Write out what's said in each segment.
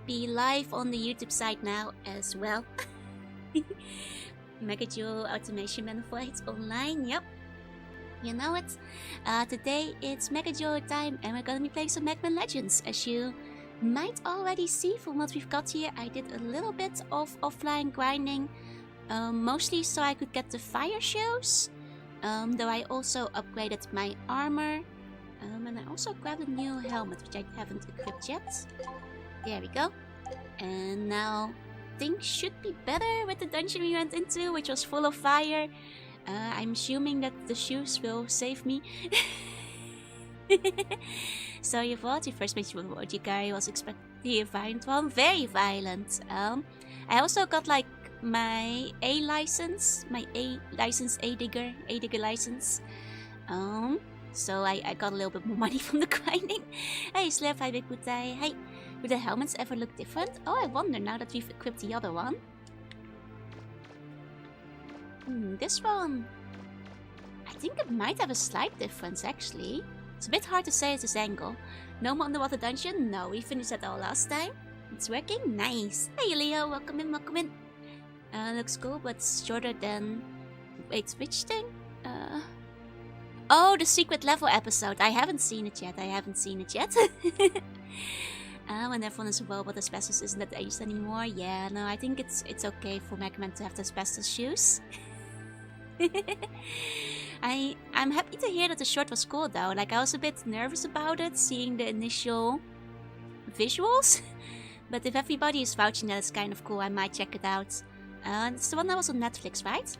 be live on the YouTube side now as well. Megajoule Automation Manifold online, yep. You know it. Today it's Megajoule time and we're gonna be playing some Mega Man Legends. As you might already see from what we've got here, I did a little bit of offline grinding. Mostly so I could get the fire shoes. Though I also upgraded my armor. And I also grabbed a new helmet, which I haven't equipped yet. There we go. And now things should be better with the dungeon we went into, which was full of fire. I'm assuming that the shoes will save me. So you thought your first mission with the guy was expecting a violent one? Very violent. I also got like my A license, A-digger license. So I got a little bit more money from the grinding. Hey Slev, hi Big Butai. Hey, do the helmets ever look different? Oh, I wonder now that we've equipped the other one. This one, I think it might have a slight difference actually. It's a bit hard to say at this angle. No more underwater dungeon? No, we finished that all last time. It's working? Nice. Hey Leo, welcome in, welcome in. Looks cool, but shorter than... Wait, which thing? Oh, the secret level episode. I haven't seen it yet, when everyone is a robot, asbestos isn't that aged anymore. Yeah, no, I think it's okay for Mega Man to have the asbestos shoes. I'm happy to hear that the short was cool though. Like, I was a bit nervous about it, seeing the initial visuals. But if everybody is vouching that it's kind of cool, I might check it out. It's the one that was on Netflix, right?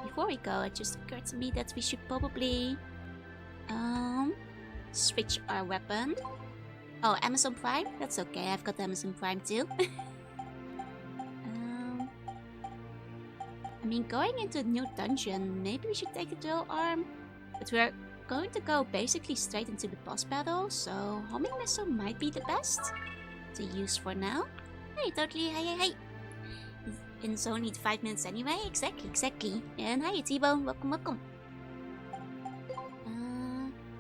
Before we go, it just occurred to me that we should probably switch our weapon. Oh, Amazon Prime? That's okay, I've got Amazon Prime too. I mean, going into a new dungeon, maybe we should take the dual arm. But we're going to go basically straight into the boss battle, so homing missile might be the best to use for now. Hey, totally, hey. It's only 5 minutes anyway, exactly. And hi, T-Bone, welcome.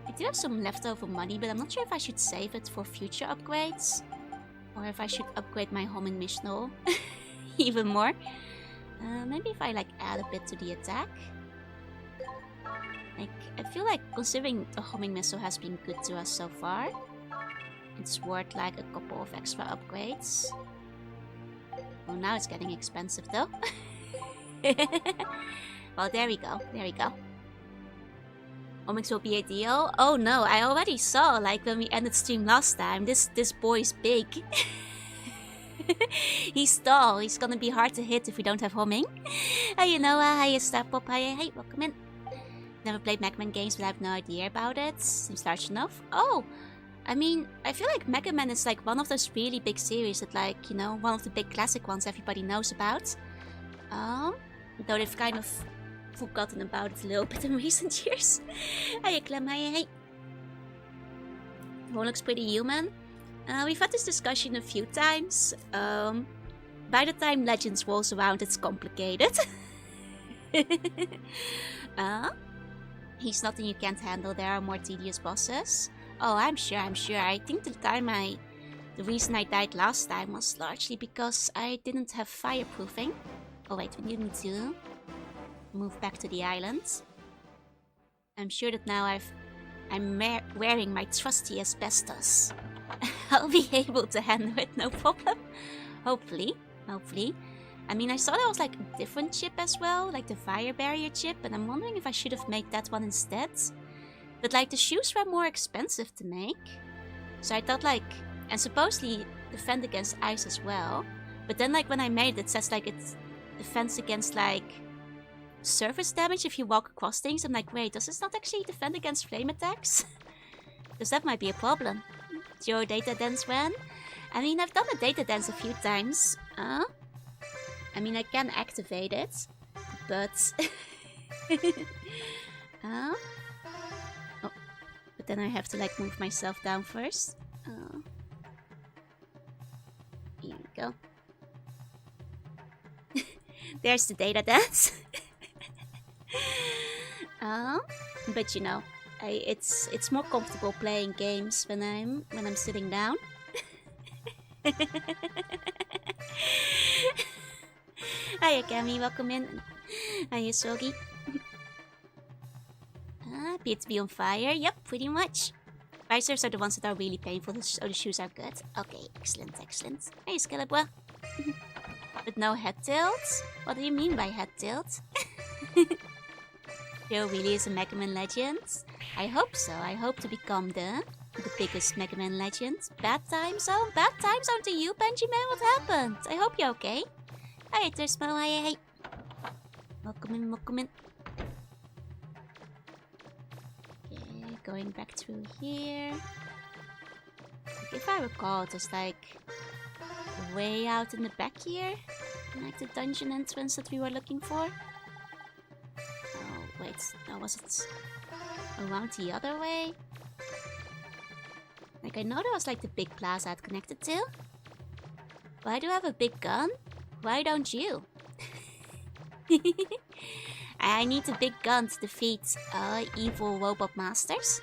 I do have some leftover money, but I'm not sure if I should save it for future upgrades. Or if I should upgrade my homing missile even more. Maybe if I like add a bit to the attack. Like, I feel like considering the homing missile has been good to us so far, it's worth like a couple of extra upgrades. Oh, now it's getting expensive though. Well, there we go. Omix will be ideal. Oh no, I already saw, like when we ended stream last time, this boy's big. He's tall, he's gonna be hard to hit if we don't have homing. Hey, Noah, hi, Step Up, hi, welcome in. Never played Mega Man games, but I have no idea about it. Seems large enough. Oh, I mean, I feel like Mega Man is like one of those really big series that, like, you know, one of the big classic ones everybody knows about. Though they've kind of forgotten about it a little bit in recent years. Hiya, Clem, hey. One looks pretty human. We've had this discussion a few times. By the time Legends rolls around, it's complicated. He's nothing you can't handle. There are more tedious bosses. Oh, I'm sure. I think the reason I died last time was largely because I didn't have fireproofing. Oh wait, we need to move back to the island. I'm sure that now I'm wearing my trusty asbestos. I'll be able to handle it, no problem. Hopefully. I mean, I saw there was like a different chip as well, like the fire barrier chip, and I'm wondering if I should have made that one instead. But like the shoes were more expensive to make. So I thought like, and supposedly defend against ice as well. But then like when I made it, it says like it defends against like surface damage if you walk across things. I'm like, wait, does this not actually defend against flame attacks? Because that might be a problem. Your data dance when? I mean, I've done a data dance a few times. I mean, I can activate it, but... Oh, but then I have to like move myself down first. Here we go. There's the data dance. But you know, it's more comfortable playing games when I'm sitting down. Hiya, Cammy, welcome in. Hiya, Sogi. Appear to be on fire. Yep, pretty much. Visors are the ones that are really painful, so the shoes are good. Okay, excellent, excellent. Hey, Skeletor. But no head tilt? What do you mean by head tilt? Joe really is a Mega Man legend? I hope so. I hope to become the biggest Mega Man legend. Bad time zone? Bad time zone to you, Benjamin? What happened? I hope you're okay. Hi, Tersmo. Hey. Welcome in, welcome in. Okay, going back through here. Like, if I recall, it was like way out in the back here. Like the dungeon entrance that we were looking for. Oh, wait. No, was it around the other way? Like, I know there was like the big plaza it connected to. But I do have a big gun. Why don't you? I need a big gun to defeat evil robot masters.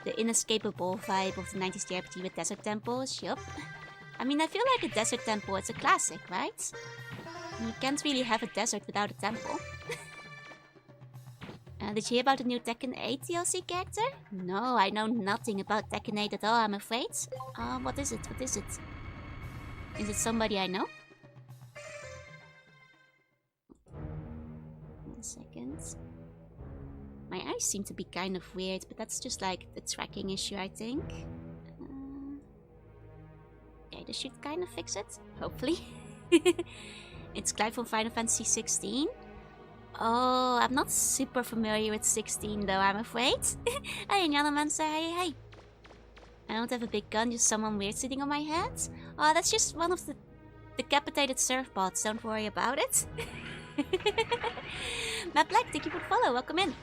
The inescapable vibe of the 90s JRPG with desert temples, yup. I mean, I feel like a desert temple is a classic, right? You can't really have a desert without a temple. Did you hear about the new Tekken 8 DLC character? No, I know nothing about Tekken 8 at all, I'm afraid. What is it? What is it? Is it somebody I know? 1 second. My eyes seem to be kind of weird, but that's just like the tracking issue, I think. Okay, this should kind of fix it, hopefully. It's Clive from Final Fantasy 16. Oh, I'm not super familiar with 16 though, I'm afraid. Hey, Nyanamansa, hey. I don't have a big gun, just someone weird sitting on my head. Oh, that's just one of the decapitated surfbots, don't worry about it. Matt Black, thank you for the follow, welcome in.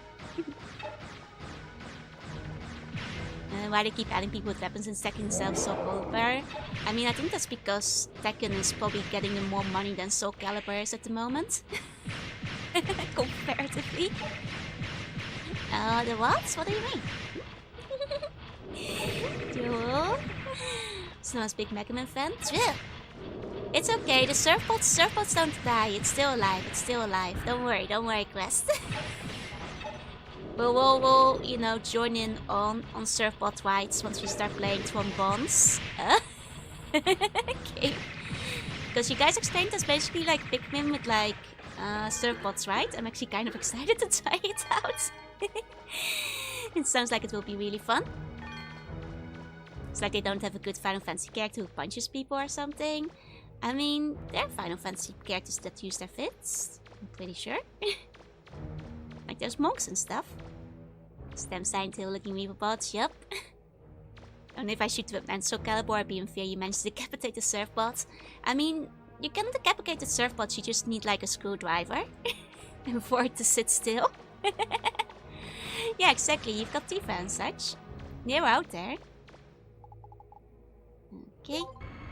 Why they keep adding people with weapons and stacking themselves so Calibur? I mean, I think that's because Tekken is probably getting them more money than Soul Calibur is at the moment. Comparatively. The what? What do you mean? Joel? Snow's big Mega Man fan? Chill. It's okay, the surfboats don't die. It's still alive. Don't worry, Quest. We'll, you know, join in on surfboat rides once we start playing Tron Bonds. Okay. Because you guys explained that's basically like Pikmin with like surfboats, right? I'm actually kind of excited to try it out. It sounds like it will be really fun. It's like they don't have a good Final Fantasy character who punches people or something. I mean, there are Final Fantasy characters that use their fists. I'm pretty sure. Like there's monks and stuff. Stem sign tail looking weaver bots, yup. And if I shoot the and Soul Calibur, I'd be in fear you managed to decapitate the surfbot. I mean, you can decapitate the surfbot, you just need like a screwdriver. And for it to sit still. Yeah, exactly, you've got Tifa and such. They're out there. Okay.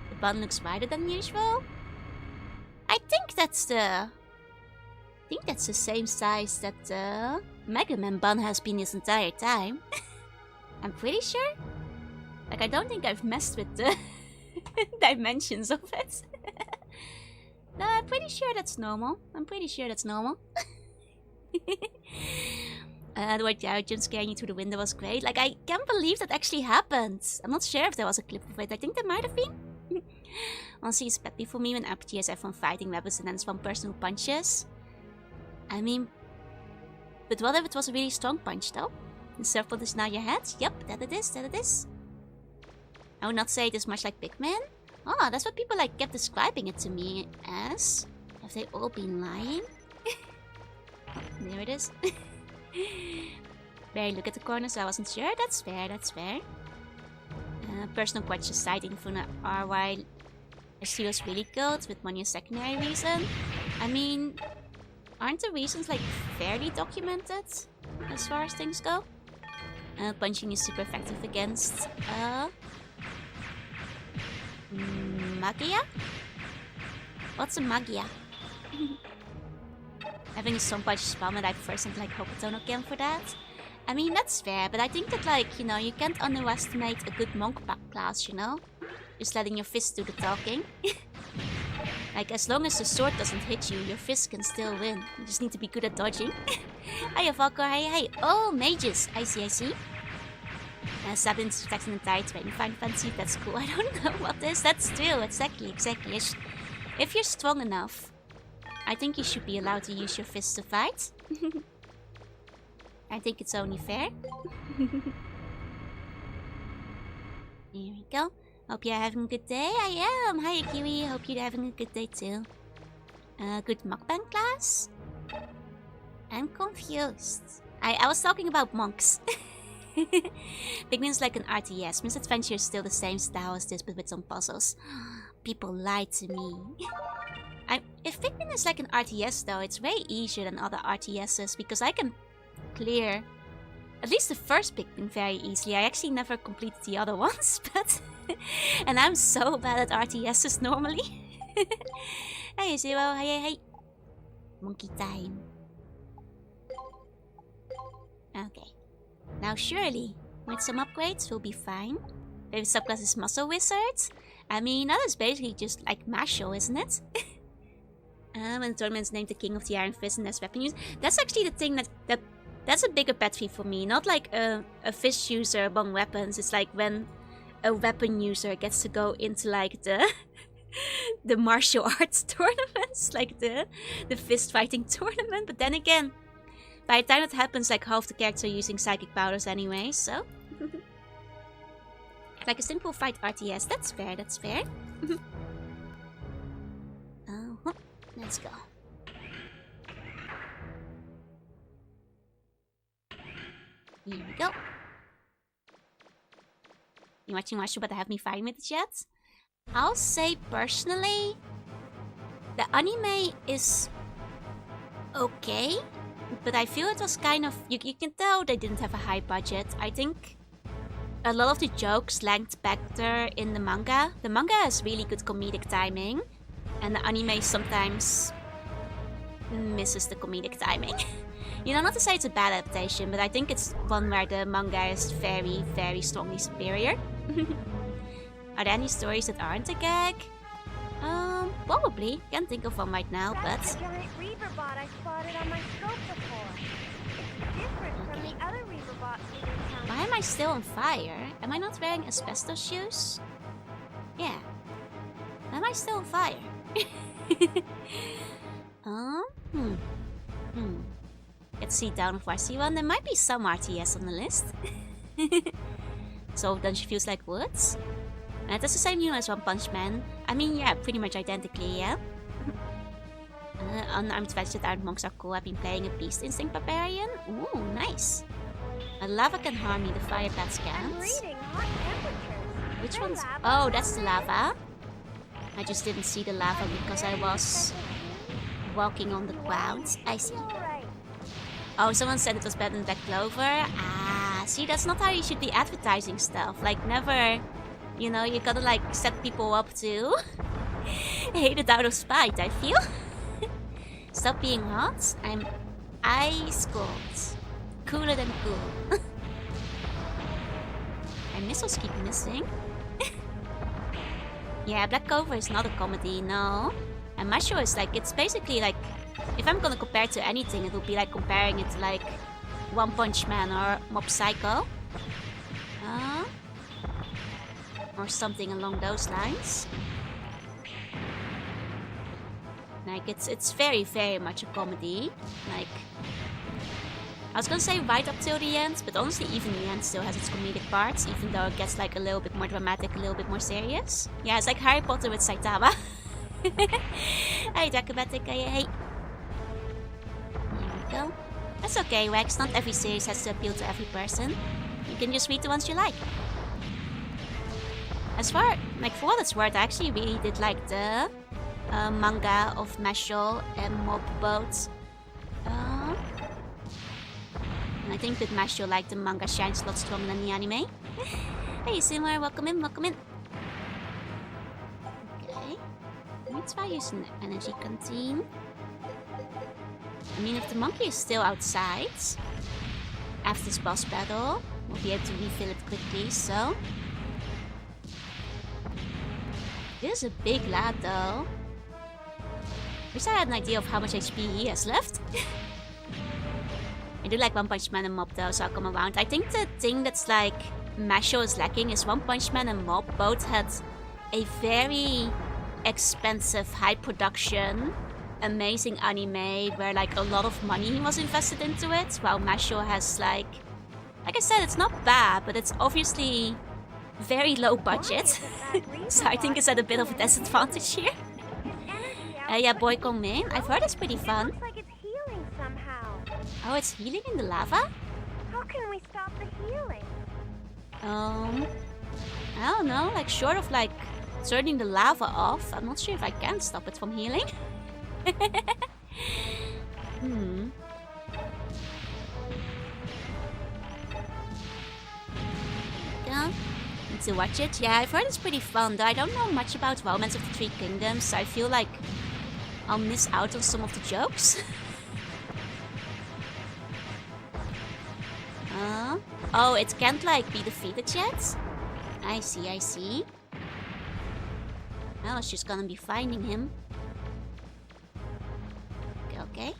The bun looks wider than usual. I think that's the same size that the Mega Man bun has been this entire time. I'm pretty sure. Like, I don't think I've messed with the dimensions of it. No, I'm pretty sure that's normal. The white Yao jump scaring you through the window was great. Like, I can't believe that actually happened. I'm not sure if there was a clip of it. I think there might have been. Honestly, it's peppy for me when RPG has everyone fighting weapons and then it's one person who punches. I mean, but what if it was a really strong punch though? The surfboat is now your head? Yep, that it is. I would not say it is much like Pikmin. Oh, that's what people like kept describing it to me as. Have they all been lying? Oh, there it is. Barely look at the corner, so I wasn't sure. That's fair. Personal question side info are why Studios really good with money a secondary reason. I mean, aren't the reasons like fairly documented as far as things go? Punching is super effective against Magia? What's a Magia? Having a strong punch spam and I prefer something like Hokutono Ken for that. I mean, that's fair, but I think that, like, you know, you can't underestimate a good monk class, you know? just letting your fist do the talking. Like, as long as the sword doesn't hit you, your fist can still win. You just need to be good at dodging. Hiya, Valko, hey. Oh, mages. I see. Sabin's protecting the entire 25 fancy. That's cool. I don't know what this. That's true. Exactly. If you're strong enough, I think you should be allowed to use your fists to fight. I think it's only fair. Here we go. Hope you're having a good day. I am. Hi, Kiwi. Hope you're having a good day too. Good mukbang class? I'm confused. I was talking about monks. Pikmin's like an RTS. Misadventure is still the same style as this, but with some puzzles. People lie to me. If Pikmin is like an RTS though, it's way easier than other RTSs because I can clear at least the first Pikmin very easily. I actually never completed the other ones, but and I'm so bad at RTSs normally. Hey Zero, hey. Monkey time. Okay. Now surely, with some upgrades, we'll be fine. Favorite subclass is Muscle Wizard. I mean, that is basically just like Mashal, isn't it? When the tournament's named the King of the Iron Fist and there's weapon use. That's actually the thing that's a bigger pet peeve for me. Not like a fist user among weapons. It's like when a weapon user gets to go into like the martial arts tournaments, like the fist fighting tournament. But then again, by the time it happens, like half the characters are using psychic powers anyway, so like a simple fight RTS. That's fair. Let's go. Here we go. You watching Marshall, but I haven't fighting with it yet? I'll say personally, the anime is okay, but I feel it was kind of... You can tell they didn't have a high budget. I think a lot of the jokes lagged back there in the manga. The manga has really good comedic timing, and the anime sometimes misses the comedic timing. You know, not to say it's a bad adaptation, but I think it's one where the manga is very, very strongly superior. Are there any stories that aren't a gag? Probably. Can't think of one right now, but... That's the giant Reaver bot I spotted on my scope before. Different from the other Reaver bots in town. Why am I still on fire? Am I not wearing asbestos shoes? Yeah. Why am I still on fire? Let's see down if I see one. There might be some RTS on the list. So then she feels like woods. That's the same unit as One Punch Man. I mean, yeah, pretty much identically, yeah. Unarmed vegetarian Iron Monks are cool. I've been playing a Beast Instinct Barbarian. Ooh, nice. A lava can harm me, the fire bat scans. I'm reading hot temperatures. Which one's... Oh, that's the lava. I just didn't see the lava because I was walking on the ground. I see. Oh, someone said it was better than Black Clover. Ah, see, that's not how you should be advertising stuff. Like, never... You know, you gotta like set people up to hate it out of spite, I feel. Stop being hot. I'm ice cold. Cooler than cool. My missiles keep missing. Yeah, Black Clover is not a comedy, no. And Masho is like, it's basically like, if I'm gonna compare it to anything, it would be like comparing it to like One Punch Man or Mob Psycho. Or something along those lines. Like, it's very, very much a comedy. Like, I was gonna say right up till the end, but honestly, even the end still has its comedic parts, even though it gets like a little bit more dramatic, a little bit more serious. Yeah, it's like Harry Potter with Saitama. Hey, Dracobatic, hey. There we go. That's okay, Rex. Not every series has to appeal to every person. You can just read the ones you like. As far, like, for what it's worth, I actually really did like the manga of Mashal and Mob Boat. And I think with Mashal, like, the manga shines a lot stronger than the anime. Hey, Simmer, welcome in. Okay. Let's try using the energy canteen. I mean, if the monkey is still outside after this boss battle, we'll be able to refill it quickly, so... This is a big lad though. Wish I had an idea of how much HP he has left. I do like One Punch Man and Mob though, so I'll come around. I think the thing that's like Masho is lacking is One Punch Man and Mob both had a very expensive, high production, amazing anime where like a lot of money was invested into it, while Masho has like I said, it's not bad, but it's obviously very low budget. So I think it's at a bit of a disadvantage here. Yeah, boy Kong Min. I've heard it's pretty fun. Looks like it's healing somehow. Oh, it's healing in the lava? How can we stop the healing? I don't know. Like, short of like turning the lava off, I'm not sure if I can stop it from healing. Yeah. Need to watch it. Yeah, I've heard it's pretty fun, though I don't know much about Romance of the Three Kingdoms, so I feel like I'll miss out on some of the jokes. Oh, it can't like be defeated yet? I see. I was just gonna be finding him. Okay.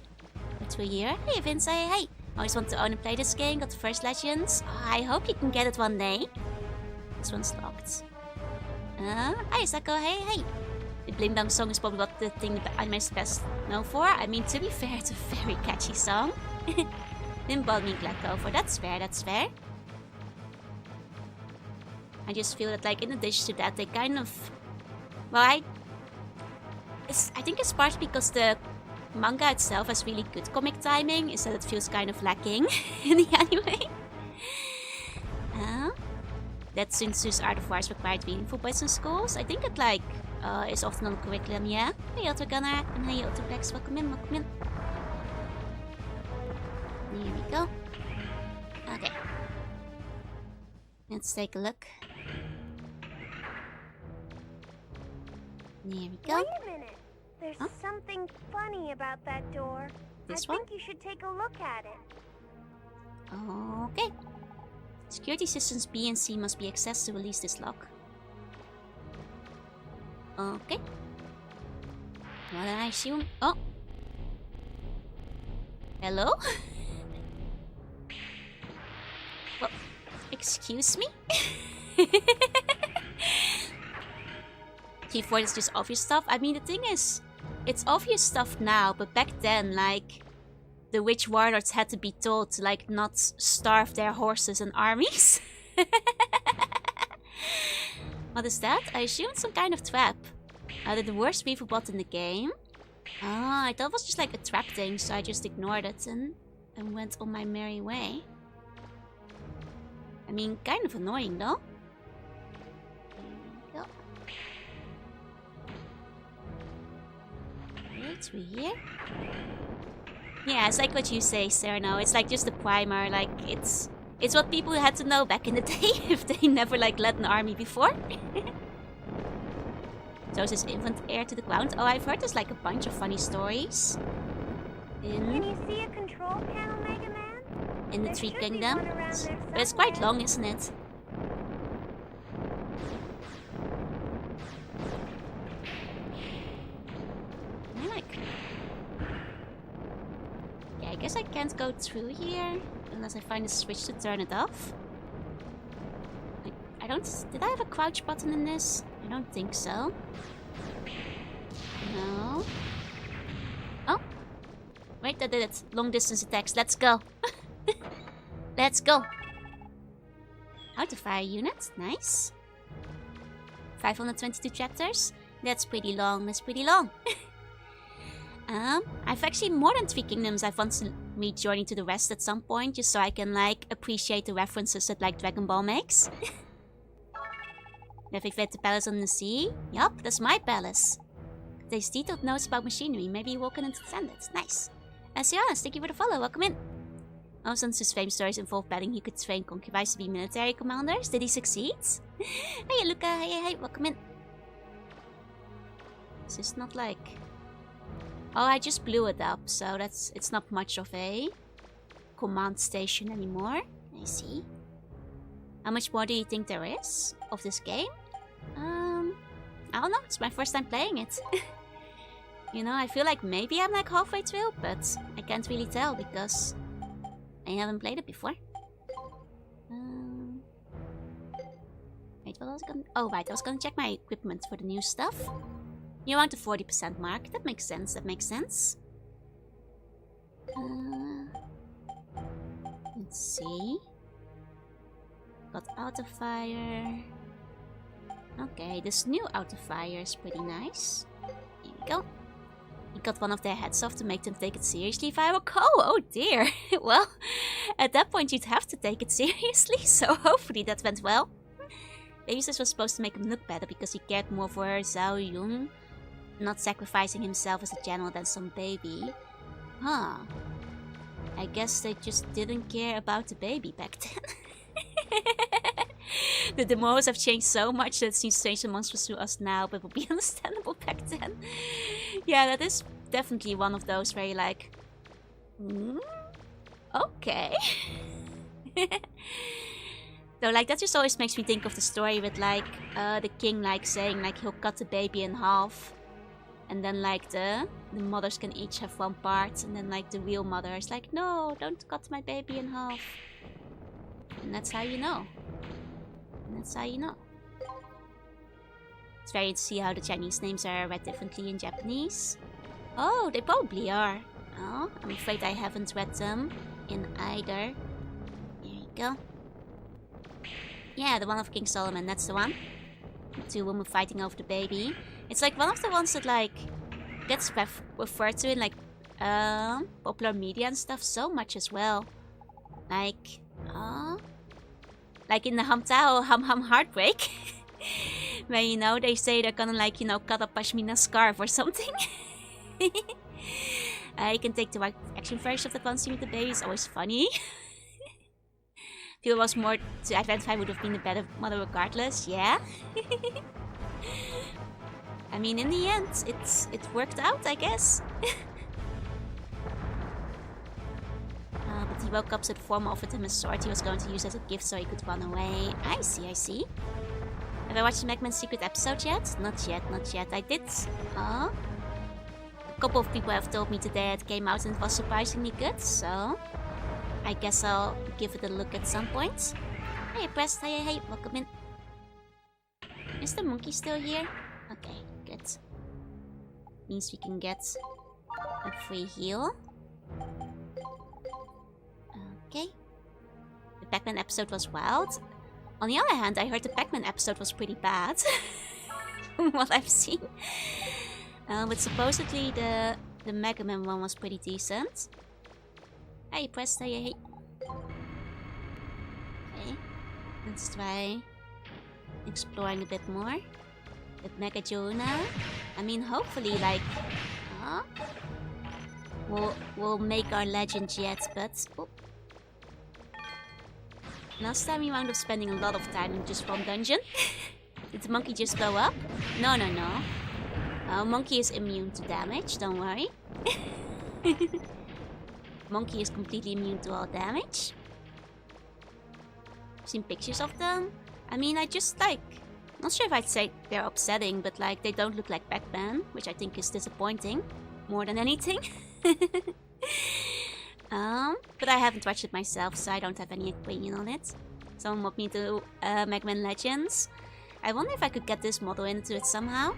But we're here. Hey Vince, hey. Always want to own and play this game, got the first Legends. Oh, I hope you can get it one day. This one's locked. Hi Sako, hey. The Blim Bang song is probably what the thing that I'm best known for. I mean, to be fair, it's a very catchy song. Didn't bother me let go for. That's fair. I just feel that, like, in addition to that, they kind of... Well, I think it's partly because the manga itself has really good comic timing, is that it feels kind of lacking in the anime. That Sun Tzu's Art of War is required reading for boys in schools. I think it, like, is often on the curriculum, yeah. Hey, Auto Gunner, and hey, Auto Plex, welcome in. Here we go. Okay. Let's take a look. There we go. Wait a minute. There's something funny about that door. This I one? think you should take a look at it. Okay. Security systems B and C must be accessed to release this lock. Okay. What did I assume? Oh. Hello? Well, excuse me? Keyboard is just obvious stuff. I mean, the thing is, it's obvious stuff now, but back then, like, the witch warlords had to be told to, like, not starve their horses and armies. What is that? I assume it's some kind of trap. The worst weaver bot in the game. I thought it was just like a trap thing, so I just ignored it and went on my merry way. I mean, kind of annoying though. There we go. Right, we're here. Yeah, it's like what you say, Serno. It's like just a primer. Like, it's what people had to know back in the day if they never, like, led an army before. Throws his infant heir to the ground. Oh, I've heard there's, like, a bunch of funny stories. Can you see a control panel, Mega Man? In the Three Kingdoms. But it's quite long, isn't it? I guess I can't go through here unless I find a switch to turn it off. I don't... Did I have a crouch button in this? I don't think so. No. Oh. Wait, I did it. Long distance attacks. Let's go. Let's go. How to fire unit. Nice. 522 chapters. That's pretty long. I've actually more than 3 kingdoms. I want to meet Journey to the West at some point, just so I can, like, appreciate the references that, like, Dragon Ball makes. Have you read the palace on the sea? Yup, that's my palace. There's detailed notes about machinery. Maybe you walk in and understand it. Nice. Sianas, thank you for the follow. Welcome in. Some fame stories involve betting he could train concubines to be military commanders. Did he succeed? Hey, Luca. Hey, welcome in. This is not like... Oh, I just blew it up, so it's not much of a command station anymore. I see. How much more do you think there is of this game? I don't know, it's my first time playing it. You know, I feel like maybe I'm like halfway through, but I can't really tell because I haven't played it before. Wait, what was I gonna... Oh, right, I was gonna check my equipment for the new stuff. You're around the 40% mark. That makes sense, that makes sense. Let's see. Got auto fire. Okay, this new auto fire is pretty nice. Here we go. We got one of their heads off to make them take it seriously, if I recall. Oh dear. Well, at that point you'd have to take it seriously, so hopefully that went well. Babysis was supposed to make him look better because he cared more for Zhao Yun, not sacrificing himself as a general than some baby. Huh. I guess they just didn't care about the baby back then. The demos have changed so much that it seems strange amongst us to us now, but would be understandable back then. Yeah, that is definitely one of those where you're like, okay. Though, like, that just always makes me think of the story with, like, the king, like, saying, like, he'll cut the baby in half. And then, like, the mothers can each have one part. And then, like, the real mother is like, no, don't cut my baby in half. And that's how you know. And that's how you know. It's very to see how the Chinese names are read differently in Japanese. Oh, they probably are. Oh, I'm afraid I haven't read them in either. Here you go. Yeah, the one of King Solomon, that's the one. The two women fighting over the baby. It's like one of the ones that like gets referred to in like popular media and stuff so much as well. Like in the Hamtao Ham Ham Heartbreak. Where, you know, they say they're gonna, like, you know, cut a pashmina scarf or something. You can take the action version of that one scene with the baby. It's always funny. If it was more to identify, would have been a better mother regardless. Yeah. I mean, in the end, it worked out, I guess. But he woke up, so the former offered him a sword he was going to use as a gift so he could run away. I see, I see. Have I watched the Megman's secret episode yet? Not yet, not yet. I did. A couple of people have told me today it came out and it was surprisingly good, so I guess I'll give it a look at some point. Hey, Prest. Hey, welcome in. Is the monkey still here? Okay, good. Means we can get a free heal. Okay. The Pac-Man episode was wild. On the other hand, I heard the Pac-Man episode was pretty bad. From what I've seen. But supposedly the Mega Man one was pretty decent. Hey, Presta, hey. Okay. Let's try exploring a bit more. With Mega Jonah. I mean, hopefully, like, we'll make our legend yet, but... Oh. Last time we wound up spending a lot of time in just one dungeon. Did the monkey just blow up? No, no, no. Monkey is immune to damage, don't worry. Monkey is completely immune to all damage. I've seen pictures of them. I mean, I just like... Not sure if I'd say they're upsetting, but like they don't look like Pac-Man, which I think is disappointing. More than anything. But I haven't watched it myself, so I don't have any opinion on it. Someone want me to Mega Man Legends. I wonder if I could get this model into it somehow.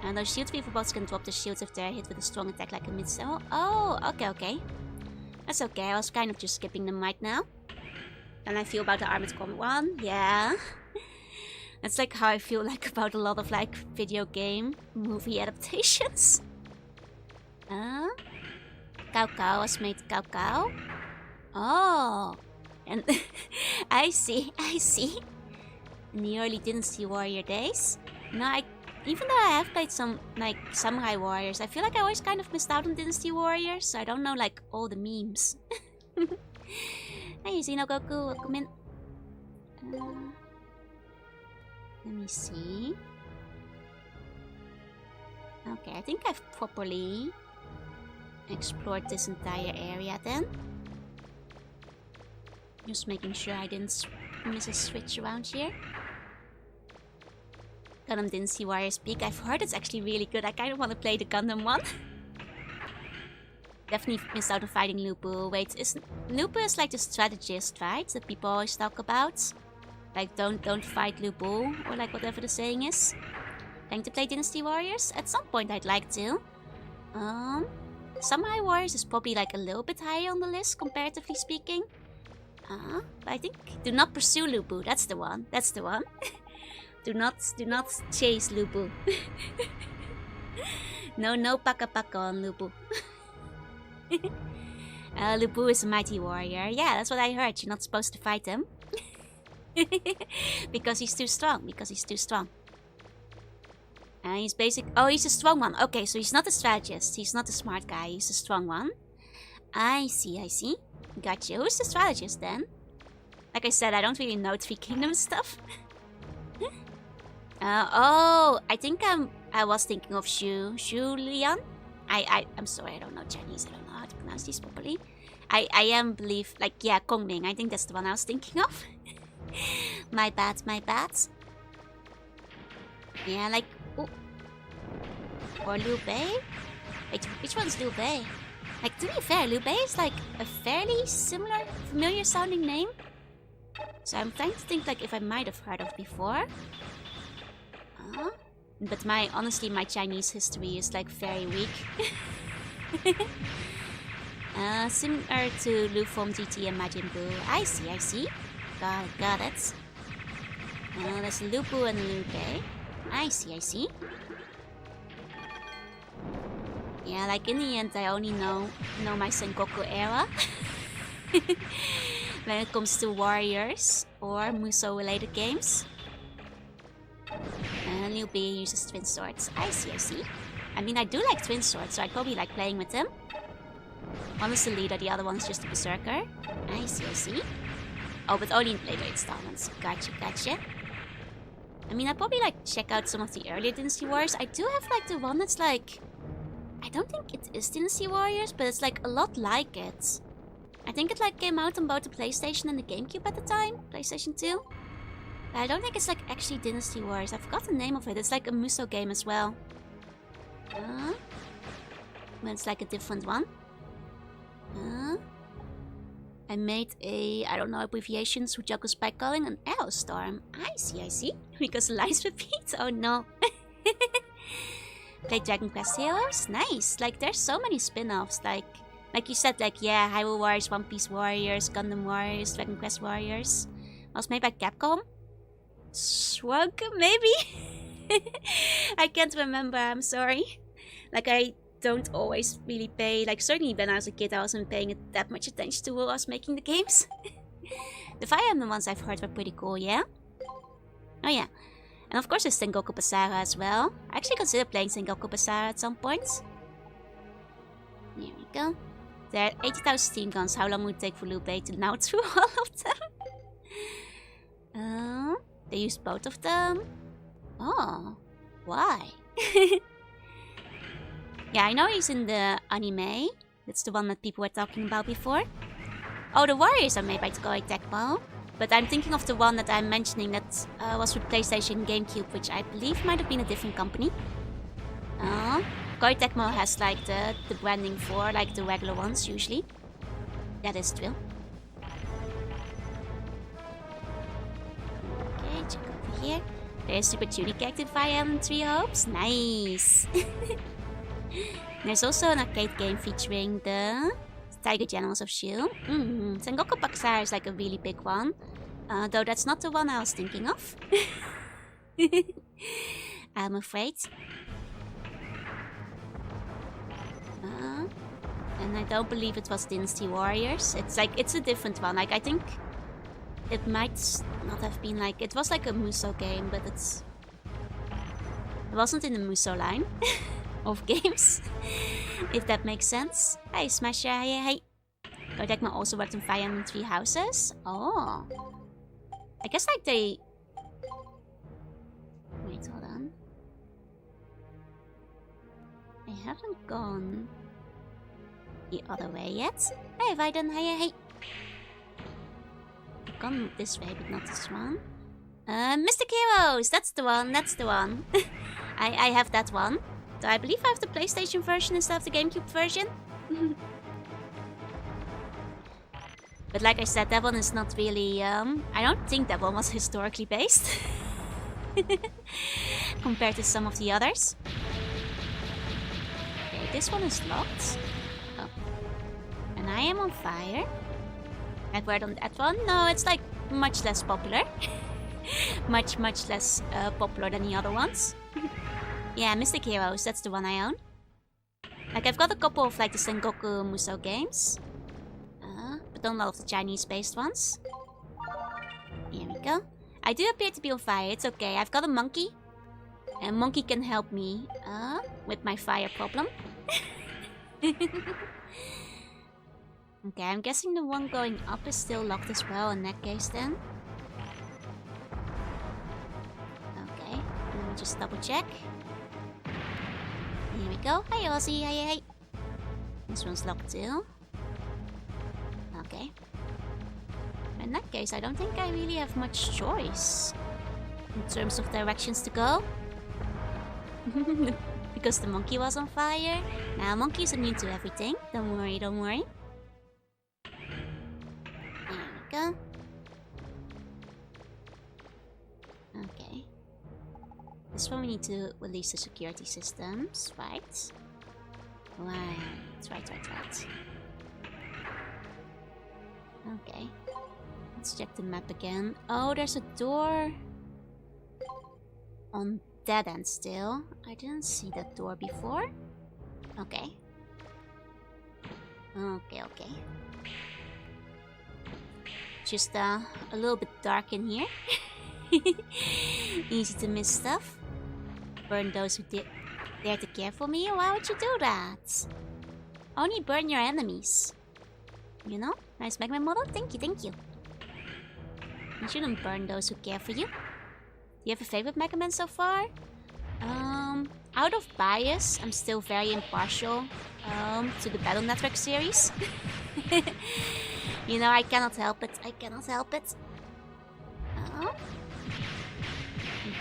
And those shield weaver bots can drop the shields if they're hit with a strong attack like a mid-cell. Oh, okay, okay. That's okay, I was kind of just skipping them right now. And I feel about the Armored Core 1, yeah. That's like how I feel like about a lot of like video game movie adaptations. Cao Cao was made Cao Cao. Oh, and I see, I see. In the early Dynasty Warrior days. No, even though I have played some like Samurai Warriors, I feel like I always kind of missed out on Dynasty Warriors, so I don't know like all the memes. Hey, Xenogoku, welcome in. Let me see. Okay, I think I've properly explored this entire area then. Just making sure I didn't miss a switch around here. Gundam Dynasty Warriors Peak. I've heard it's actually really good. I kind of want to play the Gundam one. Definitely missed out on fighting Lupu. Wait, Lupu is like the strategist, right? That people always talk about. Like, don't fight Lupu, or like whatever the saying is. Going to play Dynasty Warriors? At some point I'd like to. Samurai Warriors is probably like a little bit higher on the list, comparatively speaking. But I think do not pursue Lupu. That's the one. That's the one. do not chase Lupu. no paka on Lupu. Lupu is a mighty warrior. Yeah, that's what I heard. You're not supposed to fight him. Because he's too strong. He's basic. Oh, he's a strong one. Okay, so he's not a strategist. He's not a smart guy. He's a strong one. I see. Gotcha. Who's the strategist then? Like I said, I don't really know Three Kingdoms stuff. Oh, I think I was thinking of Shu Lian. I'm sorry, I don't know Chinese. I don't know how to pronounce these properly. I believe, like, yeah, Kongming. I think that's the one I was thinking of. My bad. Yeah, like, oh. Or Liu Bei? Wait, which one's Liu Bei? Like, to be fair, Liu Bei is like a fairly familiar sounding name. So I'm trying to think like if I might have heard of before. But honestly, my Chinese history is like very weak. Similar to Lu Feng GT and Majin Buu. I see. Got it. There's Lu Bu and Liu Bei. I see. Yeah, like in the end, I only know my Sengoku era. When it comes to warriors or Musou-related games. And Liu Bei uses twin swords. I see. I mean, I do like twin swords, so I probably like playing with them. One is the leader, the other one's just a berserker. I see. Oh, but only in later installments. Gotcha. I mean, I probably like check out some of the earlier Dynasty Warriors. I do have like the one that's like, I don't think it is Dynasty Warriors, but it's like a lot like it. I think it like came out on both the PlayStation and the GameCube at the time, PlayStation 2. But I don't think it's like actually Dynasty Warriors. I forgot the name of it. It's like a Musou game as well. But it's like a different one. I made I don't know abbreviations, Hujaku Spy Calling, an Arrow Storm. I see. Because the lines repeat. Oh no. Play Dragon Quest Heroes? Nice. Like, there's so many spin-offs. Like you said, like, yeah, Hyrule Warriors, One Piece Warriors, Gundam Warriors, Dragon Quest Warriors. Was made by Capcom? Shrug, maybe? I can't remember, I'm sorry. Like, I don't always really pay, like, certainly when I was a kid, I wasn't paying that much attention to who was making the games. The Fire Emblem ones I've heard were pretty cool, yeah? Oh yeah. And of course there's Sengoku Basara as well. I actually consider playing Sengoku Basara at some point. Here we go. There are 80,000 steam guns. How long would it take for Liu Bei to now through all of them? They used both of them. Oh, why? Yeah, I know he's in the anime. That's the one that people were talking about before. Oh, the Warriors are made by Koei Tecmo. But I'm thinking of the one that I'm mentioning that was with PlayStation and GameCube, which I believe might have been a different company. Koei Tecmo has like the branding for like the regular ones usually. That is true. Okay, check over here. There's Super Tuning character Fire Emblem Three Hopes. Nice. There's also an arcade game featuring the Tiger Generals of Shield. Sengoku Basara is like a really big one. Though that's not the one I was thinking of. I'm afraid. And I don't believe it was Dynasty Warriors. It's a different one. Like, I think it might not have been like, it was like a Musou game, but it wasn't in the Musou line of games. If that makes sense. Hey, Smasher, hey. Koei Tecmo also worked on Fire Emblem Three Houses. Oh. I guess like they... Wait, hold on. I haven't gone the other way yet. Hey, Vaiden, hey. I've gone this way, but not this one. Mystic Heroes! That's the one, that's the one. I have that one. So I believe I have the PlayStation version instead of the GameCube version. But like I said, that one is not really... I don't think that one was historically based. Compared to some of the others. Okay, this one is locked. Oh. And I am on fire. And word on that one? No, it's like much less popular. much less popular than the other ones. Yeah, Mystic Heroes, that's the one I own. Like, I've got a couple of like the Sengoku Musou games. But not a lot of the Chinese-based ones. Here we go. I do appear to be on fire, it's okay. I've got a monkey. And monkey can help me with my fire problem. Okay, I'm guessing the one going up is still locked as well in that case then. Okay, let me just double check. Here we go. Hi Ozzy, hey. This one's locked too. Okay. In that case, I don't think I really have much choice in terms of directions to go. Because the monkey was on fire. Now, monkey is immune to everything. Don't worry, don't worry. There we go. Okay. This one we need to release the security systems, right? Right. Okay. Let's check the map again. Oh, there's a door on that end still. I didn't see that door before. Okay. Okay. Just a little bit dark in here. Easy to miss stuff. Burn those who dare to care for me. Why would you do that? Only burn your enemies. You know? Nice Mega Man model. Thank you. You shouldn't burn those who care for you. Do you have a favorite Mega Man so far? Out of bias, I'm still very impartial to the Battle Network series. You know, I cannot help it.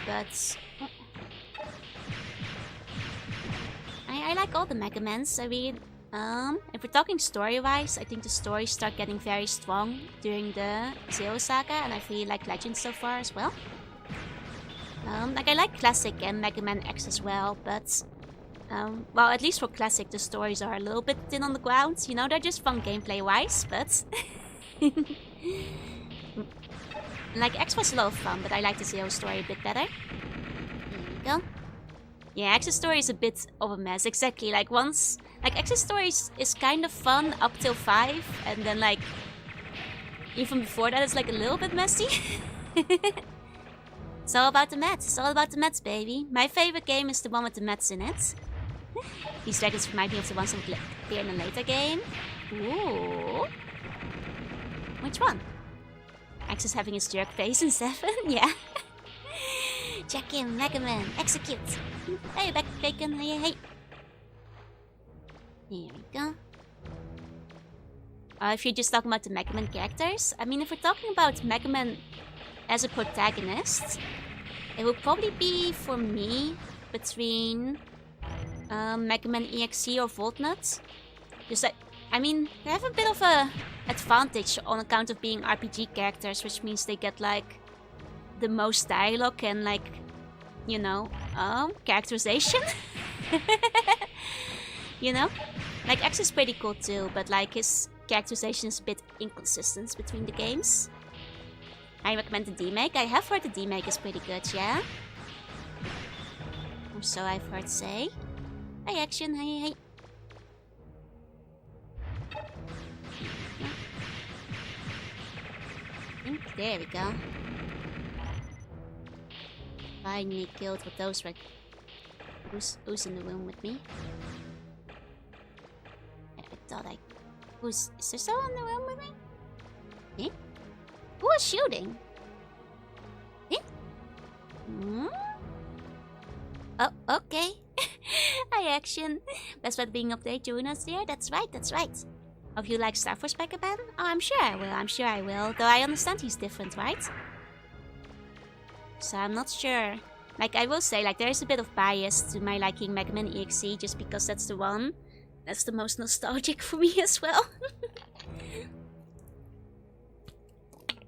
But I like all the Mega Mans. I mean, if we're talking story-wise, I think the stories start getting very strong during the Zero Saga, and I really like Legends so far as well. Like I like Classic and Mega Man X as well, but well, at least for Classic, the stories are a little bit thin on the ground. You know, they're just fun gameplay-wise, but like X was a lot of fun, but I like the Zero story a bit better. There we go. Yeah, X's story is a bit of a mess. Exactly. Like once, like X's story is kind of fun up till 5, and then like even before that, it's like a little bit messy. It's all about the mats. It's all about the mats, baby. My favorite game is the one with the mats in it. These dragons remind me of the ones that appear in a later game. Ooh. Which one? X is having his jerk face in 7? Yeah. Check in, Mega Man, execute. Hey, back bacon, hey. Here we go. If you're just talking about the Mega Man characters, I mean, if we're talking about Mega Man as a protagonist, it would probably be, for me, between Mega Man EXE or Voltnut. Just like, I mean, they have a bit of a advantage on account of being RPG characters, which means they get like the most dialogue and like, you know, characterization. You know? Like X is pretty cool too, but like his characterization is a bit inconsistent between the games. I recommend the D-Make. I have heard the D-Make is pretty good, yeah? Or so I've heard say. Hey, Action, hey. There we go. Finally killed with those right. Who's in the room with me? I thought I... Is there someone in the room with me? Eh? Who was shooting? Eh? Hmm? Oh, okay. Hi, Action. Best Bad being up there, join us there. That's right. Hope you like Star Force Mega Man? Oh, I'm sure I will. Though I understand he's different, right? So I'm not sure. Like, I will say, like, there is a bit of bias to my liking Mega Man EXE, just because that's the one that's the most nostalgic for me as well.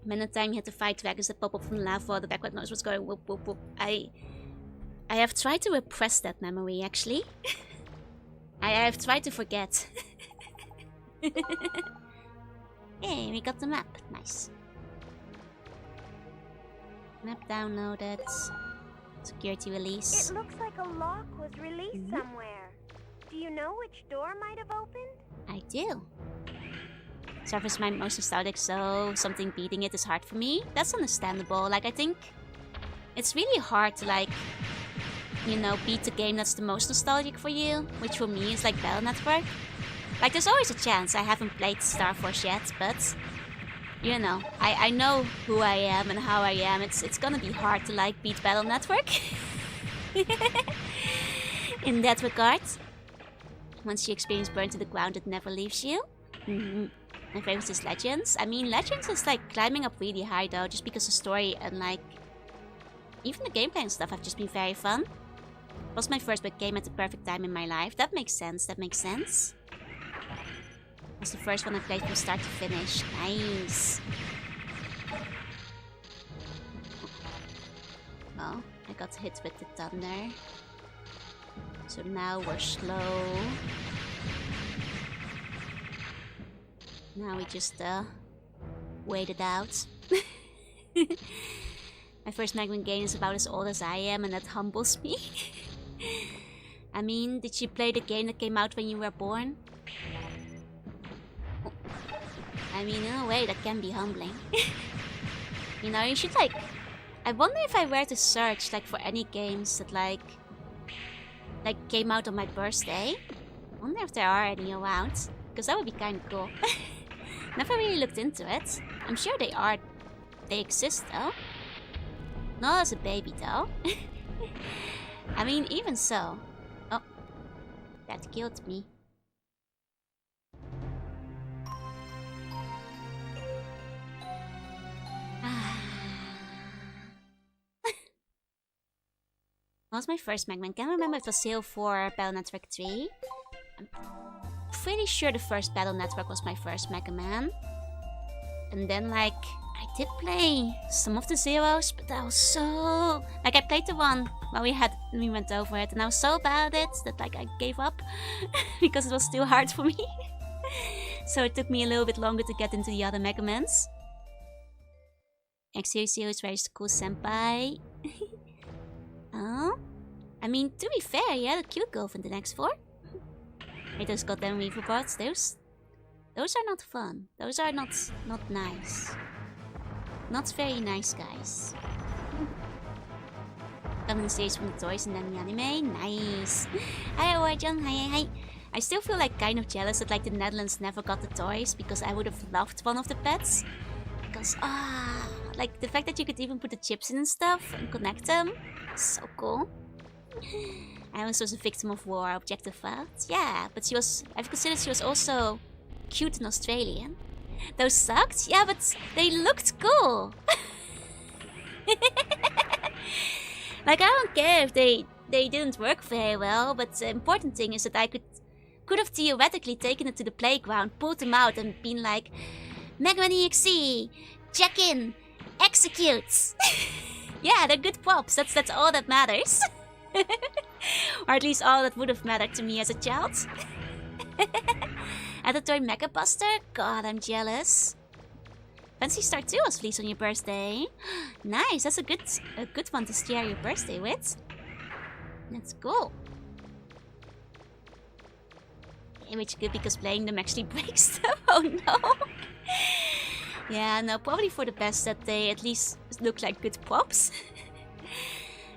When the time you had to fight dragons that pop up from the lava, the background noise was going whoop whoop whoop. I have tried to repress that memory, actually. I have tried to forget. Hey, we got the map. Nice. Map downloaded. Security release. It looks like a lock was released somewhere. Do you know which door might have opened? I do. Surface my most nostalgic, so something beating it is hard for me. That's understandable. Like, I think it's really hard to, like, you know, beat the game that's the most nostalgic for you, which for me is like Battle Network. Like, there's always a chance. I haven't played Star Force yet, but you know, I know who I am and how I am. It's gonna be hard to, like, beat Battle Network in that regard. Once you experience Burn to the Ground, it never leaves you. My favorite is Legends. I mean, Legends is like climbing up really high though, just because the story and like even the gameplay and stuff have just been very fun. It was my first big game at the perfect time in my life. That makes sense, that makes sense. It was the first one I played from start to finish. Nice. Oh, I got hit with the thunder. So now we're slow. Now we just wait it out. My first Mega Man game is about as old as I am, and that humbles me. I mean, did you play the game that came out when you were born? I mean, in a way, that can be humbling. You know, you should, like... I wonder if I were to search, like, for any games that, like came out on my birthday. I wonder if there are any around. Because that would be kind of cool. Never really looked into it. I'm sure they are. They exist, though. Not as a baby, though. I mean, even so. Oh. That killed me. What was my first Mega Man? Can't remember if it was Sale 4 Battle Network 3. I'm pretty sure the first Battle Network was my first Mega Man. And then, like, I did play some of the Zeros, but I was so... Like, I played the one while we went over it, and I was so bad at it that, like, I gave up. Because it was too hard for me. So it took me a little bit longer to get into the other Mega Mans. X-Zero is very cool senpai. Oh? I mean, to be fair, you had a cute girl in the next 4. Hey, those goddamn weaver bots, those are not fun. Those are not nice. Not very nice, guys. Coming the stage from the toys and then the anime. Nice. Hi, Orjan. Hi. I still feel like kind of jealous that like the Netherlands never got the toys, because I would have loved one of the pets. Because, like the fact that you could even put the chips in and stuff and connect them. So cool. I was a victim of war, objectified. Yeah, but I've considered she was also cute and Australian. Those sucked? Yeah, but they looked cool. Like, I don't care if they didn't work very well, but the important thing is that I could have theoretically taken it to the playground, pulled them out and been like, Mega Man EXE, check in, execute. Yeah, they're good props. That's all that matters. Or at least all that would have mattered to me as a child. At the toy Mecha Buster? God, I'm jealous. Fancy Star 2 was released on your birthday. Nice, that's a good one to share your birthday with. That's cool. Which is good because playing them actually breaks them. Oh no. Yeah, no, probably for the best that they at least look like good props.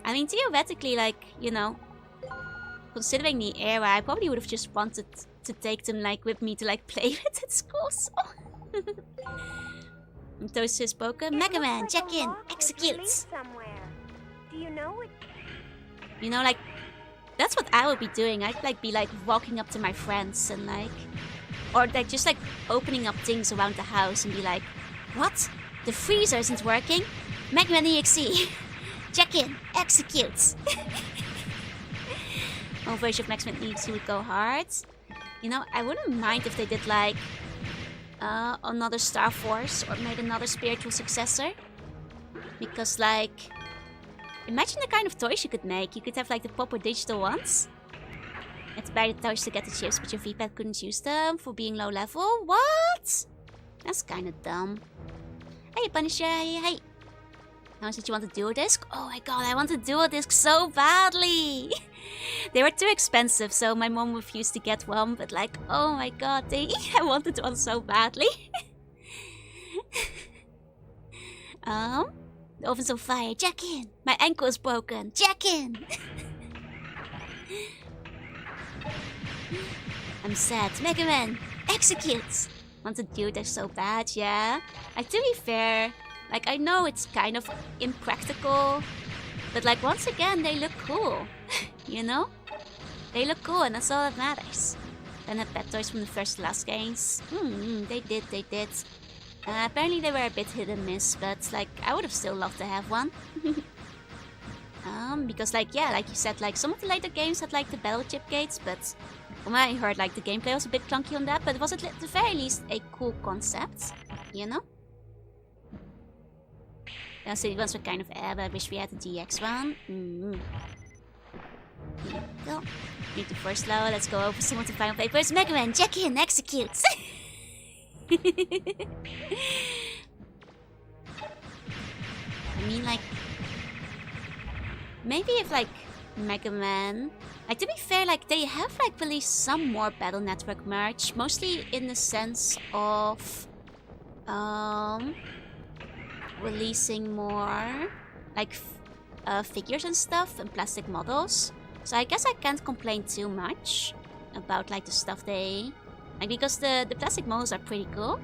I mean, theoretically, like, you know, considering the era, I probably would have just wanted to take them, like, with me to, like, play with at school, so... Toast has spoken. Mega Man, check in, execute! Do you know it? You know, like, that's what I would be doing. I'd, like, be, like, walking up to my friends and, like... Or, like, just, like, opening up things around the house and be like, what? The freezer isn't working? Mega Man EXE! Check in. Execute. One version of Maximum EXE would go hard. You know, I wouldn't mind if they did like another Star Force or made another spiritual successor. Because like, imagine the kind of toys you could make. You could have like the proper digital ones. You had to buy the toys to get the chips, but your V-Pad couldn't use them for being low level. What? That's kind of dumb. Hey Punisher, hey. Now that you want a dual disc? Oh my god, I want a dual disc so badly. They were too expensive, so my mom refused to get one. But like, oh my god, I wanted one so badly. The oven's on fire. Jack in. My ankle is broken. Jack in. I'm sad. Mega Man, execute. Want to do this so bad, yeah. Like, to be fair, like, I know it's kind of impractical, but like, once again, they look cool. You know? They look cool, and that's all that matters. Then had pet toys from the first to last games. They did. Apparently they were a bit hit and miss, but like, I would have still loved to have one. Because like, yeah, like you said, like, some of the later games had like the battle chip gates, but from what I heard, like, the gameplay was a bit clunky on that, but it was at the very least a cool concept, you know? So the ones were kind of but I wish we had the DX one. Here we go. Need to first low, let's go over some of the final papers. Mega Man, check in, execute! I mean, like, maybe if like Mega Man, like, to be fair, like, they have like released some more Battle Network merch, mostly in the sense of releasing more like figures and stuff and plastic models. So I guess I can't complain too much about like the stuff they like, because the plastic models are pretty cool,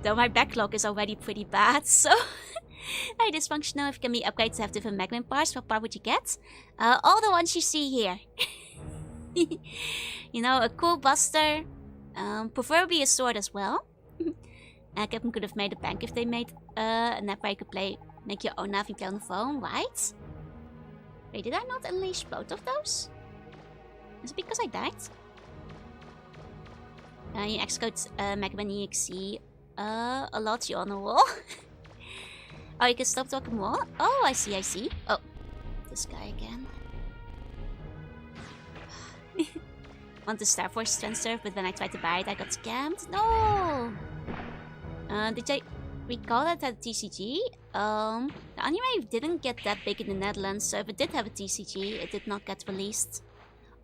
though my backlog is already pretty bad. So very dysfunctional. If you can be upgraded to have different Mega Man parts, what part would you get? All the ones you see here. You know, a cool buster, preferably a sword as well. Capcom could have made a bank if they made an app where you could make your own Navi play on the phone, right? Wait, did I not unleash both of those? Is it because I died? You Xcode Mega Man EXE. A lot, you on the wall. Oh, you can stop talking more? Oh, I see. Oh, this guy again. Want the Star Force transfer, but when I tried to buy it, I got scammed. No! Did I recall that at TCG? The anime didn't get that big in the Netherlands, so if it did have a TCG, it did not get released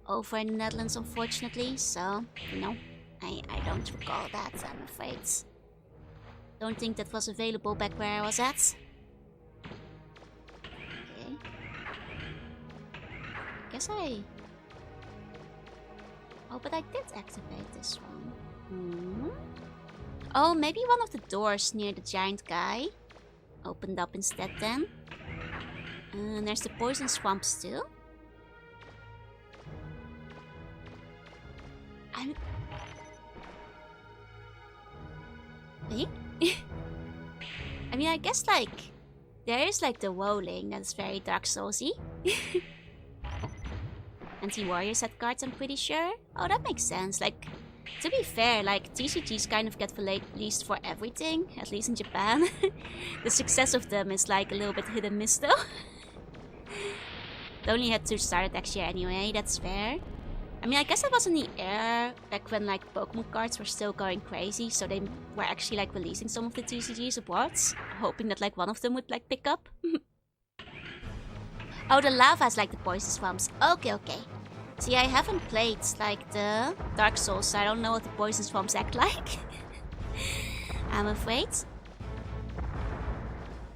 over in the Netherlands, unfortunately. So, you know, I don't recall that, I'm afraid. Don't think that was available back where I was at. Okay. Guess oh, but I did activate this one. Oh, maybe one of the doors near the giant guy opened up instead then. And there's the poison swamps too. I mean, I guess like there is like the rolling that's very Dark Soulsy. Anti-warrior set cards, I'm pretty sure. Oh, that makes sense. Like, to be fair, like, TCGs kind of get released for everything, at least in Japan. The success of them is like a little bit hit and miss though. They only had 2 started next year anyway, that's fair. I mean, I guess it was in the era back when like Pokemon cards were still going crazy, so they were actually like releasing some of the TCGs abroad, hoping that like one of them would like pick up. Oh, the lava is like the poison swamps. Okay. See, I haven't played like the Dark Souls, so I don't know what the poison swamps act like. I'm afraid.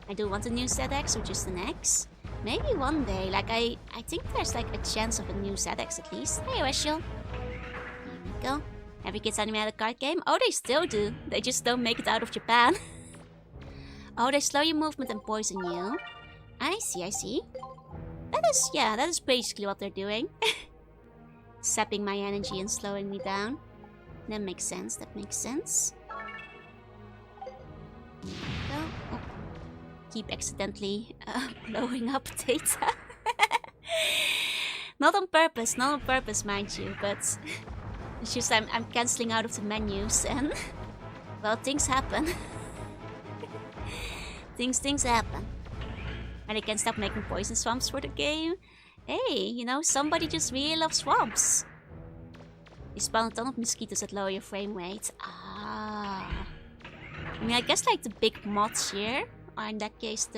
I do want a new ZX or just an X. Maybe one day, like I think there's like a chance of a new ZX at least. Hey, Rachel. Here we go. Every kid's anime had a card game? Oh, they still do. They just don't make it out of Japan. Oh, they slow your movement and poison you. I see. That is basically what they're doing. Sapping my energy and slowing me down. That makes sense. Here we go. Oh. keep accidentally blowing up data. Not on purpose, mind you, but it's just I'm cancelling out of the menus and, well, things happen. things happen. And I can't stop making poison swamps for the game. Hey, you know, somebody just really loves swamps. You spawn a ton of mosquitoes that lower your frame rate. Ah. I mean, I guess like the big mods here are in that case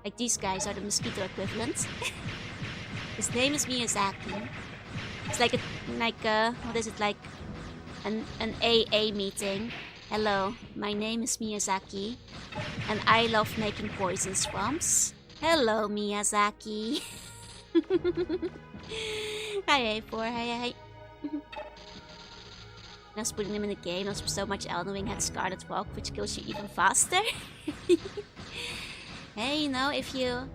like these guys are the mosquito equivalent. His name is Miyazaki. It's like what is it, like an AA meeting. Hello, my name is Miyazaki, and I love making poison swamps. Hello, Miyazaki. Hi, A4, hi. I was putting him in the game, also so much Elden Ring had Scarlet Walk, which kills you even faster. Hey, you know, if you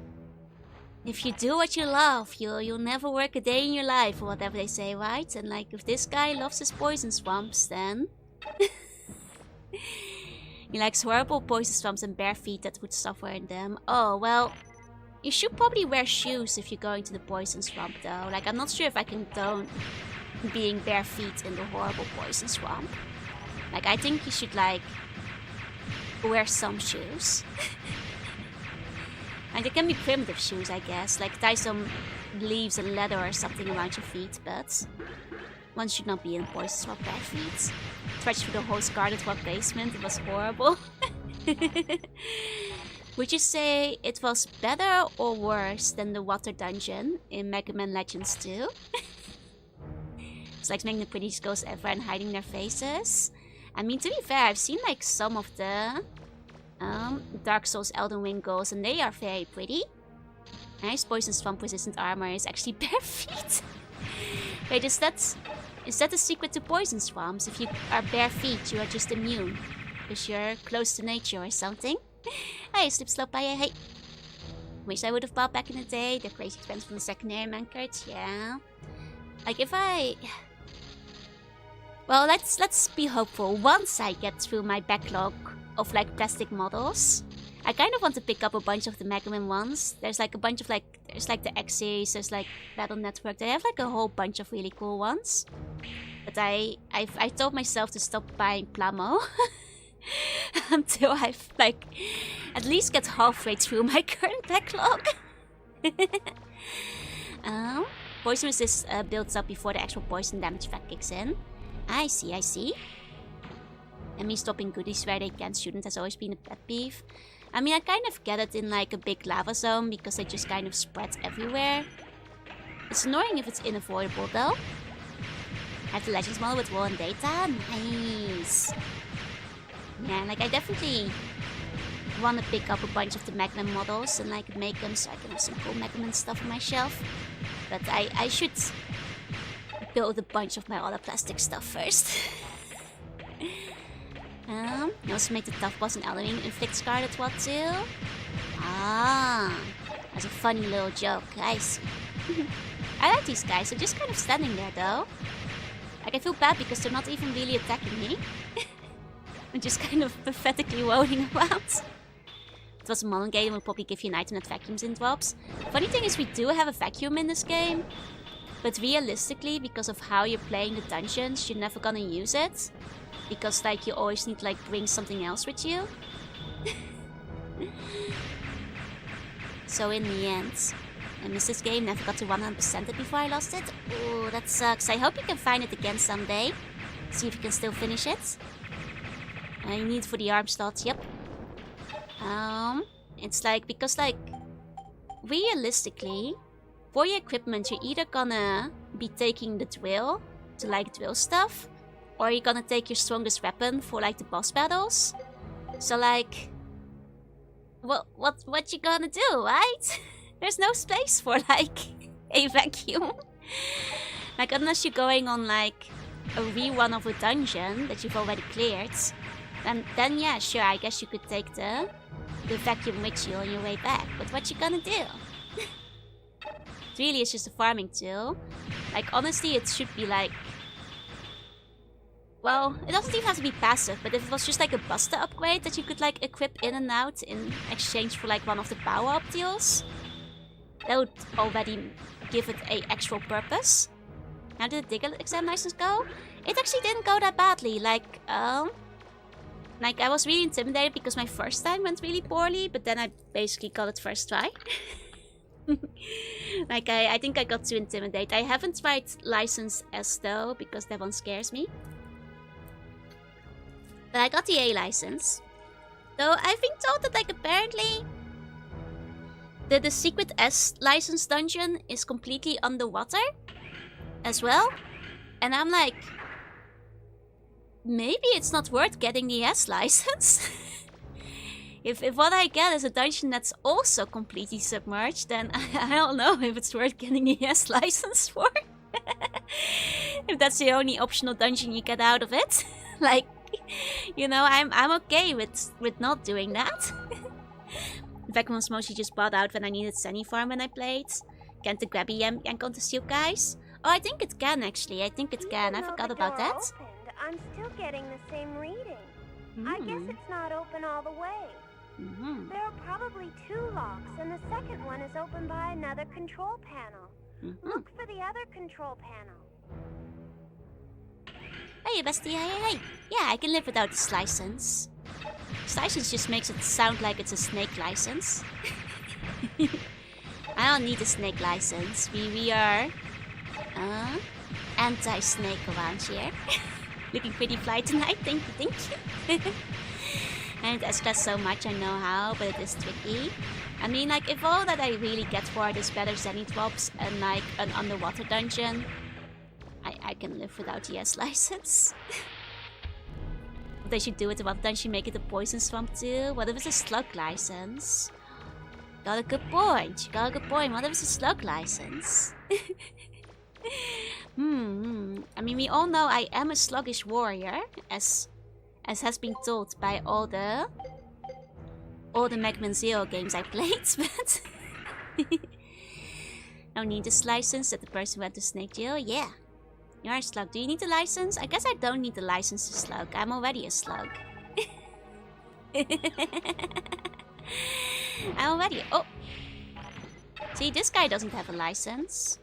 do what you love, you'll never work a day in your life, or whatever they say, right? And like, if this guy loves his poison swamps, then he likes horrible poison swamps and bare feet that would suffer in them. Oh, well, you should probably wear shoes if you're going to the poison swamp, though. Like, I'm not sure if I can condone being bare feet in the horrible poison swamp. Like, I think you should, like, wear some shoes. And they can be primitive shoes, I guess. Like, tie some leaves and leather or something around your feet, but one should not be in poison swamp bare feet. Trudged through the whole Scarlet Walk basement. It was horrible. Would you say it was better or worse than the water dungeon in Mega Man Legends 2? It's like making the prettiest ghosts ever and hiding their faces. I mean, to be fair, I've seen like some of the Dark Souls Elden Ring ghosts, and they are very pretty. Nice poison swamp resistant armor is actually bare feet. Wait, is that the secret to poison swamps? If you are bare feet, you are just immune. Because you're close to nature or something. Hey, Slip Slope, hey. Wish I would have bought back in the day. They're crazy expensive from the secondary man cards, yeah. Like, if I... Well, let's be hopeful. Once I get through my backlog of, like, plastic models, I kind of want to pick up a bunch of the Mega Man ones. There's, like, a bunch of, like... There's, like, the X's, there's, like, Battle Network. They have, like, a whole bunch of really cool ones. But I told myself to stop buying Plamo. Until I've, like, at least get halfway through my current backlog. Poison resist builds up before the actual poison damage effect kicks in. I see. And me stopping goodies where they can shouldn't has always been a pet peeve. I mean, I kind of get it in, like, a big lava zone because they just kind of spread everywhere. It's annoying if it's unavoidable, though. I have the Legends model with wall and data. Nice. Yeah, like, I definitely want to pick up a bunch of the Mega Man models and, like, make them so I can have some cool Mega Man stuff on my shelf. But I should build a bunch of my other plastic stuff first. You also make the tough boss in Elden Ring inflict Scarlet Walk too? Ah, that's a funny little joke, I see. I like these guys, they're just kind of standing there though. Like, I feel bad because they're not even really attacking me. I'm just kind of pathetically rolling around. If it was a modern game, it would probably give you an item that vacuums in drops. Funny thing is, we do have a vacuum in this game. But realistically, because of how you're playing the dungeons, you're never gonna use it. Because, like, you always need to, like, bring something else with you. So in the end, I missed this game, never got to 100% it before I lost it. Oh, that sucks. I hope you can find it again someday. See if you can still finish it. You need it for the arm slots, yep. It's like, because, like, realistically, for your equipment, you're either gonna be taking the drill to, like, drill stuff, or you're gonna take your strongest weapon for, like, the boss battles. So, like, what you gonna do, right? There's no space for, like, a vacuum. Like, unless you're going on, like, a rerun of a dungeon that you've already cleared, then yeah, sure, I guess you could take the vacuum with you on your way back. But what you gonna do? Really, it's just a farming tool. Like, honestly, it should be like... well, it doesn't even have to be passive, but if it was just like a buster upgrade that you could like equip in and out in exchange for like one of the power-up deals, that would already give it a actual purpose. How did the digger exam license go? It actually didn't go that badly. Like I was really intimidated because my first time went really poorly, but then I basically got it first try. Like I think I got too intimidated. I haven't tried license S though, because that one scares me. But I got the A license. Though I've been told that like apparently the secret S license dungeon is completely underwater as well. And I'm like, maybe it's not worth getting the S license. If what I get is a dungeon that's also completely submerged, then I don't know if it's worth getting the S license for. If that's the only optional dungeon you get out of it. Like, you know, I'm okay with not doing that. In fact, I was mostly just bought out when I needed Sunny Farm when I played. Can't the grabby yank on the soup, guys? Oh, I think it can actually. I think it can. I forgot about that. Opened, I'm still getting the same reading. I guess it's not open all the way. There are probably 2 locks, and the second one is opened by another control panel. Look for the other control panel. Hey, bestie, hey. Yeah, I can live without this license. This license just makes it sound like it's a snake license. I don't need a snake license. We are anti-snake around here. Looking pretty fly tonight, thank you. And S-class so much I know how, but it is tricky. I mean, like, if all that I really get for it is better Zenny drops and like an underwater dungeon, I can live without the S license. They should do it about dungeon, make it a poison swamp too. What if it's a slug license? Got a good point. What if it's a slug license? I mean, we all know I am a sluggish warrior, as has been told by all the Mega Man Zero games I played, but no need this license that the person went to Snake Jail. Yeah, you're a slug. Do you need a license? I guess I don't need a license to slug. I'm already a slug. Oh, see, this guy doesn't have a license.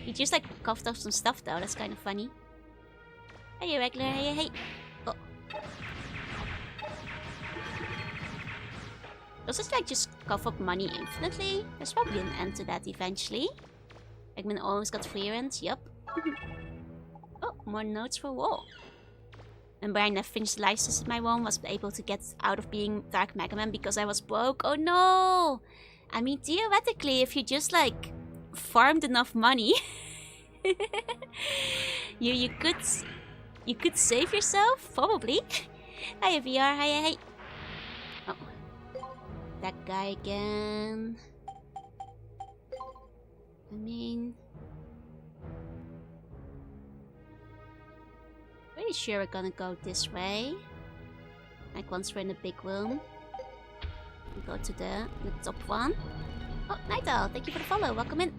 He just like coughed off some stuff though. That's kind of funny. Hey, regular. Hey. Oh. Does this like just cough up money infinitely? There's probably an end to that eventually. Eggman always got free rent. Yup. Oh, more notes for Wall. Remember, I never finished the license in my one. Was able to get out of being Dark Mega Man because I was broke. Oh no! I mean, theoretically, if you just like farmed enough money, you could save yourself, probably. Hi, VR. Hi. Oh, that guy again. I mean, pretty sure we're gonna go this way. Like once we're in the big room, we go to the top one. Oh, Night Owl, thank you for the follow. Welcome in.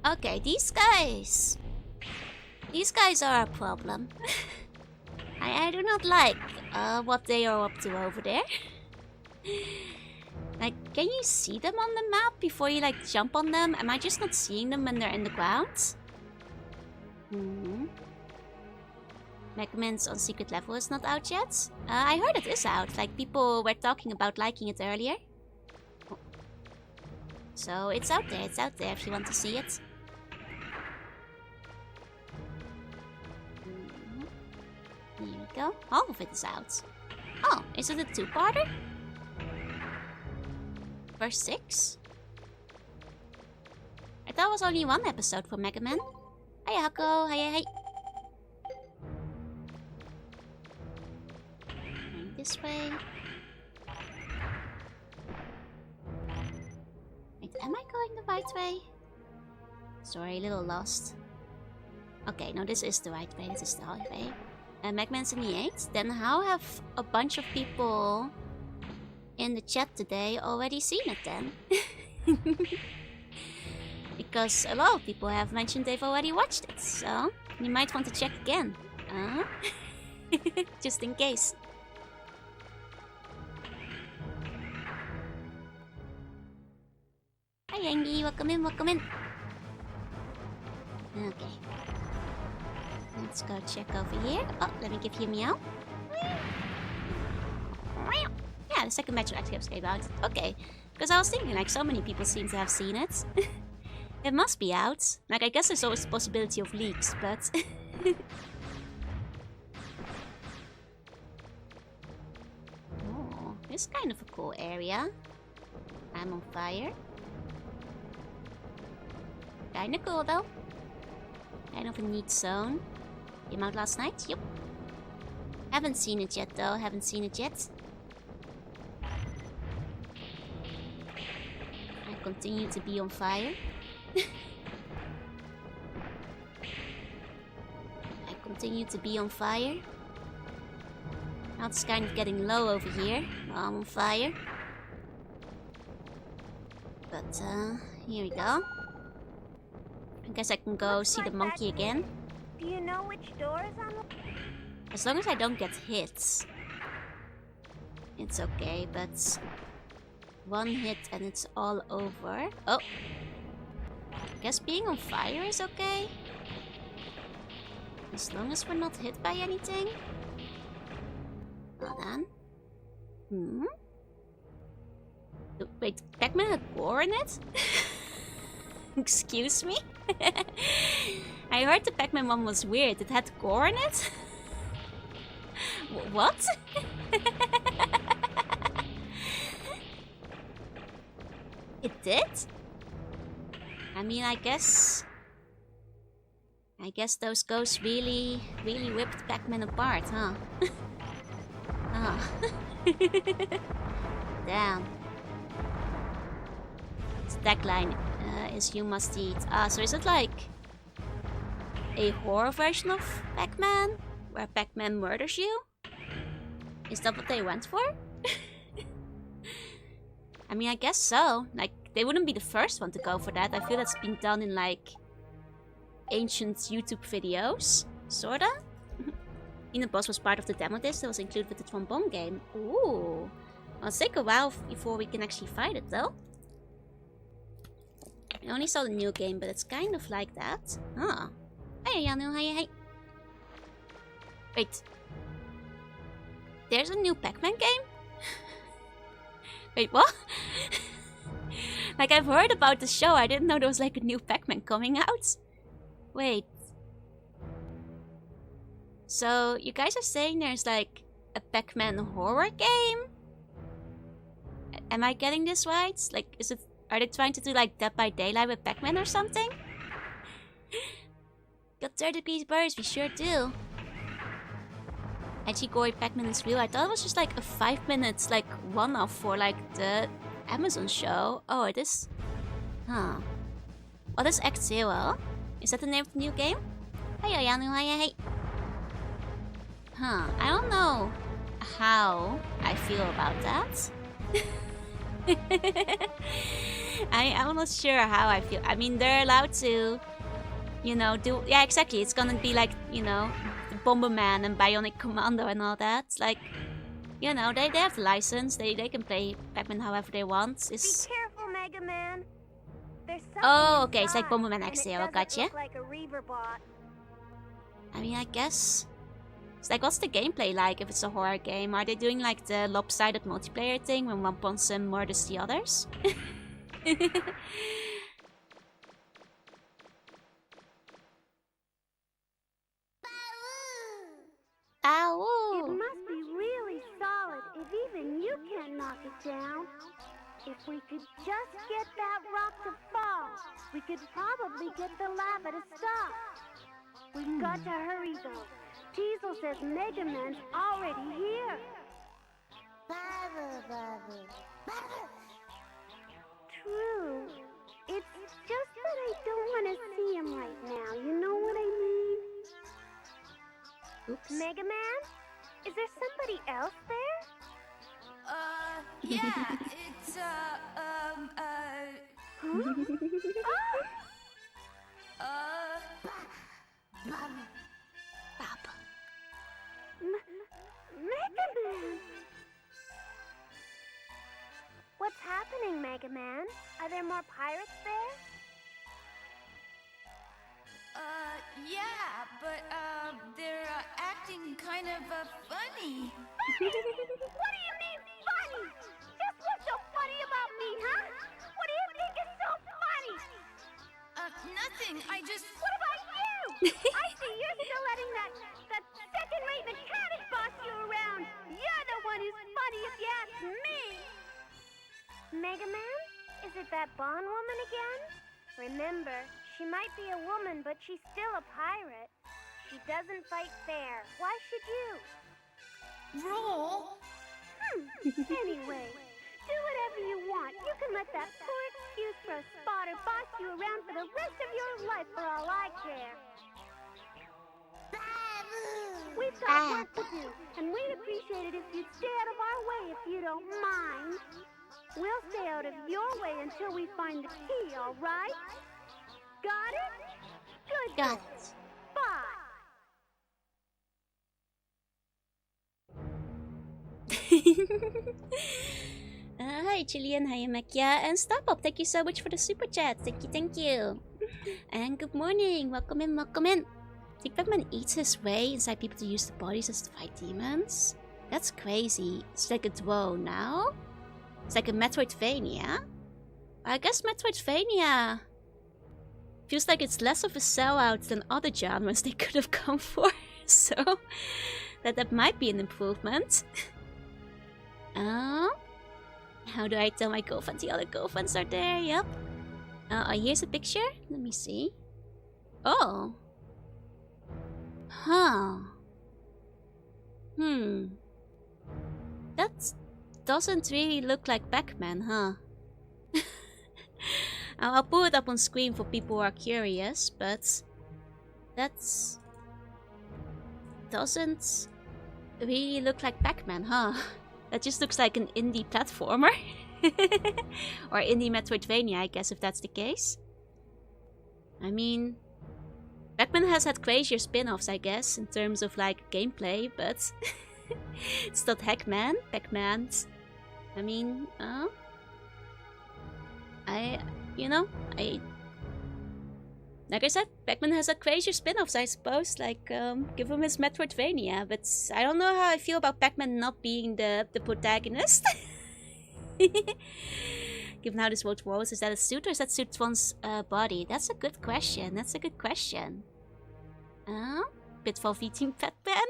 Okay, these guys are a problem. I do not like what they are up to over there. Like, can you see them on the map before you like jump on them? Am I just not seeing them when they're in the ground? Mega Man's on secret level is not out yet. I heard it is out. Like, people were talking about liking it earlier. Oh. So it's out there. If you want to see it. Here we go. Half of it is out. Oh, is it a 2-parter? Verse 6? I thought it was only 1 episode for Mega Man. Hey, Hako. Hey. And this way. Wait, am I going the right way? Sorry, a little lost. Okay, no, this is the right way. This is the right way. Mega Man's in the 8th. Then how have a bunch of people in the chat today already seen it then? Because a lot of people have mentioned they've already watched it, so you might want to check again. Just in case. Hi Angie, welcome in, welcome in. Okay. Let's go check over here. Oh, let me give you a meow. Yeah, the second match actually came out. Okay. Because I was thinking, like, so many people seem to have seen it. It must be out. Like, I guess there's always the possibility of leaks, but... Oh, this is kind of a cool area. I'm on fire. Kinda cool, though. Kind of a neat zone. Came out last night? Yup. Haven't seen it yet, though. Haven't seen it yet. I continue to be on fire. I continue to be on fire. Now it's kind of getting low over here while I'm on fire. But, here we go. I guess I can go see the monkey again. Do you know which door is on the... As long as I don't get hit, it's okay, but one hit and it's all over. Oh! I guess being on fire is okay. As long as we're not hit by anything. Hold on. Wait, Pac-Man had gore in it? Excuse me? I heard the Pac-Man one was weird. It had gore in it? What? It did? I mean, I guess those ghosts really whipped Pac-Man apart, huh? Oh. Damn. Its tagline is "You must eat." So is it like a horror version of Pac-Man? Where Pac-Man murders you? Is that what they went for? I mean, I guess so. Like, they wouldn't be the first one to go for that. I feel that's been done in, like, ancient YouTube videos. Sorta? Peanut Boss was part of the demo disc that was included with the trombone game. Ooh. Well, it'll take a while before we can actually fight it, though. I only saw the new game, but it's kind of like that. Ah. Hey, Yanu, hey. Wait. There's a new Pac-Man game? Wait, what? Like, I've heard about the show. I didn't know there was like a new Pac-Man coming out. Wait. So, you guys are saying there's like a Pac-Man horror game? Am I getting this right? Like, are they trying to do like Dead by Daylight with Pac-Man or something? Got 30 degrees burst, we sure do. Edgy gory Pac-Man is real. I thought it was just like a 5 minutes like one-off for like the Amazon show. Oh, it is? Huh. Oh, that's Act Zero. Is that the name of the new game? Hey, Ayanu, hey. Huh. I don't know how I feel about that. I'm not sure how I feel. I mean, they're allowed to, you know, do... Yeah, exactly. It's gonna be like, you know, the Bomberman and Bionic Commando and all that. Like, you know, they have the license. They can play Pac-Man however they want. Be careful, Mega Man. There's oh, okay. It's like Bomberman X0. Gotcha. Like a Reaver bot. I mean, I guess... It's like, what's the gameplay like if it's a horror game? Are they doing like the lopsided multiplayer thing when one person murders the others? Ow! It must be really solid if even you can't knock it down. If we could just get that rock to fall, we could probably get the lava to stop. We've got to hurry though. Teasel says Mega Man's already here. True. It's just that I don't want to see him right now. You know what I mean? Oops. Mega Man? Is there somebody else there? Yeah, it's, Huh? Oh! Bob. Mega Man! What's happening, Mega Man? Are there more pirates there? Yeah, but, they're, acting kind of, funny. Funny? What do you mean, funny? Just what's so funny about me, huh? What do you think is so funny? Nothing, I just... What about you? I see you're still letting that second-rate mechanic boss you around. You're the one who's funny if you ask me. Mega Man? Is it that Bond woman again? Remember, she might be a woman, but she's still a pirate. She doesn't fight fair. Why should you? Roll? Anyway, do whatever you want. You can let that poor excuse for a spotter boss you around for the rest of your life for all I care. We've got work to do, and we'd appreciate it if you'd stay out of our way if you don't mind. We'll stay out of your way until we find the key, all right? Got it? Good. Got it. Bye. Hi Julian, hi Makia, and Stop Up, thank you so much for the super chat. Thank you. And good morning, welcome in. Think Pac-Man eats his way inside people to use the bodies as to fight demons? That's crazy. It's like a duo now? It's like a Metroidvania? I guess Metroidvania feels like it's less of a sellout than other genres they could have come for. So, that might be an improvement. How do I tell my girlfriend the other girlfriends are there? Yep. Here's a picture. Let me see. Oh. Huh. That doesn't really look like Pac-Man, huh? I'll pull it up on screen for people who are curious, but that's doesn't really look like Pac-Man, huh? That just looks like an indie platformer. Or indie Metroidvania, I guess, if that's the case. I mean, Pac-Man has had crazier spin-offs, I guess, in terms of like gameplay, but it's not Pac-Man. I mean, like I said, Pac-Man has had crazier spin-offs, I suppose. Like, give him his Metroidvania, but I don't know how I feel about Pac-Man not being the protagonist. Given how this world was, is that a suit or is that suit one's body? That's a good question. Pitfall eating Pac-Man?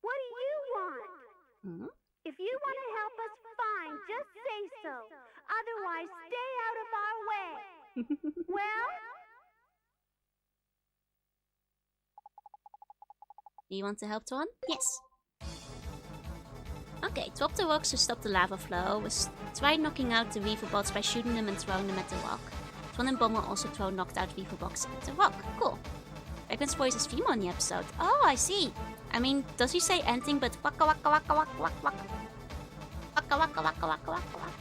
What do you want? If you want to help us, fine, just say so. Otherwise, stay out of our way. Well? Do you want to help, Tuan? Yes. Okay, drop the rocks to stop the lava flow. Try knocking out the Weaver bots by shooting them and throwing them at the rock. Tuan and Bomber also throw knocked out Weaver bots at the rock. Cool. Pac-Man's voice is female in the episode. Oh, I see. I mean, does he say anything but waka waka waka waka waka waka? Waka waka waka waka waka waka.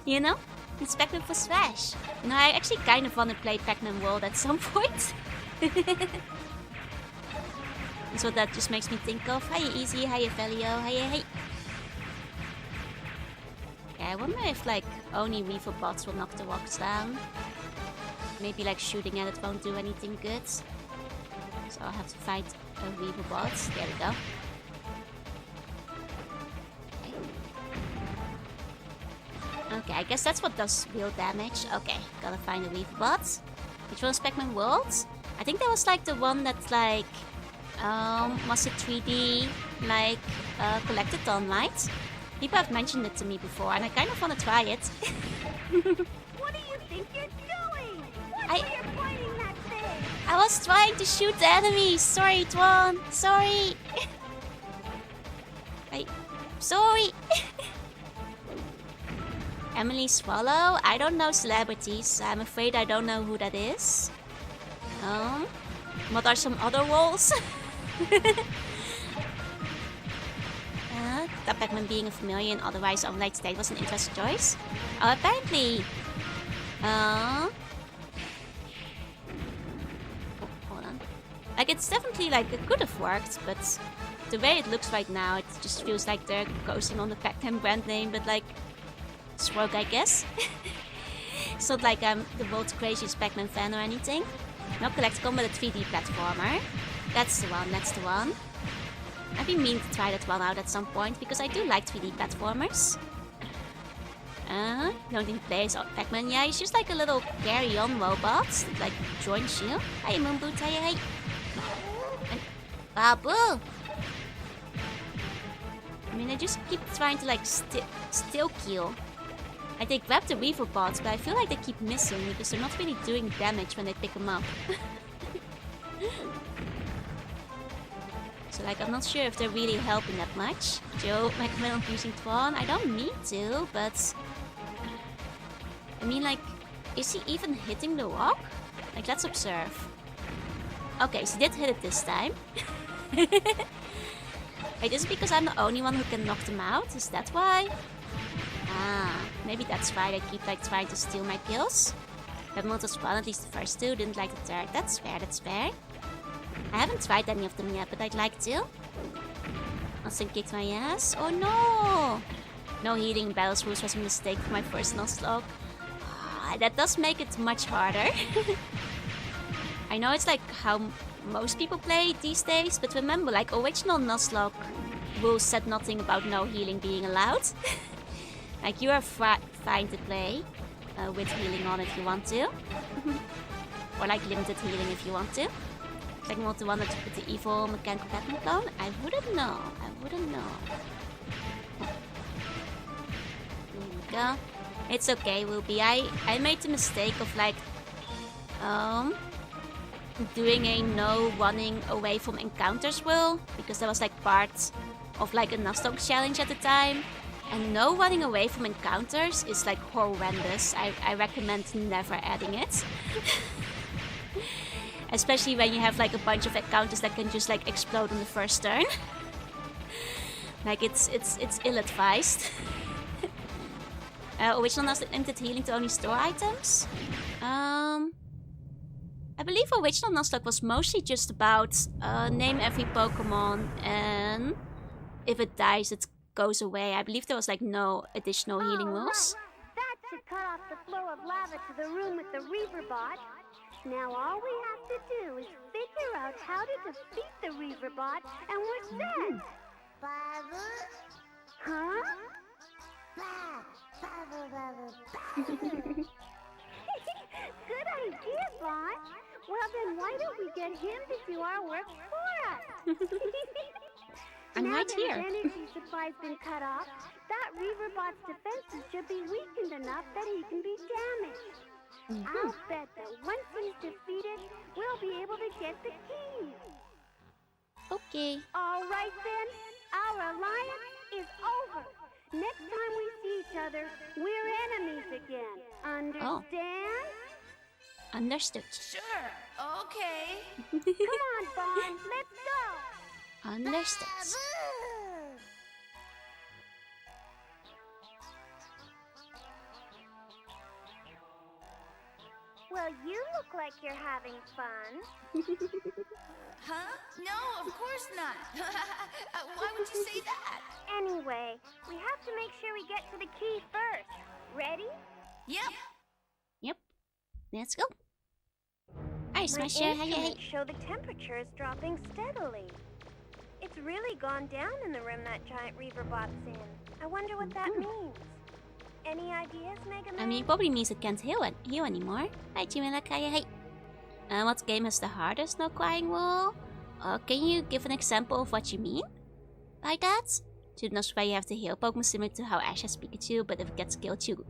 You know? It's Pac-Man for Smash. You know, I actually kind of want to play Pac-Man World at some point. That's what that just makes me think of. Hiya Easy, hiya Velio, hiya hey. Okay, I wonder if like only Weaver bots will knock the rocks down. Maybe like shooting at it won't do anything good. So I'll have to fight a Weaver bot. There we go. Okay, I guess that's what does real damage. Okay, gotta find a Weaver bot. Which one's Pac-Man World? I think that was like the one that's like was it 3D like collectathon, right? People have mentioned it to me before and I kind of want to try it. What do you think you're doing? Why are you pointing that thing? I was trying to shoot the enemies. Sorry, Tuan. Sorry. Sorry. Emily Swallow? I don't know celebrities. I'm afraid I don't know who that is. What are some other roles? That Pac-Man being a familiar and otherwise unlike state was an interesting choice. Oh, apparently. Oh, hold on. Like, it's definitely, like, it could have worked, but the way it looks right now, it just feels like they're coasting on the Pac-Man brand name, but, like, it's rogue, I guess. It's not like I'm the world's craziest Pac-Man fan or anything. No collectible, but a 3D platformer. That's the one, that's the one. I've been meaning to try that one out at some point, because I do like 3D platformers. Don't even play as Pac-Man. Yeah, he's just like a little carry-on robot that like joins you. Hey, Moonboot, hey. And Babu! I mean, I just keep trying to like still kill. Like, they grab the Reaver bots, but I feel like they keep missing because they're not really doing damage when they pick them up. So, like, I'm not sure if they're really helping that much. Joe, Macmillan using Twan. I don't need to, but... I mean, like, is he even hitting the rock? Like, let's observe. Okay, so he did hit it this time. Wait, is it because I'm the only one who can knock them out? Is that why? Ah, maybe that's why they keep, like, trying to steal my kills. That mod was fun, at least the first two. Didn't like the third. That's fair, that's fair. I haven't tried any of them yet, but I'd like to. Austin kicked my ass. Oh no! No healing in Battles Rules was a mistake for my first Nuzlocke. That does make it much harder. I know it's like how most people play these days, but remember, like, original Nuzlocke rules said nothing about no healing being allowed. Like, you are fine to play with healing on if you want to. Or like limited healing if you want to. Like not the one that with the evil mechanical Pac-Man clone? I wouldn't know. There we go. It's okay, Ruby. I made the mistake of like doing a no running away from encounters rule, because that was like part of like a Nuzlocke challenge at the time. And no running away from encounters is like horrendous. I recommend never adding it. Especially when you have like a bunch of encounters that can just like explode on the first turn. Like it's ill-advised. Original Nuzlocke limited healing to only store items. I believe original Nuzlocke was mostly just about name every Pokemon, and if it dies it goes away. I believe there was like no additional healing rules. That should cut off the flow of lava to the room with the Reaver bot. Now all we have to do is figure out how to defeat the Reaver bot, and we're set. Huh? Good idea, Bot. Well then, why don't we get him to do our work for us? I'm now right that here. his energy supply's been cut off, that Reaver bot's defenses should be weakened enough that he can be damaged. I'll bet that once he's defeated, we'll be able to get the key. Okay. All right then, our alliance is over. Next time we see each other, we're enemies again. Understand? Understood. Sure, okay. Come on, Bond, let's go. Understood. Well, you look like you're having fun. Huh? No, of course not. Why would you say that? Anyway, we have to make sure we get to the key first. Ready? Yep. Let's go. Hi, My Smasher. Hi. instruments show the temperature is dropping steadily. It's really gone down in the room that giant Reaver bot's in. I wonder what that means. Any ideas, Mega Man? I mean, it probably means it can't heal anymore. Hi, Chimela. Hi. What game has the hardest no crying rule? Can you give an example of what you mean by that? To the Nuzlocke, you have to heal Pokemon similar to how Ash has Pikachu, but if it gets killed, you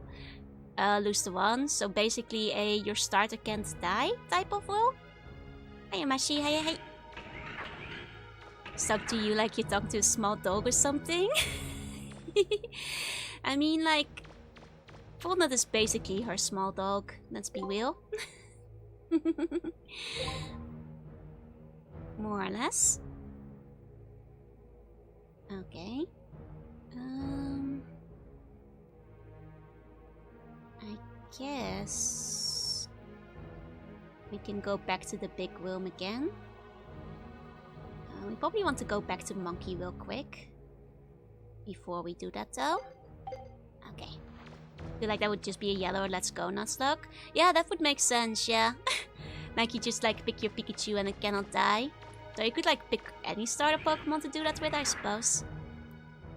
lose the one. So basically a your starter can't die type of rule. Hi, Mashi. Hi. Stuck to you like you talk to a small dog or something. I mean, like, Volnut is basically her small dog. Let's be real. More or less. Okay. I guess we can go back to the big room again. We probably want to go back to Monkey real quick before we do that though. Okay. Feel like that would just be a yellow let's go Nuzlocke. Yeah, that would make sense, yeah. Like you just like pick your Pikachu and it cannot die. So you could like pick any starter Pokemon to do that with, I suppose.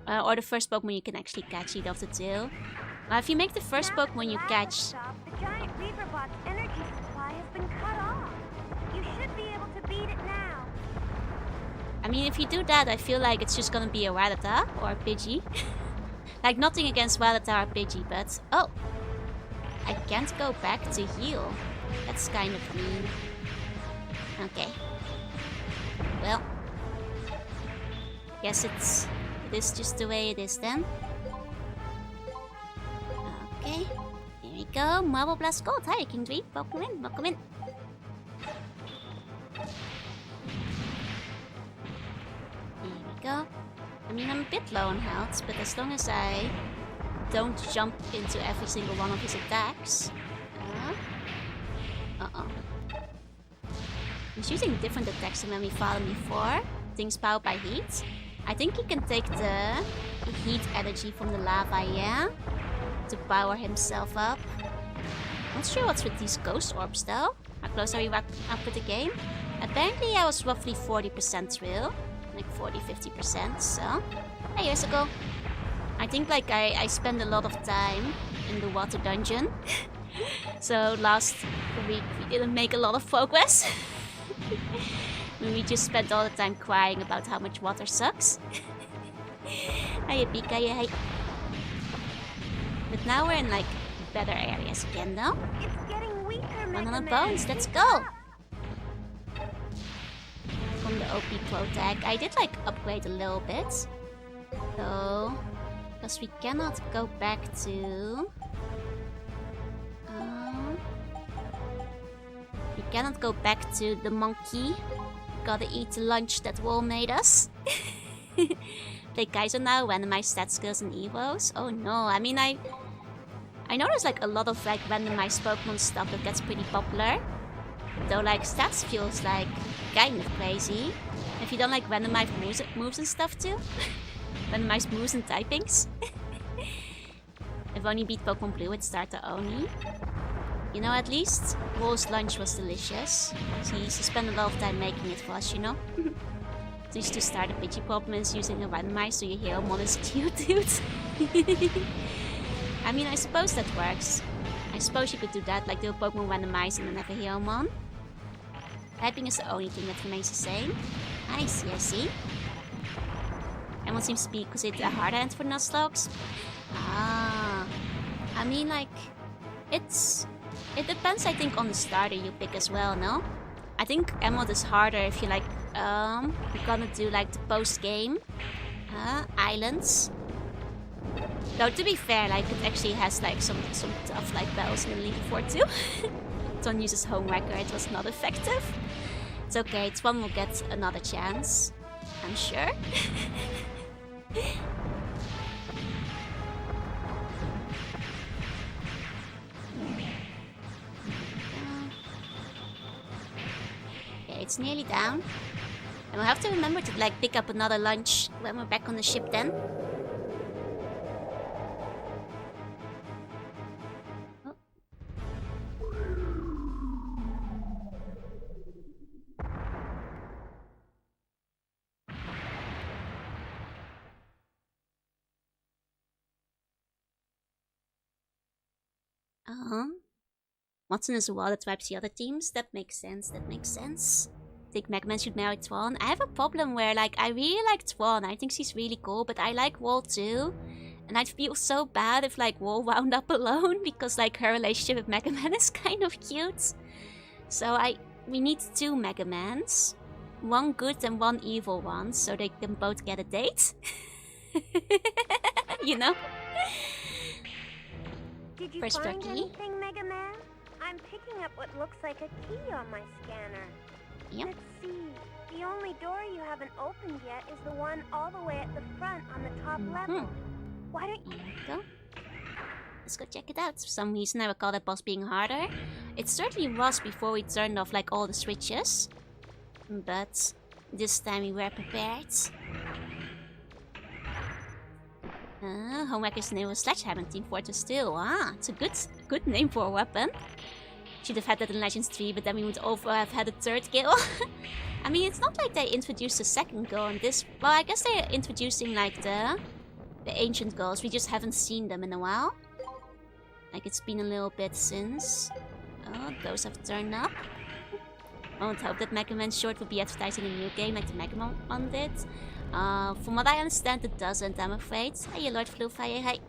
Or the first Pokemon you can actually catch, either of the two. If you make the first Pokemon you catch... The giant Reaverbot's energy supply has been cut off. You should be able to beat it now. I mean, if you do that, I feel like it's just gonna be a Rattata or a Pidgey. Like, nothing against Rattata or Pidgey, but... Oh! I can't go back to heal. That's kind of mean. Okay. Well. Guess it is just the way it is then. Okay. Here we go. Marble Blast Gold. Hi, King Dweeb. Welcome in. Welcome in. Here we go. I mean, I'm a bit low on health, but as long as I don't jump into every single one of his attacks... He's using different attacks than when we fought him before. Things powered by heat. I think he can take the heat energy from the lava, yeah? To power himself up. Not sure what's with these ghost orbs though. How close are we up with the game? Apparently I was roughly 40% through. Like 40-50%, so... Hey, here's a go. I think like I spend a lot of time in the water dungeon. So last week we didn't make a lot of progress. We just spent all the time crying about how much water sucks. Hiya Pika, hey. But now we're in like better areas again though. It's getting weaker, One on the bones, let's go! From the OP Pro tag. I did like upgrade a little bit. So, because we cannot go back to... we cannot go back to the monkey. Gotta eat the lunch that Wall made us. Play Kaiser now, randomized stat skills and evos. Oh no, I mean I know there's like a lot of like randomized Pokemon stuff that gets pretty popular. Though like stats feels like kind of crazy. If you don't like randomized moves and stuff too. Randomized moves and typings. I've only beat Pokemon Blue with starter only. You know, at least Wall's lunch was delicious. He spent a lot of time making it for us, you know? So used to start a Pidgey Pokemon is using a randomizer so your hero mon is cute, dude. I mean, I suppose that works. I suppose you could do that, like do a Pokemon randomize and then have a hero mon. Typing is the only thing that remains the same. I see. Everyone seems to be considered a hard end for Nuzlocke. Ah. I mean, like, it depends, I think, on the starter you pick as well, no? I think Emerald is harder if you, like, you're gonna do, like, the post-game islands. Though, to be fair, like, it actually has, like, some tough, like, battles in the League before, too. Ton uses Home Wrecker, it was not effective. It's okay, Twan will get another chance. I'm sure. It's nearly down. And we'll have to remember to like pick up another lunch when we're back on the ship then. Watson is a wall that wipes the other teams. That makes sense. I think Mega Man should marry Twan. I have a problem where, like, I really like Twan. I think she's really cool, but I like Wall too. And I'd feel so bad if, like, Wall wound up alone because, like, her relationship with Mega Man is kind of cute. So we need 2 Mega Mans. One good and one evil one, so they can both get a date. You know? Did you find anything, Mega Man? I'm picking up what looks like a key on my scanner. Yep. Let's see. The only door you haven't opened yet is the one all the way at the front on the top level. Why don't you... There we go. Let's go check it out. For some reason I recall that boss being harder. It certainly was before we turned off like all the switches. But this time we were prepared. Homewrecker's name was Sledgehammer Team Fortress 2. Ah, it's a good name for a weapon. Should have had that in Legends 3, but then we would also have had a third kill. I mean, it's not like they introduced a second goal in this. Well, I guess they're introducing like the ancient goals. We just haven't seen them in a while. Like it's been a little bit since. Oh, those have turned up. I would hope that Mega Man Short will be advertising a new game like the Mega Man one did. From what I understand, it doesn't, I'm afraid. Hey, Lord Fluefire, hey.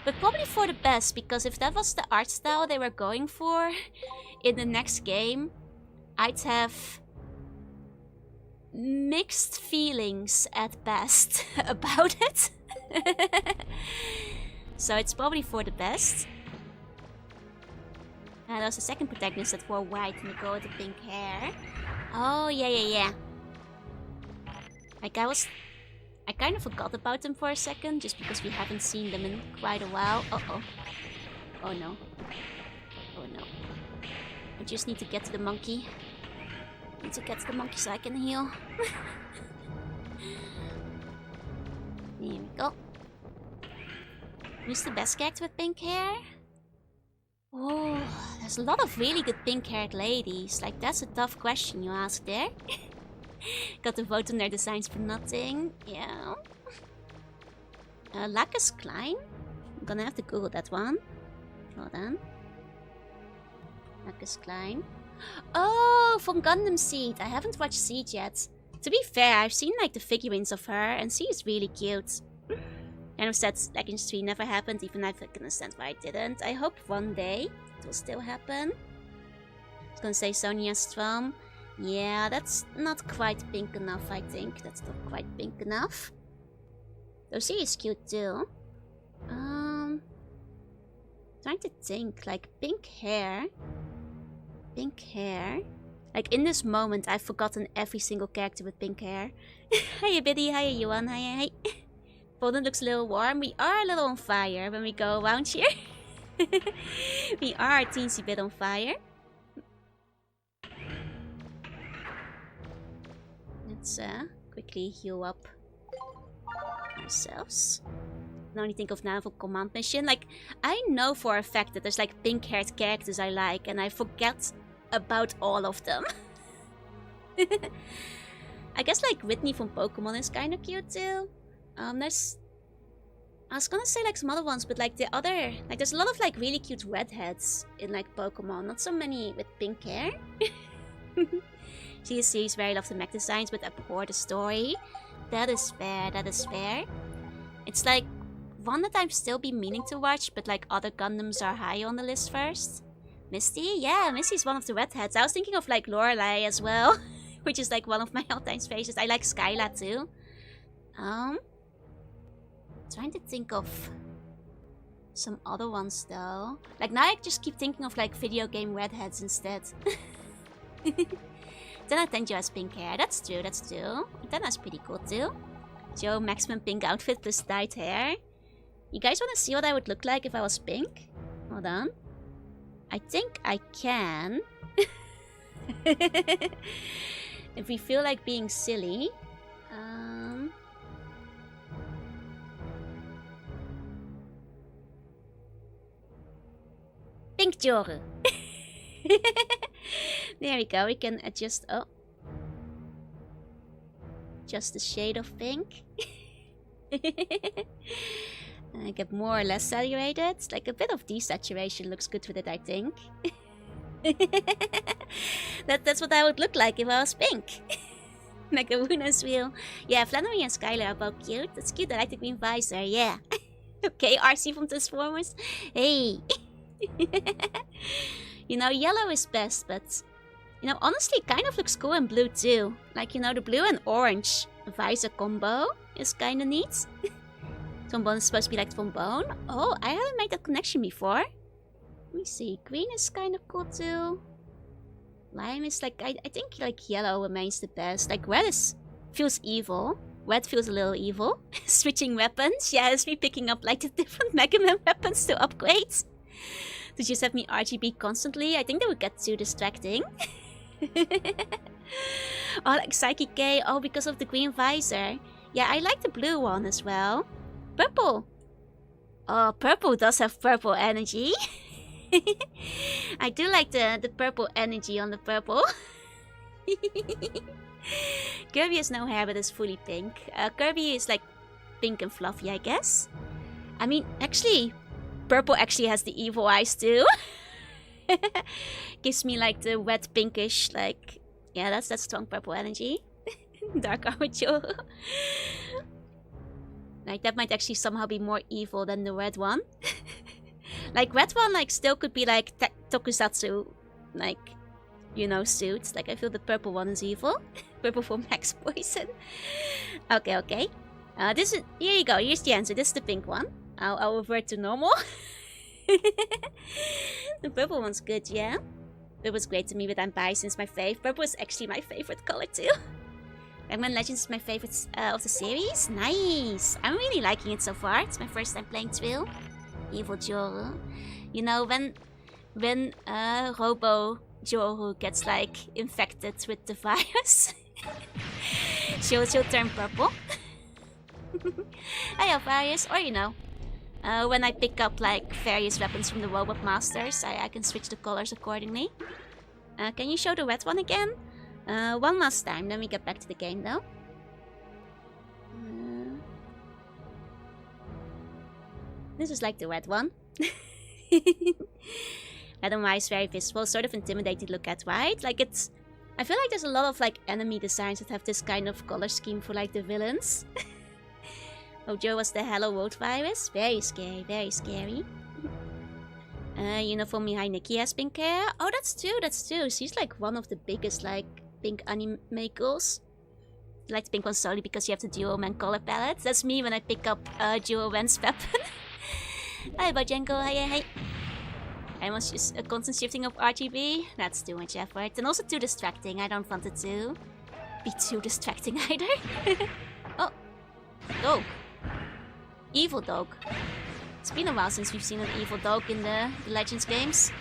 But probably for the best, because if that was the art style they were going for in the next game, I'd have mixed feelings at best about it. So it's probably for the best. And there's a second protagonist that wore white and the girl with the pink hair. Oh, yeah. Like I kind of forgot about them for a second, just because we haven't seen them in quite a while. Uh-oh. Oh no. Oh no. I just need to get to the monkey. Need to get to the monkey so I can heal. Here we go. Who's the best character with pink hair? Oh, there's a lot of really good pink-haired ladies. Like, that's a tough question you ask there. Got to vote on their designs for nothing. Yeah. Lacus Klein? I'm gonna have to Google that one. Hold on. Lacus Klein. Oh, from Gundam Seed. I haven't watched Seed yet. To be fair, I've seen like the figurines of her and she is really cute. And of that Legends 3 never happened, even if I can understand why it didn't. I hope one day it will still happen. I was gonna say Sonia Strom. Yeah, that's not quite pink enough, I think. That's not quite pink enough. Though she is cute too. Trying to think, like pink hair. Pink hair. Like in this moment, I've forgotten every single character with pink hair. Hiya Biddy, hiya Yuan, hiya. Poland looks a little warm. We are a little on fire when we go around here. We are a teensy bit on fire. Let's quickly heal up ourselves. I only think of now for command mission. Like, I know for a fact that there's like pink-haired characters I like, and I forget about all of them. I guess like Whitney from Pokemon is kind of cute too. I was gonna say like some other ones, but like the other, like there's a lot of like really cute redheads in like Pokemon. Not so many with pink hair. GSCs very love the mech designs, but abhor the story. That is fair, that is fair. It's like one that I've still been meaning to watch, but like other Gundams are high on the list first. Misty? Yeah, Misty's one of the redheads. I was thinking of like Lorelei as well, which is like one of my all-time favorites. I like Skyla too. Trying to think of some other ones though. Like now I just keep thinking of like video game redheads instead. Then Tenjo has pink hair. That's true, that's true. Tenna's pretty cool too. Joe, maximum pink outfit plus dyed hair. You guys want to see what I would look like if I was pink? Hold on. I think I can. If we feel like being silly. Pink Joru. There we go. We can adjust. Oh. Just a shade of pink. I get more or less saturated. Like a bit of desaturation looks good with it, I think. That's what I would look like if I was pink. Like a Wuna's wheel. Yeah, Flannery and Skylar are both cute. That's cute. I like the green visor. Yeah. Okay, RC from Transformers. Hey. You know, yellow is best, but you know, honestly, it kind of looks cool in blue too. Like, you know, the blue and orange visor combo is kind of neat. Trombone is supposed to be like trombone. Oh, I haven't made that connection before. Let me see. Green is kind of cool too. Lime is like, I think like yellow remains the best. Like red feels evil. Red feels a little evil. Switching weapons. Yeah, it's me picking up like the different Mega Man weapons to upgrade. To just have me RGB constantly. I think that would get too distracting. Oh, like Psychic K. Oh, because of the green visor. Yeah, I like the blue one as well. Purple. Oh, purple does have purple energy. I do like the purple energy on the purple. Kirby has no hair but is fully pink. Kirby is like pink and fluffy, I guess. I mean, actually, purple actually has the evil eyes too. Gives me like the wet pinkish, like, yeah, that's that strong purple energy. Dark armature. Like that might actually somehow be more evil than the red one. Like red one like still could be like tokusatsu, like, you know, suits. Like I feel the purple one is evil. Purple for max poison. Okay. This is, here you go, here's the answer. This is the pink one. I'll revert to normal. The purple one's good, yeah. Purple's great to me, but I'm biased since my fave. Purple is actually my favorite color too. Rayman Legends is my favorite of the series. Nice! I'm really liking it so far. It's my first time playing Twill. Evil Joru. You know, when Robo Joru gets like infected with the virus, she'll turn purple. I have various, or you know, when I pick up like various weapons from the Robot Masters, I can switch the colors accordingly. Can you show the red one again? One last time, then we get back to the game though. This is like the red one. Red and white is very visible, sort of intimidating to look at, right? Like it's... I feel like there's a lot of like enemy designs that have this kind of color scheme for like the villains. Ojo was the Hello World virus. Very scary, very scary. Uniform behind Nikki has pink hair. Oh, that's true. She's like one of the biggest like pink anime girls. I like the pink one solely because you have the Duo Man color palette. That's me when I pick up Duo Man's weapon. Hi Bojanko, hi. I must use a constant shifting of RGB. That's too much effort. And also too distracting. I don't want it to be too distracting either. Oh, dog. Evil dog. It's been a while since we've seen an evil dog in the Legends games.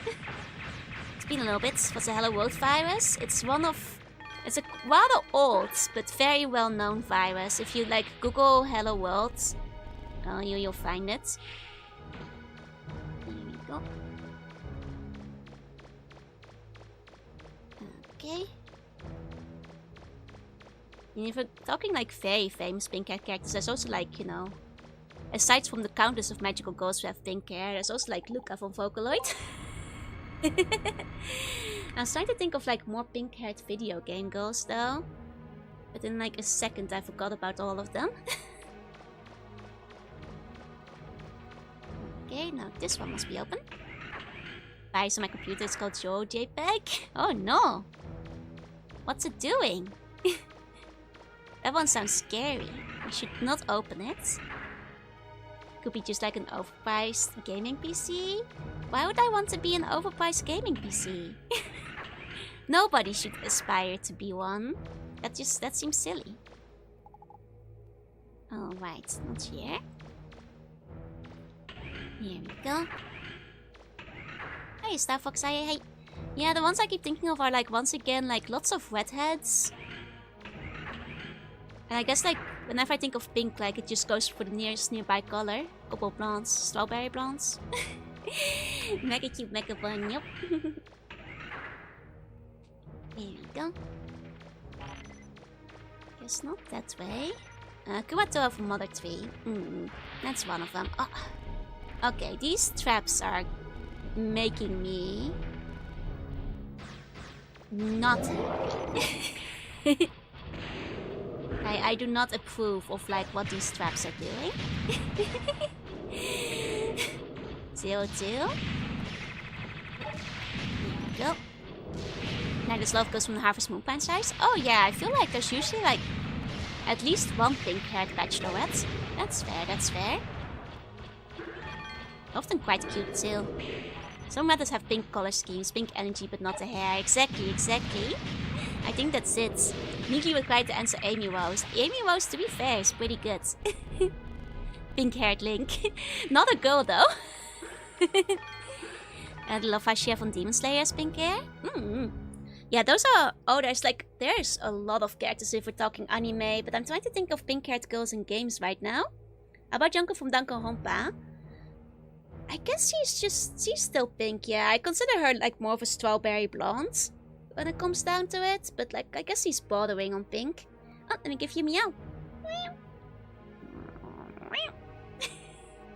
It's been a little bit. What's the Hello World virus? It's a rather old but very well known virus. If you like Google Hello World, you'll find it. Here we go. Okay. And if we're talking like very famous pink hair characters, there's also like, you know, aside from the countless of magical girls who have pink hair, there's also like Luca from Vocaloid. I was trying to think of like more pink haired video game girls though. But in like a second I forgot about all of them. Okay, now this one must be open. Guys, on my computer it's called Joe JPEG. Oh no! What's it doing? That one sounds scary. I should not open it. Could be just like an overpriced gaming PC. Why would I want to be an overpriced gaming PC? Nobody should aspire to be one. That seems silly. Alright, not here. Here we go. Hey, Star Fox, hey. Yeah, the ones I keep thinking of are like, once again, like lots of redheads. And I guess like, whenever I think of pink, like it just goes for the nearest nearby color. Couple blondes, strawberry blondes. Mega cute, mega fun, yep. Here we go. Guess not that way. Kuwato from Mother Tree. That's one of them. Oh. Okay, these traps are making me not happy. I do not approve of like what these traps are doing. 0-2. Here we go. Now this love goes from the Harvest Moon plant size. Oh yeah, I feel like there's usually like at least one pink-haired bachelorette. That's fair, that's fair. Often quite cute too. Some rabbits have pink color schemes, pink energy, but not the hair. Exactly. I think that's it. Neatly required to answer Amy Rose. Amy Rose, to be fair, is pretty good. Pink-haired Link. Not a girl, though. I love how she has on Demon Slayer's pink hair. Yeah, those are... Oh, there's a lot of characters if we're talking anime, but I'm trying to think of pink-haired girls in games right now. How about Junko from Danganronpa? I guess she's still pink, yeah. I consider her like more of a strawberry blonde when it comes down to it, but like I guess she's bordering on pink. Oh, let me give you a meow.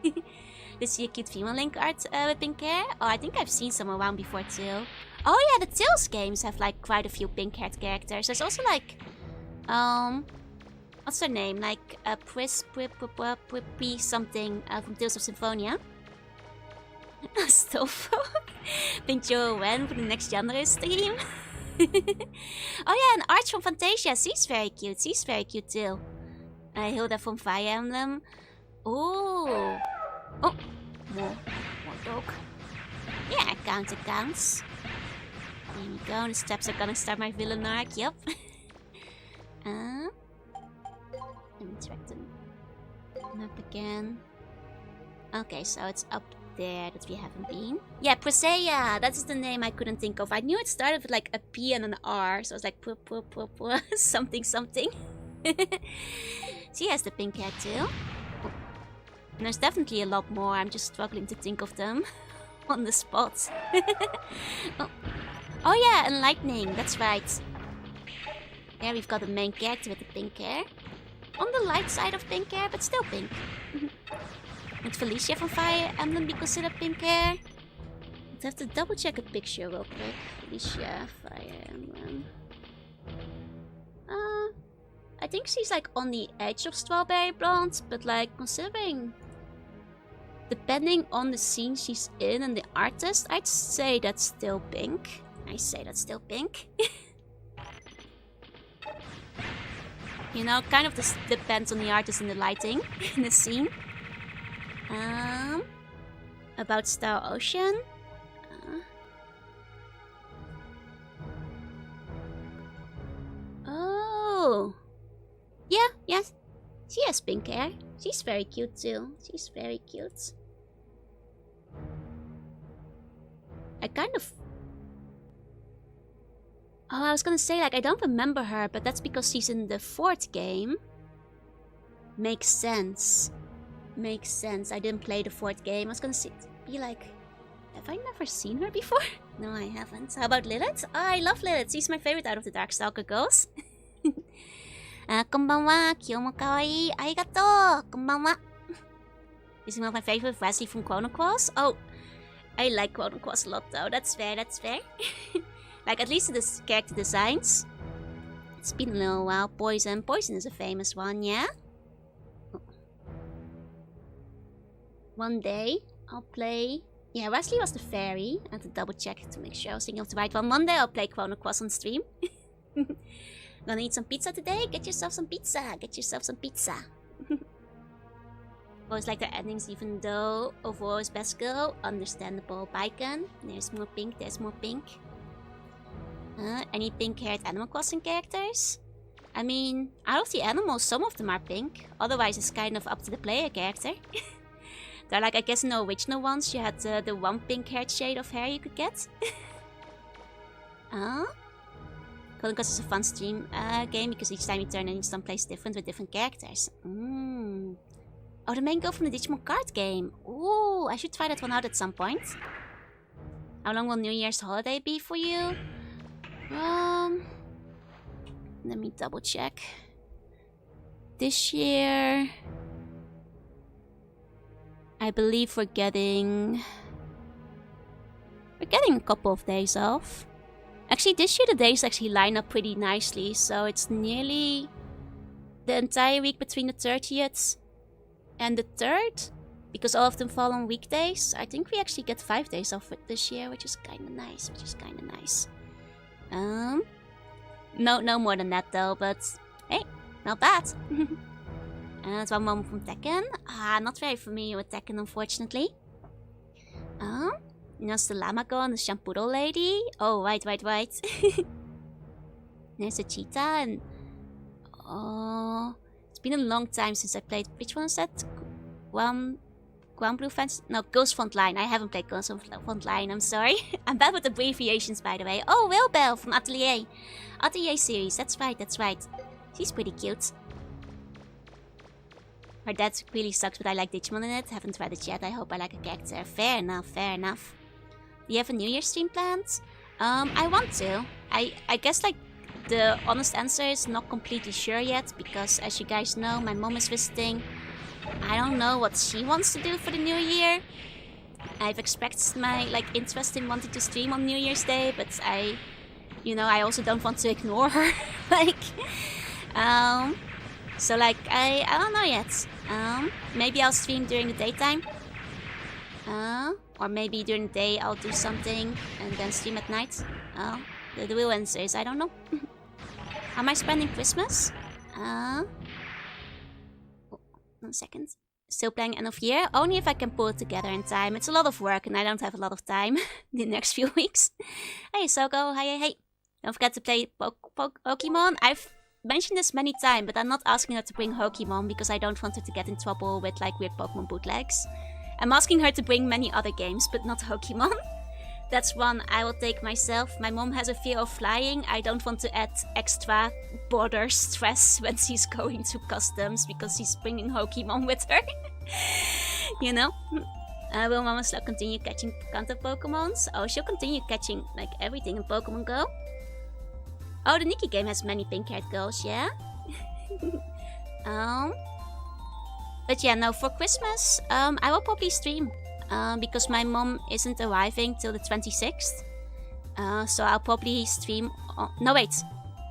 Did you see a cute female Link art with pink hair? Oh, I think I've seen some around before too. Oh yeah, the Tales games have like quite a few pink-haired characters. There's also like, what's her name? Like Pris something from Tales of Symphonia. Stofo. Pink Joe Wen for the next genre stream. Oh yeah, and Arch from Fantasia. She's very cute. She's very cute too. Hilda from Fire Emblem. Oh. Oh. More dog. Yeah, it counts. There we go. The steps are gonna start my villain arc. Yup. Let me track them up again. Okay, so it's up there that we haven't been. Yeah, Presea. That's the name I couldn't think of. I knew it started with like a P and an R, so I was like something. She has the pink hair too. And there's definitely a lot more. I'm just struggling to think of them on the spot. Oh yeah, and Lightning. That's right. There we've got the main character with the pink hair. On the light side of pink hair, but still pink. Would Felicia from Fire Emblem be considered pink hair? I'd have to double check a picture real quick. Felicia, Fire Emblem. I think she's like on the edge of strawberry blonde, but like considering, depending on the scene she's in and the artist, I'd say that's still pink. You know, kind of this depends on the artist and the lighting in the scene. About Star Ocean. Oh. Yeah, yes. She has pink hair. She's very cute too. She's very cute. I kind of... Oh, I was gonna say, like, I don't remember her, but that's because she's in the 4th game. Makes sense. Makes sense. I didn't play the 4th game. I was gonna be like, have I never seen her before? No, I haven't. How about Lilith? Oh, I love Lilith. She's my favorite out of the Darkstalker girls. Konbanwa. Kiyomo kawaii. Arigato. Konbanwa. Is one of my favorite Wesley from Chrono Cross. Oh, I like Chrono Cross a lot though. That's fair. Like, at least the character designs. It's been a little while. Poison. Poison is a famous one, yeah? One day, I'll play... Yeah, Wesley was the fairy. I had to double check to make sure I was thinking of the right one. One day, I'll play Chrono Cross on stream. Gonna eat some pizza today? Get yourself some pizza. Always like their endings, even though overall is best girl. Understandable. Baiken. There's more pink. Any pink-haired Animal Crossing characters? I mean, out of the animals, some of them are pink. Otherwise, it's kind of up to the player character. There are, like, I guess in the original ones, you had the one pink-haired shade of hair you could get. Chrono Cross is a fun stream game because each time you turn in, each time plays different with different characters. Oh, the main girl from the Digimon card game. Ooh, I should try that one out at some point. How long will New Year's holiday be for you? Let me double check. This year, I believe we're getting a couple of days off. Actually, this year the days actually line up pretty nicely, so it's nearly the entire week between the 30th and the 3rd, because all of them fall on weekdays. I think we actually get 5 days off this year, which is kind of nice. No more than that though, but hey, not bad. That's one moment from Tekken. Not very familiar with Tekken, unfortunately. There's the Lamago and the Shampoo lady. Oh, right. There's a cheetah and... Oh... It's been a long time since I played... Which one is that? Guam Blue Fence? No, Ghost Frontline. I haven't played Ghost Frontline, I'm sorry. I'm bad with abbreviations, by the way. Oh, Wilbell from Atelier. Atelier series, that's right. She's pretty cute. Her dad really sucks, but I like Digimon in it. Haven't read it yet. I hope I like a character. Fair enough. Do you have a New Year's stream planned? I want to. I guess, like, the honest answer is not completely sure yet, because as you guys know, my mom is visiting. I don't know what she wants to do for the new year. I've expressed my, like, interest in wanting to stream on New Year's Day, but I also don't want to ignore her. So, like, I don't know yet. Maybe I'll stream during the daytime. Or maybe during the day I'll do something and then stream at night. The real answer is I don't know. Am I spending Christmas? 1 second. Still playing end of year? Only if I can pull it together in time. It's a lot of work and I don't have a lot of time the next few weeks. Hey Soko, hey. Don't forget to play Pokemon. I've mentioned this many times, but I'm not asking her to bring Pokemon because I don't want her to get in trouble with like weird Pokemon bootlegs. I'm asking her to bring many other games, but not Pokemon. That's one I will take myself. My mom has a fear of flying. I don't want to add extra border stress when she's going to customs because she's bringing Pokemon with her. You know? Will Mama Slug continue catching counter Pokemons? Oh, she'll continue catching like everything in Pokemon Go. Oh, the Nikki game has many pink-haired girls, yeah? But yeah, no, for Christmas, I will probably stream. Because my mom isn't arriving till the 26th. So I'll probably stream on... No, wait.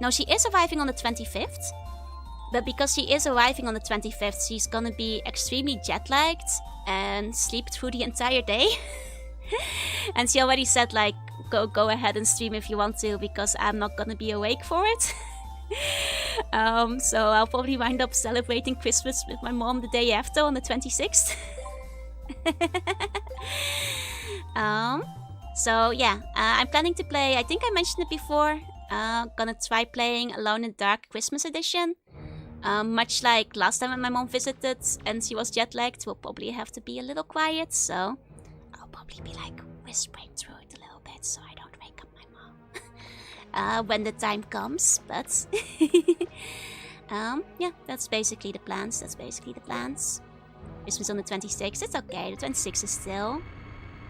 No, she is arriving on the 25th. But because she is arriving on the 25th, she's gonna be extremely jet-lagged and sleep through the entire day. And she already said, like, go ahead and stream if you want to, because I'm not gonna be awake for it. So I'll probably wind up celebrating Christmas with my mom the day after on the 26th. So yeah, I'm planning to play, I think I mentioned it before, gonna try playing Alone in the Dark Christmas Edition. Much like last time when my mom visited and she was jet-lagged, we'll probably have to be a little quiet, so I'll probably be like whispering through it a little bit so I don't wake up my mom when the time comes, but yeah, that's basically the plans, Christmas on the 26th, it's okay, the 26th is still...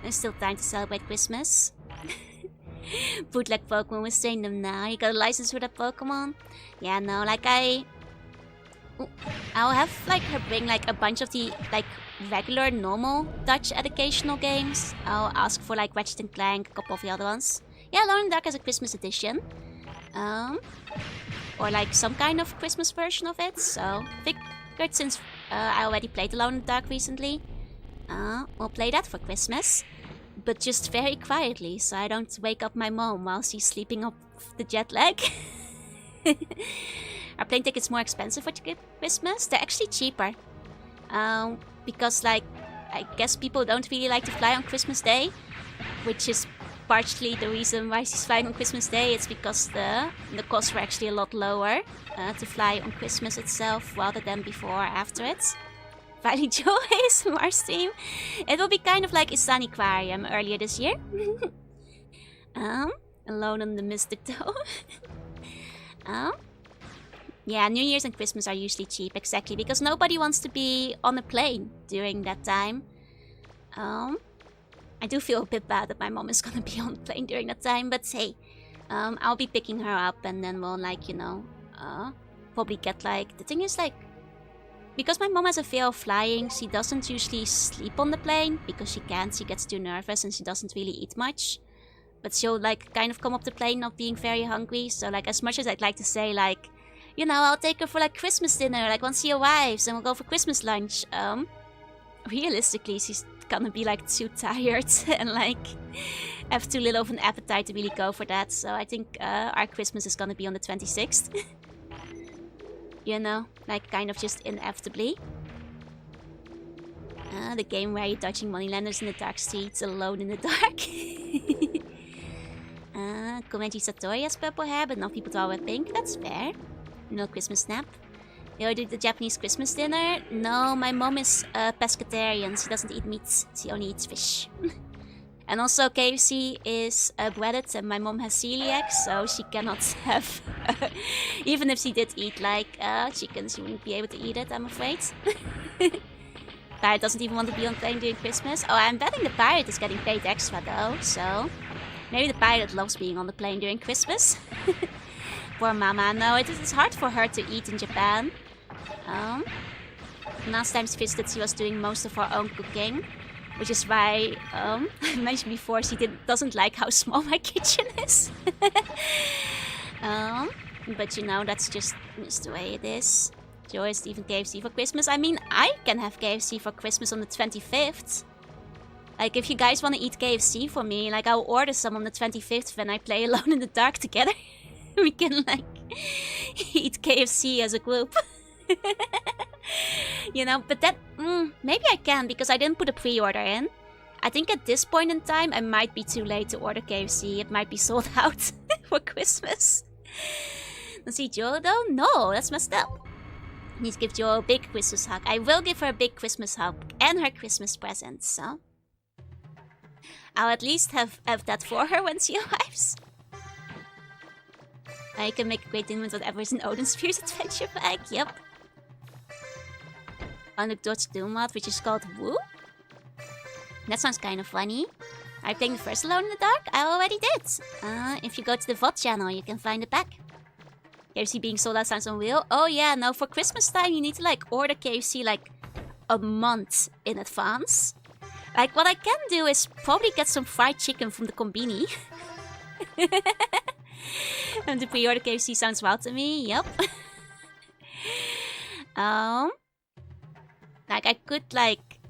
There's still time to celebrate Christmas. Bootleg Pokemon, we're saying them now. You got a license for that Pokemon? Yeah, no, like I'll have like her bring like a bunch of the like regular, normal Dutch educational games. I'll ask for like Ratchet and Clank, a couple of the other ones. Yeah, Alone in the Dark has a Christmas edition. Or like some kind of Christmas version of it, so figured since I already played Alone in the Dark recently. We'll play that for Christmas, but just very quietly, so I don't wake up my mom while she's sleeping off the jet lag. Are plane tickets more expensive for Christmas? They're actually cheaper. Because, like, I guess people don't really like to fly on Christmas Day, which is partially the reason why she's flying on Christmas Day. It's because the costs were actually a lot lower to fly on Christmas itself rather than before or after it. Finally, Joe ASMR stream. It will be kind of like Isani Aquarium earlier this year. Alone on the Mystic Dome. Yeah, New Year's and Christmas are usually cheap, exactly, because nobody wants to be on a plane during that time. I do feel a bit bad that my mom is gonna be on a plane during that time, but hey, I'll be picking her up and then we'll, like, you know, probably get, like, the thing is, like, because my mom has a fear of flying, she doesn't usually sleep on the plane, because she can't, she gets too nervous and she doesn't really eat much. But she'll, like, kind of come up the plane not being very hungry, so, like, as much as I'd like to say, like, you know, I'll take her for, like, Christmas dinner, like, once she arrives, and we'll go for Christmas lunch, realistically, she's gonna be, like, too tired and, like, have too little of an appetite to really go for that, so I think our Christmas is gonna be on the 26th. You know, like, kind of just inevitably. The game where you're dodging moneylenders in the dark streets alone in the dark. Komeji Satori has purple hair, but not people wear pink. That's fair. No Christmas snap. You ordered the Japanese Christmas dinner? No, my mom is a pescatarian. She doesn't eat meat. She only eats fish. And also KFC is breaded and my mom has celiac, so she cannot have... even if she did eat like chicken, she wouldn't be able to eat it, I'm afraid. Pirate doesn't even want to be on plane during Christmas. Oh, I'm betting the pirate is getting paid extra though, so... Maybe the pirate loves being on the plane during Christmas. Poor mama. No, it is hard for her to eat in Japan. Last time she visited, she was doing most of her own cooking. Which is why I mentioned before she doesn't like how small my kitchen is. But you know, that's just the way it is. She always even KFC for Christmas. I mean, I can have KFC for Christmas on the 25th. Like, if you guys want to eat KFC for me, like, I'll order some on the 25th when I play Alone in the Dark together. We can, like, eat KFC as a group. You know, but that... maybe I can, because I didn't put a pre-order in. I think at this point in time, I might be too late to order KFC. It might be sold out for Christmas. Let's see, Joe, though? No, that's messed up. I need to give Joe a big Christmas hug. I will give her a big Christmas hug and her Christmas present, so... I'll at least have that for her when she arrives. I can make a great dinner with whatever is in Odin's Fierce Adventure bag. Yep. Unlock Dodge Doom mod, which is called Woo. That sounds kind of funny. Are you playing the first Alone in the Dark? I already did. If you go to the VOD channel, you can find it back. KFC being sold out sounds unreal. Oh yeah, no, for Christmas time you need to like order KFC like a month in advance. Like, what I can do is probably get some fried chicken from the Konbini. And the pre-order KFC sounds wild to me, yep. Like, I could, like,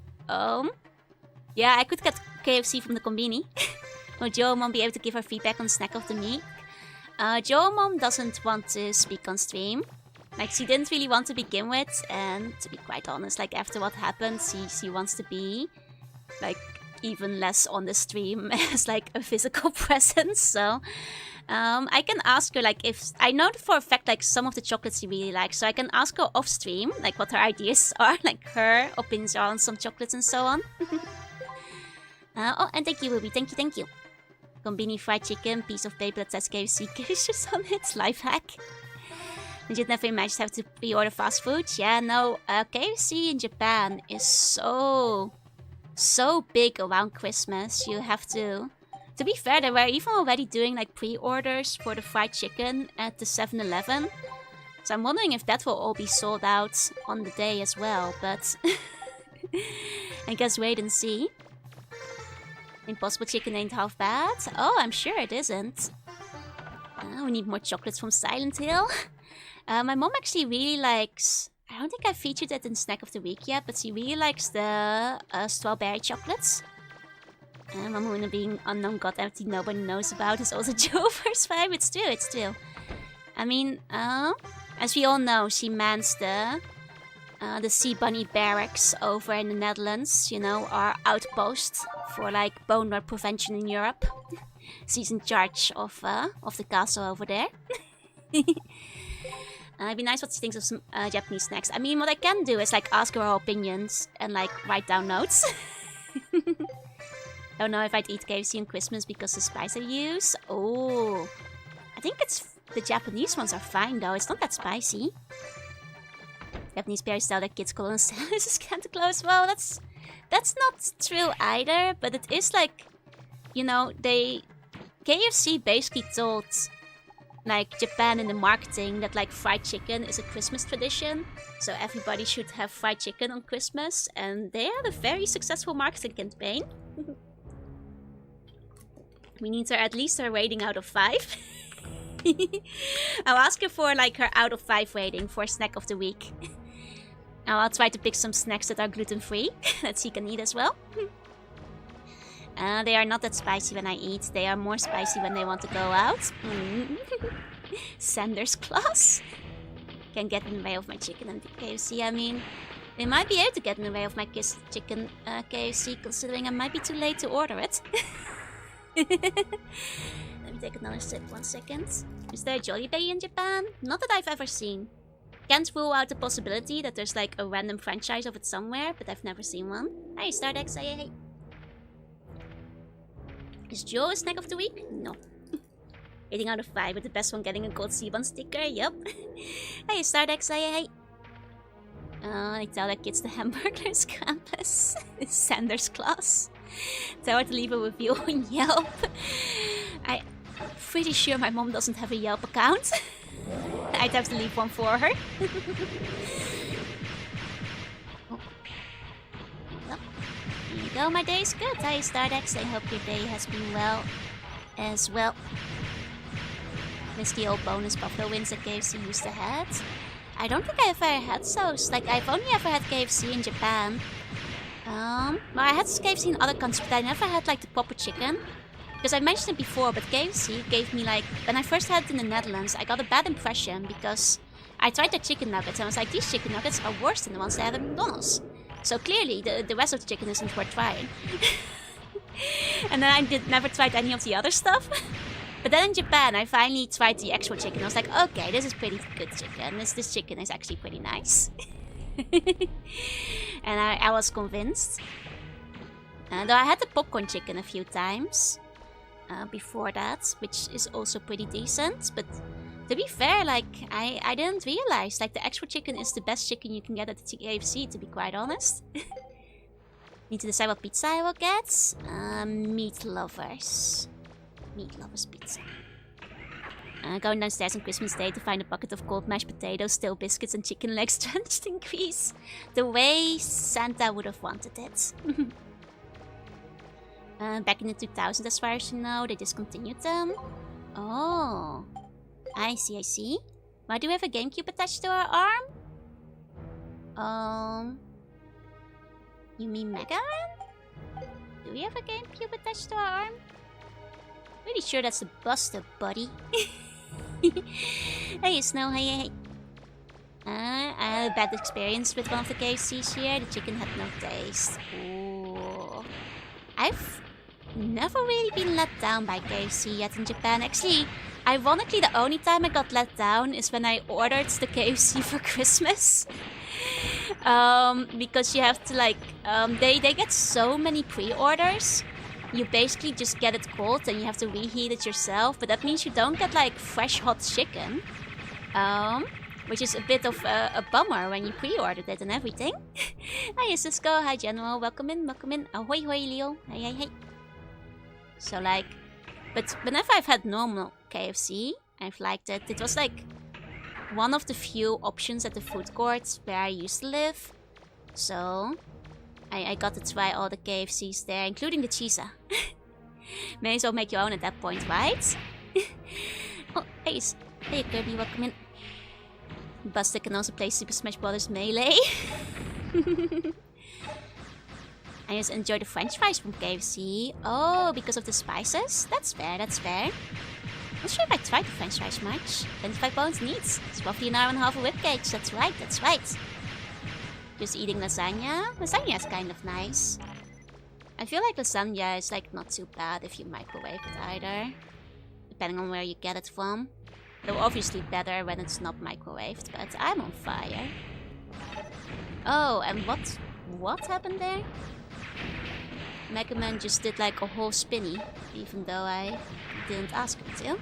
yeah, I could get KFC from the Konbini. But Joe won't be able to give her feedback on Snack of the Week. Joe Mom doesn't want to speak on stream. Like, she didn't really want to begin with, and to be quite honest, like, after what happened, she wants to be... like, even less on the stream as, like, a physical presence, so... I can ask her, like, if... I know for a fact, like, some of the chocolates she really likes, so I can ask her off-stream, like, what her ideas are, like, her opinions are on some chocolates and so on. Oh, and thank you, Ruby. Thank you. Konbini fried chicken, piece of paper that says KFC kisses on it, life hack. And you'd never imagine to have to pre-order fast food? Yeah, no, KFC in Japan is so big around Christmas. You have to be fair, they were even already doing like pre-orders for the fried chicken at the 7-Eleven. So I'm wondering if that will all be sold out on the day as well, but I guess wait and see. Impossible chicken ain't half bad. Oh, I'm sure it isn't. We need more chocolates from Silent Hill. My mom actually really likes... I don't think I featured it in Snack of the Week yet, but she really likes the strawberry chocolates. Mamuna being unknown god entity nobody knows about is also Jover's vibe. It's true. I mean, as we all know, she mans the Sea Bunny barracks over in the Netherlands. You know, our outpost for like bone rot prevention in Europe. She's in charge of the castle over there. It'd be nice what she thinks of some Japanese snacks. I mean, what I can do is like ask her opinions and like write down notes. Don't know if I'd eat KFC on Christmas because the spice I use. Oh, I think the Japanese ones are fine though. It's not that spicy. Japanese parents tell their kids Colonel Sanders is Santa Claus. Well, that's not true either. But it is like, you know, KFC basically told like Japan in the marketing that like fried chicken is a Christmas tradition, so everybody should have fried chicken on Christmas, and they had a very successful marketing campaign. We need her at least her rating out of 5. I'll ask her for like her out of 5 rating for Snack of the Week. Now I'll try to pick some snacks that are gluten-free that she can eat as well. They are not that spicy when I eat. They are more spicy when they want to go out. Sanders claws can get in the way of my chicken and KFC. I mean, They might be able to get in the way of my chicken KFC, considering I might be too late to order it. Let me take another sip, 1 second. Is there a Jollibee in Japan? Not that I've ever seen. Can't rule out the possibility that there's like a random franchise of it somewhere, but I've never seen one. Hey, Stardex, hey. Is Joe a snack of the week? No. 8 out of 5 with the best one getting a gold C1 sticker, yup. Hey, Stardex, hey. I tell that kid's the hamburgers campus. It's Sanders' class. Tell her to leave a review on Yelp. I'm pretty sure my mom doesn't have a Yelp account. I'd have to leave one for her. Oh. Well, here you go, my day's good. Hey, Stardex, I hope your day has been well as well. Miss the old bonus buffalo wings that KFC used to have. I don't think I ever had those. Like, I've only ever had KFC in Japan. Well, I had KFC in other countries, but I never had, like, the proper chicken. Because I mentioned it before, but KFC gave me, like... When I first had it in the Netherlands, I got a bad impression because I tried the chicken nuggets and I was like, these chicken nuggets are worse than the ones they have at McDonald's. So clearly, the rest of the chicken isn't worth trying. And then I never tried any of the other stuff. But then in Japan, I finally tried the actual chicken. I was like, okay, this is pretty good chicken. This chicken is actually pretty nice. And I was convinced. Though I had the popcorn chicken a few times before that, which is also pretty decent. But to be fair, like, I didn't realize, like, the actual chicken is the best chicken you can get at the KFC, to be quite honest. Need to decide what pizza I will get. Meat lovers. Meat lovers pizza. Going downstairs on Christmas Day to find a bucket of cold mashed potatoes, stale biscuits, and chicken legs drenched in grease. The way Santa would have wanted it. Back in the 2000s, as far as you know, they discontinued them. Oh. I see. Why do we have a GameCube attached to our arm? You mean Mega Man? Do we have a GameCube attached to our arm? Pretty sure that's a Buster, buddy. Hey, Snow, hey. I had a bad experience with one of the KFCs here. The chicken had no taste. Ooh. I've never really been let down by KFC yet in Japan. Actually, ironically, the only time I got let down is when I ordered the KFC for Christmas. Because you have to, like, they get so many pre-orders. You basically just get it cold and you have to reheat it yourself. But that means you don't get, like, fresh hot chicken. Which is a bit of a bummer when you pre-ordered it and everything. Hi, Cisco. Hi, General. Welcome in. Ahoy, hoy, Leo. Hey. So, like... But whenever I've had normal KFC, I've liked it. It was, like, one of the few options at the food court where I used to live. So... I got to try all the KFCs there, including the cheesa. May as well make your own at that point, right? Oh, hey Kirby, welcome in. Buster can also play Super Smash Bros. Melee. I just enjoy the french fries from KFC. Oh, because of the spices? That's fair. Not sure if I tried the french fries much. 25 pounds neat. It's roughly an hour and a half of ribcage. That's right. Just eating lasagna? Lasagna is kind of nice. I feel like lasagna is, like, not too bad if you microwave it either. Depending on where you get it from. Though obviously better when it's not microwaved, but I'm on fire. Oh, and what happened there? Mega Man just did, like, a whole spinny, even though I didn't ask him to.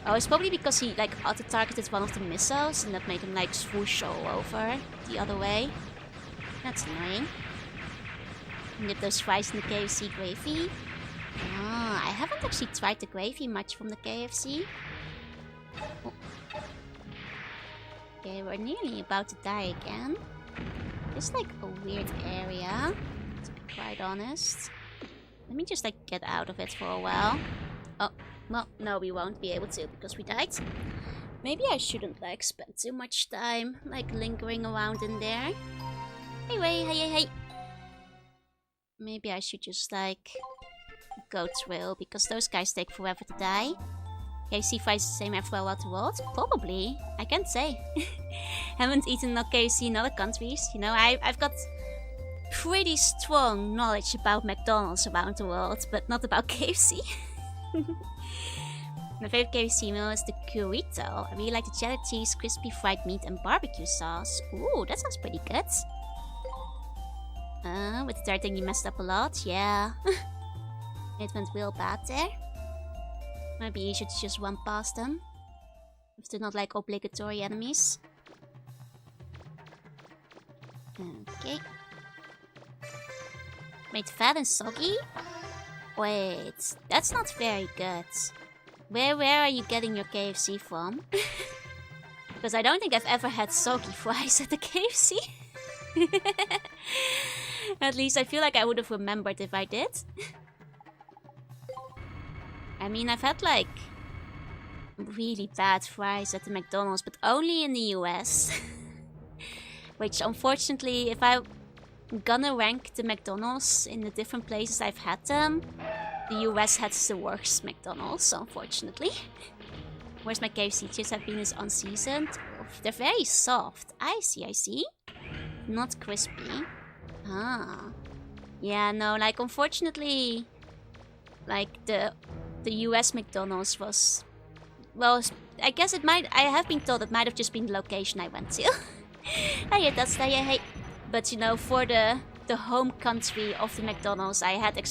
Oh, it's probably because he, like, auto-targeted one of the missiles and that made him, like, swoosh all over the other way. That's annoying. And dip those fries in the KFC gravy. Ah, I haven't actually tried the gravy much from the KFC. Oh. Okay, we're nearly about to die again. It's, like, a weird area, to be quite honest. Let me just, like, get out of it for a while. Oh. Well, no, we won't be able to because we died. Maybe I shouldn't, like, spend too much time, like, lingering around in there. Hey. Maybe I should just, like, go thrill because those guys take forever to die. KFC fries the same everywhere around the world? Probably. I can't say. Haven't eaten no KFC in other countries. You know, I've got pretty strong knowledge about McDonald's around the world, but not about KFC. My favorite KFC meal is the Currito. I really like the cheddar cheese, crispy fried meat, and barbecue sauce. Ooh, that sounds pretty good. With the third thing you messed up a lot, yeah. It went real bad there. Maybe you should just run past them. If they're not like obligatory enemies. Okay. Made fat and soggy? Wait, that's not very good. Where are you getting your KFC from? Because I don't think I've ever had soggy fries at the KFC. At least I feel like I would have remembered if I did. I mean, I've had like really bad fries at the McDonald's, but only in the US. Which unfortunately, if I'm gonna rank the McDonald's in the different places I've had them, the US has the worst McDonald's, unfortunately. Whereas my KFC chips have been is unseasoned. They're very soft. I see. Not crispy. Ah. Yeah, no, like unfortunately, like the US McDonald's was, well, I guess it might, I have been told it might have just been the location I went to. Hey, that's hey. But you know, for the home country of the McDonald's, I had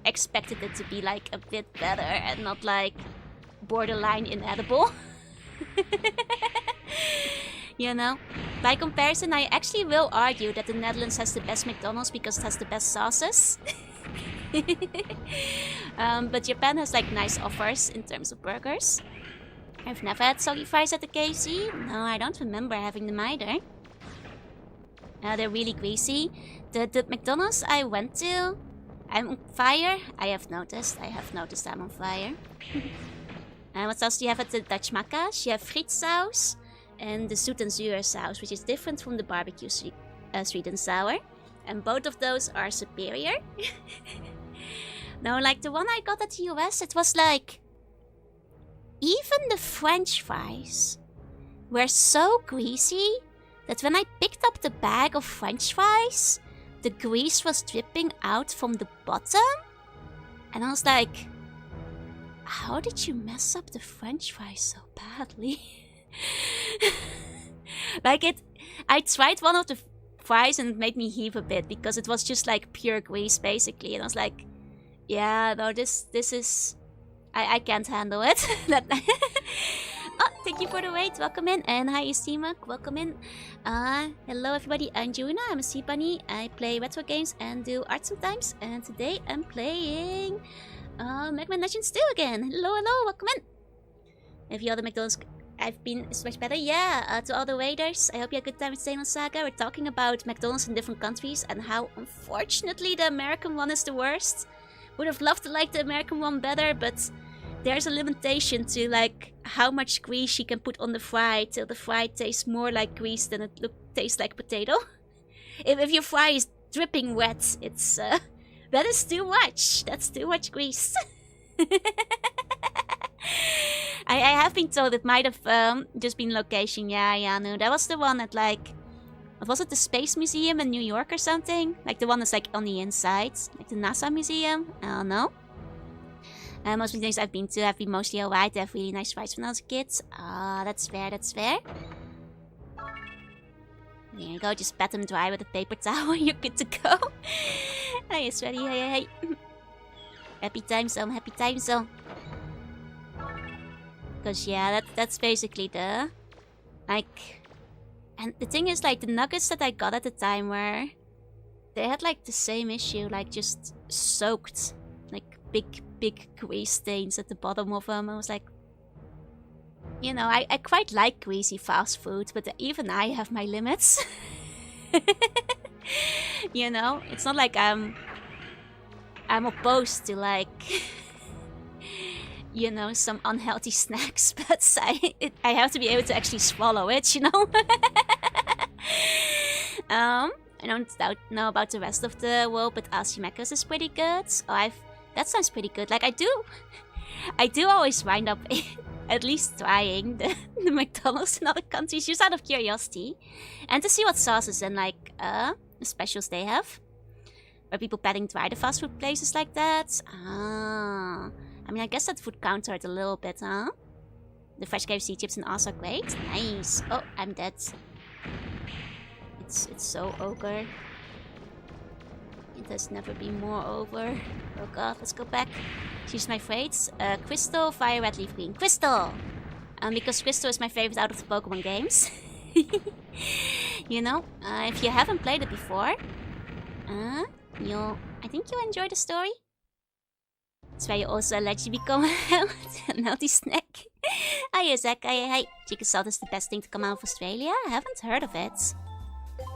expected it to be like a bit better and not like borderline inedible. You know? By comparison, I actually will argue that the Netherlands has the best McDonald's because it has the best sauces. But Japan has like nice offers in terms of burgers. I've never had soggy fries at the KFC. No, I don't remember having them either. They're really greasy. The McDonald's I went to, I'm on fire. I have noticed I'm on fire. What else do you have at the Dutch Macca's? You have friet saus and the zoet and zuur saus, which is different from the barbecue sweet and sour. And both of those are superior. No, like the one I got at the US, it was like, even the French fries were so greasy that when I picked up the bag of French fries, the grease was dripping out from the bottom. And I was like, how did you mess up the French fries so badly? Like I tried one of the fries and it made me heave a bit because it was just like pure grease basically. And I was like, yeah, no, this is, I can't handle it. Oh, thank you for the wait. Welcome in. And hi, Steamak. Welcome in. Hello, everybody. I'm Juna. I'm a sea bunny. I play retro games and do art sometimes. And today I'm playing Mega Man Legends 2 again. Hello. Welcome in. If you all the McDonald's I've been so much better. Yeah, to all the waiters, I hope you had a good time with Xenon Saga. We're talking about McDonald's in different countries and how, unfortunately, the American one is the worst. Would have loved to like the American one better, but there's a limitation to like how much grease you can put on the fry till the fry tastes more like grease than it tastes like potato. If your fry is dripping wet, it's that is too much. That's too much grease. I have been told it might have just been location. Yeah, no, that was the one at like, was it the Space Museum in New York or something? Like the one that's like on the inside, like the NASA Museum. I don't know. Most of the things I've been to have been mostly alright. They have really nice fries when I was a kid. Ah, that's fair. There you go. Just pat them dry with a paper towel. You're good to go. Hey, it's ready. Hey. Happy time zone. Because yeah, that's basically the like. And the thing is, like the nuggets that I got at the time were, they had like the same issue, like just soaked, like big grease stains at the bottom of them. I was like, you know, I quite like greasy fast food, but even I have my limits. You know, it's not like I'm opposed to like, you know, some unhealthy snacks, but I have to be able to actually swallow it, you know. I don't know about the rest of the world, but Asimakos is pretty good. Oh, that sounds pretty good. Like I do always wind up at least trying the McDonald's in other countries just out of curiosity. And to see what sauces and like specials they have. Are people petting try the fast food places like that? Ah. I mean, I guess that would counter it a little bit, huh? The fresh KFC chips and also great. Nice. Oh, I'm dead. It's so ogre. It has never been more over. Oh god, let's go back. Choose my fates. Crystal, fire, red, leaf, green. Crystal! Because Crystal is my favorite out of the Pokemon games. You know, if you haven't played it before, I think you'll enjoy the story. That's why you also allegedly become a healthy snack. Hiya, Zach. Hi. Chicken salt is the best thing to come out of Australia? I haven't heard of it.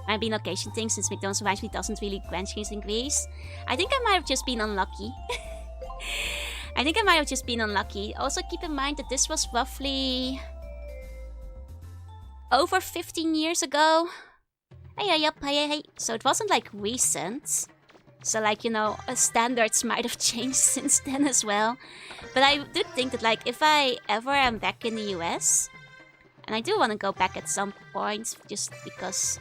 Might be an occasion thing since McDonald's actually doesn't really grant cheese in Greece. I think I might have just been unlucky. Also keep in mind that this was roughly over 15 years ago. Hey. So it wasn't like recent. So like, you know, standards might have changed since then as well. But I do think that like if I ever am back in the US, and I do want to go back at some point just because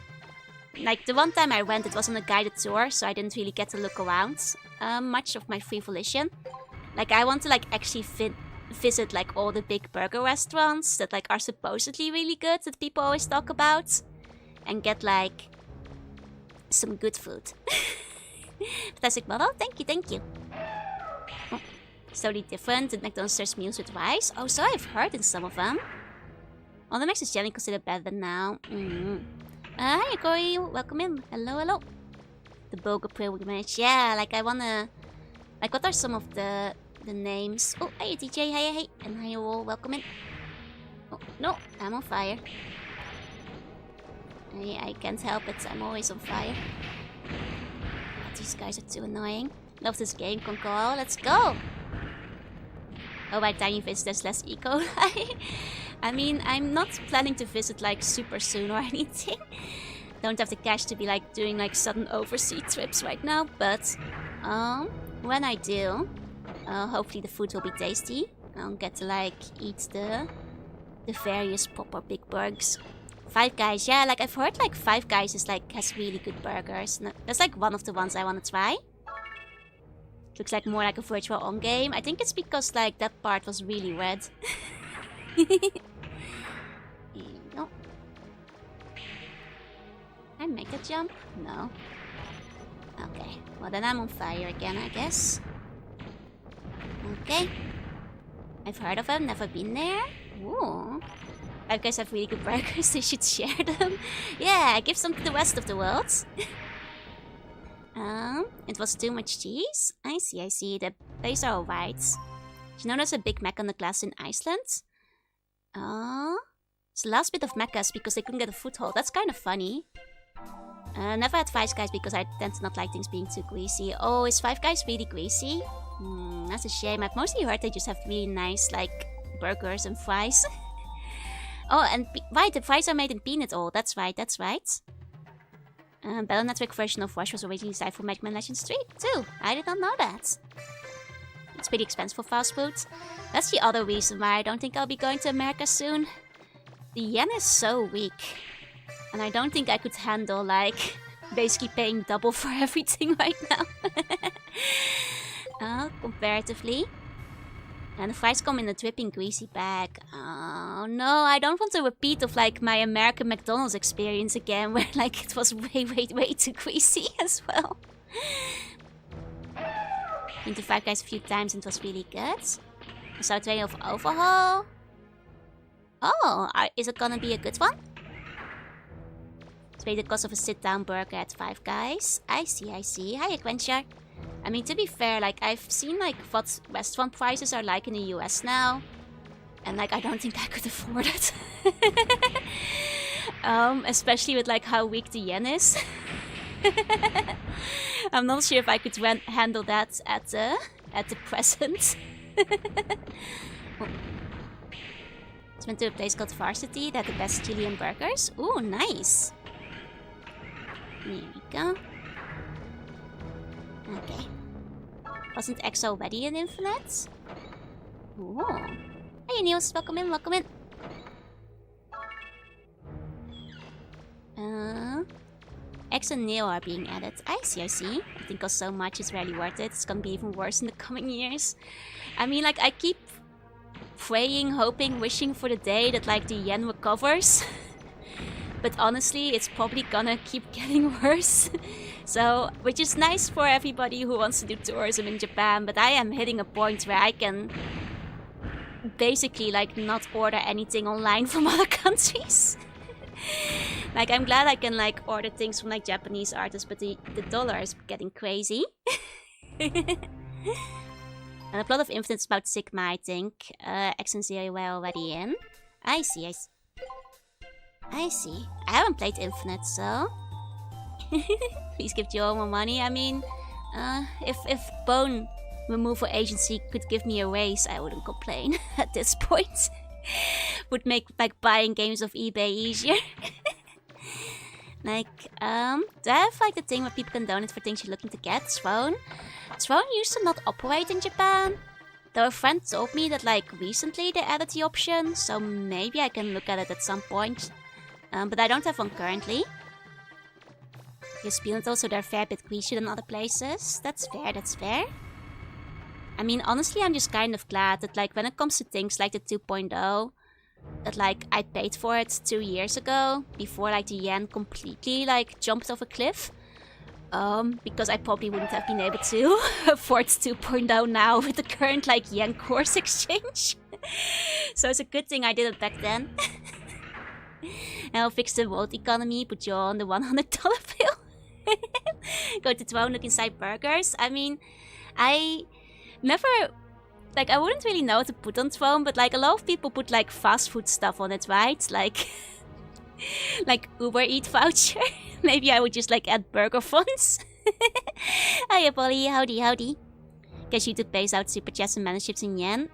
like the one time I went it was on a guided tour, so I didn't really get to look around much of my free volition. Like I want to like actually visit like all the big burger restaurants that like are supposedly really good that people always talk about. And get like some good food. Fantastic model, thank you. Oh, it's totally different. The McDonald's serves meals with rice. Oh, so I've heard in some of them. Well, that makes the jelly considered better than now. Hi, Corey, welcome in. Hello. The burger pilgrimage. Yeah, like I wanna. Like, what are some of the names? Oh, hey DJ, hey, and hi all, welcome in. Oh no, I'm on fire. I can't help it. I'm always on fire. These guys are too annoying. Love this game, Control. Let's go! Oh, by the time you visit, there's less eco. I mean, I'm not planning to visit like super soon or anything. Don't have the cash to be like doing like sudden overseas trips right now. But when I do, hopefully the food will be tasty. I'll get to like eat the various proper big burgers. Five Guys, yeah, like I've heard like Five Guys is like has really good burgers. That's like one of the ones I want to try. Looks like more like a virtual on game. I think it's because like that part was really red. Here we go. I make a jump? No. Okay, well then I'm on fire again, I guess. Okay. I've heard of them, never been there. Ooh. You guys have really good burgers, they should share them. Yeah, give some to the rest of the world. It was too much cheese? I see. The plays are alright. Did you know there's a Big Mac on the glass in Iceland? It's the last bit of Macca's because they couldn't get a foothold. That's kind of funny. Never had Five Guys because I tend to not like things being too greasy. Oh, is Five Guys really greasy? That's a shame. I've mostly heard they just have really nice, like, burgers and fries. Oh, and right, the fries are made in peanut oil. That's right. Battle Network version of Wash was originally designed for Mega Man Legends 3 too. I did not know that. It's pretty expensive for fast food. That's the other reason why I don't think I'll be going to America soon. The yen is so weak. And I don't think I could handle, like, basically paying double for everything right now. Comparatively. And the fries come in a dripping greasy bag. Oh no, I don't want a repeat of like my American McDonald's experience again where like it was way too greasy as well. Been to Five Guys a few times and it was really good. I saw a trailer of Overhaul. Oh, is it gonna be a good one? It's paid the cost of a sit-down burger at Five Guys. I see. Hi, Adventure. I mean, to be fair, like, I've seen, like, what restaurant prices are like in the US now. And, like, I don't think I could afford it. Especially with, like, how weak the yen is. I'm not sure if I could handle that at the present. Just went to a place called Varsity that had the best chili and burgers. Ooh, nice. Here we go. Okay. Wasn't X already in Infinite? Ooh. Hey, Niels, welcome in, welcome in. X and Neo are being added. I see, I see. I think because so much is rarely worth it. It's gonna be even worse in the coming years. I mean, like, I keep praying, hoping, wishing for the day that, like, the yen recovers. But honestly, it's probably gonna keep getting worse. So, which is nice for everybody who wants to do tourism in Japan, but I am hitting a point where I can basically, like, not order anything online from other countries. Like, I'm glad I can, like, order things from, like, Japanese artists, but the dollar is getting crazy. And a plot of Infinite's about Sigma, I think. X and Zero were already in. I see, I see. I haven't played Infinite, so... Please give Joe more money. I mean, if Bone Removal Agency could give me a raise, I wouldn't complain at this point. Would make, like, buying games off eBay easier. Like, do I have, like, the thing where people can donate for things you're looking to get? Throne? Throne used to not operate in Japan. Though a friend told me that, like, recently they added the option, so maybe I can look at it at some point. But I don't have one currently. Spielend also, they're a fair bit greasier than other places. That's fair, that's fair. I mean, honestly, I'm just kind of glad that, like, when it comes to things like the 2.0, that, like, I paid for it 2 years ago, before, like, the yen completely, like, jumped off a cliff. Because I probably wouldn't have been able to afford 2.0 now with the current, like, yen course exchange. So it's a good thing I did it back then. And I'll fix the world economy, put you on the $100 bill. Go to Throne, look inside burgers. I mean, I never... Like, I wouldn't really know what to put on Throne, but, like, a lot of people put, like, fast food stuff on it, right? Like, like Uber Eat voucher. Maybe I would just, like, add burger fonts. Hiya, Polly. Howdy, howdy. Guess YouTube pays out super chats and memberships in yen.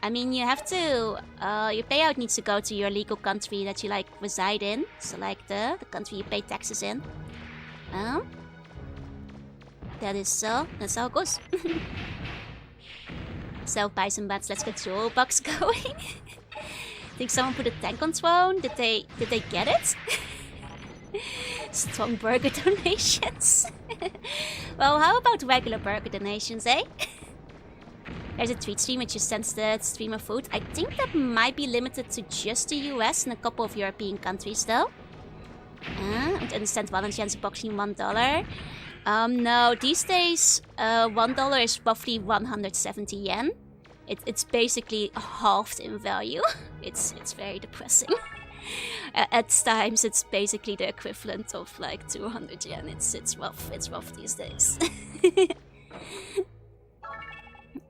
I mean, you have to... your payout needs to go to your legal country that you, like, reside in. So, like, the country you pay taxes in. That is so. That's how it goes. Self-buy some bats. Let's get Jewel Bucks going. Think someone put a tank on Throne? Did they get it? Strong burger donations. Well, how about regular burger donations, eh? There's a tweet stream which just sends the streamer food. I think that might be limited to just the US and a couple of European countries, though. I understand 1 yen is approximately $1. No, these days, $1 is roughly 170 yen. It's basically halved in value. It's very depressing. At times, it's basically the equivalent of like 200 yen. It's rough. It's rough these days.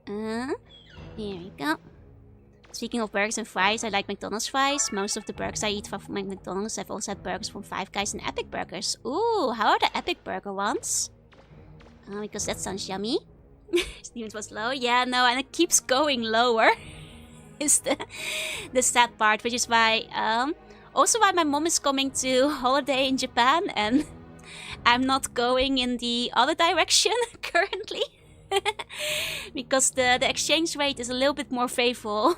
Here we go. Speaking of burgers and fries, I like McDonald's fries. Most of the burgers I eat from McDonald's, I've also had burgers from Five Guys and Epic Burgers. Ooh, how are the Epic Burger ones? Because that sounds yummy. Stevens was low. Yeah, no, and it keeps going lower. Is the sad part, which is why also why my mom is coming to holiday in Japan and I'm not going in the other direction currently. Because the exchange rate is a little bit more favorable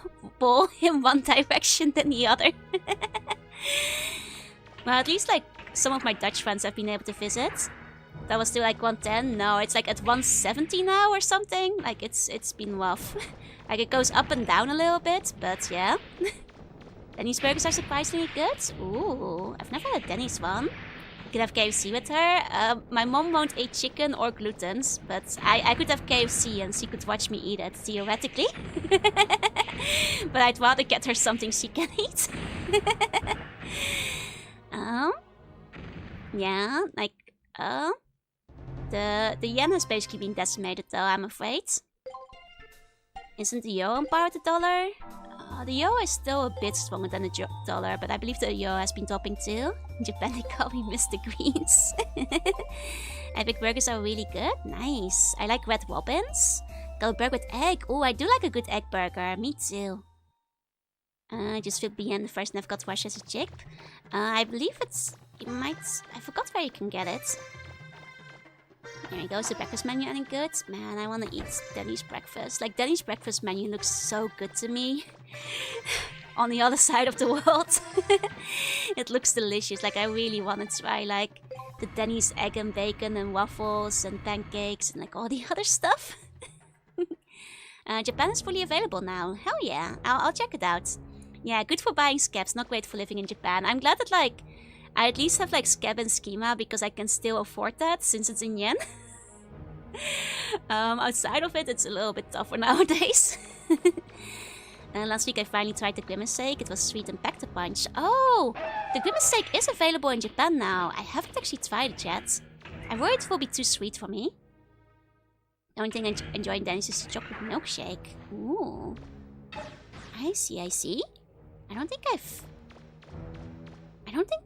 in one direction than the other. Well, at least like some of my Dutch friends have been able to visit. That was still like 110. No, it's like at 170 now or something. Like it's been rough. Like it goes up and down a little bit, but yeah. Denny's burgers are surprisingly good. Ooh, I've never had a Denny's one. Could have KFC with her. My mom won't eat chicken or glutens, but I could have KFC and she could watch me eat it, theoretically. But I'd rather get her something she can eat. Yeah, like, the yen has basically been decimated though, I'm afraid. Isn't the euro on par with the dollar? The euro is still a bit stronger than the dollar, but I believe the euro has been dropping too. In Japan, they call me Mr. Greens. Epic burgers are really good. Nice. I like Red Robins. Got a burger with egg. Oh, I do like a good egg burger. Me too. I just filled the end first and I've got wash as a chip. I believe it's... I forgot where you can get it. There we go. Is the breakfast menu any good? Man, I want to eat Denny's breakfast. Like, Denny's breakfast menu looks so good to me. On the other side of the world. It looks delicious. Like, I really want to try, like, the Denny's egg and bacon and waffles and pancakes and, like, all the other stuff. Japan is fully available now. Hell yeah. I'll check it out. Yeah, good for buying scabs, not great for living in Japan. I'm glad that, like, I at least have, like, scab and schema because I can still afford that since it's in yen. Outside of it, it's a little bit tougher nowadays. Last week I finally tried the Grimace Steak. It was sweet and packed a punch. Oh! The Grimace Steak is available in Japan now. I haven't actually tried it yet. I worry it will be too sweet for me. The only thing I enjoy in Denny's is the chocolate milkshake. Ooh. I see, I see. I don't think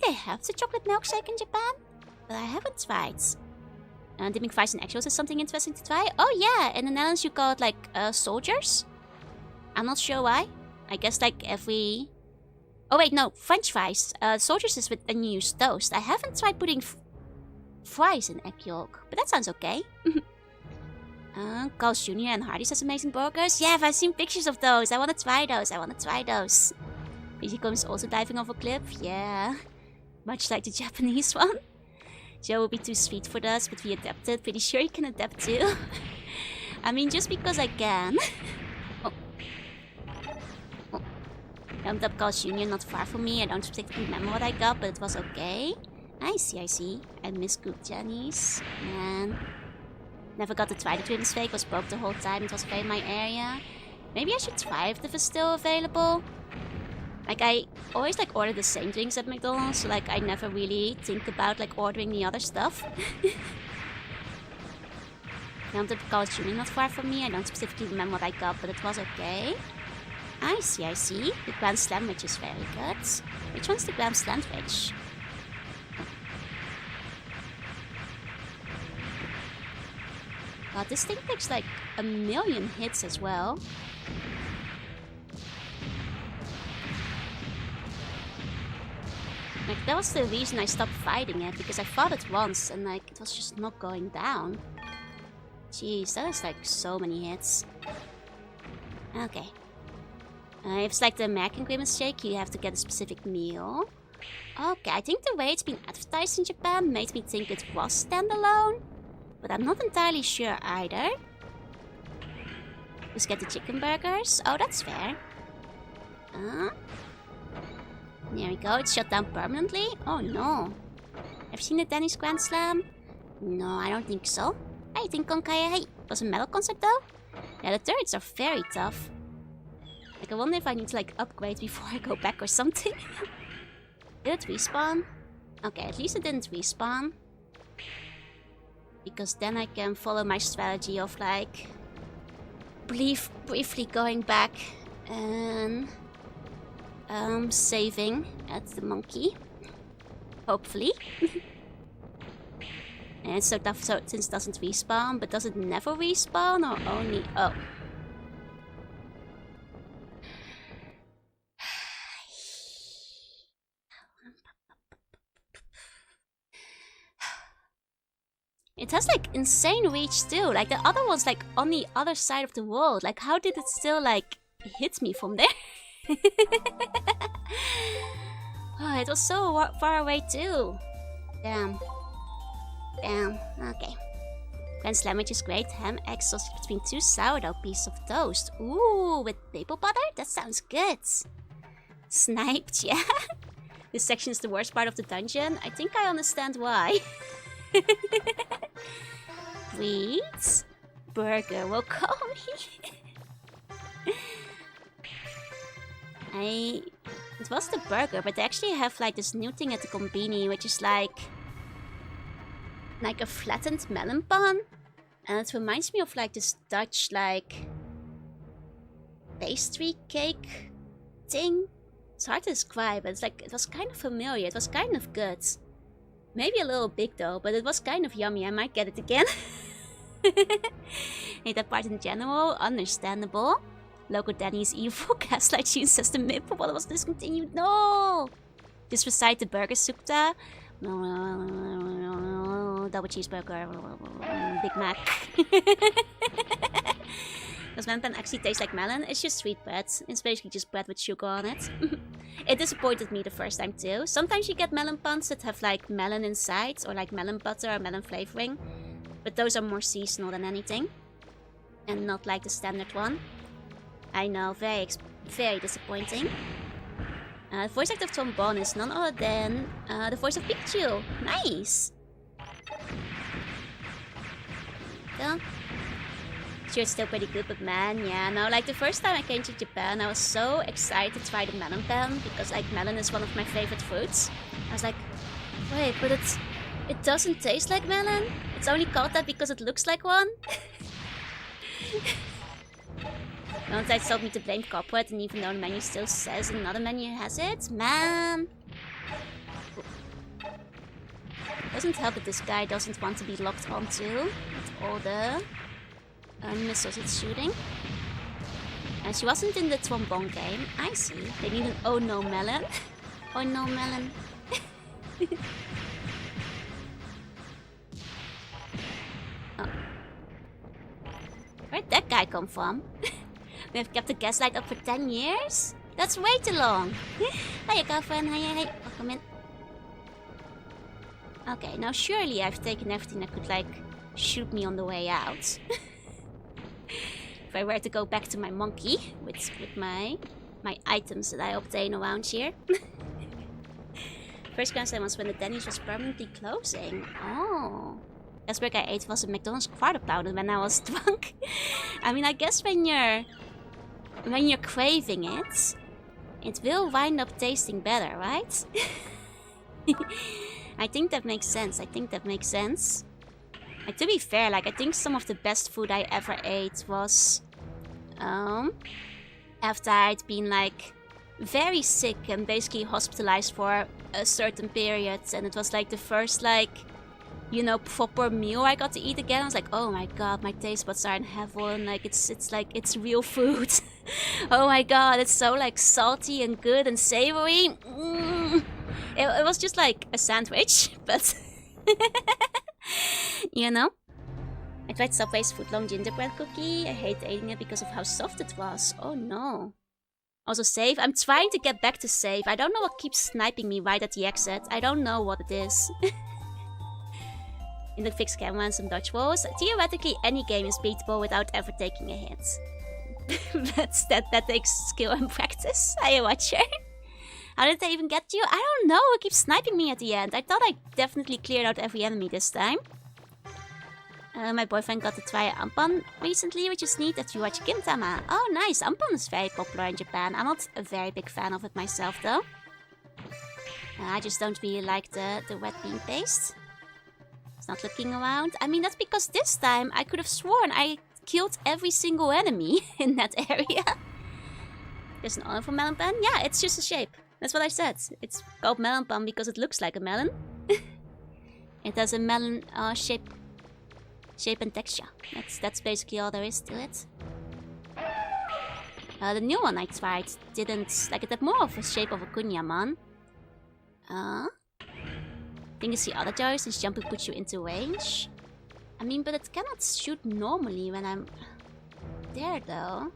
they have the chocolate milkshake in Japan, but I haven't tried. Dipping fries and eggshells is something interesting to try. Oh yeah, in the Netherlands you call it like soldiers. I'm not sure why. I guess like every... Oh wait, no, French fries. Soldiers is with when you use toast. I haven't tried putting fries in egg yolk, but that sounds okay. Carl's Jr. and Hardee's has amazing burgers. Yeah, I've seen pictures of those. I want to try those. Fujicom is also diving off a cliff. Yeah, much like the Japanese one. Joe will be too sweet for us, but we adapted. Pretty sure you can adapt too. I mean, just because I can. Jumped up Carl's Jr. not far from me. I don't particularly remember what I got, but it was okay. I see. I miss good Jenny's. Man. Never got to try the Grimace Steak. Was broke the whole time. It was okay in my area. Maybe I should try it if it's still available. Like, I always, like, order the same drinks at McDonald's. So, like, I never really think about, like, ordering the other stuff. Jumped up Carl's Jr. not far from me. I don't specifically remember what I got, but it was okay. I see. The Grand Sandwich is very good. Which one's the Grand Sandwich? God, this thing takes like 1,000,000 hits as well. Like, that was the reason I stopped fighting it, because I fought it once and like it was just not going down. Jeez, that is like so many hits. Okay. If it's like the American Grimace Shake, you have to get a specific meal. Okay, I think the way it's been advertised in Japan made me think it was standalone. But I'm not entirely sure either. Let's get the chicken burgers. Oh, that's fair. There we go, it's shut down permanently. Oh no. Have you seen the Denny's Grand Slam? No, I don't think so. I think Konkai was a metal concert though. Yeah, the turrets are very tough. Like, I wonder if I need to like upgrade before I go back or something. Did it respawn? Okay, at least it didn't respawn. Because then I can follow my strategy of like briefly going back and saving at the monkey. Hopefully. And it's so tough since it doesn't respawn, but does it never respawn or only... Oh. It has like insane reach too. Like the other one's like on the other side of the world. Like how did it still like hit me from there? Oh, it was so far away too. Damn. Okay. Grand Sandwich is great. Ham, egg, sausage between 2 sourdough pieces of toast. Ooh, with maple butter? That sounds good. Sniped, yeah. This section is the worst part of the dungeon. I think I understand why. Wait. Burger will call me. It was the burger, but they actually have like this new thing at the Combini, which is like a flattened melon bun. And it reminds me of like this Dutch like pastry cake thing. It's hard to describe, but it's like, it was kind of familiar, it was kind of good. Maybe a little big though, but it was kind of yummy. I might get it again. Hate that part in general. Understandable. Local Danny's evil. Gaslight Sheen says the maple bottle was discontinued. No! Just recite the burger sukta. Double cheeseburger. Big Mac. Does melon pan actually taste like melon? It's just sweet bread. It's basically just bread with sugar on it. It disappointed me the first time too. Sometimes you get melon pans that have like melon inside, or like melon butter or melon flavoring. But those are more seasonal than anything. And not like the standard one. I know, very disappointing. The voice actor of Tom Bond is none other than the voice of Pikachu. Nice! Yeah. Sure, it's still pretty good, but man, yeah, no, like the first time I came to Japan, I was so excited to try the melon pan, because like melon is one of my favorite fruits. I was like, wait, but it doesn't taste like melon? It's only called that because it looks like one? One side told me to blame corporate, and even though the menu still says another menu has it, man. Doesn't help that this guy doesn't want to be locked onto with all the missiles it's shooting. And she wasn't in the trombone game. I see. They need an oh no melon. Oh no melon. Oh. Where'd that guy come from? We have kept the gaslight up for 10 years? That's way too long. Hiya, girlfriend. Hey. Welcome in. Okay, now surely I've taken everything that could, like, shoot me on the way out. If I were to go back to my monkey with my items that I obtain around here. First concern was when the Denny's was permanently closing. Oh. Last burger I ate was a McDonald's quarter pounder when I was drunk. I mean, I guess when you're craving it, it will wind up tasting better, right? I think that makes sense. Like, to be fair, like, I think some of the best food I ever ate was after I'd been, like, very sick and basically hospitalized for a certain period, and it was like the first, like, you know, proper meal I got to eat again. I was like, oh my god, my taste buds are in heaven. Like, it's real food. Oh my god, it's so, like, salty and good and savory. It was just like a sandwich, but you know. I tried Subway's footlong gingerbread cookie. I hate eating it because of how soft it was. Oh no. Also save. I'm trying to get back to save. I don't know what keeps sniping me right at the exit. I don't know what it is. In the fixed camera and some dodge rolls. Theoretically, any game is beatable without ever taking a hit. that takes skill and practice. Are you watcher? How did they even get you? I don't know. It keeps sniping me at the end. I thought I definitely cleared out every enemy this time. My boyfriend got to try Ampon recently, which is neat that you watch Gintama. Oh, nice. Ampon is very popular in Japan. I'm not a very big fan of it myself, though. I just don't really like the wet bean paste. It's not looking around. I mean, that's because this time I could have sworn I killed every single enemy in that area. There's an order for melon pan? Yeah, it's just a shape. That's what I said. It's called melon pan because it looks like a melon. It has a melon shape and texture. That's basically all there is to it. The new one I tried didn't... Like, it had more of a shape of a kunyaman. I think it's the other tower since jumping puts you into range. I mean, but it cannot shoot normally when I'm there, though.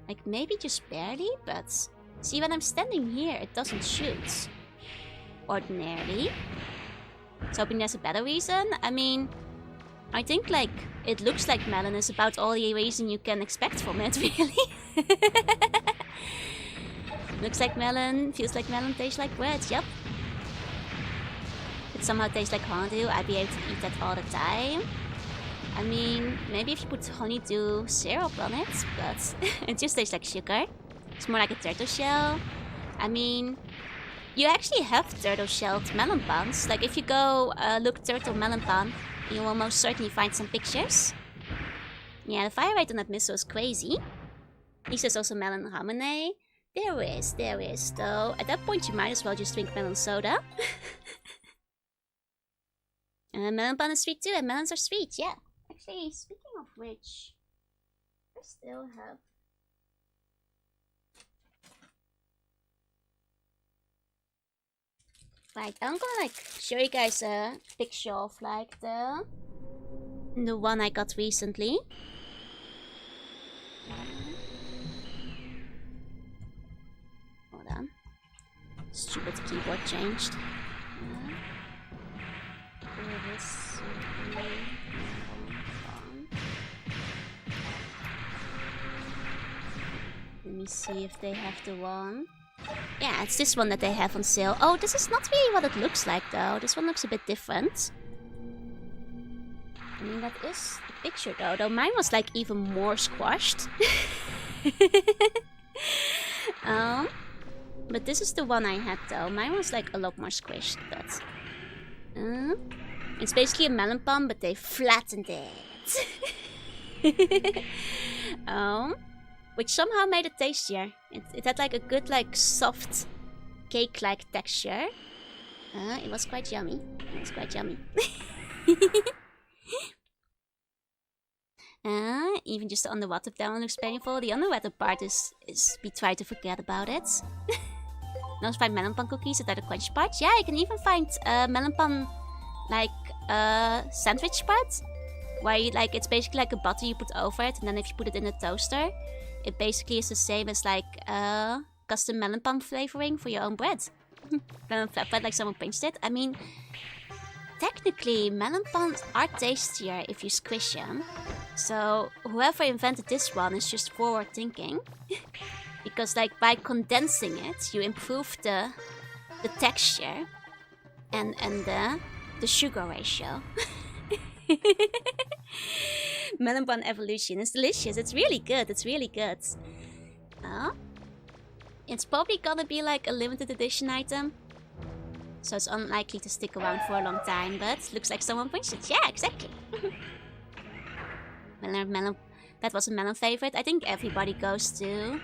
Like, maybe just barely, but... See, when I'm standing here, it doesn't shoot. Ordinarily. So hoping there's a better reason. I mean, I think, like, it looks like melon is about all the reason you can expect from it, really. Looks like melon, feels like melon, tastes like bread, yep. It somehow tastes like honeydew, I'd be able to eat that all the time. I mean, maybe if you put honeydew syrup on it, but it just tastes like sugar. It's more like a turtle shell. I mean, you actually have turtle shelled melon pans. Like, if you go look turtle melon pan, you will most certainly find some pictures. Yeah, the fire rate on that missile is crazy. At least there's also melon ramune. There is. Though, at that point you might as well just drink melon soda. Melon pan is sweet too, and melons are sweet, yeah. Actually, speaking of which, I still have... Right, I'm gonna like show you guys a picture of like the one I got recently. Hold on. Stupid keyboard changed. Let me see if they have the one. Yeah, it's this one that they have on sale. Oh, this is not really what it looks like though. This one looks a bit different. I mean, that is the picture though. Mine was like even more squashed. But this is the one I had though. Mine was like a lot more squished, but... it's basically a melon pan, but they flattened it. Which somehow made it tastier. It had like a good, like, soft cake-like texture. It was quite yummy. It was quite yummy. Even just the underwater down looks painful. The underwater part is we try to forget about it. You also find melon pan cookies that are the crunchy parts. Yeah, you can even find melon pan, like, sandwich part. Where you, like, it's basically like a butter you put over it, and then if you put it in the toaster, it basically is the same as like custom melon pan flavoring for your own bread. Melon flatbread, like someone pinched it. I mean, technically melon pans are tastier if you squish them. So whoever invented this one is just forward thinking. Because like by condensing it, you improve the texture and the sugar ratio. Melon pan evolution is delicious. It's really good. It's really good. It's probably gonna be like a limited edition item, so it's unlikely to stick around for a long time. But looks like someone pinched it. Yeah, exactly. melon. That was a melon favorite. I think everybody goes through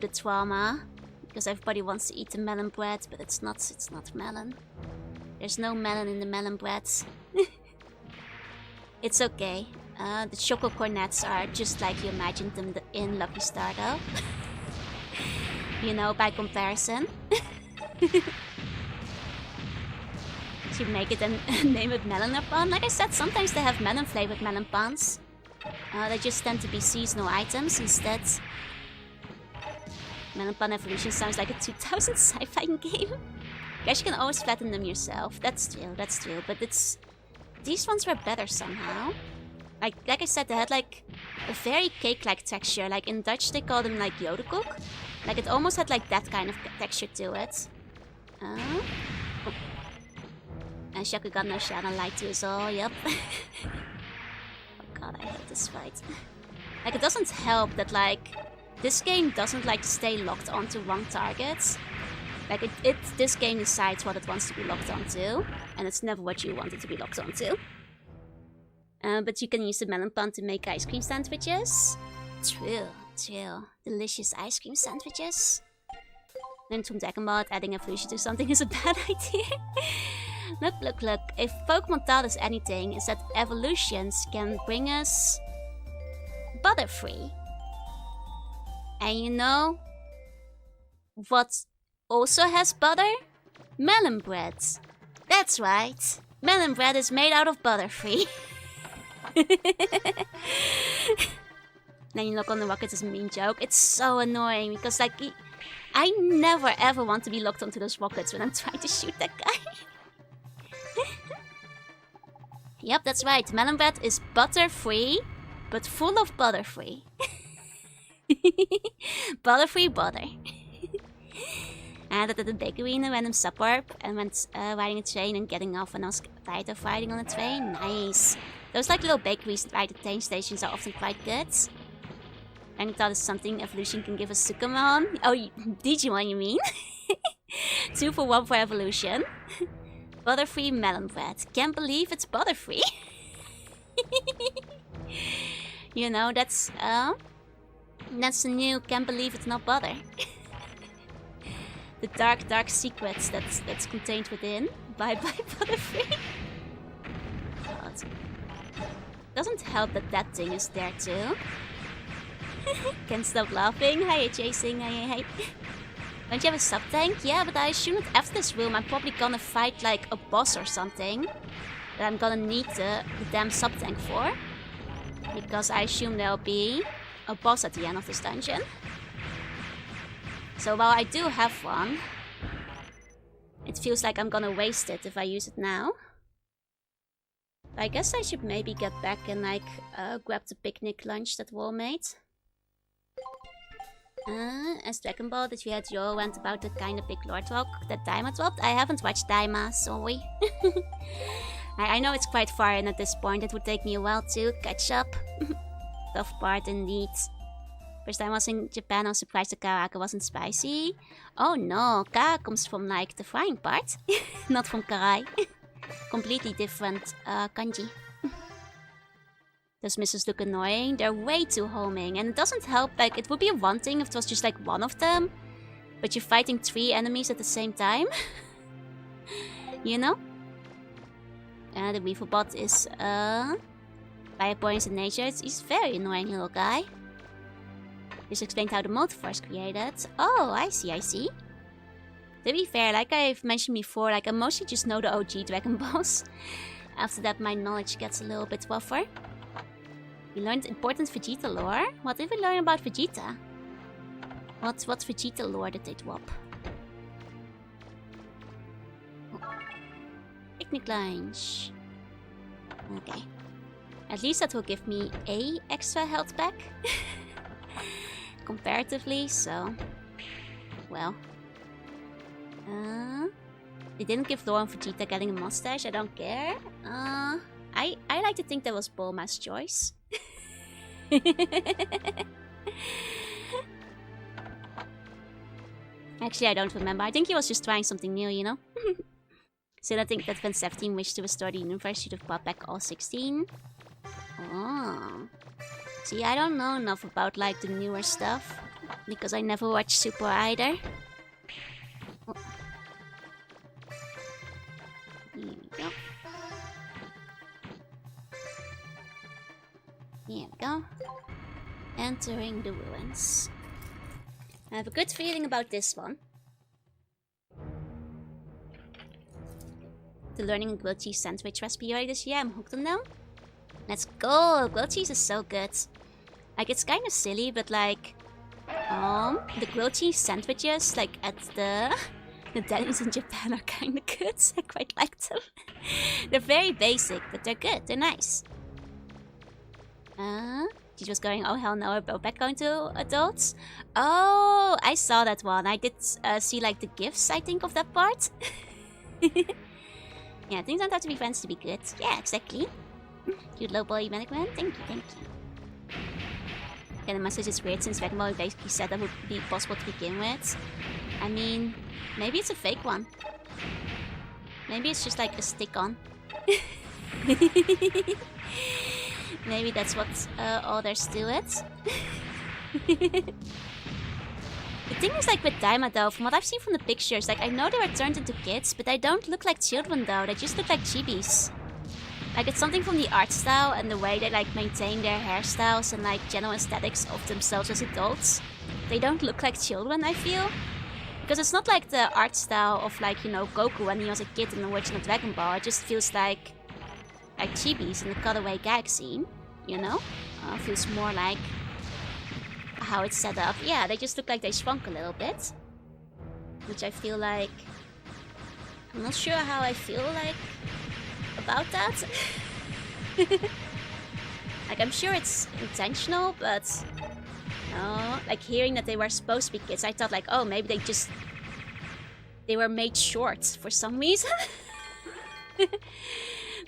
the trauma because everybody wants to eat the melon bread, but it's not melon. There's no melon in the melon bread. It's okay. The choco cornets are just like you imagined them in Lucky Star though. You know, by comparison. So you make it and name it melon pan. Like I said, sometimes they have melon flavored melon pans. They just tend to be seasonal items instead. Melon pan evolution sounds like a 2000 sci-fi game. Guess you can always flatten them yourself. That's true. But these ones were better somehow. Like I said, they had like a very cake-like texture. Like in Dutch they call them like jodekoek. Like it almost had like that kind of texture to it. Oh. And Shakugan no Shana lied to us all, yep. Oh god, I hate this fight. Like it doesn't help that like this game doesn't like stay locked onto one target. Like this game decides what it wants to be locked onto, and it's never what you want it to be locked onto. But you can use the melon pan to make ice cream sandwiches. True. Delicious ice cream sandwiches. Then from Dragonbot, adding evolution to something is a bad idea. Look. If Pokemon taught us anything, is that evolutions can bring us Butterfree. And you know what also has butter? Melon bread. That's right. Melon bread is made out of Butterfree. Then you look on the rockets as a mean joke. It's so annoying because like I never ever want to be locked onto those rockets when I'm trying to shoot that guy. Yep, that's right. Melon bread is butter-free, but full of Butterfree. Butterfree butter. And at the bakery in a random suburb and went riding a train and getting off when I was tired of riding on a train. Nice. Those like little bakeries right at train stations are often quite good. And that is something evolution can give us Sukamon. Oh, Digimon you mean? 2 for 1 for evolution. Butterfree melon bread. Can't believe it's Butterfree. You know, that's the new can't believe it's not butter. The dark secrets that's contained within. Bye Butterfree. God. Doesn't help that thing is there too. Can't stop laughing. Hiya chasing. Hi. Don't you have a sub-tank? Yeah, but I assume that after this room I'm probably gonna fight like a boss or something. That I'm gonna need the damn sub-tank for. Because I assume there'll be a boss at the end of this dungeon. So while I do have one, it feels like I'm gonna waste it if I use it now. I guess I should maybe get back and like grab the picnic lunch that Wall made. As Dragon Ball, did you hear your rant about the kind of big lore talk that Daima dropped? I haven't watched Daima, sorry. I know it's quite far in at this point. It would take me a while to catch up. Tough part indeed. First time I was in Japan, I was surprised the karaka wasn't spicy. Oh no, kara comes from like the frying part, not from karai. Completely different kanji. Those missiles look annoying. They're way too homing, and it doesn't help. Like, it would be one thing if it was just like one of them, but you're fighting 3 enemies at the same time. You know? The Weaver bot is fire points in nature. He's a very annoying little guy. This explained how the motor was created. Oh, I see, I see. To be fair, like I've mentioned before, like I mostly just know the OG Dragon Balls. After that, my knowledge gets a little bit rougher. We learned important Vegeta lore. What did we learn about Vegeta? What Vegeta lore did they drop? Oh. Picnic lunch. Okay. At least that will give me a extra health back. Comparatively, so... Well. They didn't give lore on Vegeta getting a mustache. I don't care. I like to think that was Bulma's choice. Actually, I don't remember. I think he was just trying something new, you know? So I think that when 17 wished to restore the universe, should have brought back all 16. Oh. See, I don't know enough about, like, the newer stuff. Because I never watched Super either. Oh. Here we go. Here we go. Entering the ruins. I have a good feeling about this one. The learning a grilled cheese sandwich recipe already this year. I'm hooked on them. Let's go! Grilled cheese is so good. Like, it's kind of silly, but like... the grilled cheese sandwiches, like, at the delis in Japan are kind of good. I quite like them. They're very basic, but they're good. They're nice. She was going, oh hell no, we're back going to adults. Oh, I saw that one. I did see like the gifs, I think, of that part. Yeah, things don't have to be friends to be good. Yeah, exactly. Cute low boy mannequin. Thank you, thank you. Yeah, the message is weird since Dragon Ball basically said that would be possible to begin with. I mean, maybe it's a fake one. Maybe it's just like a stick-on. Maybe that's what all there's to it. The thing is, like with Daima though, from what I've seen from the pictures, like I know they were turned into kids, but they don't look like children though, they just look like chibis. Like it's something from the art style and the way they like maintain their hairstyles and like general aesthetics of themselves as adults. They don't look like children, I feel. Because it's not like the art style of like, you know, Goku when he was a kid in the original Dragon Ball. It just feels like chibis in the cutaway gag scene, you know? Feels more like how it's set up. Yeah, they just look like they shrunk a little bit. Which I feel like... I'm not sure how I feel like about that. Like, I'm sure it's intentional, but... like hearing that they were supposed to be kids, I thought like, oh, maybe they were made short for some reason.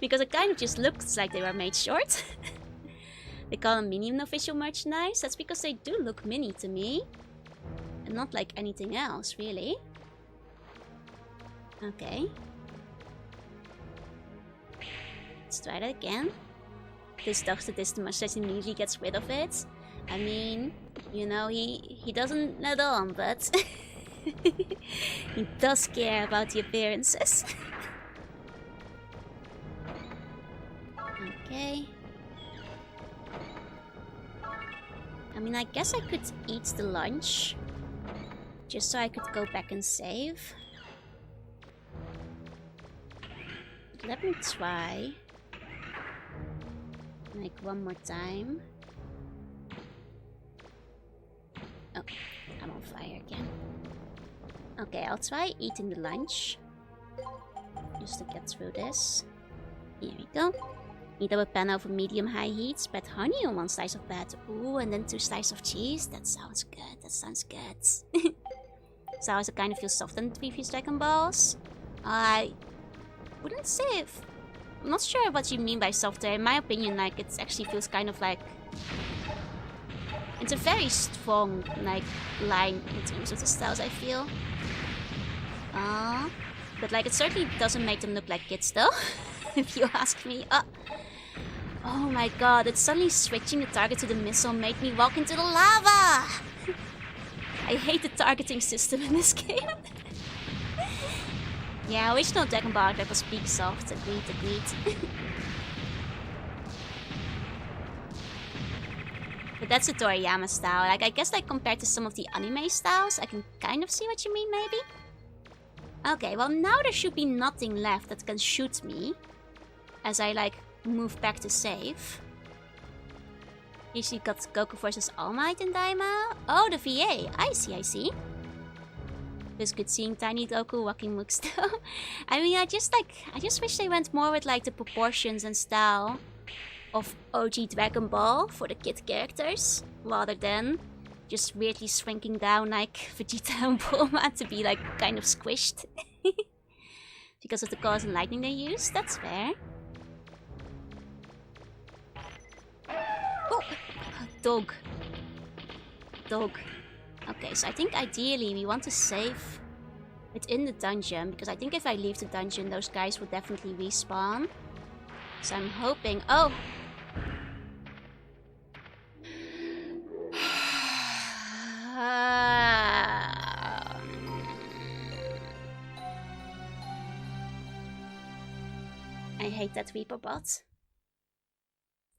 Because it kind of just looks like they were made short. They call them mini in official merchandise. That's because they do look mini to me. And not like anything else, really. Okay. Let's try that again. This does the mustache immediately gets rid of it. I mean, you know, he doesn't let on, but he does care about the appearances. Okay. I mean, I guess I could eat the lunch. Just so I could go back and save. But let me try. Like one more time. Oh, I'm on fire again. Okay, I'll try eating the lunch. Just to get through this. Here we go. Heat up a pan over medium-high heat. Spread honey on 1 slice of bread. Ooh, and then 2 slices of cheese. That sounds good. That sounds good. So I kind of feel soft than the previous Dragon Balls. I wouldn't say if... I'm not sure what you mean by softer. In my opinion, like, it actually feels kind of like... It's a very strong, like, line in terms of the styles, I feel. But, like, it certainly doesn't make them look like kids, though. If you ask me. Oh my god, it's suddenly switching the target to the missile made me walk into the lava! I hate the targeting system in this game. Yeah, original Dragon Ball that was peak soft. Agreed. But that's the Toriyama style. Like, I guess, like, compared to some of the anime styles, I can kind of see what you mean, maybe? Okay, well, now there should be nothing left that can shoot me. As I, like, move back to save. Usually got Goku versus All Might in Daima. Oh, the VA. I see. It was good seeing Tiny Goku walking mooks though. I mean, I just wish they went more with, like, the proportions and style of OG Dragon Ball for the kid characters. Rather than just weirdly shrinking down like Vegeta and Bulma to be, like, kind of squished. Because of the colors and lightning they use. That's fair. Oh! Dog. Okay, so I think ideally we want to save within the dungeon. Because I think if I leave the dungeon, those guys will definitely respawn. So I'm hoping... Oh! I hate that Reaper bot.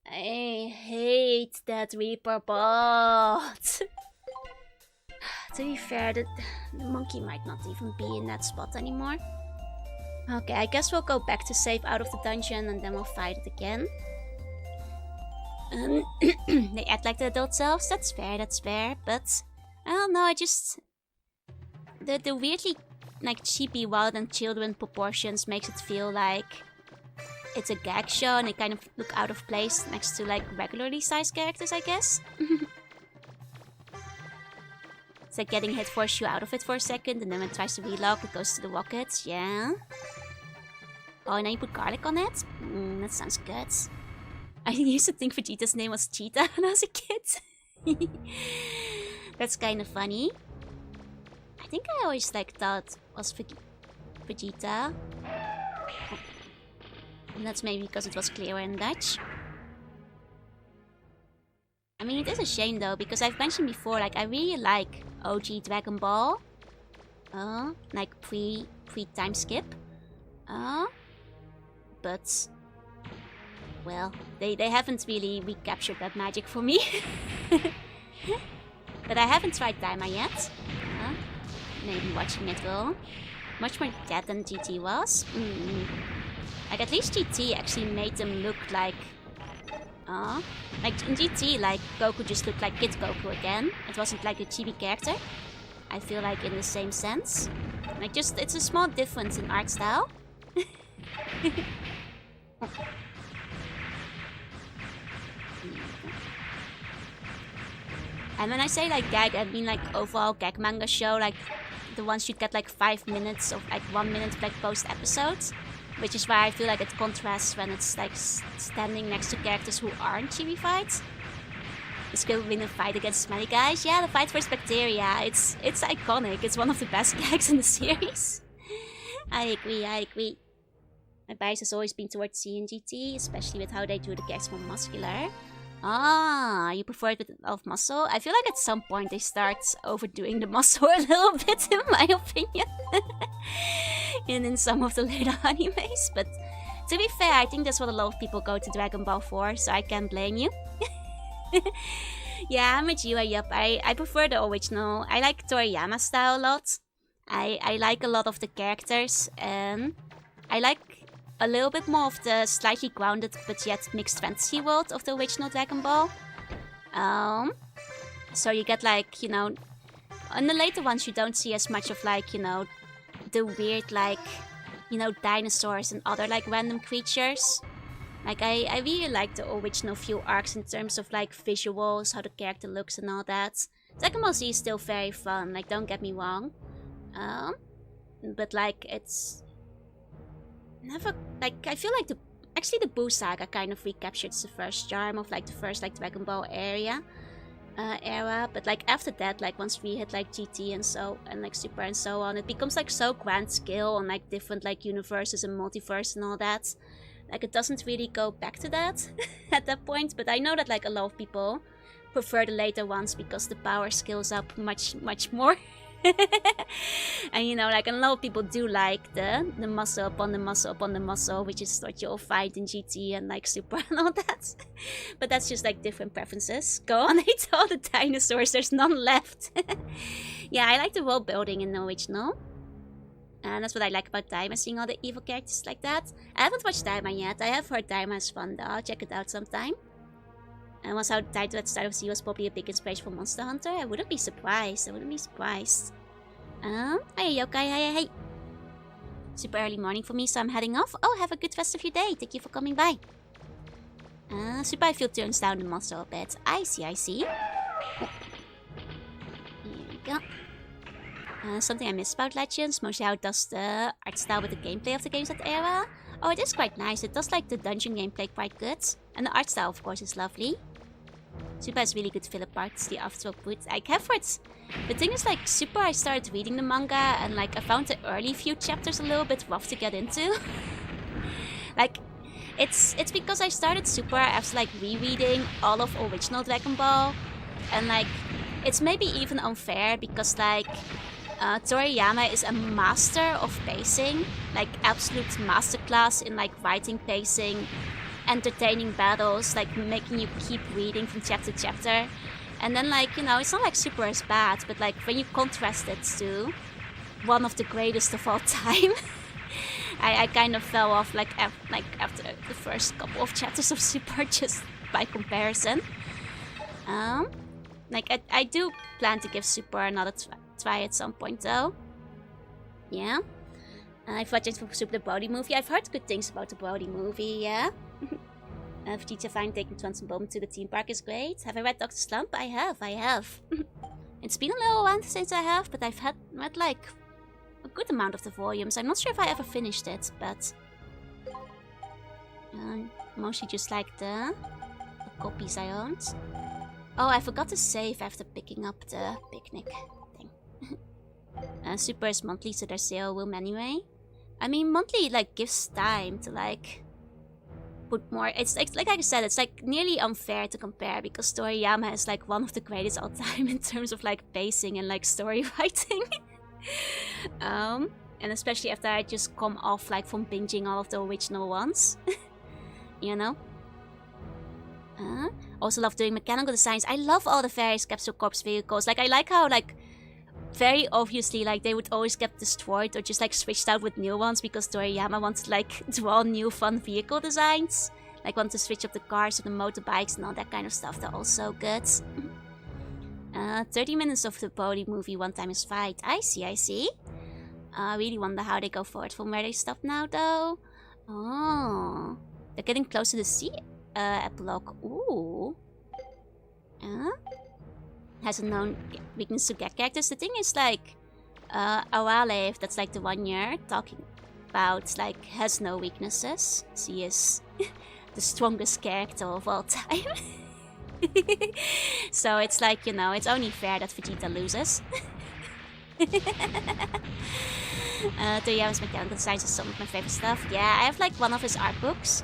I hate that Reaper bot. To be fair, the monkey might not even be in that spot anymore. Okay, I guess we'll go back to save out of the dungeon and then we'll fight it again. They act like the adult selves, that's fair, but... I don't know, I just... The weirdly, like, cheapy Wild and Children proportions makes it feel like... It's a gag show and they kind of look out of place next to, like, regularly sized characters, I guess. It's like getting hit force you out of it for a second and then when it tries to relock, it goes to the rockets, yeah. Oh, and then you put garlic on it? That sounds good. I used to think Vegeta's name was Cheetah when I was a kid. That's kind of funny. I think I always, like, thought it was Vegeta. Oh. And that's maybe because it was clearer in Dutch. I mean, it is a shame though, because I've mentioned before, like, I really like OG Dragon Ball. Like pre-time skip. But, well, they haven't really recaptured that magic for me. But I haven't tried Daima yet. Maybe watching it will. Much more dead than GT was. Like, at least GT actually made them look like... like, in GT, like, Goku just looked like Kid Goku again. It wasn't like a chibi character. I feel like in the same sense. Like, just, it's a small difference in art style. And when I say, like, gag, I mean, like, overall gag manga show, like, the ones you get, like, 5 minutes of, like, 1 minute, like, post-episodes. Which is why I feel like it contrasts when it's, like, standing next to characters who aren't chibi fights. The skill win a fight against smelly guys. Yeah, the fight versus bacteria. It's iconic. It's one of the best gags in the series. I agree. My bias has always been towards C and GT, especially with how they do the gags more muscular. Ah, you prefer it with a lot of muscle? I feel like at some point they start overdoing the muscle a little bit, in my opinion. And in some of the later animes, but to be fair, I think that's what a lot of people go to Dragon Ball for, so I can't blame you. Yeah, I'm with you, yup. I prefer the original. I like Toriyama style a lot. I like a lot of the characters, and I like a little bit more of the slightly grounded but yet mixed fantasy world of the original Dragon Ball. So you get like, you know, on the later ones you don't see as much of like, you know, the weird like, you know, dinosaurs and other like random creatures. Like I really like the original few arcs in terms of like visuals, how the character looks and all that. Dragon Ball Z is still very fun, like don't get me wrong. But like it's never like I feel like the Buu Saga kind of recaptures the first charm of like the first like Dragon Ball era. But like after that, like once we hit like GT and like Super and so on, it becomes like so grand scale on like different like universes and multiverse and all that. Like it doesn't really go back to that at that point. But I know that like a lot of people prefer the later ones because the power scales up much more. And you know, like a lot of people do like the muscle upon the muscle upon the muscle, which is what you'll find in GT and like Super and all that. But that's just like different preferences. Go on, eat all the dinosaurs, there's none left. Yeah, I like the world building in the original. And that's what I like about Daima, seeing all the evil characters like that. I haven't watched Daima yet. I have heard Daima is fun though. I'll check it out sometime. And once how Taito at the start of Z was probably a big inspiration for Monster Hunter. I wouldn't be surprised. Hey Yokai, hey. Super early morning for me, so I'm heading off. Oh, have a good rest of your day. Thank you for coming by. Super, I feel turns down the muscle a bit. I see. Oh. Here we go. Something I miss about Legends, mostly how it does the art style with the gameplay of the games that era. Oh, it is quite nice. It does like the dungeon gameplay quite good. And the art style, of course, is lovely. Super has really good filler parts, the afterward. I have it. The thing is, like, Super, I started reading the manga, and like, I found the early few chapters a little bit rough to get into. Like, it's because I started Super after like rereading all of original Dragon Ball, and like, it's maybe even unfair because like, Toriyama is a master of pacing, like absolute masterclass in like writing pacing, entertaining battles, like making you keep reading from chapter to chapter. And then like, you know, it's not like Super is bad, but like when you contrast it to one of the greatest of all time, I kind of fell off like after the first couple of chapters of Super, just by comparison. Like I do plan to give Super another try at some point though. Yeah. I've watched Super the Brody movie. I've heard good things about the Brody movie, yeah. Vegeta Fine taking Trunks and Bomb to the theme park is great. Have I read Dr. Slump? I have. It's been a little while since I have, but I've read like a good amount of the volumes. I'm not sure if I ever finished it, but mostly just like the copies I owned. Oh, I forgot to save after picking up the picnic thing. Super is monthly, so there's 0 room anyway. I mean, monthly like gives time to like put more. It's like I said, it's like nearly unfair to compare because Toriyama is like one of the greatest all time in terms of like pacing and like story writing. And especially after I just come off like from binging all of the original ones, you know. Also love doing mechanical designs. I love all the various Capsule Corp vehicles. Like I like how like very obviously like they would always get destroyed or just like switched out with new ones because Toriyama wants to like draw new fun vehicle designs. Like want to switch up the cars and the motorbikes and all that kind of stuff. They're all so good. 30 minutes of the Brody movie, one time is fight. I see. I really wonder how they go forward from where they stop now though. Oh, they're getting close to the sea epilogue. Ooh. Has a known weakness to get characters. The thing is like Arale, that's like the one you're talking about, like has no weaknesses. She is the strongest character of all time. So it's like, you know, it's only fair that Vegeta loses. Toriyama's mechanical designs is some of my favorite stuff. Yeah, I have like one of his art books.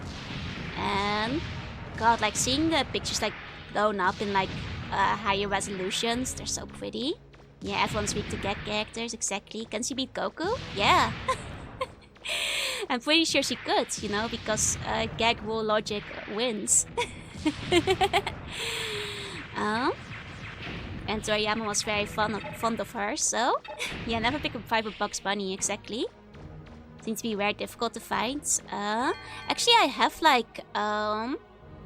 And god, like seeing the pictures like blown up in like higher resolutions, they're so pretty. Yeah, everyone's weak to get characters, exactly. Can she beat Goku? Yeah. I'm pretty sure she could, you know, because gag rule logic wins. And Toriyama was very fond of her, so yeah, never pick up 5 of Bugs Bunny exactly. Seems to be very difficult to find. Actually, I have like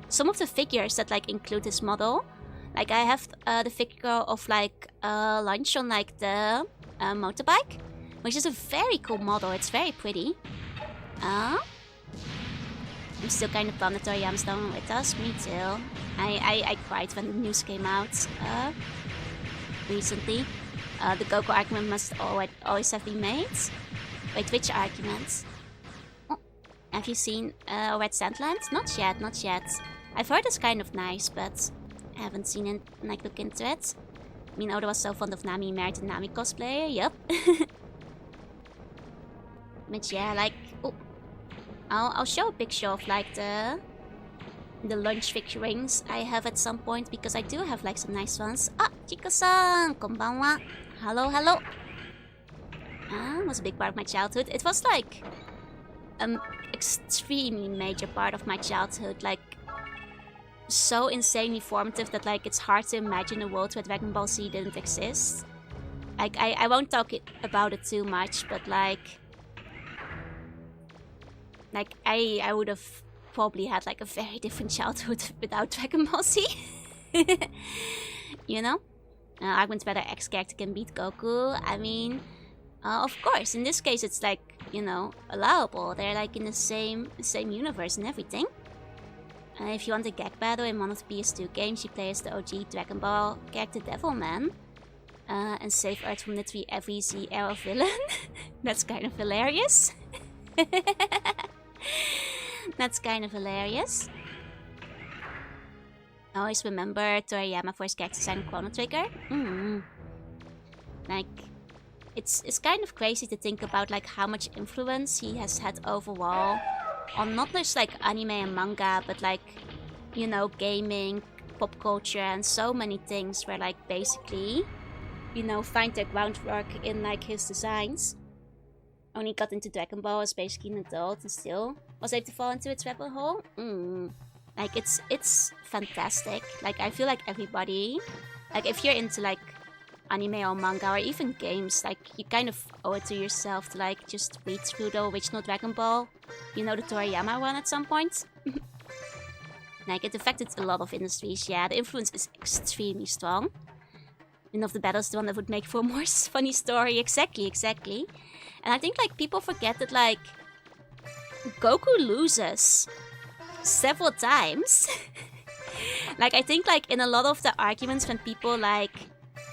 some of the figures that like include this model. Like I have the figure of like Lunch on like the motorbike, which is a very cool model. It's very pretty. I'm still kind of bummed that Toriyama's done with us. Me too. I cried when the news came out recently. The Goku argument must always have been made. Wait, which argument? Oh, have you seen Red Sandland? Not yet, not yet. I've heard it's kind of nice, but I haven't seen it, like, look into it. I mean, Oda was so fond of Nami, married a Nami cosplayer, yep. But yeah, like, oh, I'll show a picture of, like, the Lunch figurines I have at some point, because I do have, like, some nice ones. Ah, Chico-san, konbanwa. Hello, hello. It was a big part of my childhood. It was, like, extremely major part of my childhood, like, so insanely formative that like it's hard to imagine a world where Dragon Ball Z didn't exist. Like I won't talk about it too much, but like I would have probably had like a very different childhood without Dragon Ball Z. You know? Arguments whether X character can beat Goku. I mean, of course, in this case it's like, you know, allowable. They're like in the same universe and everything. If you want a gag battle in one of the PS2 games, you play as the OG Dragon Ball character Devilman. And save Earth from literally every Z-era villain. That's kind of hilarious. That's kind of hilarious. I always remember Toriyama for his character design Chrono Trigger. Like, it's kind of crazy to think about like how much influence he has had overall on not just like anime and manga, but like, you know, gaming, pop culture, and so many things where like basically, you know, find their groundwork in like his designs. Only got into Dragon Ball as basically an adult and still was able to fall into its rabbit hole. Like it's fantastic. Like I feel like everybody, like if you're into like anime or manga or even games, like you kind of owe it to yourself to like just read through the original Dragon Ball, you know, the Toriyama one at some point. Like it affected a lot of industries. Yeah, the influence is extremely strong. And of the battles, the one that would make for a more funny story. Exactly. And I think like people forget that like Goku loses several times. Like I think like in a lot of the arguments when people like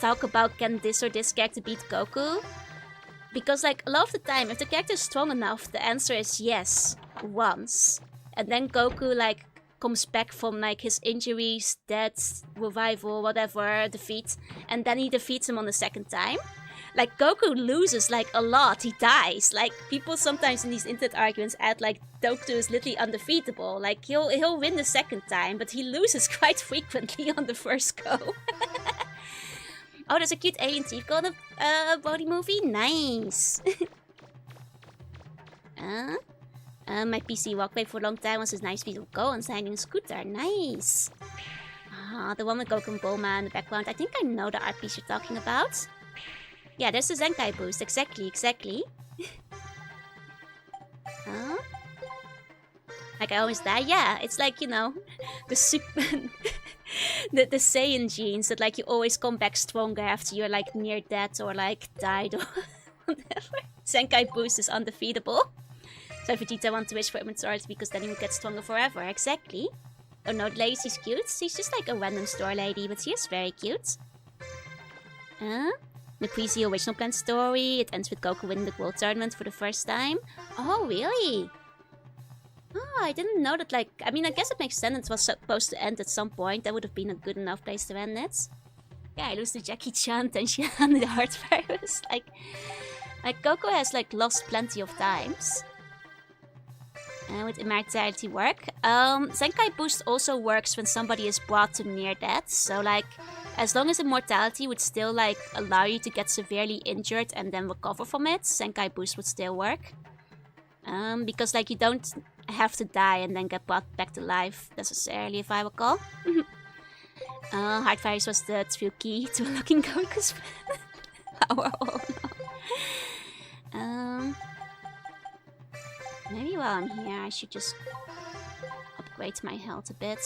talk about can this or this character beat Goku, because like a lot of the time if the character is strong enough, the answer is yes, once. And then Goku like comes back from like his injuries, death, revival, whatever, defeat, and then he defeats him on the second time. Like Goku loses like a lot, he dies. Like people sometimes in these internet arguments add like Goku is literally undefeatable. Like he'll win the second time, but he loses quite frequently on the first go. Oh, there's a cute alien thief on a body movie. Nice. My PC walkway for a long time was this nice piece of gold and hanging scooter. Nice. The one with Goku and Bulma in the background. I think I know the art piece you're talking about. Yeah, there's the Zenkai boost. Exactly. Like I always die. Yeah, it's like, you know, the super, the Saiyan genes that like you always come back stronger after you're like near death or like died or whatever. Zenkai boost is undefeatable. So Vegeta wants to wish for immortality because then he will get stronger forever. Exactly. Oh no, the lady, she's cute. She's just like a random store lady, but she is very cute. The pre original plan story. It ends with Goku winning the World Tournament for the first time. Oh, really? Oh, I didn't know that, like... I mean, I guess it makes sense it was supposed to end at some point. That would have been a good enough place to end it. Yeah, I lose to Jackie Chan, Tenshinhan, the heart virus. Like, Goku has, like, lost plenty of times. With immortality work. Zenkai boost also works when somebody is brought to near death. So, like... As long as immortality would still, like, allow you to get severely injured and then recover from it, Zenkai boost would still work. Because, like, you don't have to die and then get brought back to life, necessarily, if I recall. Hard fires was the true key to unlocking Goku's power. Oh no. Maybe while I'm here, I should just upgrade my health a bit.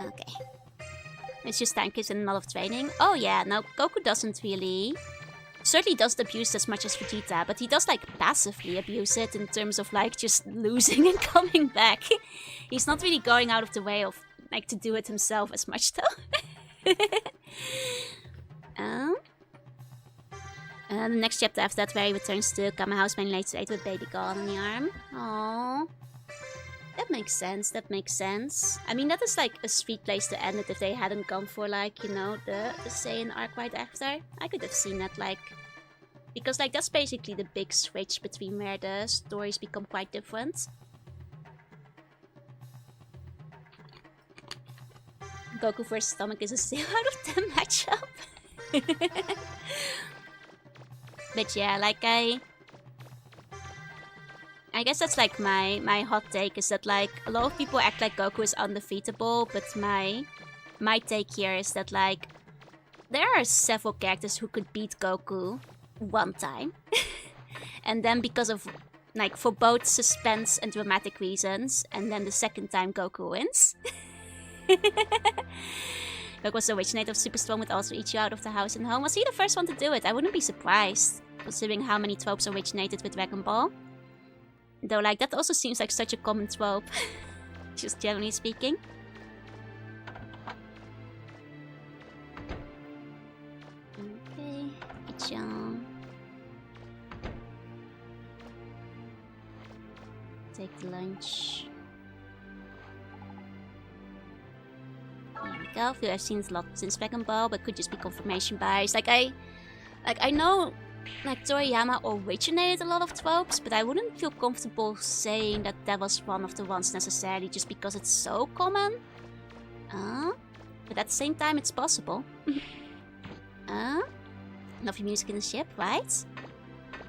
Okay. It's just time gives him a lot of training. Oh yeah, no, Goku doesn't really... Certainly doesn't abuse as much as Vegeta, but he does like passively abuse it in terms of like just losing and coming back. He's not really going out of the way of like to do it himself as much though. The next chapter after that where he returns to Kama House many nights later with baby gone on the arm. Aww. That makes sense, that makes sense. I mean, that is like a sweet place to end it if they hadn't gone for like, you know, the Saiyan arc right after. I could have seen that like... Because like that's basically the big switch between where the stories become quite different. Goku versus Stomach is a 0 out of 10 matchup. But yeah, like I guess that's like my hot take is that like a lot of people act like Goku is undefeatable, but my take here is that like there are several characters who could beat Goku one time. And then because of like for both suspense and dramatic reasons, and then the second time Goku wins. Goku was the originator of Super Strong, would also eat you out of the house and home. Was he the first one to do it? I wouldn't be surprised, considering how many tropes originated with Dragon Ball. Though, like, that also seems like such a common trope, just generally speaking. Okay, good job. Take the lunch. Here we go. I feel I've seen it a lot since Dragon Ball, but could just be confirmation bias. Like I know, like Toriyama originated a lot of tropes, but I wouldn't feel comfortable saying that that was one of the ones necessarily, just because it's so common. But at the same time, it's possible. Love your music in the ship, right?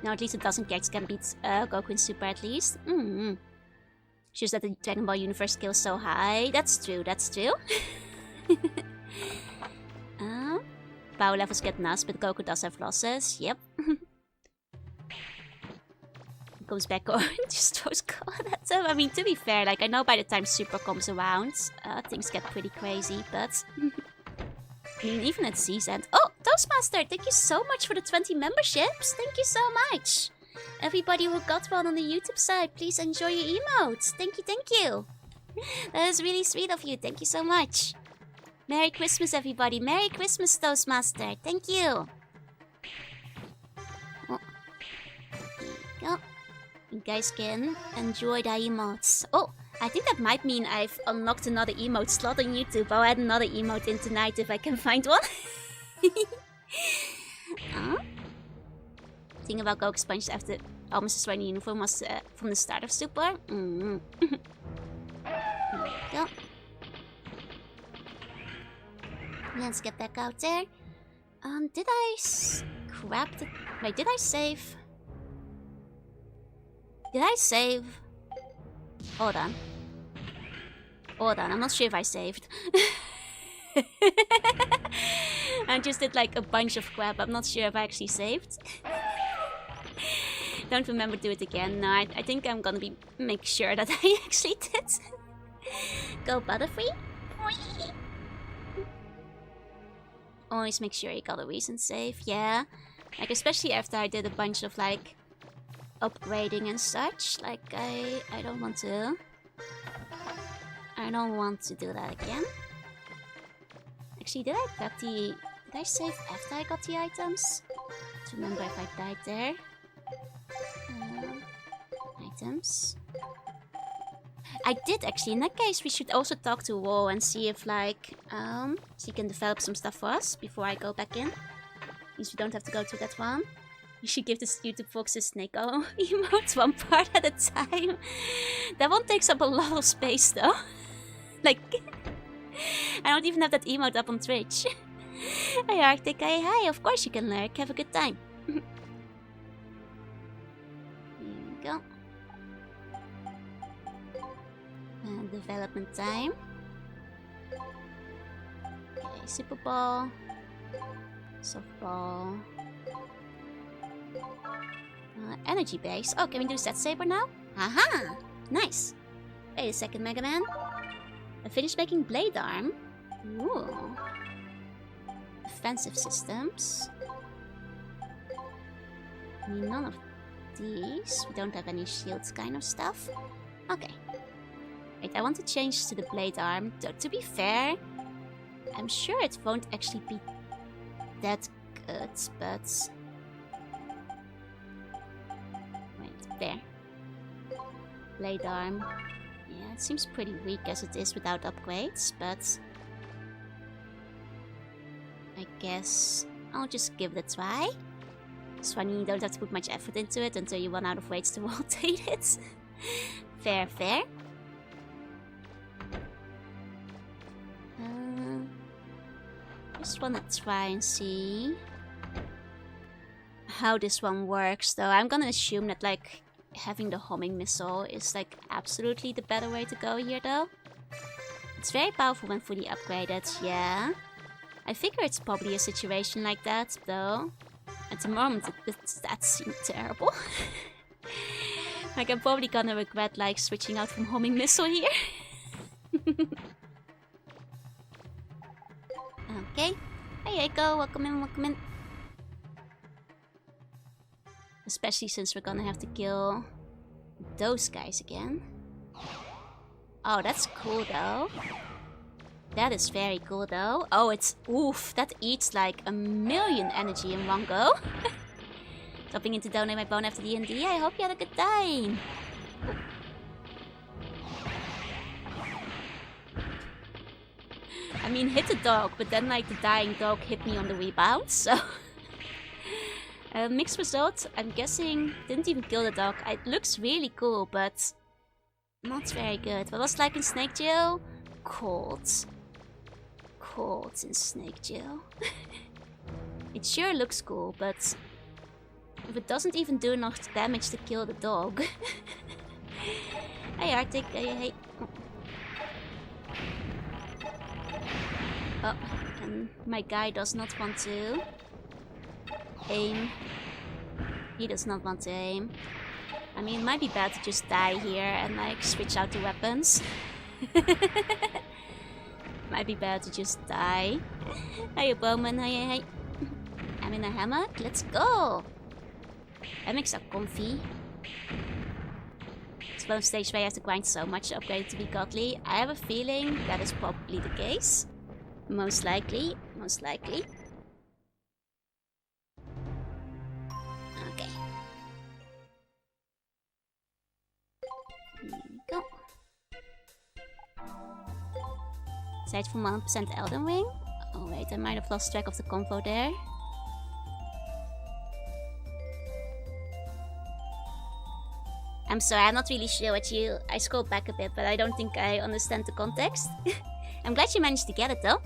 No, at least a dozen characters can beat Goku in Super at least. Just that the Dragon Ball universe skill is so high. That's true, that's true. Power levels get nuts, but Goku does have losses. Yep. Comes back orange, just throws God at him. I mean, to be fair, like I know by the time Super comes around, things get pretty crazy, but I mean, even at Sea's end. Oh, Toastmaster, thank you so much for the 20 memberships. Thank you so much. Everybody who got one on the YouTube side, please enjoy your emotes. Thank you, thank you. That is really sweet of you. Thank you so much. Merry Christmas, everybody. Merry Christmas, Toastmaster. Thank you. Oh. There you go. You guys can enjoy the emotes. Oh, I think that might mean I've unlocked another emote slot on YouTube. I'll add another emote in tonight if I can find one. Thing about Goku's punch after almost destroying the uniform was from the start of Super. There we go. Let's get back out there. Did I grab the... Wait, did I save? Did I save? Hold on. Hold on, I'm not sure if I saved. I just did like a bunch of crap. I'm not sure if I actually saved. Don't remember to do it again. No, I think I'm gonna make sure that I actually did. Go Butterfree. Always make sure you got a recent save. Yeah, like especially after I did a bunch of like upgrading and such. Like I don't want to. I don't want to do that again. Actually, did I save after I got the items? To remember if I died there. Items. I did actually. In that case, we should also talk to Wall and see if like she can develop some stuff for us before I go back in. At least we don't have to go to that one. You should give this YouTube Fox a snake emote one part at a time. That one takes up a lot of space though. Like, I don't even have that emote up on Twitch. Hi Arctic, hi, of course you can lurk, have a good time. go. And development time. Okay, super ball. Softball. Energy base. Oh, can we do Set Saber now? Haha! Nice! Wait a second, Mega Man. I finished making Blade Arm. Ooh. Defensive systems. None of these. We don't have any shields kind of stuff. Okay. Wait, I want to change to the Blade Arm. To be fair, I'm sure it won't actually be that good, but... Wait, there. Blade Arm. Yeah, it seems pretty weak as it is without upgrades, but... I guess I'll just give it a try. It's funny you don't have to put much effort into it until you run out of ways to rotate it. Fair, fair. Just wanna try and see how this one works, though. I'm gonna assume that, like, having the homing missile is, like, absolutely the better way to go here, though. It's very powerful when fully upgraded, yeah. I figure it's probably a situation like that, though. At the moment, that seemed terrible. Like, I'm probably gonna regret, like, switching out from homing missile here. Okay. Hey, Echo, welcome in, welcome in. Especially since we're gonna have to kill those guys again. Oh, that's cool, though. That is very cool, though. Oh, it's... Oof, that eats like 1,000,000 energy in one go. Dropping in to donate my bone after D&D. I hope you had a good time. Oh. I mean, hit the dog, but then, like, the dying dog hit me on the rebound, so... Mixed result, I'm guessing, didn't even kill the dog. It looks really cool, but not very good. What was it like in Snake Jail? Cold. Cold in Snake Jail. It sure looks cool, but if it doesn't even do enough damage to kill the dog. Hey Arctic, hey. Oh, and my guy does not want to aim. He does not want to aim. I mean, it might be bad to just die here and, like, switch out the weapons. Might be bad to just die. Hey, Bowman, hey. I'm in a hammock, let's go! Hammocks are comfy. It's one stage where you have to grind so much to upgrade it to be godly. I have a feeling that is probably the case. Most likely. Okay. Here we go. Aside from 1% Elden Ring. Oh wait, I might have lost track of the convo there. I'm sorry, I'm not really sure what you... I scrolled back a bit, but I don't think I understand the context. I'm glad you managed to get it, though.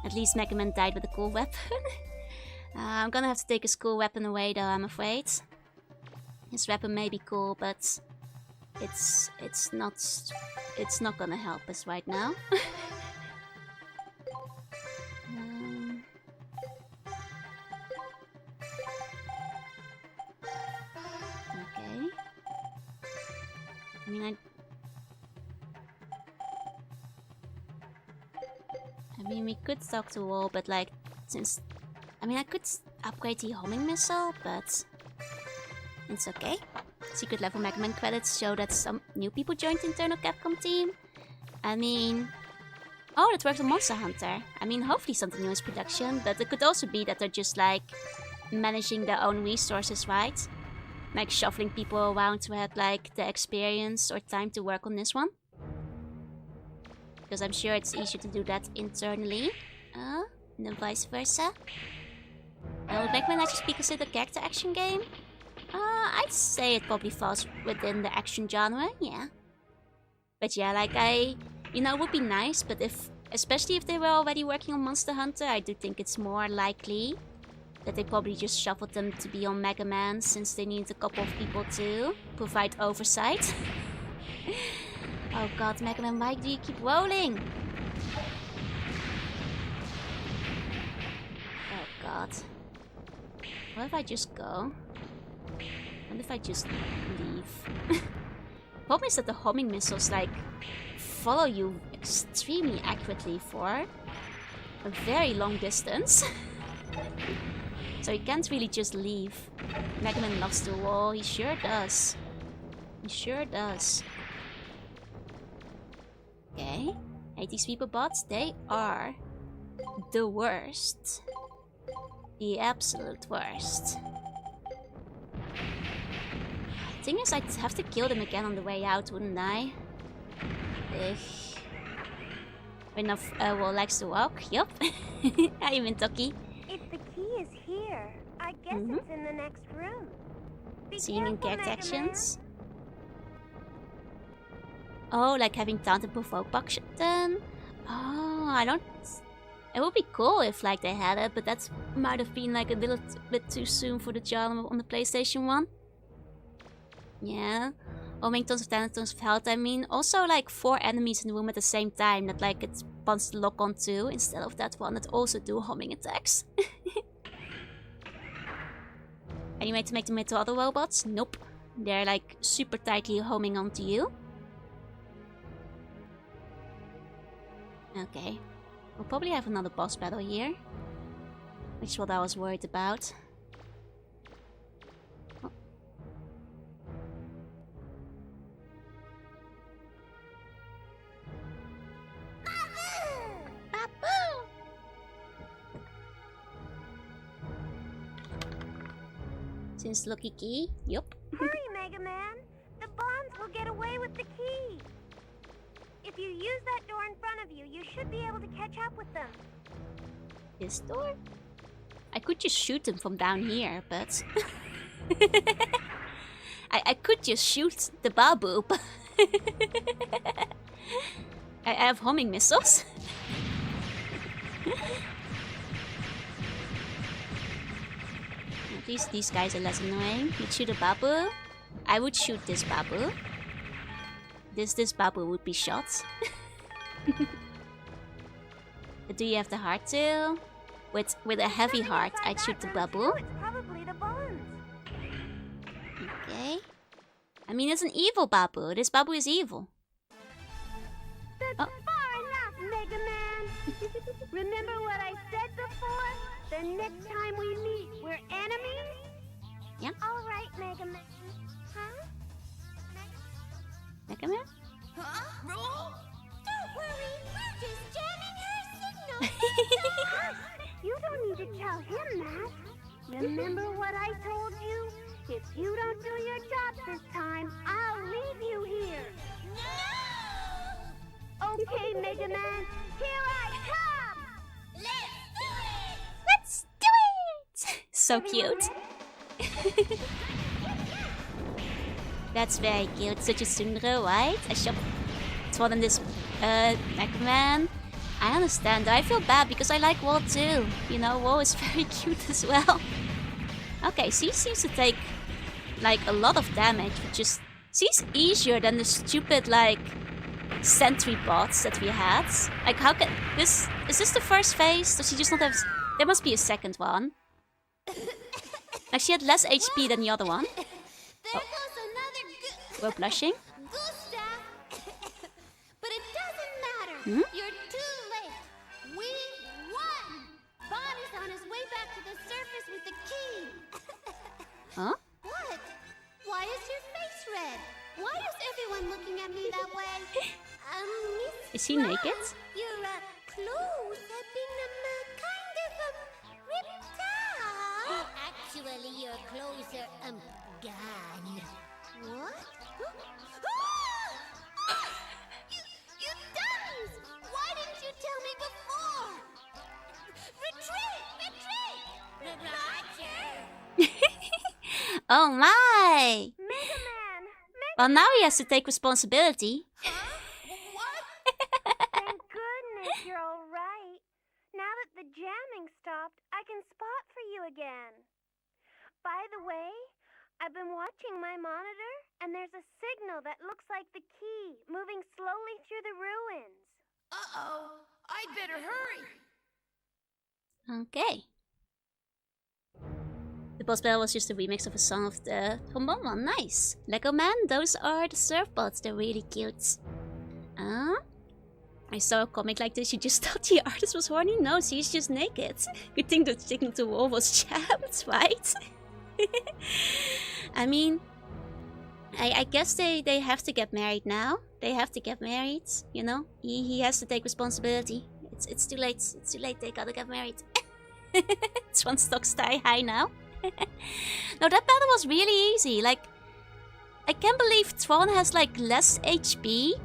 At least Mega Man died with a cool weapon. I'm gonna have to take his cool weapon away, though, I'm afraid. His weapon may be cool, but... It's not gonna help us right now. Okay. I mean, we could talk to Wall, but like, since... I mean, I could upgrade the homing missile, but... It's okay. Secret level Mega Man credits show that some new people joined the internal Capcom team. I mean... Oh, that works on Monster Hunter. I mean, hopefully something new is production, but it could also be that they're just like... managing their own resources, right? Like shuffling people around who had like the experience or time to work on this one. Because I'm sure it's easier to do that internally. And then vice versa. Would Mega Man actually be considered a character action game? I'd say it probably falls within the action genre, yeah. But yeah, like you know, it would be nice, but especially if they were already working on Monster Hunter, I do think it's more likely that they probably just shuffled them to be on Mega Man since they need a couple of people to provide oversight. Oh god, Mega Man, why do you keep rolling? Oh god. What if I just go? What if I just leave? Problem is that the homing missiles like follow you extremely accurately for a very long distance. So you can't really just leave. Mega Man loves the wall, he sure does. He sure does. Okay. Hey, these sweeper bots, they are the worst. The absolute worst. Thing is, I'd have to kill them again on the way out, wouldn't I? Ugh. Enough wall likes to walk. Yup. Hi, Mintoki. If the key is here, I guess it's in the next room. Be Seeing in careful, character Mega actions. Oh, like having taunt and provoke button. Oh, I don't. It would be cool if like they had it, but that might have been like a little bit too soon for the job on the PlayStation 1. Yeah. Homing tons of talent, tons of health, I mean. Also like 4 enemies in the room at the same time that like it wants to lock on to instead of that one that also do homing attacks. Anyway, to make them into other robots? Nope. They're like super tightly homing onto you. Okay. We'll probably have another boss battle here. Which is what I was worried about. Oh. Since lucky key? Yup. Hurry, Mega Man! The bonds will get away with the key! If you use that door in front of you, you should be able to catch up with them. This door? I could just shoot them from down here, but... I could just shoot the babu, but... I have homing missiles. At least these guys are less annoying. You'd shoot a babu. I would shoot this babu. This babu would be shot. Do you have the heart too? With a heavy heart, I'd shoot the babu. It's probably the bonds. Okay. I mean, it's an evil babu. This babu is evil. That's far enough, Mega Man. Remember what I said before? The next time we meet, we're enemies? Yeah. All right, Mega Man. Huh? Mega Man? Huh? Roll? Don't worry, we're just jamming her signal. You don't need to tell him that. Remember what I told you? If you don't do your job this time, I'll leave you here. No! Okay, Mega Man, here I come! Let's do it! Let's do it! So cute. That's very cute. Such a tsundere, right? I shop one in this Mega Man. I understand. I feel bad because I like Wall too. You know, Wall is very cute as well. Okay, she seems to take like a lot of damage, but just she's easier than the stupid like sentry bots that we had. Like, how can this? Is this the first phase? Does she just not have? There must be a second one. Like, she had less HP than the other one. There goes another We're blushing. Gustav. But it doesn't matter. Hmm? You're too late. We won. Bonnie's on his way back to the surface with the key. Huh? What? Why is your face red? Why is everyone looking at me that way? Miss Is he naked? Your clothes have been kind of ripped out. Actually, your clothes are gone. What? You dummies! Why didn't you tell me before? Retreat! Oh my! Mega Man! Well, now he has to take responsibility. Thank goodness you're all right. Now that the jamming stopped, I can spot for you again. By the way, I've been watching my monitor, and there's a signal that looks like the key moving slowly through the ruins. Uh-oh, I'd better hurry. Okay. The boss battle was just a remix of a song of the trombone one. Nice. Lego Man, those are the surfboards. They're really cute. I saw a comic like this. You just thought the artist was horny? No, she's just naked. Good thing the sticking to wall was jammed, right? I mean, I guess they have to get married now. They have to get married, you know? He has to take responsibility. It's too late. It's too late. They gotta get married. Swan stocks die high now. No, that battle was really easy. Like, I can't believe Tron has like less HP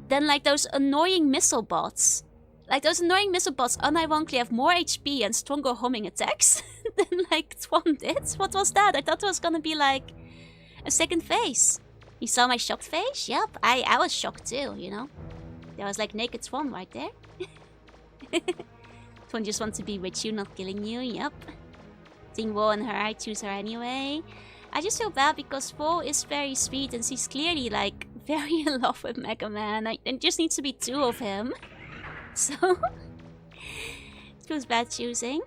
than like those annoying missile bots. Like those annoying missile bots unironically have more HP and stronger homing attacks than like Tron did. What was that? I thought it was gonna be like a second phase. You saw my shocked face? Yep, I was shocked too, you know. There was like naked Tron right there. Tron just wants to be with you, not killing you, yep. Seeing Wo and her, I choose her anyway. I just feel bad because Wo is very sweet and she's clearly like very in love with Mega Man. There just needs to be two of him. So, it feels bad choosing.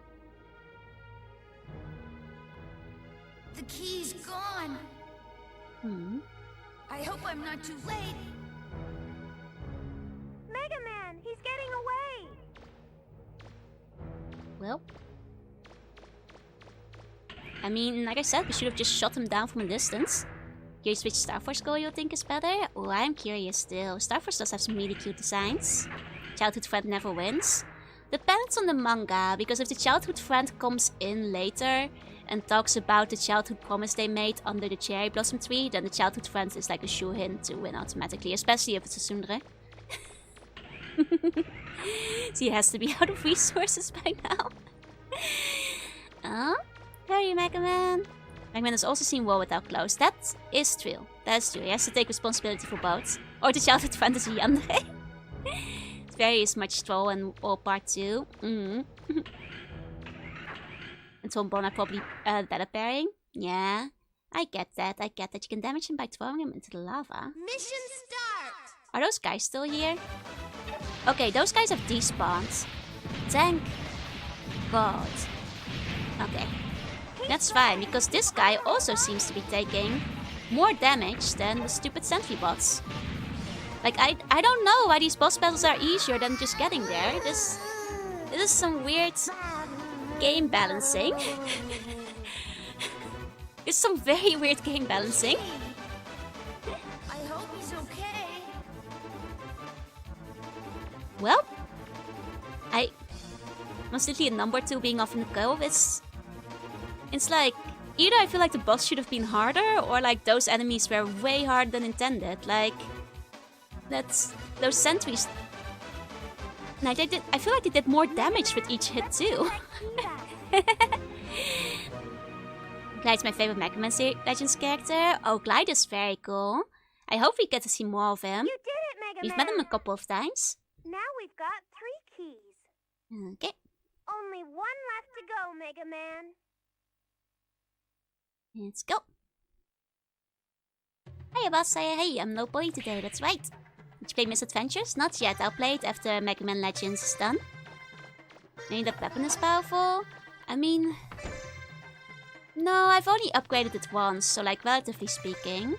The key's gone. I hope I'm not too late. Mega Man, he's getting away. Well, I mean, like I said, we should have just shot him down from a distance. Curious which Star Force goal you think is better? Oh, I'm curious still. Star Force does have some really cute designs. Childhood friend never wins. Depends on the manga, because if the childhood friend comes in later and talks about the childhood promise they made under the cherry blossom tree, then the childhood friend is like a sure-hint to win automatically, especially if it's a tsundere. So he has to be out of resources by now. Hurry, Mega Man. Mega Man has also seen Wo without clothes. That is true. That's true. He has to take responsibility for both. Or the childhood fantasy yandere. It's very much Troll and All Part 2. And Trombone are probably better pairing. Yeah. I get that. I get that. You can damage him by throwing him into the lava. Mission start! Are those guys still here? Okay, those guys have despawned. Thank God. Okay. That's fine, because this guy also seems to be taking more damage than the stupid sentry bots. Like, I don't know why these boss battles are easier than just getting there. This is some weird game balancing. It's some very weird game balancing. I hope he's okay. Well, constantly a number 2 being off in the go. It's like, either I feel like the boss should have been harder, or like those enemies were way harder than intended. Like, those sentries. Like I feel like they did more damage with each hit too. Clyde's my favorite Mega Man Legends character. Oh, Clyde is very cool. I hope we get to see more of him. You did it, Mega Man. We've met him a couple of times. Now we've got 3 keys. Okay. Only one left to go, Mega Man. Let's go. Hey, boss. Hey, I'm no bully today. That's right. Did you play Misadventures? Not yet. I'll play it after Mega Man Legends is done. Maybe that weapon is powerful. I mean, no, I've only upgraded it once, so like relatively speaking,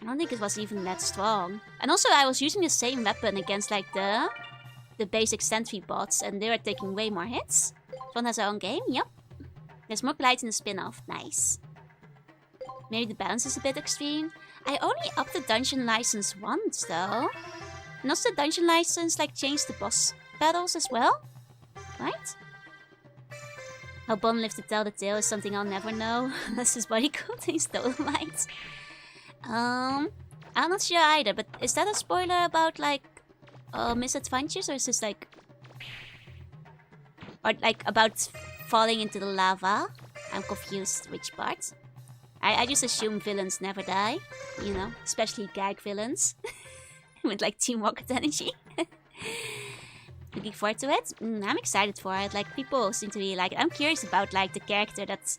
I don't think it was even that strong. And also, I was using the same weapon against like the basic sentry bots, and they were taking way more hits. This one has her own game. Yep. There's more Glide in the spin-off. Nice. Maybe the balance is a bit extreme. I only upped the dungeon license once though. And also the dungeon license like changed the boss battles as well. Right? How Bon lived to tell the tale is something I'll never know. Unless his body contains dolomite. I'm not sure either, but is that a spoiler about like Misadventures, or is this like... Or like about falling into the lava? I'm confused which part. I just assume villains never die, you know, especially gag villains with like Team Rocket energy. looking forward to it. I'm excited for it. Like, people seem to be like, I'm curious about like the character that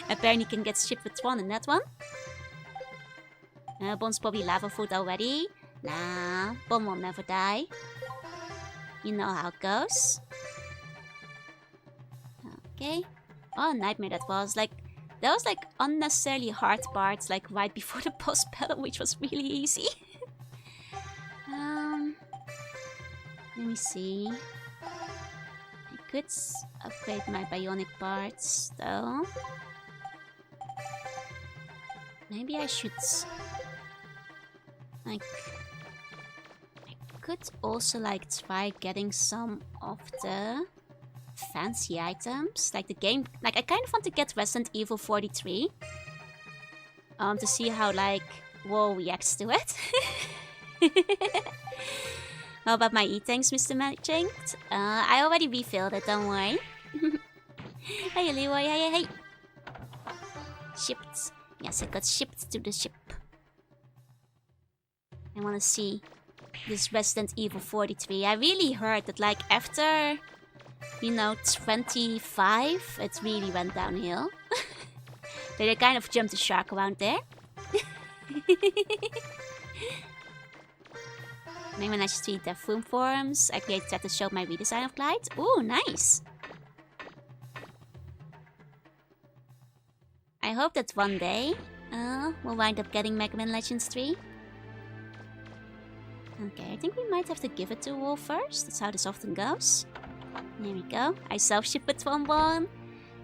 apparently can get shipped with Twan in that one. Bon's probably lava food already. Nah, Bon will never die. You know how it goes. Okay. Oh, nightmare that was. Like, that was like unnecessarily hard parts, like right before the boss battle, which was really easy. Let me see. I could upgrade my bionic parts, though. Maybe I should... Like... I could also, like, try getting some of the fancy items. Like, the game... Like, I kind of want to get Resident Evil 43. To see how, like, WoW reacts to it. How about my eatings, Mr. Magic? I already refilled it, don't worry. Hey, Leroy, hey. Shipped. Yes, it got shipped to the ship. I want to see this Resident Evil 43. I really heard that, like, after, 25, it really went downhill. They kind of jumped the shark around there. Maybe when I should tweet their forum forums, I created that to show my redesign of Clyde. Ooh, nice! I hope that one day, we'll wind up getting Mega Man Legends 3. Okay, I think we might have to give it to Wolf first. That's how this often goes. There we go. I self-ship with one.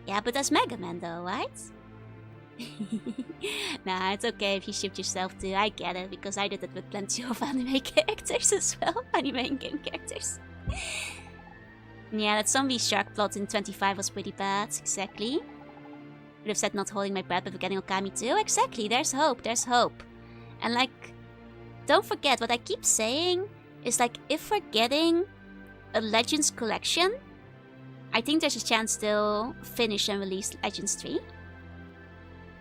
Yeah, but that's Mega Man though, right? Nah, it's okay if you shipped yourself too. I get it, because I did it with plenty of anime characters as well. Anime and game characters. Yeah, that zombie shark plot in 25 was pretty bad. Exactly. Would have said not holding my breath but forgetting Okami too. Exactly, there's hope, there's hope. And like, don't forget, what I keep saying is like, if we're getting a Legends collection, I think there's a chance they'll finish and release Legends 3.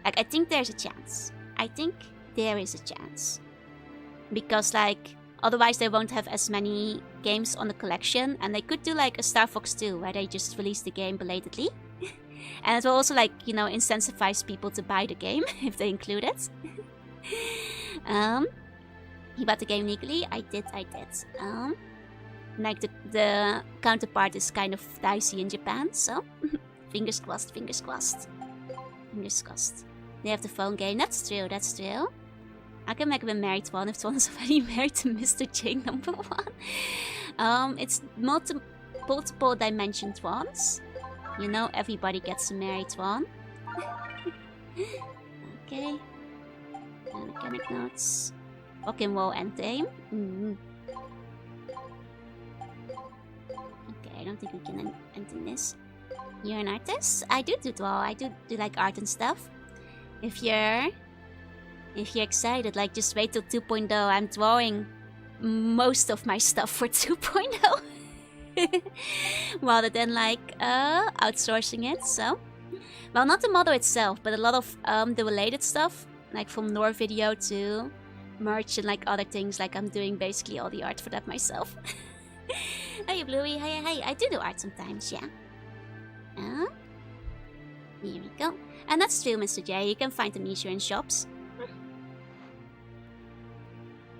Like, I think there's a chance. I think there is a chance. Because, like, otherwise they won't have as many games on the collection. And they could do, like, a Star Fox 2, where they just release the game belatedly. And it will also, like, incentivize people to buy the game, if they include it. You bought the game legally? I did. Like, the counterpart is kind of dicey in Japan, so... fingers crossed. Fingers crossed. They have the phone game. That's true. I can make him married one if one is already married to Mr. J #1. It's multiple dimensioned ones. Everybody gets a married one. Okay. Mechanic notes. Rock and roll and theme. Okay, I don't think we can enter this. You're an artist? I do draw. I do like art and stuff. If you're excited, like, just wait till 2.0. I'm drawing most of my stuff for 2.0. Rather than like outsourcing it. So, well, not the model itself, but a lot of the related stuff, like from Nor video to merch and like other things. Like, I'm doing basically all the art for that myself. Hey Bluey, hey, I do art sometimes, yeah. Here we go. And that's true, Mr. J. You can find them easier in shops.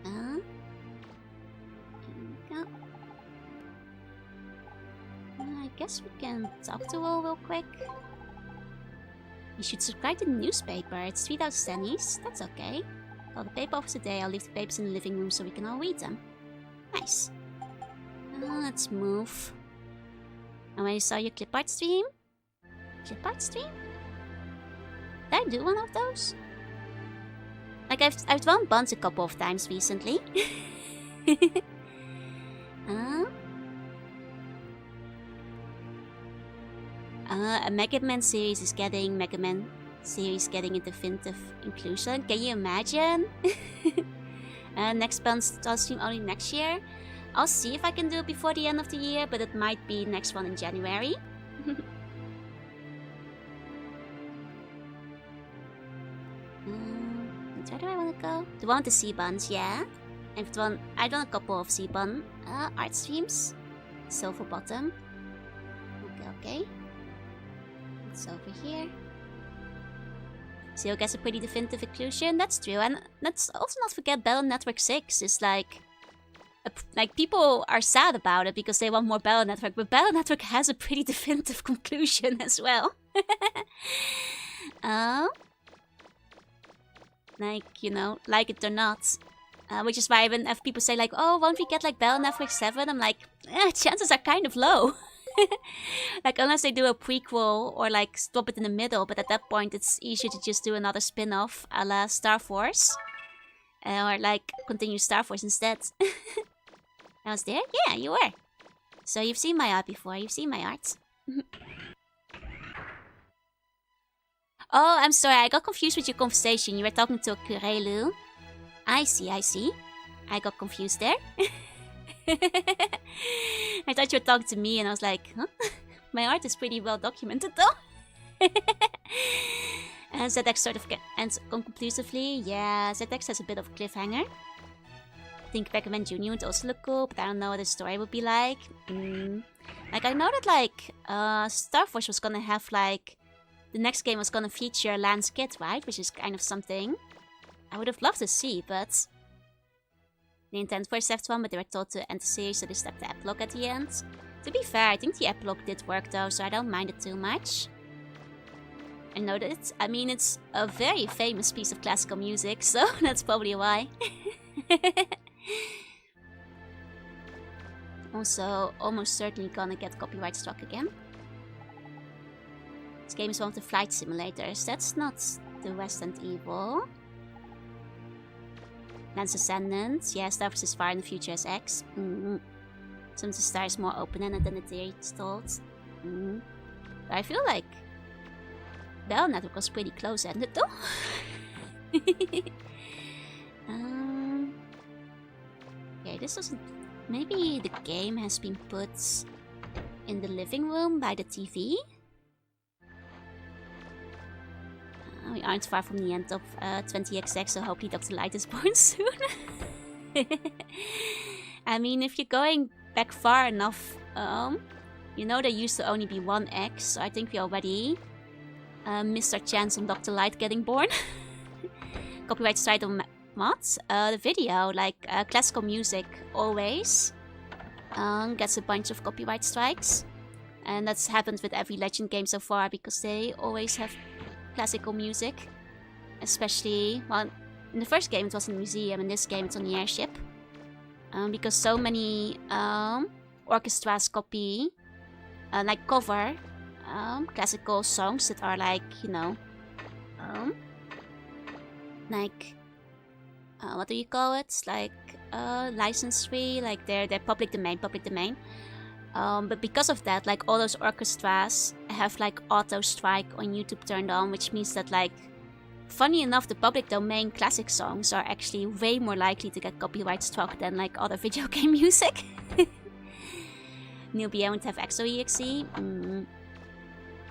Here we go. I guess we can talk to Will real quick. You should subscribe to the newspaper. It's 3,000 stennies. That's okay. Call the paper office today. I'll leave the papers in the living room so we can all read them. Nice. Let's move. I already saw your clip art stream. Did I do one of those? Like, I've drawn buns a couple of times recently. A Mega Man series is getting into definitive inclusion. Can you imagine? Next bun starts stream only next year. I'll see if I can do it before the end of the year, but it might be next one in January. Where do I want to go? The one with the C-buns, yeah. I've done a couple of C-bun art streams. Silver bottom. Okay. It's over here. Seal gets a pretty definitive inclusion. That's true. And let's also not forget Battle Network 6 is like people are sad about it because they want more Battle Network, but Battle Network has a pretty definitive conclusion as well. Like, you know, like it or not. Which is why when people say like, oh, won't we get like Battle Network 7? I'm like, chances are kind of low. Like, unless they do a prequel or like stop it in the middle, but at that point it's easier to just do another spin-off a la Star Force. Or like continue Star Force instead. I was there? Yeah, you were. So you've seen my art before, you've seen my art. Oh, I'm sorry, I got confused with your conversation. You were talking to a Kurelu. I see. I got confused there. I thought you were talking to me and I was like, huh? My art is pretty well documented though. And ZX sort of ends conclusively. Yeah, ZX has a bit of a cliffhanger. I think Recommend Junior would also look cool, but I don't know what the story would be like. Like, I know that like Star Force was gonna have like the next game was gonna feature Lance Kidd, right? Which is kind of something I would have loved to see, but the intent for left one, but they were told to end the series, so they stuck the epilogue at the end. To be fair, I think the epilogue did work though, so I don't mind it too much. I know that it's a very famous piece of classical music, so that's probably why. Also, almost certainly gonna get copyright struck again. This game is one of the flight simulators. That's not the Resident Evil. Lance Ascendant. Yeah, Star Wars is far in the future as X. Some of the Star is more open-ended than the theory told. But I feel like Battle Network was pretty close-ended though. Okay, this doesn't... Maybe the game has been put in the living room by the TV? We aren't far from the end of 20XX, so hopefully Dr. Light is born soon. I mean, if you're going back far enough, you know there used to only be one X, so I think we already missed our chance on Dr. Light getting born. Copyright strike on what? The video, like classical music, always gets a bunch of copyright strikes. And that's happened with every Legend game so far, because they always have classical music. Especially, well, in the first game it was in the museum, in this game it's on the airship. Because so many orchestras copy, like cover classical songs that are like, you know, like, what do you call it? Like, license free, like they're public domain. But because of that, like all those orchestras have like auto strike on YouTube turned on, which means that like, funny enough, the public domain classic songs are actually way more likely to get copyright struck than like other video game music. New BM would have XOEXE.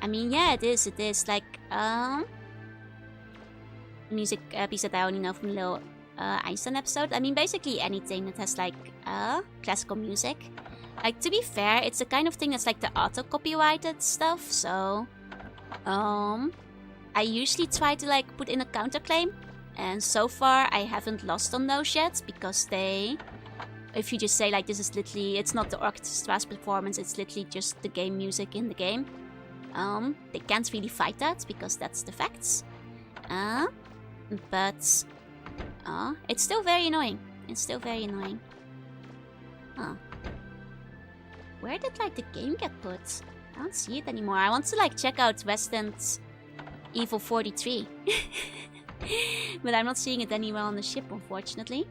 I mean, yeah, it is like music piece that I only know from the little Einstein episode. I mean, basically anything that has like classical music. Like, to be fair, it's the kind of thing that's like the auto-copyrighted stuff, so I usually try to like put in a counterclaim, and so far I haven't lost on those yet, because if you just say like this is literally, it's not the orchestra's performance, it's literally just the game music in the game, they can't really fight that, because that's the facts. But it's still very annoying. Where did like the game get put? I don't see it anymore. I want to like check out Resident Evil 43. But I'm not seeing it anywhere on the ship, unfortunately.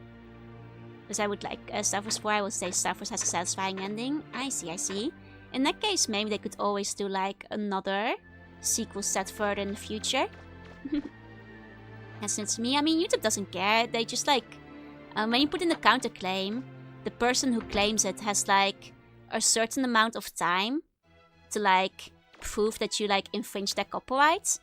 Because I would like Star Wars 4, I would say Star Wars has a satisfying ending. I see. In that case, maybe they could always do like another sequel set further in the future. And since me, I mean, YouTube doesn't care. They just like, when you put in a counterclaim, the person who claims it has like a certain amount of time to like prove that you like infringe their copyright.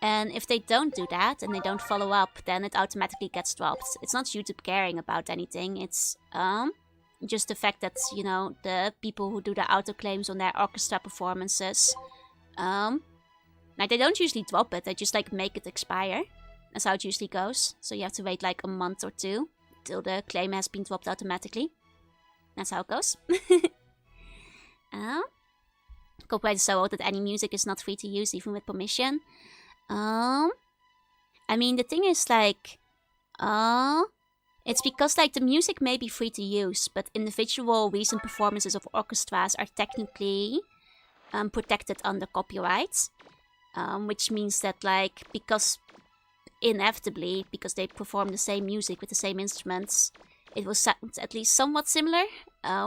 And if they don't do that and they don't follow up, then it automatically gets dropped. It's not YouTube caring about anything. It's just the fact that, you know, the people who do the autoclaims on their orchestra performances, like they don't usually drop it, they just like make it expire. That's how it usually goes. So you have to wait like a month or two till the claim has been dropped automatically. That's how it goes. Copyright is so old that any music is not free to use, even with permission. I mean, the thing is like, it's because like the music may be free to use, but individual recent performances of orchestras are technically protected under copyright, which means that like because inevitably because they perform the same music with the same instruments, it will sound at least somewhat similar,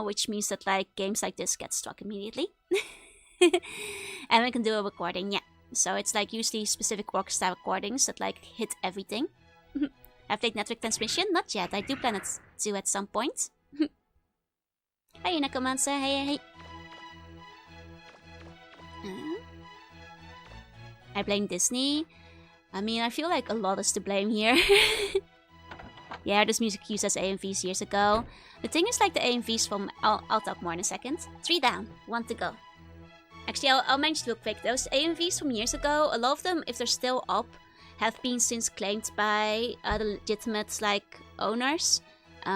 which means that like games like this get struck immediately. And we can do a recording, yeah. So it's like usually specific orchestra recordings that like hit everything. I've played network transmission? Not yet. I do plan it to at some point. Hey, Necromancer. Hey. I blame Disney. I mean, I feel like a lot is to blame here. Yeah, this music used as AMVs years ago. The thing is like the AMVs from... I'll talk more in a second. 3 down. 1 to go. Actually, I'll mention real quick. Those AMVs from years ago, a lot of them, if they're still up, have been since claimed by the legitimate like owners,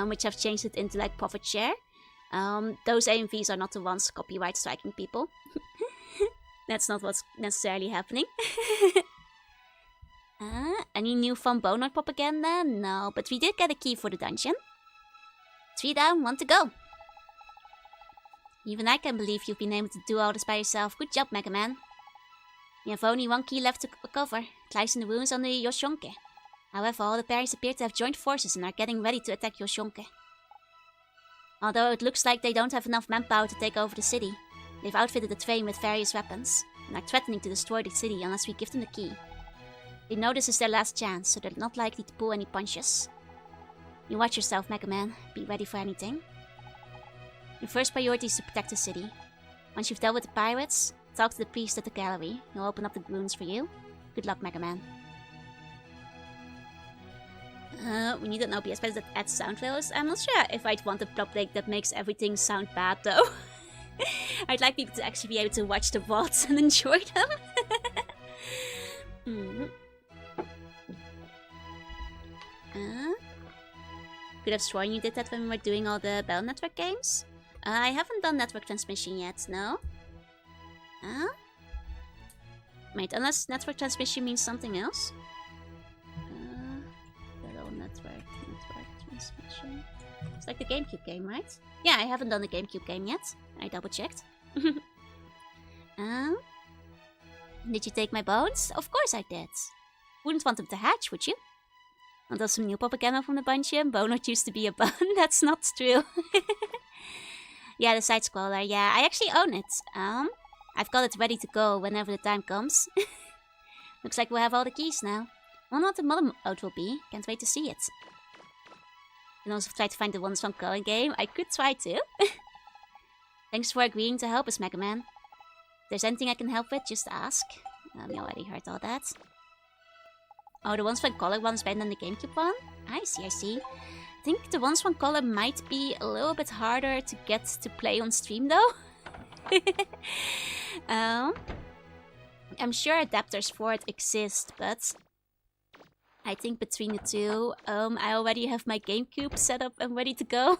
which have changed it into like profit share. Those AMVs are not the ones copyright striking people. That's not what's necessarily happening. Any new fun Boneheart propaganda? No, but we did get a key for the dungeon. 3 down, 1 to go. Even I can't believe you've been able to do all this by yourself. Good job, Mega Man. You have only 1 key left to recover. It lies in the ruins under Yoshonke. However, all the parries appear to have joined forces and are getting ready to attack Yoshonke. Although it looks like they don't have enough manpower to take over the city, they've outfitted the train with various weapons, and are threatening to destroy the city unless we give them the key. They know this is their last chance, so they're not likely to pull any punches. You watch yourself, Mega Man. Be ready for anything. Your first priority is to protect the city. Once you've dealt with the pirates, talk to the priest at the gallery. He'll open up the ruins for you. Good luck, Mega Man. We need an OBS patch that adds sound fails. I'm not sure if I'd want a public that makes everything sound bad, though. I'd like people to actually be able to watch the VODs and enjoy them. Could have sworn you did that when we were doing all the Bell Network games. I haven't done network transmission yet, no? Wait, unless network transmission means something else? Bell Network transmission. It's like the GameCube game, right? Yeah, I haven't done the GameCube game yet. I double checked. Did you take my bones? Of course I did. Wouldn't want them to hatch, would you? Until some new propaganda from the bunch. Boneheart used to be a bun. That's not true. Yeah, the side-scroller. Yeah, I actually own it. I've got it ready to go whenever the time comes. Looks like we'll have all the keys now. Wonder what the modern mode will be. Can't wait to see it. You can also try to find the ones from current game. I could try to. Thanks for agreeing to help us, Mega Man. If there's anything I can help with, just ask. We already heard all that. Oh, the ones from Color one's better than the GameCube one? I see. I think the ones from Color might be a little bit harder to get to play on stream, though. I'm sure adapters for it exist, but I think between the two, I already have my GameCube set up and ready to go.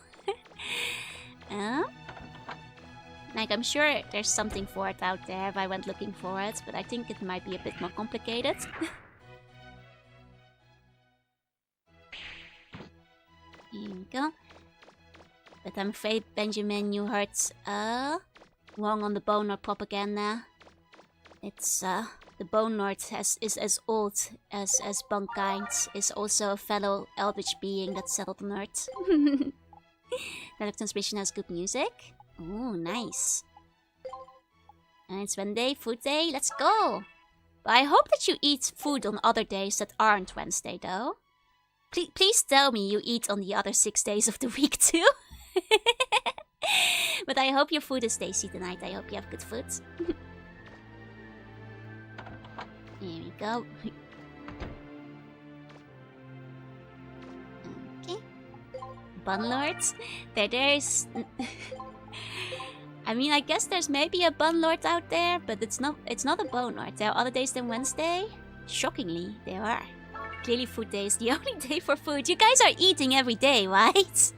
Like, I'm sure there's something for it out there if I went looking for it, but I think it might be a bit more complicated. Here we go. But I'm afraid, Benjamin, you heard wrong on the Boneheart propaganda. It's the Boneheart is as old as Bunkind, is also a fellow eldritch being that settled on Earth. Network transmission has good music. Oh, nice. And it's Wednesday, food day. Let's go. But I hope that you eat food on other days that aren't Wednesday, though. Please tell me you eat on the other 6 days of the week too. But I hope your food is tasty tonight. I hope you have good food. Here we go. Okay. Bun lords? There's... I mean, I guess there's maybe a bun lord out there, but it's not a bone lord. There are other days than Wednesday. Shockingly, there are. Clearly food day is the only day for food. You guys are eating every day, right?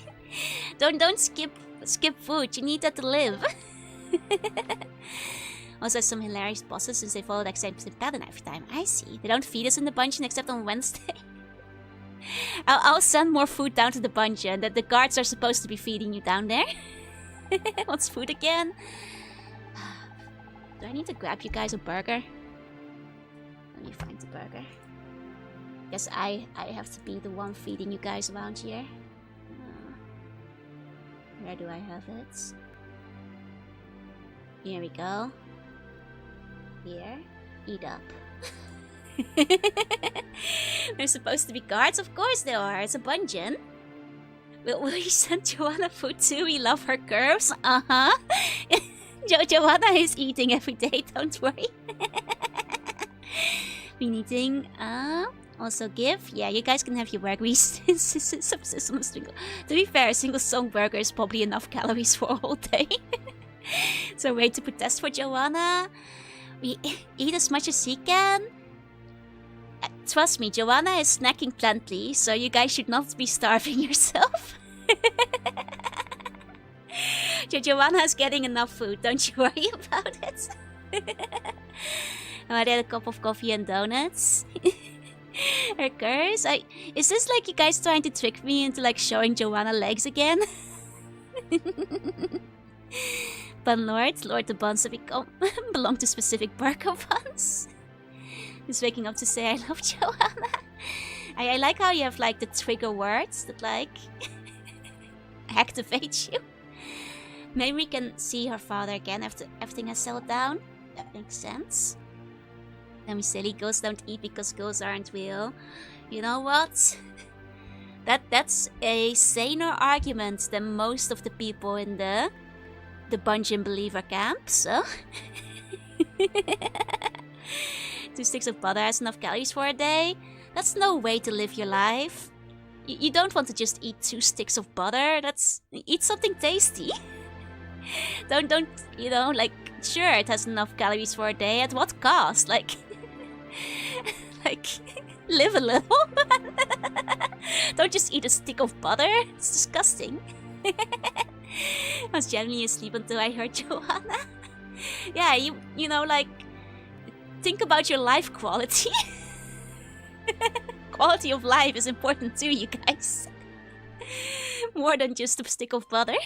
Don't skip food. You need that to live. Also some hilarious bosses since they follow the exact same pattern every time. I see. They don't feed us in the dungeon except on Wednesday. I'll send more food down to the dungeon. That the guards are supposed to be feeding you down there. Wants food again? Do I need to grab you guys a burger? Let me find the burger. Guess I have to be the one feeding you guys around here. Where do I have it? Here we go. Here. Eat up. There's supposed to be guards? Of course there are. It's a dungeon. Will you send Joanna food too? We love her curves. Uh-huh. Joanna is eating every day, don't worry. Been eating. Also give. Yeah, you guys can have your burger. To be fair, a single song burger is probably enough calories for a whole day. So way to protest for Joanna. We eat as much as he can. Trust me, Joanna is snacking plenty, so you guys should not be starving yourself. Joanna is getting enough food, don't you worry about it. I had a cup of coffee and donuts. Her curse? Is this like you guys trying to trick me into like showing Joanna legs again? Bun lords, Lord the buns have belong to specific burger buns. Just waking up to say I love Joanna. I like how you have like the trigger words that like activate you. Maybe we can see her father again after everything has settled down. That makes sense. Then we silly ghosts don't eat because ghosts aren't real. You know what? That's a saner argument than most of the people in the Bungeon Believer camp, so 2 sticks of butter has enough calories for a day? That's no way to live your life. You don't want to just eat 2 sticks of butter. Eat something tasty. Don't, you know, like, sure, it has enough calories for a day. At what cost? Like, live a little. Don't just eat a stick of butter. It's disgusting. I was genuinely asleep until I heard Joanna. Yeah, you know, like, think about your life quality. Quality of life is important too, you guys. More than just a stick of butter.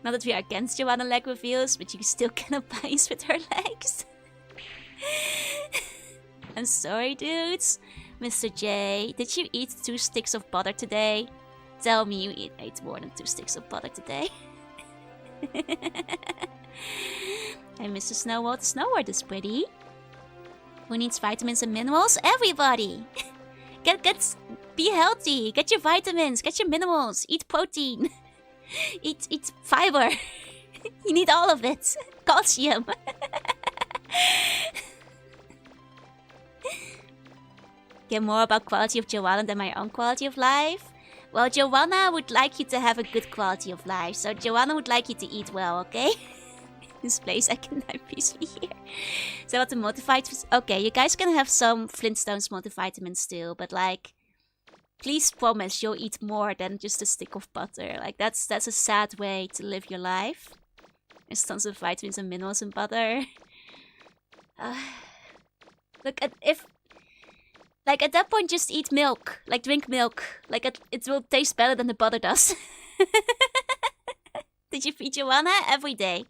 Not that we are against Joanna leg reveals, but you still cannot bias with her legs. I'm sorry, dudes. Mr. J, did you eat 2 sticks of butter today? Tell me you ate more than 2 sticks of butter today. Hey, Mr. Snowworld. Snowworld is pretty. Who needs vitamins and minerals? Everybody! Be healthy. Get your vitamins. Get your minerals. Eat protein. Eat fiber. You need all of it. Calcium. Get more about quality of Joanna than my own quality of life? Well, Joanna would like you to have a good quality of life. So Joanna would like you to eat well, okay? This place I can die peacefully here. So what the multivitamins? Okay, you guys can have some Flintstones multivitamins still, but like, please promise you'll eat more than just a stick of butter. Like that's a sad way to live your life. There's tons of vitamins and minerals in butter. Look, at that point, just eat milk. Like, drink milk. Like, it will taste better than the butter does. Did you feed Joanna? Every day.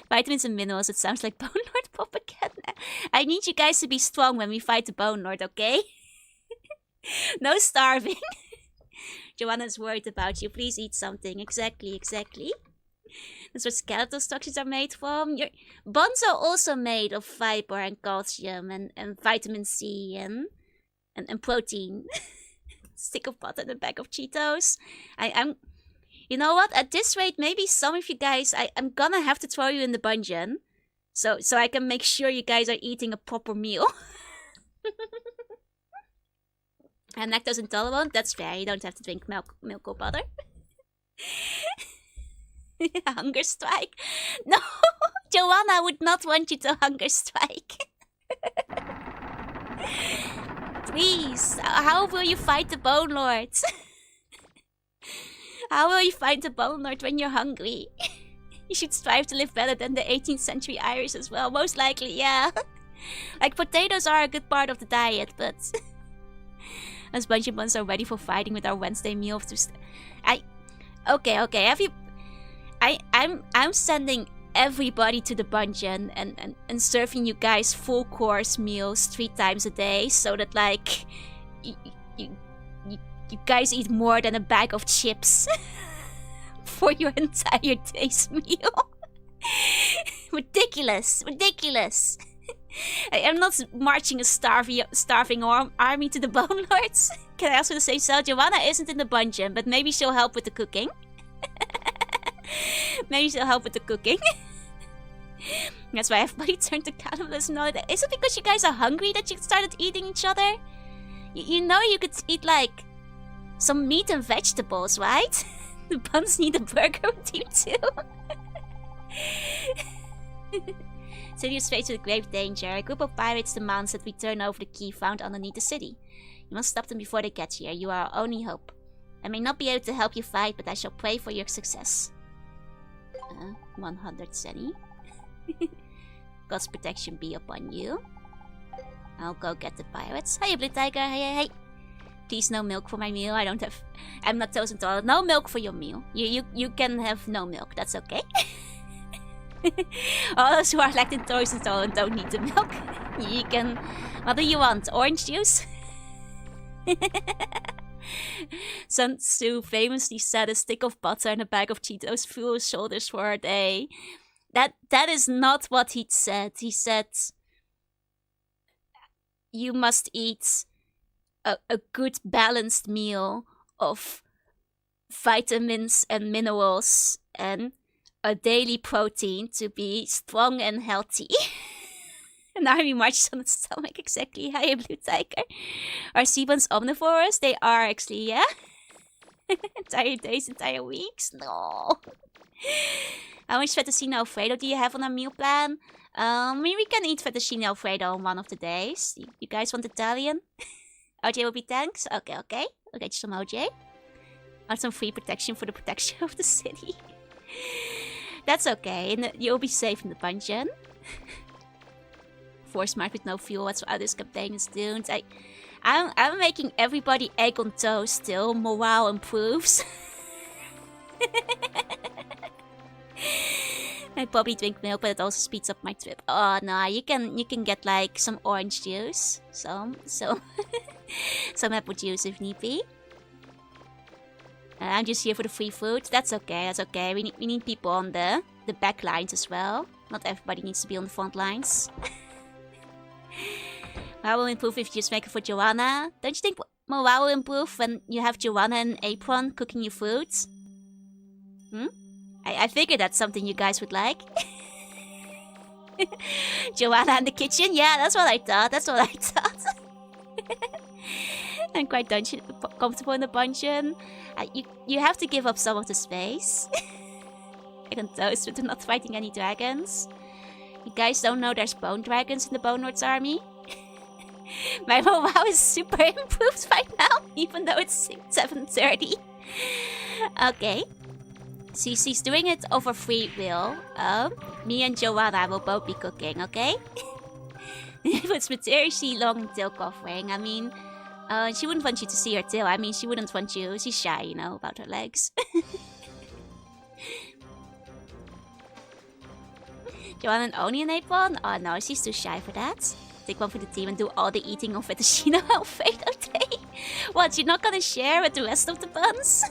Vitamins and minerals. It sounds like Bone Lord propaganda. I need you guys to be strong when we fight the Bone Lord, okay? No starving. Joanna's worried about you. Please eat something. Exactly. That's what skeletal structures are made from. Your bones are also made of fiber and calcium and vitamin C and protein. Stick of butter and a bag of Cheetos. I'm you know what? At this rate, maybe some of you guys, I'm gonna have to throw you in the dungeon. So I can make sure you guys are eating a proper meal. I'm lactose intolerant. That's fair. You don't have to drink milk or butter. Hunger strike? No, Joanna would not want you to hunger strike. Please, how will you fight the Bone Lords? How will you fight the Bone Lord when you're hungry? You should strive to live better than the 18th century Irish as well. Most likely, yeah. Like, potatoes are a good part of the diet, but... Us bunch of months are ready for fighting with our Wednesday meal. Okay. I'm sending everybody to the dungeon and serving you guys full course meals 3 times a day, so that like you guys eat more than a bag of chips for your entire day's meal. Ridiculous. I'm not marching a starving army to the Bone Lords. Can I also say so? Joanna isn't in the dungeon, but maybe she'll help with the cooking. That's why everybody turned to cannibalism. Is it because you guys are hungry that you started eating each other? You know you could eat like some meat and vegetables, right? The buns need a burger with you too. City is faced with grave danger. A group of pirates demands that we turn over the key found underneath the city. You must stop them before they get here. You are our only hope. I may not be able to help you fight, but I shall pray for your success. 100 City. God's protection be upon you. I'll go get the pirates. Hiya, Blue Tiger. Hey. Please, no milk for my meal. I'm not lactose intolerant. No milk for your meal. You can have no milk. That's okay. All those who are lactose intolerant don't need the milk. You can... What do you want? Orange juice? Sun Tzu famously said a stick of butter and a bag of Cheetos through his shoulders for a day. That is not what he said. He said you must eat a good balanced meal of vitamins and minerals and a daily protein to be strong and healthy. An army marches on its stomach, exactly. Hi, Blue Tiger. Are sea buns omnivorous? They are, actually, yeah? Entire days, entire weeks? No. How much fettuccine Alfredo do you have on our meal plan? We can eat fettuccine Alfredo on one of the days. You guys want Italian? OJ will be thanks? Okay. I'll get you some OJ. Want some free protection for the protection of the city. That's okay, and you'll be safe in the dungeon. Force mark with no fuel, that's what this campaign is doing. I'm making everybody egg on toast still. Morale improves. I probably drink milk, but it also speeds up my trip. Oh no, you can get like some orange juice, some apple juice if need be. I'm just here for the free food. That's okay. We need people on the back lines as well. Not everybody needs to be on the front lines. Morale will improve if you just make it for Joanna. Don't you think morale will improve when you have Joanna in an apron cooking your food? I figured that's something you guys would like. Joanna in the kitchen? Yeah, that's what I thought. I'm quite comfortable in the dungeon. You have to give up some of the space. I can toast, but I'm not fighting any dragons. You guys don't know there's bone dragons in the Bone Lord's army? My morale is super improved right now, even though it's 7:30. Okay. Cece's doing it over free will. Me and Joanna will both be cooking, okay? It's mysteriously long tail covering. I mean, she wouldn't want you to see her tail. I mean, she wouldn't want you. She's shy, about her legs. Joanna and Oni an apron? Oh no, she's too shy for that. Take one for the team and do all the eating on fettuccine Alfredo day. What, you're not gonna share with the rest of the buns?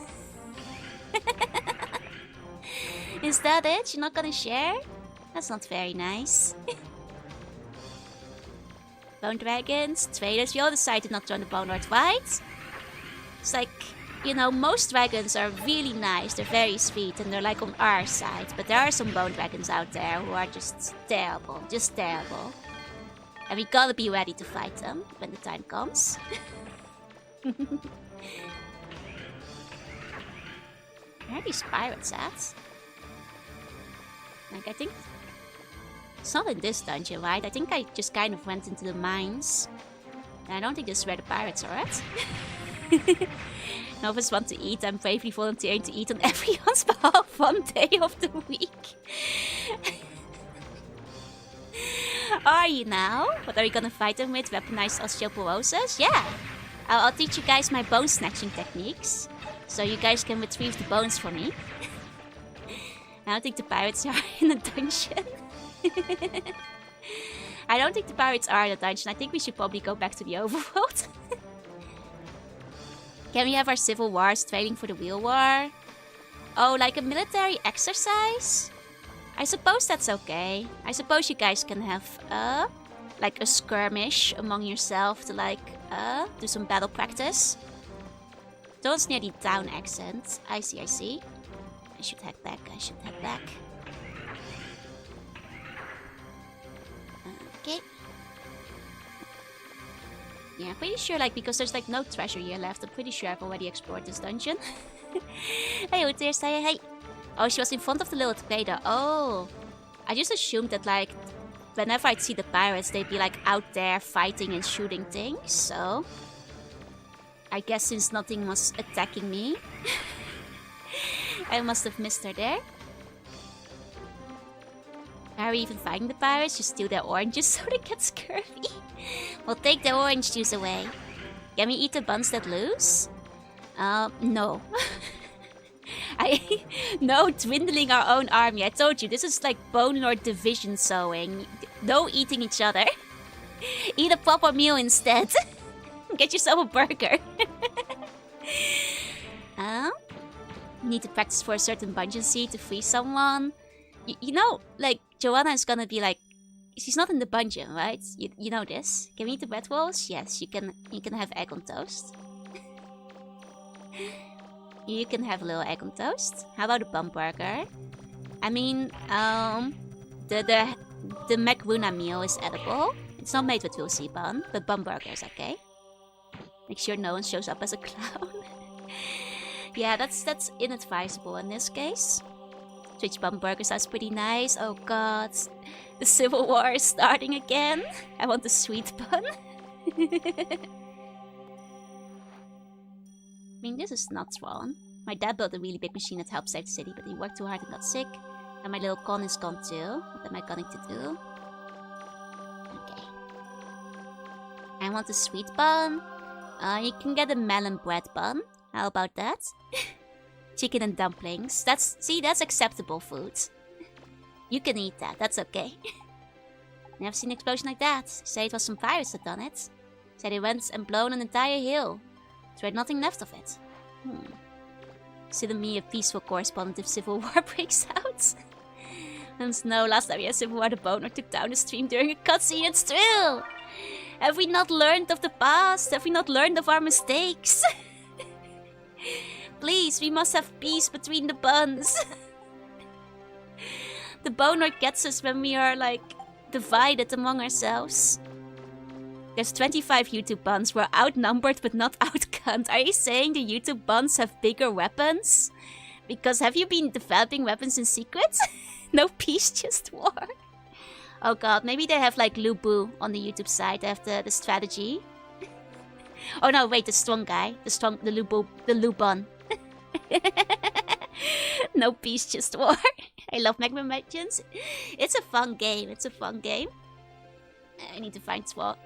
Is that it? You're not gonna share? That's not very nice. Bone dragons, traders, we all decided not to join the Bone Lord, right? It's like, most dragons are really nice, they're very sweet, and they're like on our side. But there are some bone dragons out there who are just terrible. And we gotta be ready to fight them when the time comes. Where are these pirates at? Like, I think... It's not in this dungeon, right? I think I just kind of went into the mines. And I don't think this is where the pirates are at. None of us want to eat. I'm bravely volunteering to eat on everyone's behalf one day of the week. Are you now? What are you gonna fight them with? Weaponized osteoporosis? Yeah! I'll teach you guys my bone snatching techniques. So you guys can retrieve the bones for me. I don't think the pirates are in the dungeon. I don't think the pirates are in the dungeon. I think we should probably go back to the overworld. Can we have our civil wars training for the wheel war? Oh, like a military exercise? I suppose that's okay. I suppose you guys can have like a skirmish among yourself to like do some battle practice. Those near the town accent. I see, I see. I should head back, I should head back. Okay. Yeah, I'm pretty sure, like, because there's like no treasure here left, I'm pretty sure I've already explored this dungeon. Hey, Utir, hey. Oh, she was in front of the little trader. Oh. I just assumed that, like, whenever I'd see the pirates, they'd be, like, out there fighting and shooting things, so... I guess since nothing was attacking me, I must have missed her there. Are we even fighting the pirates? Just steal their oranges so they get scurvy. We'll take their orange juice away. Can we eat the buns that lose? No. No dwindling our own army. I told you, this is like Bone Lord division sowing. No eating each other. Eat a proper meal instead. Get yourself a burger. Need to practice for a certain bungee to free someone. You know, like, Joanna is gonna be like... She's not in the dungeon, right? You know this. Can we eat the bread rolls? Yes, you can have egg on toast. You can have a little egg on toast. How about a bun burger? I mean, the Macaruna meal is edible. It's not made with Tulsi bun, but bun burger is okay. Make sure no one shows up as a clown. Yeah, that's inadvisable in this case. Twitch bun burger sounds pretty nice. Oh god, the civil war is starting again. I want the sweet bun. I mean, this is not wrong. My dad built a really big machine that helped save the city, but he worked too hard and got sick. And my little con is gone too. What am I going to do? Okay. I want a sweet bun. You can get a melon bread bun. How about that? Chicken and dumplings. That's acceptable food. You can eat that. That's okay. Never seen an explosion like that. Say it was some pirates that done it. Say they went and blown an entire hill. There's nothing left of it. Consider me a peaceful correspondent if civil war breaks out. And no, last time we had civil war, the boner took down the stream during a cutscene. It's true. Have we not learned of the past? Have we not learned of our mistakes? Please, we must have peace between the buns. The boner gets us when we are, like, divided among ourselves. There's 25 YouTube buns. We're outnumbered but not outgunned. Are you saying the YouTube buns have bigger weapons? Because have you been developing weapons in secret? No peace, just war. Oh god, maybe they have like Lubu on the YouTube side. They have the strategy. Oh no, wait, the strong guy. The Lubon. No peace, just war. I love Magma Legends. It's a fun game. It's a fun game. I need to find Swat.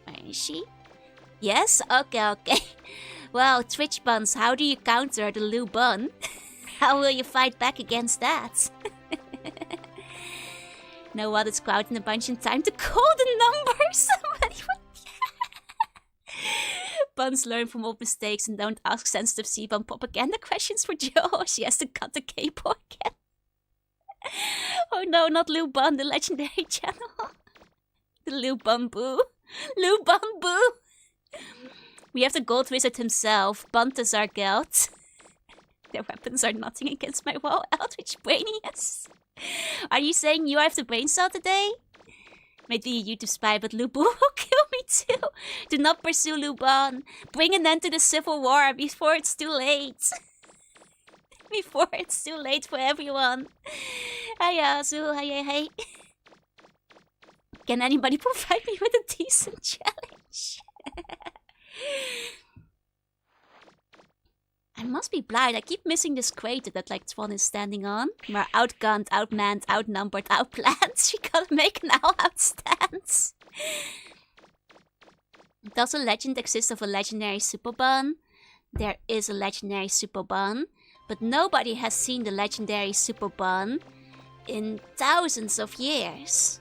Where is she? Yes? Okay. Well, Twitch buns, how do you counter the Lubon? How will you fight back against that? Know what? It's crowding a bunch in time to call the numbers. Somebody would... Buns learn from old mistakes and don't ask sensitive C-bun propaganda questions for Joe. She has to cut the cable again. Oh no, not Lou Bun, the legendary channel. The Lou Bamboo. Lou Bamboo. We have the gold wizard himself, Bantas Geld. Their weapons are nothing against my wow eldritch brainius. Are you saying you have the brain cell today? Might be a YouTube spy, but Lu Bu will kill me too. Do not pursue Lu Ban. Bring an end to the civil war before it's too late. Before it's too late for everyone. Hiya, Zu, hey. Can anybody provide me with a decent challenge? I must be blind. I keep missing this crater that like Twan is standing on. We're outgunned, outmanned, outnumbered, outplanned. We gotta make an all-out stance. Does a legend exist of a legendary super bun? There is a legendary super bun, but nobody has seen the legendary super bun in thousands of years.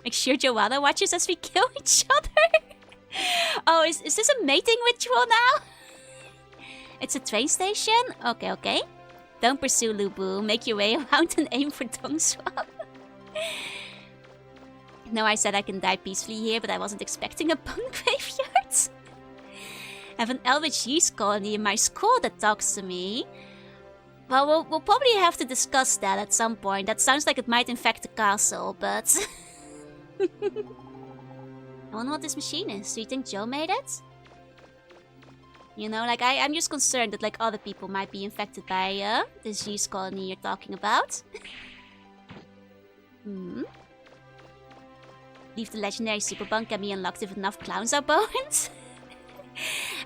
Make sure Joanna watches as we kill each other. Oh, is this a mating ritual now? It's a train station? Okay. Don't pursue Lu Bu. Make your way around and aim for Dong Swap. No, I said I can die peacefully here, but I wasn't expecting a bone graveyard. I have an eldritch yeast colony in my school that talks to me. Well, we'll probably have to discuss that at some point. That sounds like it might infect the castle, but... I wonder what this machine is. Do you think Joe made it? You know, like, I'm just concerned that, like, other people might be infected by, this yeast colony you're talking about. Leave the legendary super bunk can be unlocked if enough clowns are boned.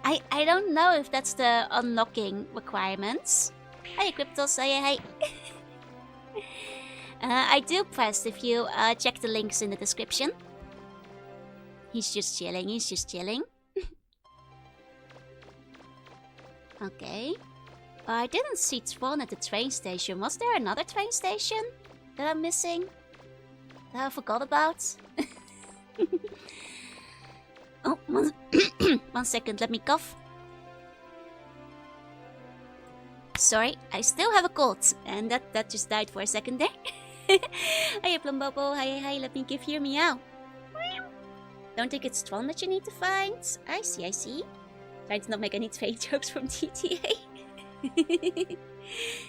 I don't know if that's the unlocking requirements. Hey, Cryptos, hey. I do press if you, check the links in the description. He's just chilling. Okay. I didn't see Tron at the train station. Was there another train station that I'm missing? That I forgot about? Oh, one second, let me cough. Sorry, I still have a cold. And that just died for a second there. Hiya, Plumbobo. Hi, let me give you a meow. Don't think it's Tron that you need to find. I see. Trying to not make any trade jokes from GTA.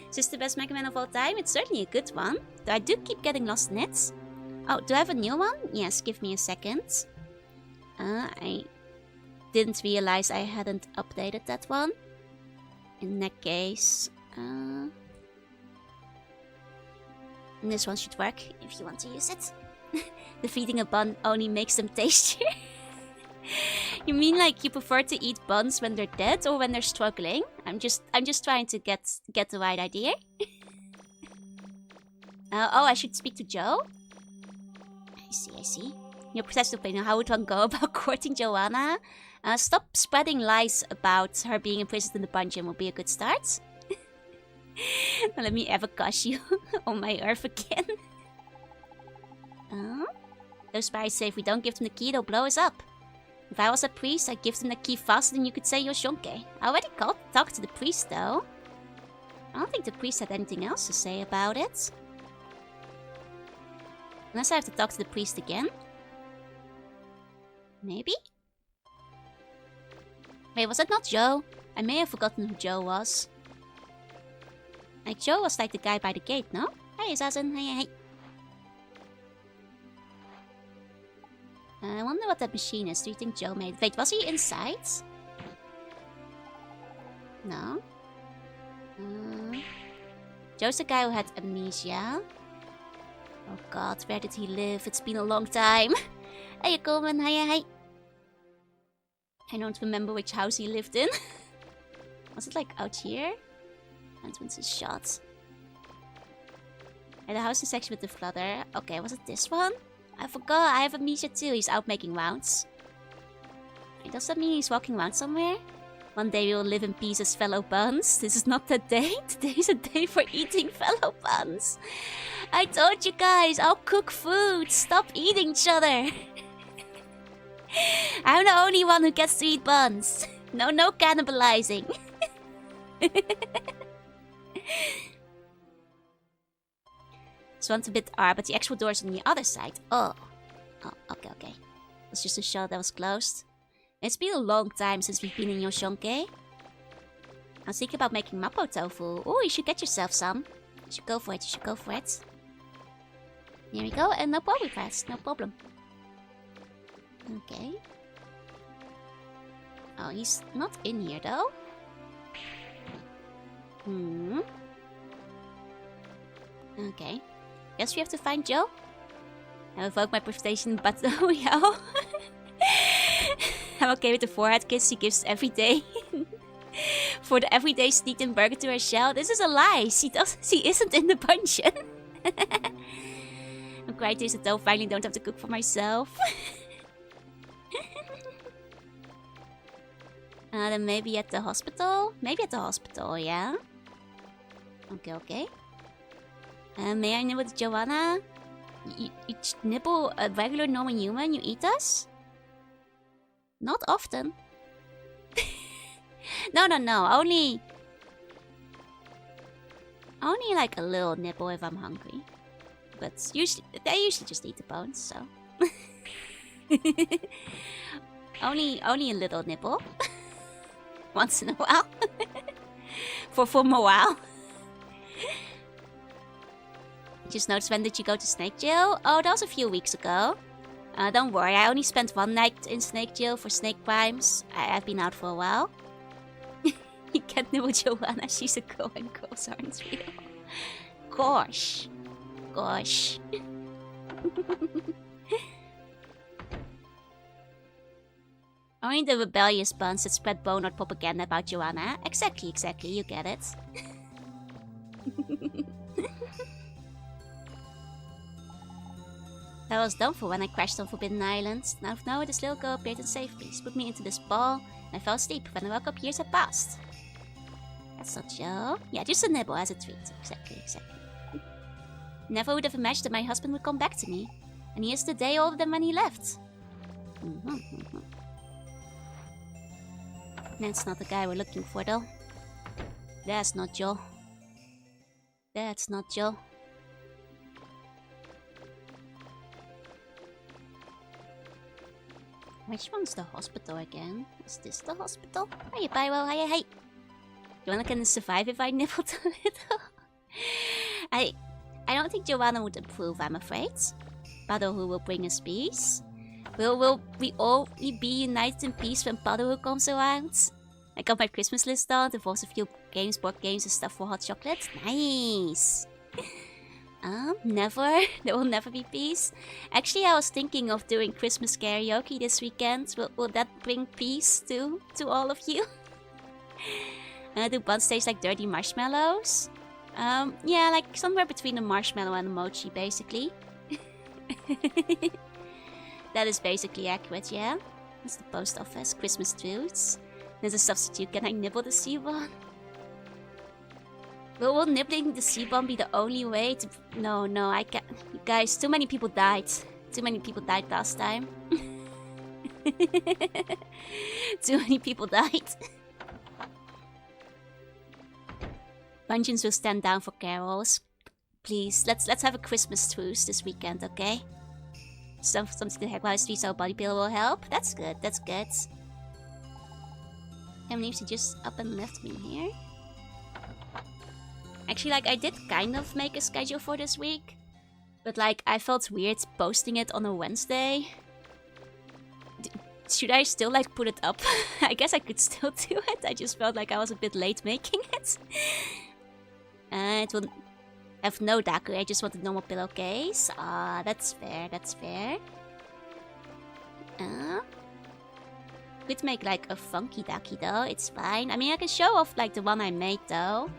Is this the best Mega Man of all time? It's certainly a good one. Though I do keep getting lost in it. Oh, do I have a new one? Yes, give me a second. I didn't realize I hadn't updated that one. In that case... this one should work if you want to use it. Defeating a bun only makes them tastier. You mean like you prefer to eat buns when they're dead or when they're struggling? I'm just trying to get the right idea. Oh, I should speak to Joe? I see. Your professional opinion, how would one go about courting Joanna? Stop spreading lies about her being imprisoned in the dungeon will be a good start. Don't let me ever cuss you on my earth again. Those spies say if we don't give them the key, they'll blow us up. If I was a priest, I'd give them the key faster than you could say Yoshonke. I already talked to the priest, though. I don't think the priest had anything else to say about it. Unless I have to talk to the priest again. Maybe? Wait, was that not Joe? I may have forgotten who Joe was. Like, Joe was like the guy by the gate, no? Hey, Zazen, hey. I wonder what that machine is. Do you think Joe made it? Wait, was he inside? No. Joe's the guy who had amnesia. Oh god, where did he live? It's been a long time. Hey, Coleman, hey. I don't remember which house he lived in. Was it like out here? Entrance is shut. And the house is section with the flutter. Okay, was it this one? I forgot, I have amnesia too. He's out making rounds. Does that mean he's walking around somewhere? One day we will live in peace as fellow buns. This is not that day. Today's a day for eating fellow buns. I told you guys, I'll cook food. Stop eating each other. I'm the only one who gets to eat buns. No cannibalizing. This one's a bit but the actual door's on the other side. Oh, okay. It's just a shell that was closed. It's been a long time since we've been in Yoshonke. I was thinking about making Mapo tofu. Oh, you should get yourself some. You should go for it. Here we go, and no problem fast, no problem. Okay. Oh, he's not in here though. Okay. Guess we have to find Joe. I evoke my presentation, but oh yeah. I'm okay with the forehead kiss he gives every day. For the everyday sneaked in burger to her shell. This is a lie. She isn't in the dungeon. I'm quite pleased that I finally don't have to cook for myself. Then maybe at the hospital? Maybe at the hospital, yeah? Okay. May I nibble with Joanna? You nibble a regular normal human? You eat us? Not often. No. Only like a little nibble if I'm hungry. But they usually just eat the bones, so. only a little nibble. Once in a while. for morale. Just noticed, when did you go to Snake Jail? Oh, that was a few weeks ago. Don't worry, I only spent one night in Snake Jail for snake crimes. I've been out for a while. You can't nibble Joanna, she's a girl and girls aren't real. Gosh. Only the rebellious buns that spread bonehead propaganda about Joanna. Exactly, you get it. That was done for when I crashed on Forbidden Island. Now of nowhere, this little girl appeared in safety. She put me into this ball, and I fell asleep. When I woke up, years had passed. That's not Joe. Yeah, just a nibble as a treat. Exactly. Never would have imagined that my husband would come back to me. And he is the day older than when he left. That's not the guy we're looking for, though. That's not Joe. Which one's the hospital again? Is this the hospital? Hiya, Bywell. Hey. Joanna can survive if I nibbled a little. I don't think Joanna would approve, I'm afraid. Paddlehu will bring us peace. Will we all be united in peace when Paddlehu comes around? I got my Christmas list on. It involves a few games, board games, and stuff for hot chocolate. Nice. Never. There will never be peace. Actually, I was thinking of doing Christmas karaoke this weekend. Will that bring peace to all of you? Do buns taste like dirty marshmallows? Yeah, like somewhere between a marshmallow and a mochi, basically. That is basically accurate, yeah? That's the post office. Christmas treats. There's a substitute. Can I nibble the C-bomb? Will nibbling the C-bomb be the only way to... No, I can't. Guys, too many people died. Too many people died last time. Too many people died. Dungeons will stand down for carols. Please, let's have a Christmas truce this weekend, okay? Something to heck while I street, so body pillow will help. That's good. Can't believe she just up and left me here. Actually, like, I did kind of make a schedule for this week. But, like, I felt weird posting it on a Wednesday. Should I still, like, put it up? I guess I could still do it. I just felt like I was a bit late making it. It will have no Daku. I just want a normal pillowcase. That's fair. Could make, like, a funky Daki, though. It's fine. I mean, I can show off, like, the one I made, though.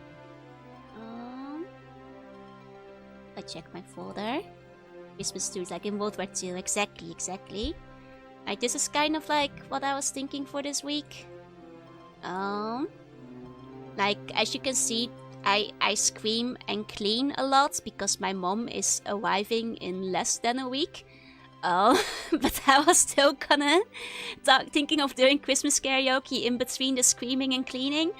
I check my folder. Christmas trees, like in World War II. Exactly. This is kind of like what I was thinking for this week. Like, as you can see, I scream and clean a lot because my mom is arriving in less than a week. But I was still kinda thinking of doing Christmas karaoke in between the screaming and cleaning.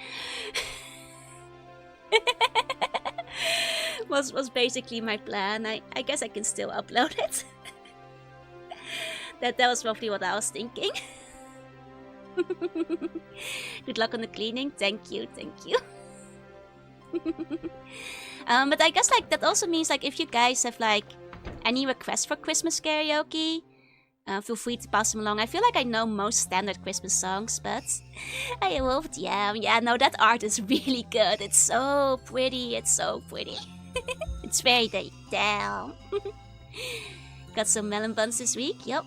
was basically my plan. I guess I can still upload it. that was roughly what I was thinking. Good luck on the cleaning. Thank you. But I guess, like, that also means, like, if you guys have, like, any requests for Christmas karaoke, feel free to pass them along. I feel like I know most standard Christmas songs, but I loved Yam. Yeah, no, that art is really good. It's so pretty. It's so pretty. It's very damn. Got some melon buns this week. Yup.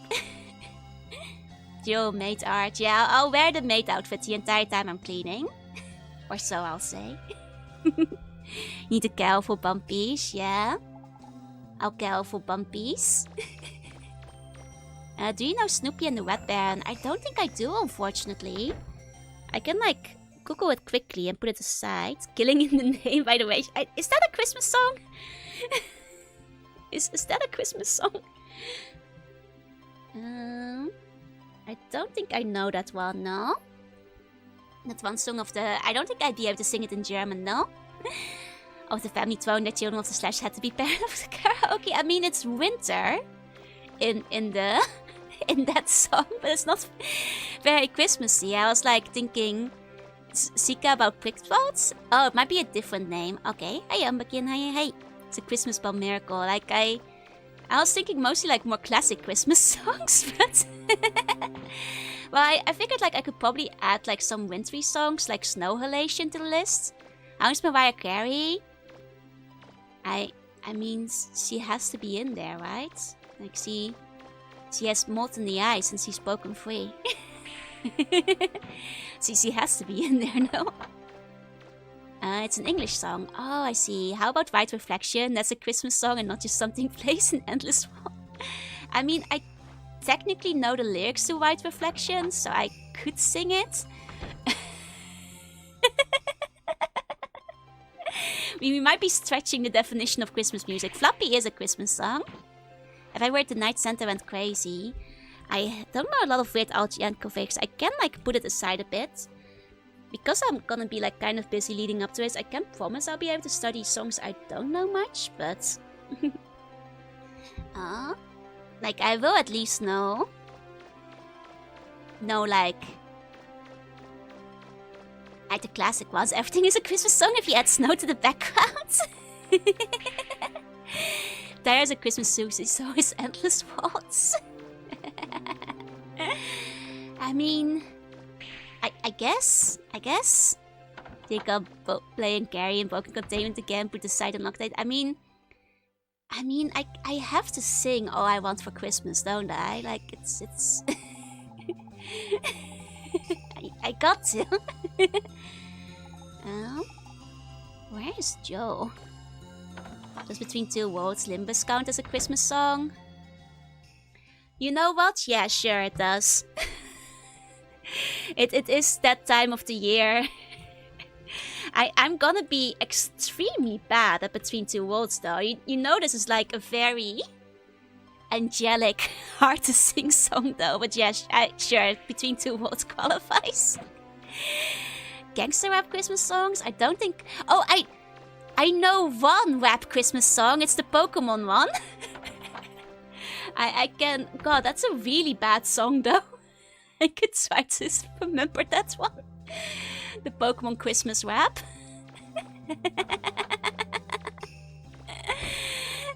Yo, maid art. Yeah, I'll wear the maid outfit the entire time I'm cleaning. Or so I'll say. Need a cowl for bumpies, yeah. I'll cowl for bumpies. Do you know Snoopy and the Red Baron? I don't think I do, unfortunately. I can, like, Google it quickly and put it aside. Killing in the Name, by the way. Is that a Christmas song? Is that a Christmas song? I don't think I know that one, no? That's one song of the... I don't think I'd be able to sing it in German, no? Of the family throne, the children of the Slash had to be part of the karaoke. I mean, it's winter in that song, but it's not very Christmassy. I was like thinking, Zika about Quickthoughts? Oh, it might be a different name. Okay, hey, Umbakin, hey. It's a Christmas Bell Miracle. Like, I was thinking mostly like more classic Christmas songs, but... Well, I figured like I could probably add like some wintry songs like Snow Halation to the list. How's Mariah Carey? I mean, she has to be in there, right? Like, she has malt in the ice and she's broken free. She has to be in there, no? It's an English song. Oh, I see. How about White Reflection? That's a Christmas song and not just something plays in Endless Wall. I mean, I technically know the lyrics to White Reflection, so I could sing it. We might be stretching the definition of Christmas music. Floppy is a Christmas song. If I Were the Night Santa Went Crazy. I don't know a lot of Weird Al Yankovic. I can like put it aside a bit. Because I'm gonna be like kind of busy leading up to it, I can't promise I'll be able to study songs I don't know much, but... like I will at least know like the classic ones. Everything is a Christmas song if you add snow to the background. There's a Christmas Susie, so is Endless Waltz. I mean, I guess take up playing Gary and Broken Containment again, put aside and Loctite. I mean, I have to sing All I Want for Christmas, don't I? Like, it's... I got to. Where is Joe? Just Between Two Worlds, Limbus count as a Christmas song? You know what? Yeah, sure it does. It is that time of the year. I'm gonna be extremely bad at Between Two Worlds though. You know this is like a very angelic, hard to sing song though. But yeah, sure, Between Two Worlds qualifies. Gangster rap Christmas songs? I don't think... Oh, I know one rap Christmas song. It's the Pokemon one. I can... God, that's a really bad song though. I could try to remember that one. The Pokemon Christmas rap.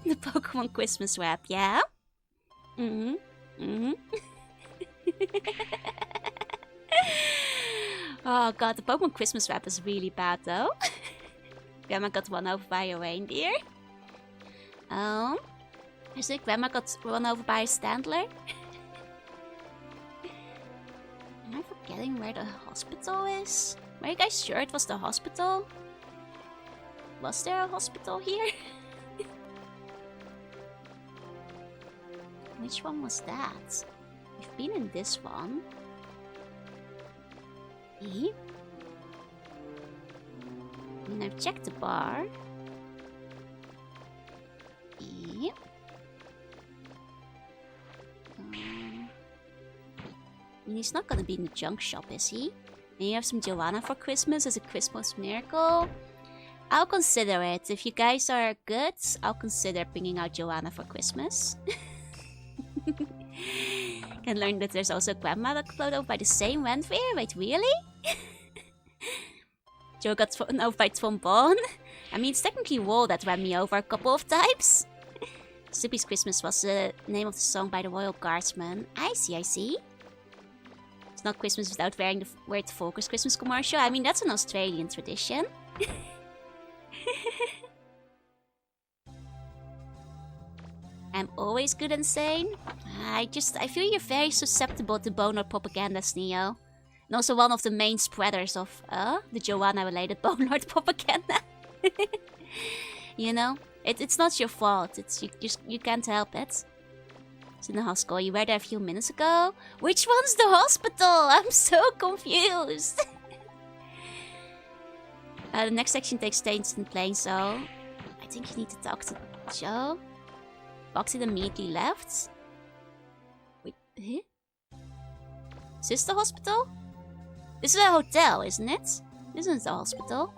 The Pokemon Christmas rap, yeah? Oh god, the Pokemon Christmas rap is really bad though. Grandma got run over by a reindeer. I think Grandma got run over by a Standler. Am I forgetting where the hospital is? Were you guys sure it was the hospital? Was there a hospital here? Which one was that? We've been in this one. I mean, I've checked the bar. I mean, he's not gonna be in the junk shop, is he? And you have some Joanna for Christmas as a Christmas miracle? I'll consider it. If you guys are good, I'll consider bringing out Joanna for Christmas. Can learn that there's also a grandmother float over by the same reindeer. Wait, really? Joe got thrown over by Trombone. I mean, it's technically Wall that ran me over a couple of times. Snoopy's Christmas was the name of the song by the Royal Guardsmen. I see, I see. It's not Christmas without wearing the Weird Focus Christmas commercial. I mean, that's an Australian tradition. I'm always good and sane. I feel you're very susceptible to Bonelord propaganda, Neo. And also one of the main spreaders of the Joanna-related Bonelord propaganda. You know? It's not your fault. You can't help it. It's in the hospital. You were there a few minutes ago. Which one's the hospital? I'm so confused. The next section takes place in plane, so I think you need to talk to Joe. Foxy immediately left. Wait, huh? Is this the hospital? This is a hotel, isn't it? This isn't the hospital.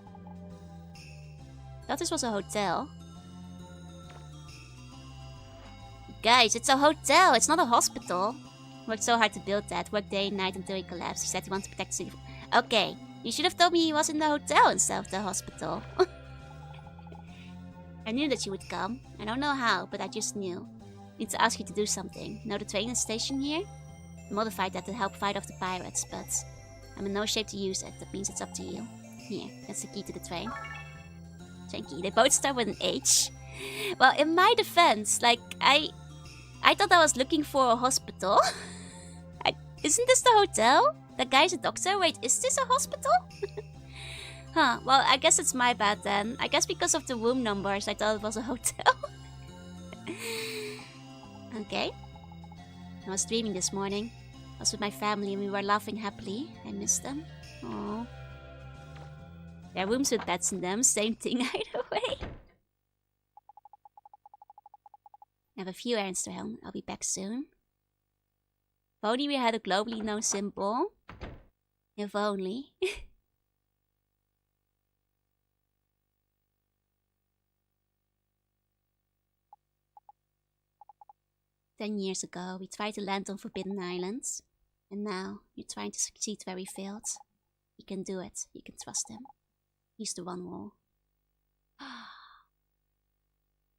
I thought this was a hotel. Guys, it's a hotel. It's not a hospital. Worked so hard to build that. Worked day and night until he collapsed. He said he wanted to protect the city. Okay, you should have told me he was in the hotel instead of the hospital. I knew that you would come. I don't know how, but I just knew. I need to ask you to do something. Know the train station here? I modified that to help fight off the pirates, but I'm in no shape to use it. That means it's up to you. Here, that's the key to the train. Train key. They both start with an H. Well, in my defense, like, I thought I was looking for a hospital. Isn't this the hotel? That guy's a doctor? Wait, is this a hospital? Huh, well, I guess it's my bad then. I guess because of the room numbers, I thought it was a hotel. Okay. I was dreaming this morning. I was with my family and we were laughing happily. I missed them. Oh. There are rooms with beds in them. Same thing either way. I have a few errands to run. I'll be back soon. If only we had a globally known symbol. If only. 10 years ago, we tried to land on Forbidden Islands. And now, you're trying to succeed where we failed. He can do it. You can trust him. He's the one wall.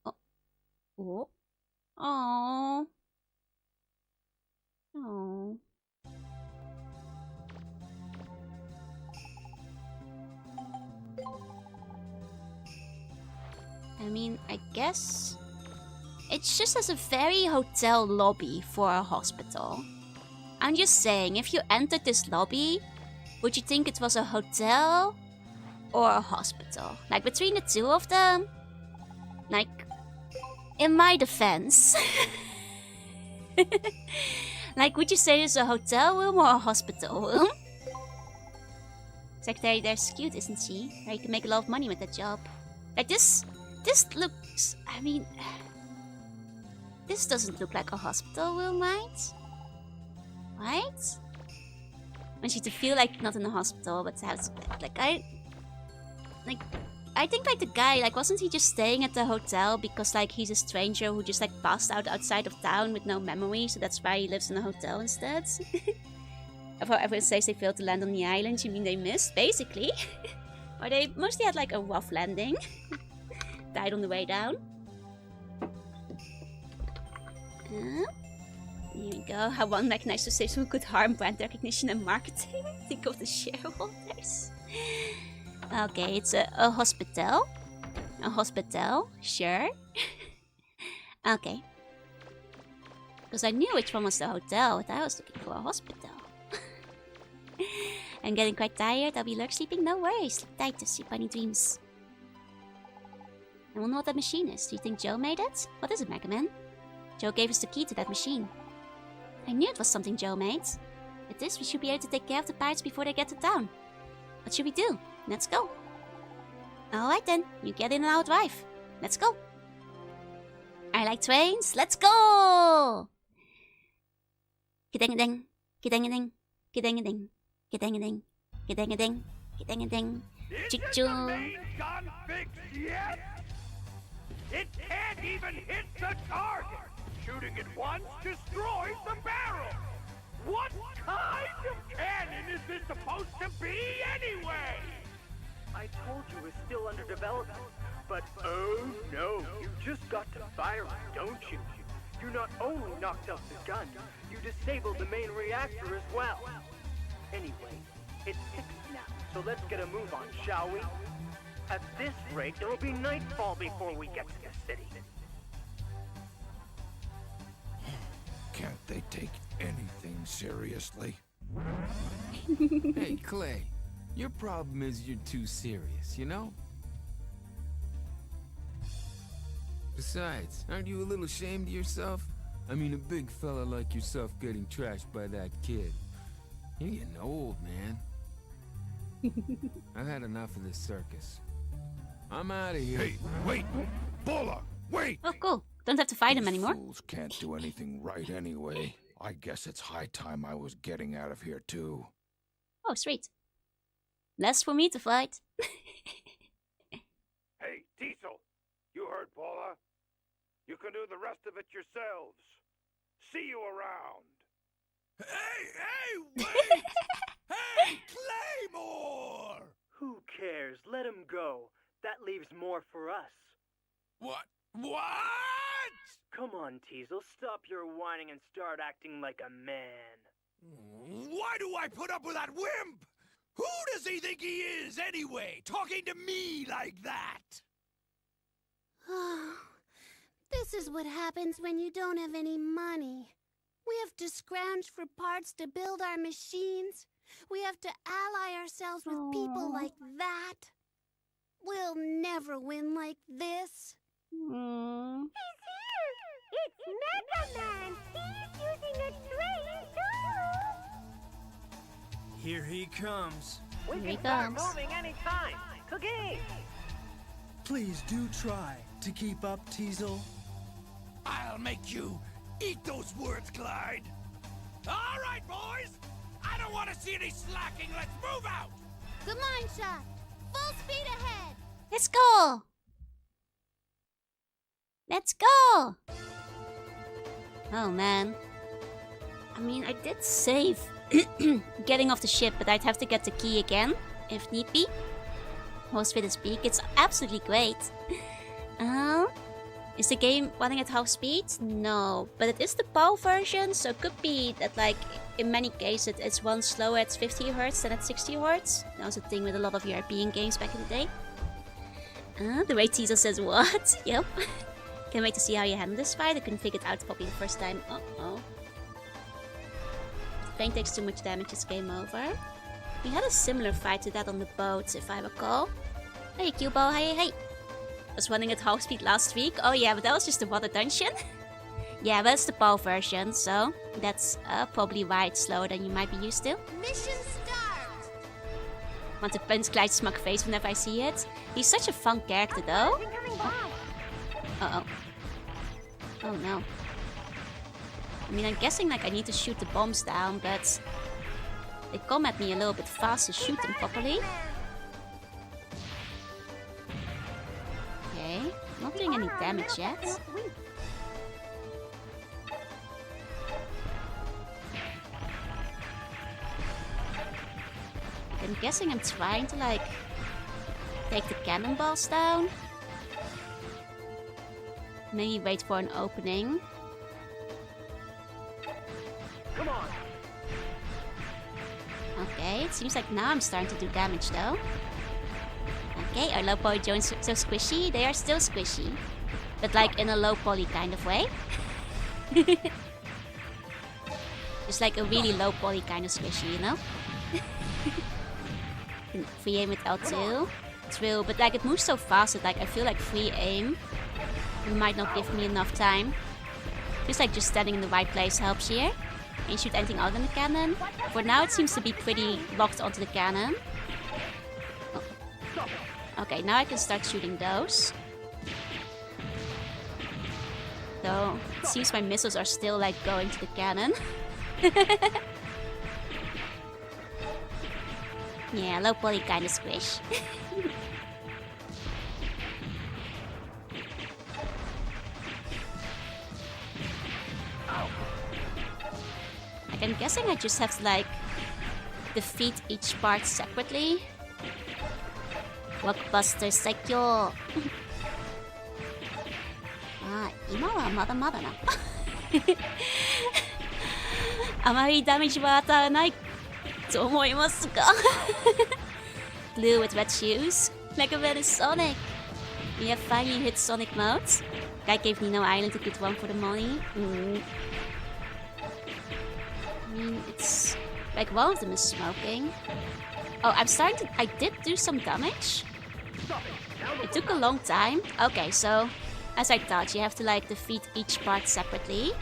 Oh. Oh. Oh. Oh. I mean, I guess it's just as a very hotel lobby for a hospital. I'm just saying, if you entered this lobby, would you think it was a hotel or a hospital? Like, between the two of them? Like, in my defense. Like, would you say it's a hotel room or a hospital room? Secretary there's cute, isn't she? You can make a lot of money with that job. Like, this looks... I mean... This doesn't look like a hospital room, right? Right? I want you to feel like not in a hospital, but has... I think, like, the guy, like, wasn't he just staying at the hotel because, like, he's a stranger who just, like, passed out outside of town with no memory, so that's why he lives in a hotel instead? If everyone says they failed to land on the island, you mean they missed, basically? Or they mostly had, like, a rough landing. Died on the way down. Here we go. How one recognized to save some good harm, brand recognition and marketing. Think of the shareholders. Okay, it's a hospital. A hospital, sure. Okay. Because I knew which one was the hotel, but I was looking for a hospital. I'm getting quite tired. I'll be lurk sleeping. No worries. Sleep tight to sleep any dreams. I wonder what that machine is. Do you think Joe made it? What is it, Mega Man? Joe gave us the key to that machine. I knew it was something Joe made. With this, we should be able to take care of the pirates before they get to town. What should we do? Let's go. Alright then, you get in and I'll drive. Let's go. I like trains. Let's go! Kidang-a-ding, kidang-a-ding, kidang-a-ding, kidang-a-ding, kidang-a-ding, kidang-a-ding. Choo-choo. Is the main gun fixed yet? It can't even hit the target! Shooting it once destroys the barrel! What kind of cannon is this supposed to be anyway? I told you it's still under development. But oh no, you just got to fire it, don't you? You not only knocked off the gun, you disabled the main reactor as well. Anyway, it's fixed now, so let's get a move on, shall we? At this rate, it'll be nightfall before we get to the city. Can't they take anything seriously? Hey, Clay, your problem is you're too serious, you know? Besides, aren't you a little ashamed of yourself? I mean, a big fella like yourself getting trashed by that kid. You're getting old, man. I've had enough of this circus. I'm out of here. Hey, wait! Bola, wait! Oh, cool. Don't have to fight him These anymore. fools can't do anything right anyway. I guess it's high time I was getting out of here too. Oh, sweet. Less for me to fight. Hey, Diesel, you heard Paula? You can do the rest of it yourselves. See you around. Hey, wait! Hey, Claymore! Who cares? Let him go. That leaves more for us. What? Come on, Teasel, stop your whining and start acting like a man. Why do I put up with that wimp? Who does he think he is, anyway, talking to me like that? This is what happens when you don't have any money. We have to scrounge for parts to build our machines. We have to ally ourselves with people like that. We'll never win like this. He's here! It's Mega Man! He's using a train, too! Here he comes. We Here he can start comes. moving anytime. Cookie! Please do try to keep up, Teasel. I'll make you eat those words, Clyde. All right, boys. I don't want to see any slacking. Let's move out. Good mine shot. Full speed ahead. Let's go! Let's go! Oh man. I mean, I did save getting off the ship, but I'd have to get the key again, if need be. Most with its peak, it's absolutely great. Is the game running at half speed? No, but it is the PAL version, so it could be that, like, in many cases it's one slower at 50 Hz than at 60 Hz. That was a thing with a lot of European games back in the day. The way Teasel says what? Yep. Can't wait to see how you handle this fight. I couldn't figure it out probably the first time. Uh-oh. The plane takes too much damage, it's game over. We had a similar fight to that on the boat, if I recall. Hey, Cubo, hey. I was running at half speed last week. Oh yeah, but that was just the water dungeon. Yeah, that's the PAL version, so that's probably why it's slower than you might be used to. Mission start. Want to punch Clyde's smug face whenever I see it. He's such a fun character though. Uh-oh. Oh no. I mean, I'm guessing like I need to shoot the bombs down, but they come at me a little bit fast to shoot them properly. Okay, not doing any damage yet. I'm guessing I'm trying to like take the cannonballs down. Maybe wait for an opening. Come on! Okay, it seems like now I'm starting to do damage though. Okay, our low poly joints so squishy. They are still squishy. But like in a low poly kind of way. Just like a really low poly kind of squishy, you know? Free aim with L2. It's real, but like it moves so fast that like I feel like free aim might not give me enough time. Just like just standing in the right place helps here. Can you shoot anything out in the cannon? For now it seems to be pretty locked onto the cannon. Oh. Okay, now I can start shooting those. Though it seems my missiles are still like going to the cannon. Yeah, low poly kind of squish. Like, I'm guessing I just have to like defeat each part separately. Blockbuster Sekyo. 今はまだまだな。あまりダメージは当たらないと思いますが。Blue with red shoes, like a red is Sonic. We have finally hit Sonic mode. Guy gave Nino Island a good one for the money. I mean, it's like one of them is smoking. Oh, I did do some damage. It took a long time. Okay, so as I thought, you have to like defeat each part separately.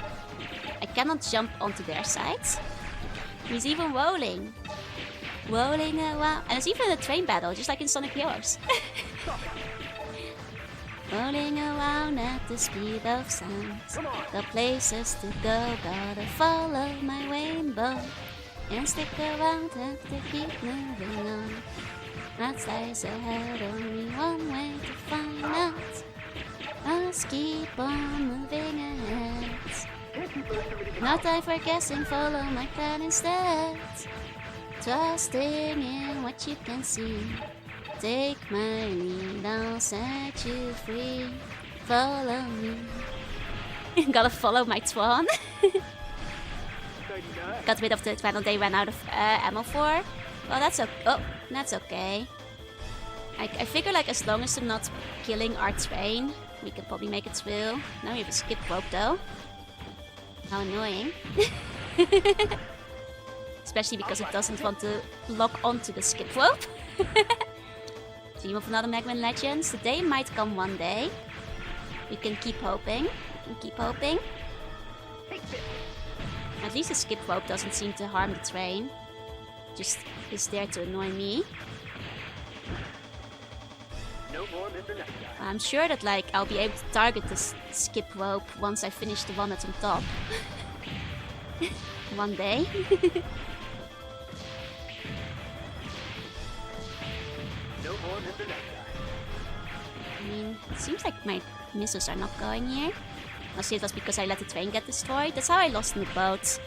I cannot jump onto their side. He's even rolling. Rolling around. And it's even a train battle, just like in Sonic Heroes. Rolling around at the speed of sound. The places to go, gotta follow my rainbow. And stick around and to keep moving on. That lies ahead, only one way to find out. Let's keep on moving ahead. No time for guessing, follow my plan instead. Trusting in what you can see. Take my lead, I'll set you free. Follow me. Gotta follow my Twan. Got rid of the Twan they ran out of ammo for. Well, that's okay. Oh, that's okay. I figure like as long as they're not killing our train, we can probably make it through. Now we have a skip rope though. How annoying. Especially because it doesn't want to lock onto the skip rope. Dream of another Mega Man Legends. The day might come one day. We can keep hoping. At least the skip rope doesn't seem to harm the train. Just is there to annoy me. I'm sure that like I'll be able to target this skip rope once I finish the one that's on top. One day. I mean, it seems like my missiles are not going here. Mostly it was because I let the train get destroyed. That's how I lost in the boat.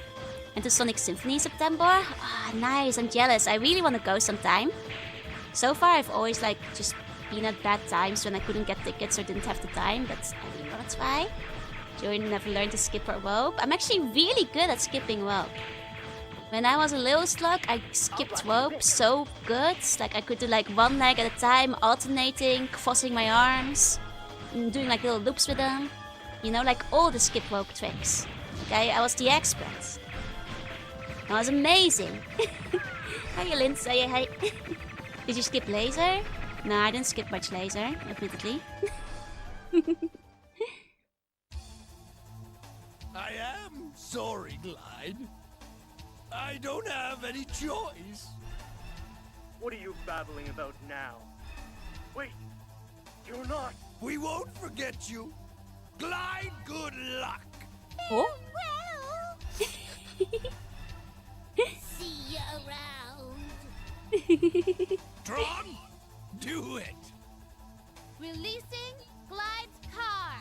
And the Sonic Symphony in September. Ah, nice, I'm jealous. I really want to go sometime. So far I've always like just been at bad times when I couldn't get tickets or didn't have the time, but I really want to try. Jordan never learned to skip a rope. I'm actually really good at skipping rope. When I was a little slug, I skipped rope so good. Like I could do like one leg at a time, alternating, crossing my arms, doing like little loops with them. You know, like all the skip rope tricks. Okay, I was the expert. That was amazing. Hi, Lindsay. Hi. Did you skip laser? No, I didn't skip much laser, admittedly. I am sorry, Glide. I don't have any choice. What are you babbling about now? Wait, you're not. We won't forget you. Glide, good luck. Oh? See you around. Tron, do it. Releasing Glide's car.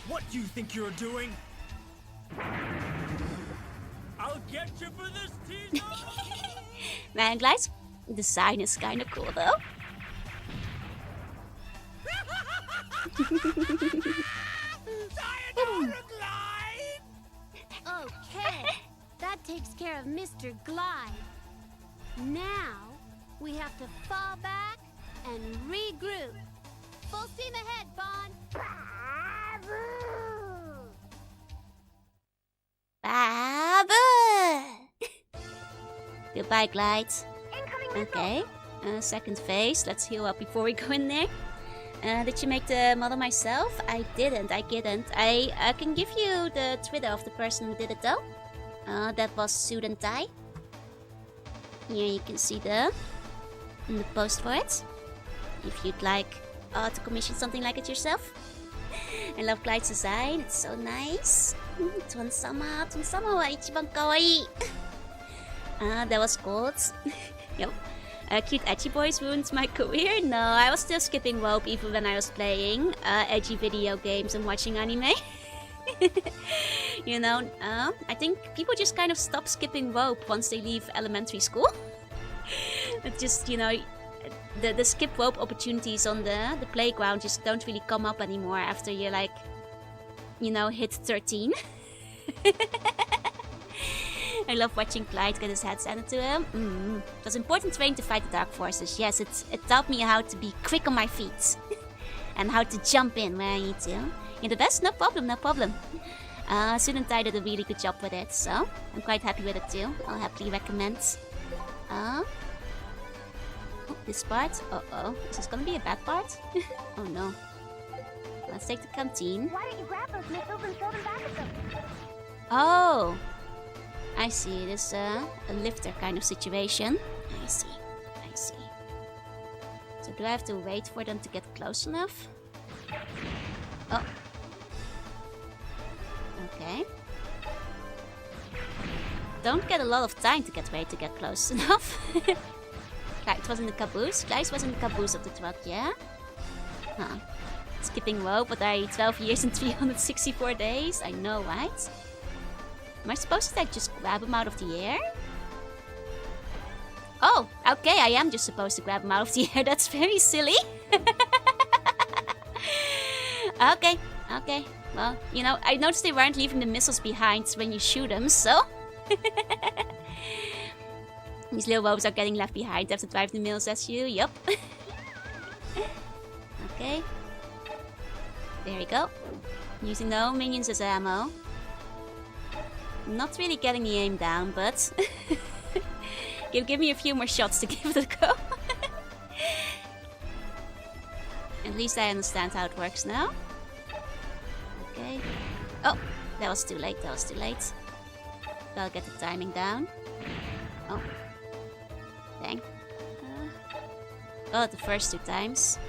What do you think you're doing? I'll get you for this, Tino! Man, Glide's design is kinda cool though. Sayonara, Glide! Okay, that takes care of Mr. Glide. Now, we have to fall back and regroup. Full steam ahead, Bond. Goodbye, Glide. Okay, second phase. Let's heal up before we go in there. Did you make the model myself? I didn't. I can give you the Twitter of the person who did it though. That was Sudan Tai. Here you can see the post for it. If you'd like to commission something like it yourself. I love Glide's design. It's so nice. Twan-sama wa ichiban kawaii. That was gold. Yep. Cute edgy boys ruined my career? No, I was still skipping rope even when I was playing edgy video games and watching anime. You know, I think people just kind of stop skipping rope once they leave elementary school. It's just, you know, the skip rope opportunities on the playground just don't really come up anymore after you like, you know, hit 13. I love watching Clyde get his head handed to him. It was important training to fight the dark forces. Yes, it taught me how to be quick on my feet. And how to jump in where I need to. Yeah, the best? No problem, no problem. Student I did a really good job with it, so I'm quite happy with it too. I'll happily recommend. Oh, this part? Uh-oh. Is this gonna be a bad part? Oh no. Let's take the canteen. Why don't you grab those missiles and throw them back at them? Oh! I see. It is a lifter kind of situation. I see. I see. So do I have to wait for them to get close enough? Oh. Okay. Don't get a lot of time to get close enough. Clyde was in the caboose. Clyde was in the caboose of the truck, yeah? Huh. Skipping rope, but I 12 years and 364 days? I know, right? Am I supposed to like just grab him out of the air? Oh, okay, I am just supposed to grab him out of the air. That's very silly. Okay. Well, you know, I noticed they weren't leaving the missiles behind when you shoot them, so... These little robes are getting left behind. Have to drive the missiles as you. Yup. Okay. There we go. Using no minions as ammo. Not really getting the aim down, but... give me a few more shots to give it a go. At least I understand how it works now. Okay. Oh, that was too late, Gotta get the timing down. Oh. Dang. Oh, the first 2 times.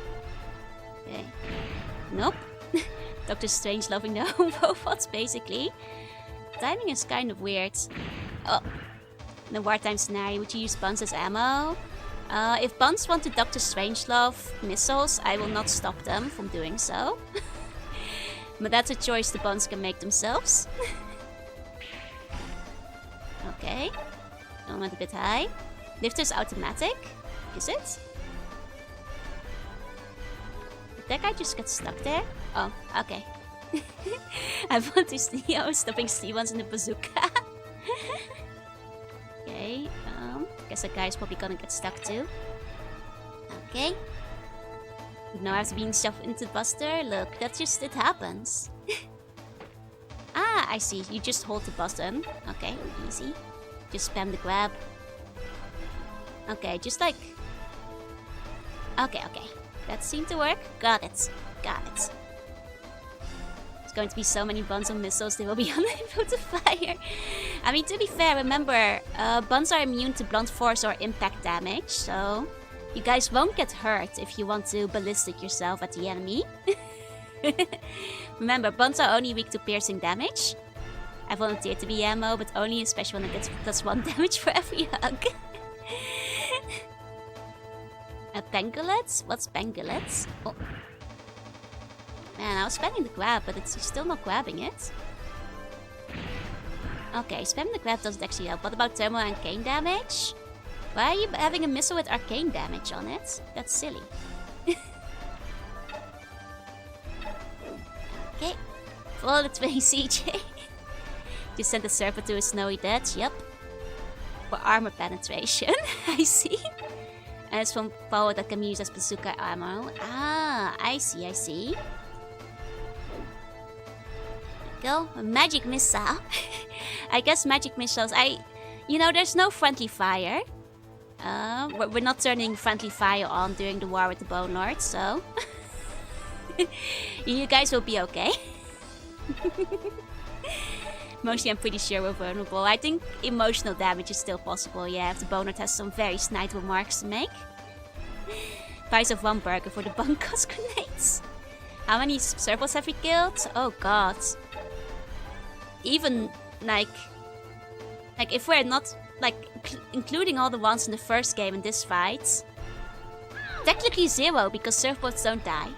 Okay. Nope. Dr. Strange loving the home robots, basically. Timing is kind of weird. Oh. In a wartime scenario, would you use buns as ammo? If buns want to Dr. Strangelove missiles, I will not stop them from doing so. But that's a choice the buns can make themselves. Okay. I went a bit high. Lifter's automatic. Is it? Did that guy just get stuck there? Oh, okay. I want to see how stopping C1s in the bazooka. Okay, guess that guy's probably gonna get stuck too. Okay. Now I have to be shoved into the buster. Look, that's just, it happens. Ah, I see. You just hold the button. Okay, easy. Just spam the grab. Okay, just like... Okay. That seemed to work. Got it. There's going to be so many buns on missiles, they will be unable to fire. I mean, to be fair, remember, buns are immune to blunt force or impact damage, so... You guys won't get hurt if you want to ballistic yourself at the enemy. Remember, buns are only weak to piercing damage. I volunteered to be ammo, but only a special one that gets +1 damage for every hug. Pangolets? What's pangolets? Oh. Man, I was spamming the grab, but it's still not grabbing it. Okay, spamming the grab doesn't actually help. What about thermal and arcane damage? Why are you having a missile with arcane damage on it? That's silly. Okay. Follow the way, CJ. Just send the server to a snowy death. Yep. For armor penetration. I see. And it's from power that can be used as bazooka ammo. Ah, I see. Go. A magic missile. I guess magic missiles. You know, there's no friendly fire. We're not turning friendly fire on during the war with the Bone Lords, so... You guys will be okay. Mostly I'm pretty sure we're vulnerable. I think emotional damage is still possible, yeah, if the Bone Lord has some very snide remarks to make. Price of 1 burger for the bunkers grenades. How many circles have we killed? Oh god. Even, like if we're not... including all the ones in the first game in this fight. Technically 0, because surfboats don't die.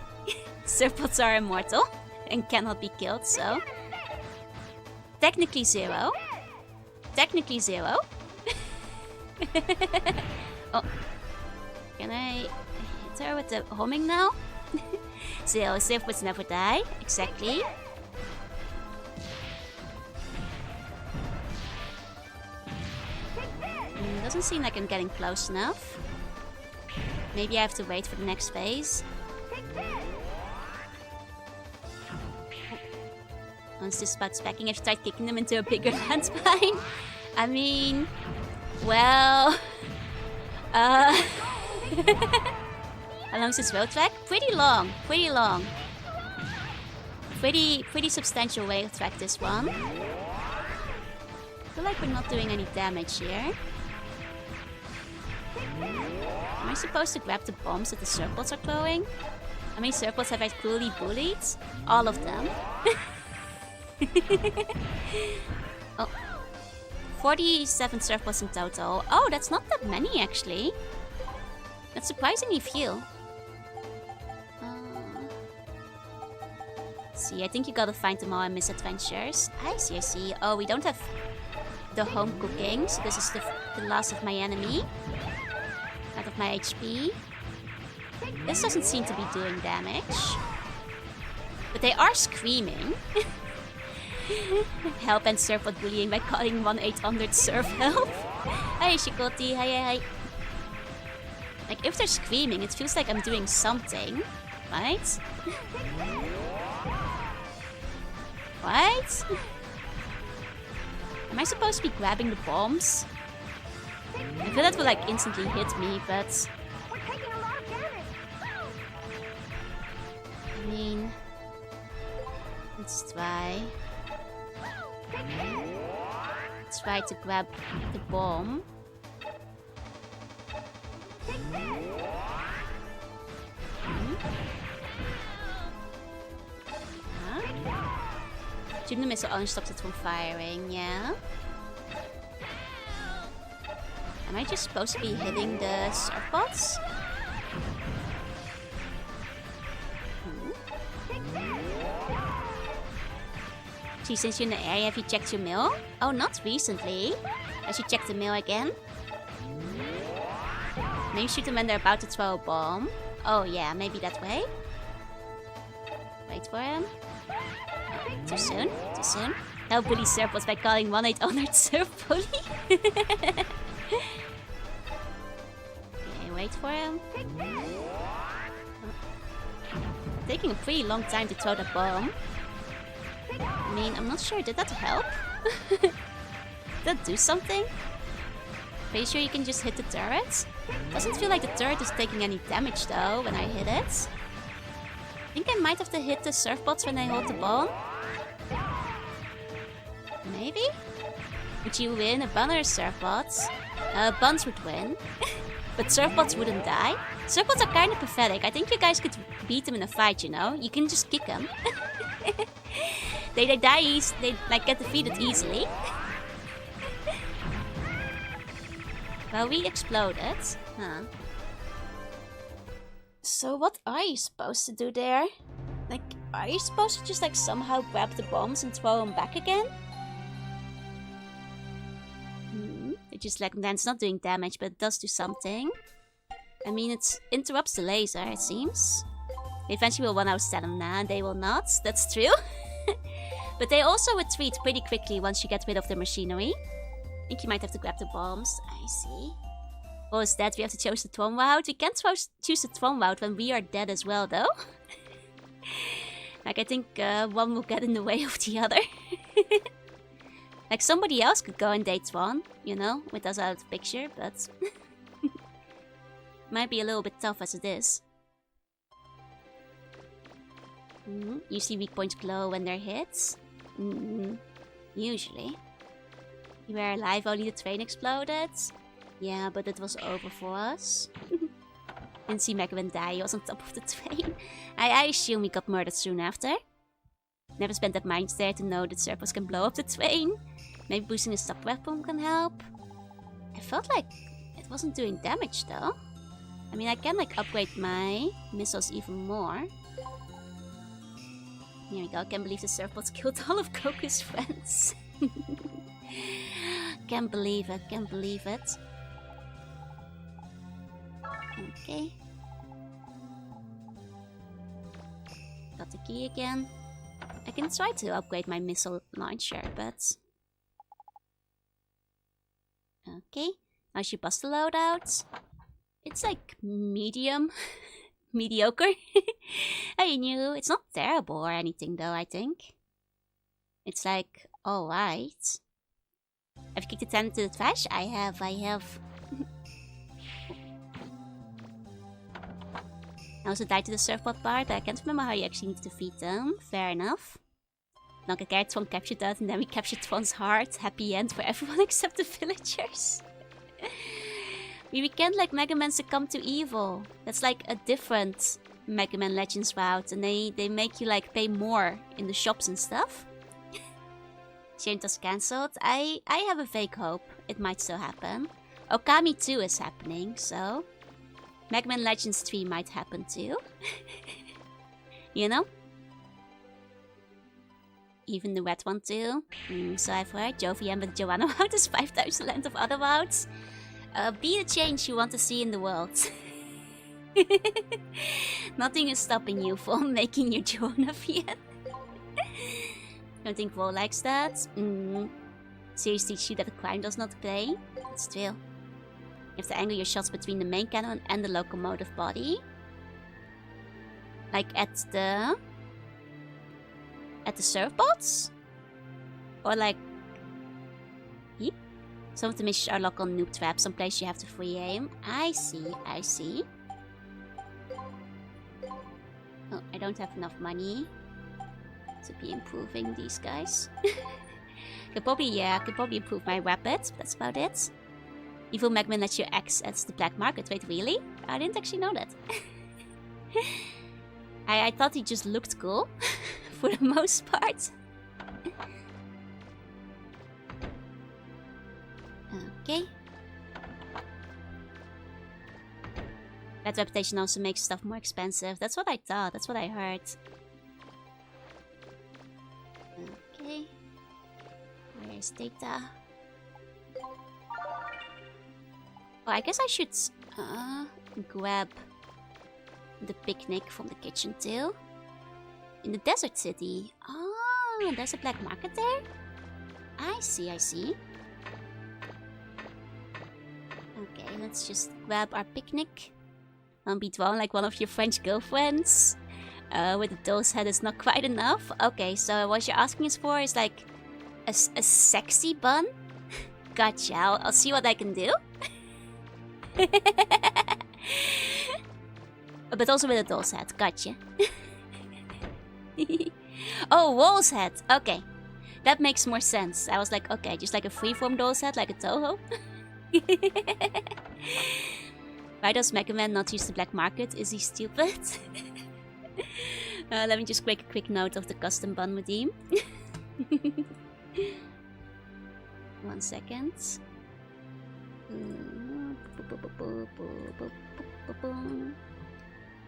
Surfboats are immortal and cannot be killed, so... Technically 0. Oh. Can I hit her with the homing now? So, surfboards never die. Exactly. Doesn't seem like I'm getting close enough. Maybe I have to wait for the next phase. Once this spot's backing, I should try kicking them into a bigger landmine. I mean, well, how long is this road track? Pretty long, pretty long. Pretty substantial road track, this one. I feel like we're not doing any damage here. Am I supposed to grab the bombs that the surfboards are throwing? How many surfboards have I cruelly bullied? All of them. Oh. 47 surfboards in total. Oh, that's not that many actually. That's surprisingly few. See, I think you gotta find them all in misadventures. I see. Oh, we don't have the home cooking, so this is the last of my enemy. Out of my HP. This doesn't seem to be doing damage. But they are screaming. Help and surfboard bullying by calling 1-800-SURF help. Hey, Shikoti, hi. Like, if they're screaming, it feels like I'm doing something. Right? What? Am I supposed to be grabbing the bombs? I feel that will like instantly hit me, but We're taking a lot of damage. I mean, let's try. Let's try to grab the bomb. Shoot the missile only stops it from firing, yeah. Am I just supposed to be hitting the surfboards? Gee, since you're in the area, have you checked your mail? Oh, not recently. I should check the mail again. Maybe shoot them when they're about to throw a bomb. Oh yeah, maybe that way. Wait for him. Too soon? Help bully surfboards by calling 1-800-SURF bully. Okay, wait for him. Taking a pretty long time to throw the bomb. I mean, I'm not sure. Did that help? Did that do something? Pretty sure you can just hit the turret? Doesn't feel like the turret is taking any damage though when I hit it. I think I might have to hit the surfboards when I hold the bomb. Maybe? Would you win a bun or surfboards? Buns would win. But surfboards wouldn't die. Surfboards are kind of pathetic. I think you guys could beat them in a fight, you know? You can just kick them. They die easy. They like get defeated easily. Well, we exploded. Huh. So what are you supposed to do there? Like, are you supposed to just like somehow grab the bombs and throw them back again? It just like then it's not doing damage, but it does do something. I mean, it interrupts the laser, it seems. They eventually will 1-out-stun them now, and they will not. That's true. But they also retreat pretty quickly once you get rid of the machinery. I think you might have to grab the bombs. I see. Or is that we have to choose the Tron route? We can't choose the Tron route when we are dead as well, though. Like, I think one will get in the way of the other. Like, somebody else could go and date Tron, you know, with us out of the picture, but... might be a little bit tough as it is. You see weak points glow when they're hit? Usually. You were alive, only the train exploded? Yeah, but it was over for us. Didn't see Megwin die, he was on top of the train. I assume he got murdered soon after. Never spent that mind there to know that surfers can blow up the train. Maybe boosting the stock weapon can help. I felt like it wasn't doing damage though. I mean, I can like upgrade my missiles even more. Here we go. Can't believe the surfboards killed all of Goku's friends. Can't believe it. Can't believe it. Okay. Got the key again. I can try to upgrade my missile launcher, but... Okay. Now she busts the loadout. It's like medium. Mediocre. I knew. It's not terrible or anything though, I think. It's like, alright. Have you kicked the tenant to the trash? I have. I also died to the surfboard part, but I can't remember how you actually need to defeat them. Fair enough. Like a guy Tron captured that, and then we captured Tron's heart. Happy end for everyone except the villagers. We can't let Mega Man succumb to evil. That's like a different Mega Man Legends route, and they make you like pay more in the shops and stuff. Shinto's cancelled. I have a fake hope. It might still happen. Okami 2 is happening, so... Mega Man Legends 3 might happen too. You know? Even the red one too. So I've heard. Jovian with Joanna route is 5 times the length of other routes. Be the change you want to see in the world. Nothing is stopping you from making your Jonavian. Don't think Ro likes that. Seriously teach you that the crime does not pay. It's true. You have to angle your shots between the main cannon and the locomotive body. Like at the surfboats? Or like... Yep. Some of the missions are locked on noob traps. Some places you have to free aim. I see, I see. Oh, I don't have enough money to be improving these guys. Could probably improve my weapons, but that's about it. Evil Magman lets you access the black market. Wait, really? I didn't actually know that. I thought he just looked cool, for the most part. Okay. Bad reputation also makes stuff more expensive. That's what I thought. That's what I heard. Okay. Where's data? Oh, I guess I should grab the picnic from the kitchen too. In the desert city. Oh, there's a black market there? I see, I see. Okay, let's just grab our picnic. Don't be drawn like one of your French girlfriends. With a doll's head is not quite enough. Okay, so what you're asking us for is like a sexy bun? Gotcha, I'll see what I can do. But also with a doll's head, gotcha. Oh, Wall's head, okay. That makes more sense. I was like, okay, just like a freeform doll's head, like a Toho. Why does Mega Man not use the black market? Is he stupid? Let me just make a quick note of the custom bun redeem. 1 second.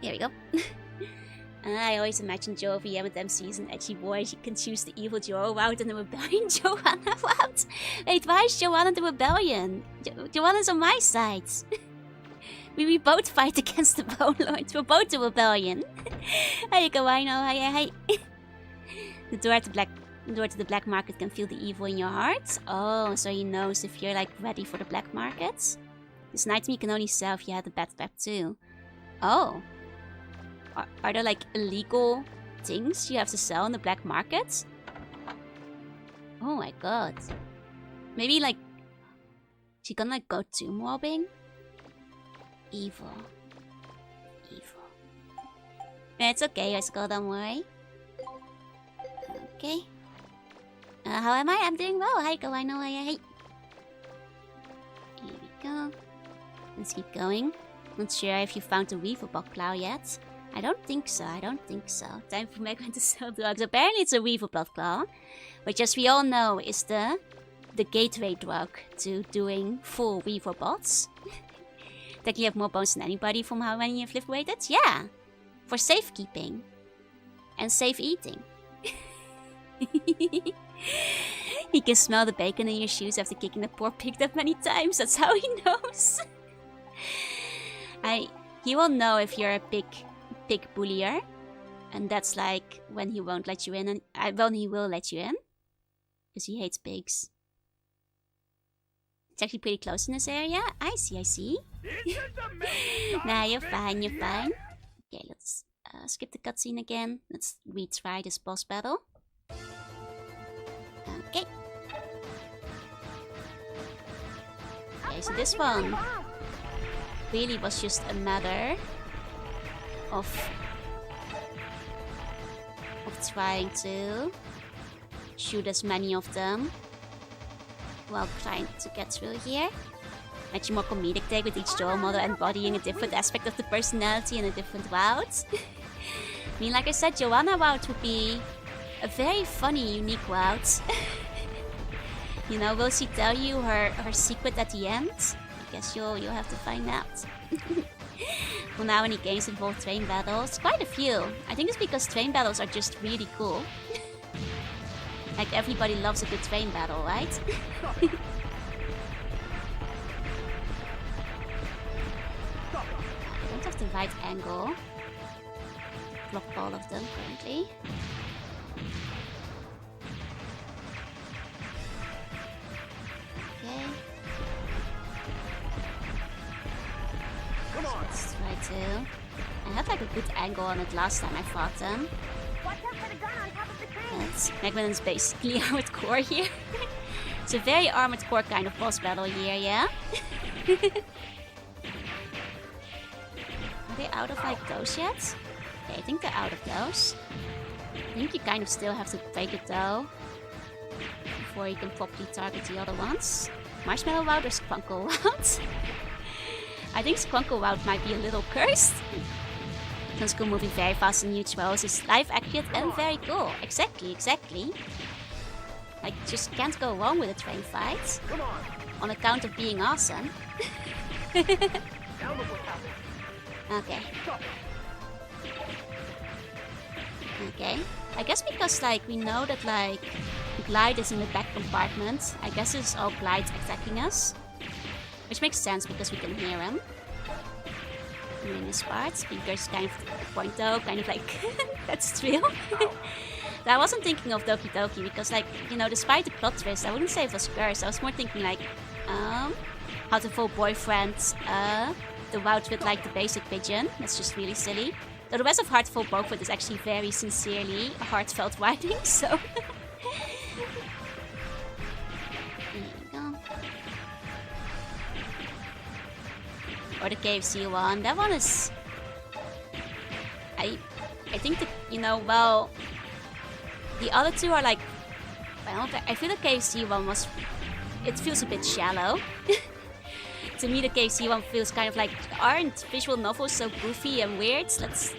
Here we go. I always imagine Joe VM with MC as an edgy boy. She can choose the evil Joe route and the rebellion Joanna route. Wait, why is Joanna the rebellion? Joanna's on my side. We both fight against the Bone Lords. We're both the rebellion. Hey, Kawaii, hey. The door to the black market can feel the evil in your heart. Oh, so he knows if you're like ready for the black market. This item you can only sell if you have the Backtrack too. Oh. Are there like illegal things you have to sell in the black market? Oh my god. Maybe like she can like go tomb robbing? Evil. It's okay, let's go, don't worry. Okay. How am I? I'm doing well. Hi, Kawaii, hey. Here we go. Let's keep going. Not sure if you found the Weaver Block Claw yet. I don't think so. Time for Mega Man to sell drugs. Apparently it's a Weaver Blood Claw, which as we all know is the gateway drug to doing full Weaver bots. That you have more bones than anybody from how many you've liberated? Yeah! For safekeeping. And safe eating. He can smell the bacon in your shoes after kicking the poor pig that many times. That's how he knows. He will know if you're a big bullier. And that's like when he won't let you in, and when he will let you in. Because he hates pigs. It's actually pretty close in this area. I see. Nah, you're fine. Okay, let's skip the cutscene again. Let's retry this boss battle. Okay. Okay, so this one really was just a matter of trying to shoot as many of them while trying to get through here. Much more comedic take with each doll model embodying a different aspect of the personality and a different wout. I mean, like I said, Joanna wout would be a very funny, unique wout. You know, will she tell you her secret at the end? I guess you'll have to find out. Well, now any games involve train battles? Quite a few. I think it's because train battles are just really cool. Like everybody loves a good train battle, right? I don't have the right angle. Block all of them currently. Okay. Let's try to. I had like a good angle on it last time I fought them. Watch out for the gun on top of the train. Yes, Megman is basically armored core here. It's a very armored core kind of boss battle here, yeah? Are they out of like those yet? Okay, I think they're out of those. I think you kind of still have to break it though before you can properly target the other ones. Marshmallow Wout or Spunkle Wout? I think Spunkle Wout might be a little cursed. Spunkle moving very fast in huge rows is life accurate and very cool. Exactly. Like, just can't go wrong with a train fight. On account of being awesome. Okay. Okay. I guess because, like, we know that, like, Glide is in the back compartment. I guess it's all Glide attacking us. Which makes sense because we can hear him. In this part. Speaker's kind of the point though, kind of like, that's true. I wasn't thinking of Doki Doki because, like, you know, despite the plot twist, I wouldn't say it was cursed. I was more thinking like, how to full boyfriend, the Wout with like the basic pigeon. That's just really silly. Though the rest of Heartful Boyfriend is actually very sincerely heartfelt writing, so. There we go. Or the KFC one. That one is. I think the, you know, well, the other two are like, well, I feel the KFC one was, it feels a bit shallow. To me, the KFC one feels kind of like, aren't visual novels so goofy and weird? Let's,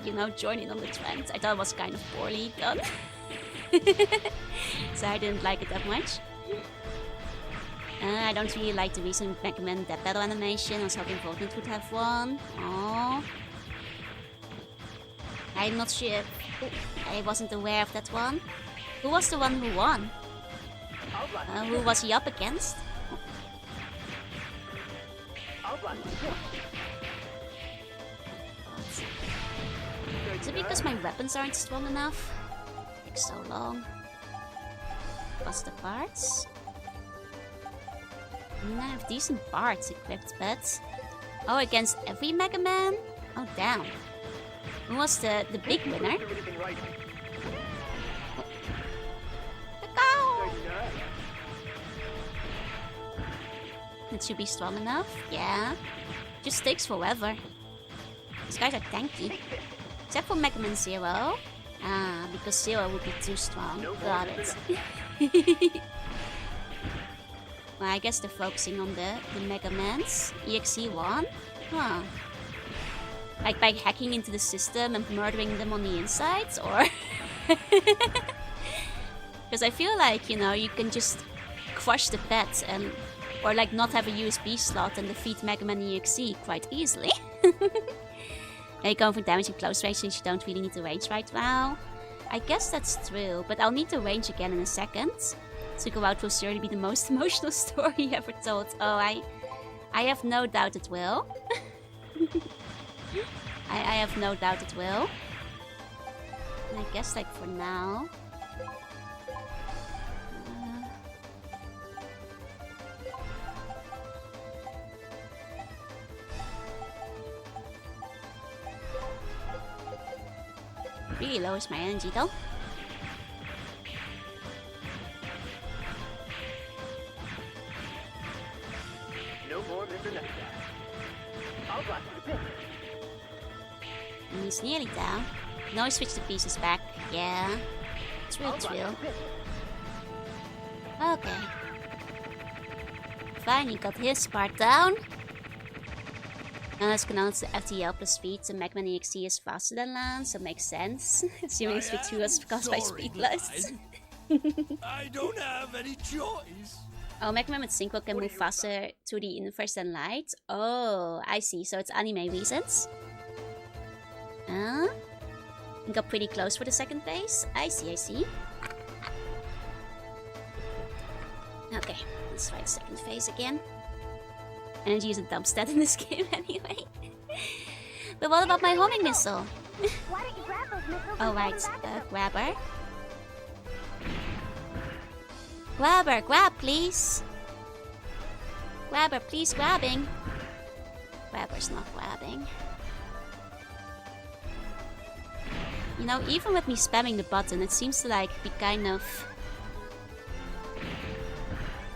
you know, join in on the trend. I thought it was kind of poorly done. So I didn't like it that much. I don't really like the recent Mega Man Death Battle animation. I was hoping Voltnet would have one. Aww. I'm not sure. I wasn't aware of that one. Who was the one who won? Who was he up against? Is it because my weapons aren't strong enough? It takes so long. Bust the parts. I mean, I have decent parts equipped, but... Oh, against every Mega Man? Oh, damn. Who was the big winner? Go! It should be strong enough, yeah. Just takes forever. These guys are tanky. Except for Mega Man Zero. Ah, because Zero would be too strong. Got it. Well, I guess they're focusing on the Mega Mans. EXE1? Huh. Like by hacking into the system and murdering them on the insides, or? Because I feel like, you know, you can just crush the pet and, or like not have a USB slot and defeat Mega Man EXE quite easily. Are you going for damage in close range since you don't really need the range right now? I guess that's true, but I'll need the range again in a second. To go out will surely be the most emotional story ever told. Oh, I have no doubt it will. I have no doubt it will. And I guess like for now... really lowers my energy though. No more Mr. Nutcracker. I'll block you to pieces. And he's nearly down. Now he switched the pieces back. Yeah. Trill. Okay. Finally got his part down. Now let's pronounce the FTL plus speed, so Magman EXE is faster than Lan, so makes sense. Assuming speed 2 was caused by speed plus. I don't have any choice. Oh, Magman with Synchro can move faster to the universe than light. Oh, I see, so it's anime reasons. Got pretty close for the second phase. I see. Okay, let's try the second phase again. Energy is a dump stat in this game anyway. But what about my homing missile? Why don't you grab those missiles? Oh right, grabber. Grab please. Grabber, please grabbing. Grabber's not grabbing. You know, even with me spamming the button, it seems to like be kind of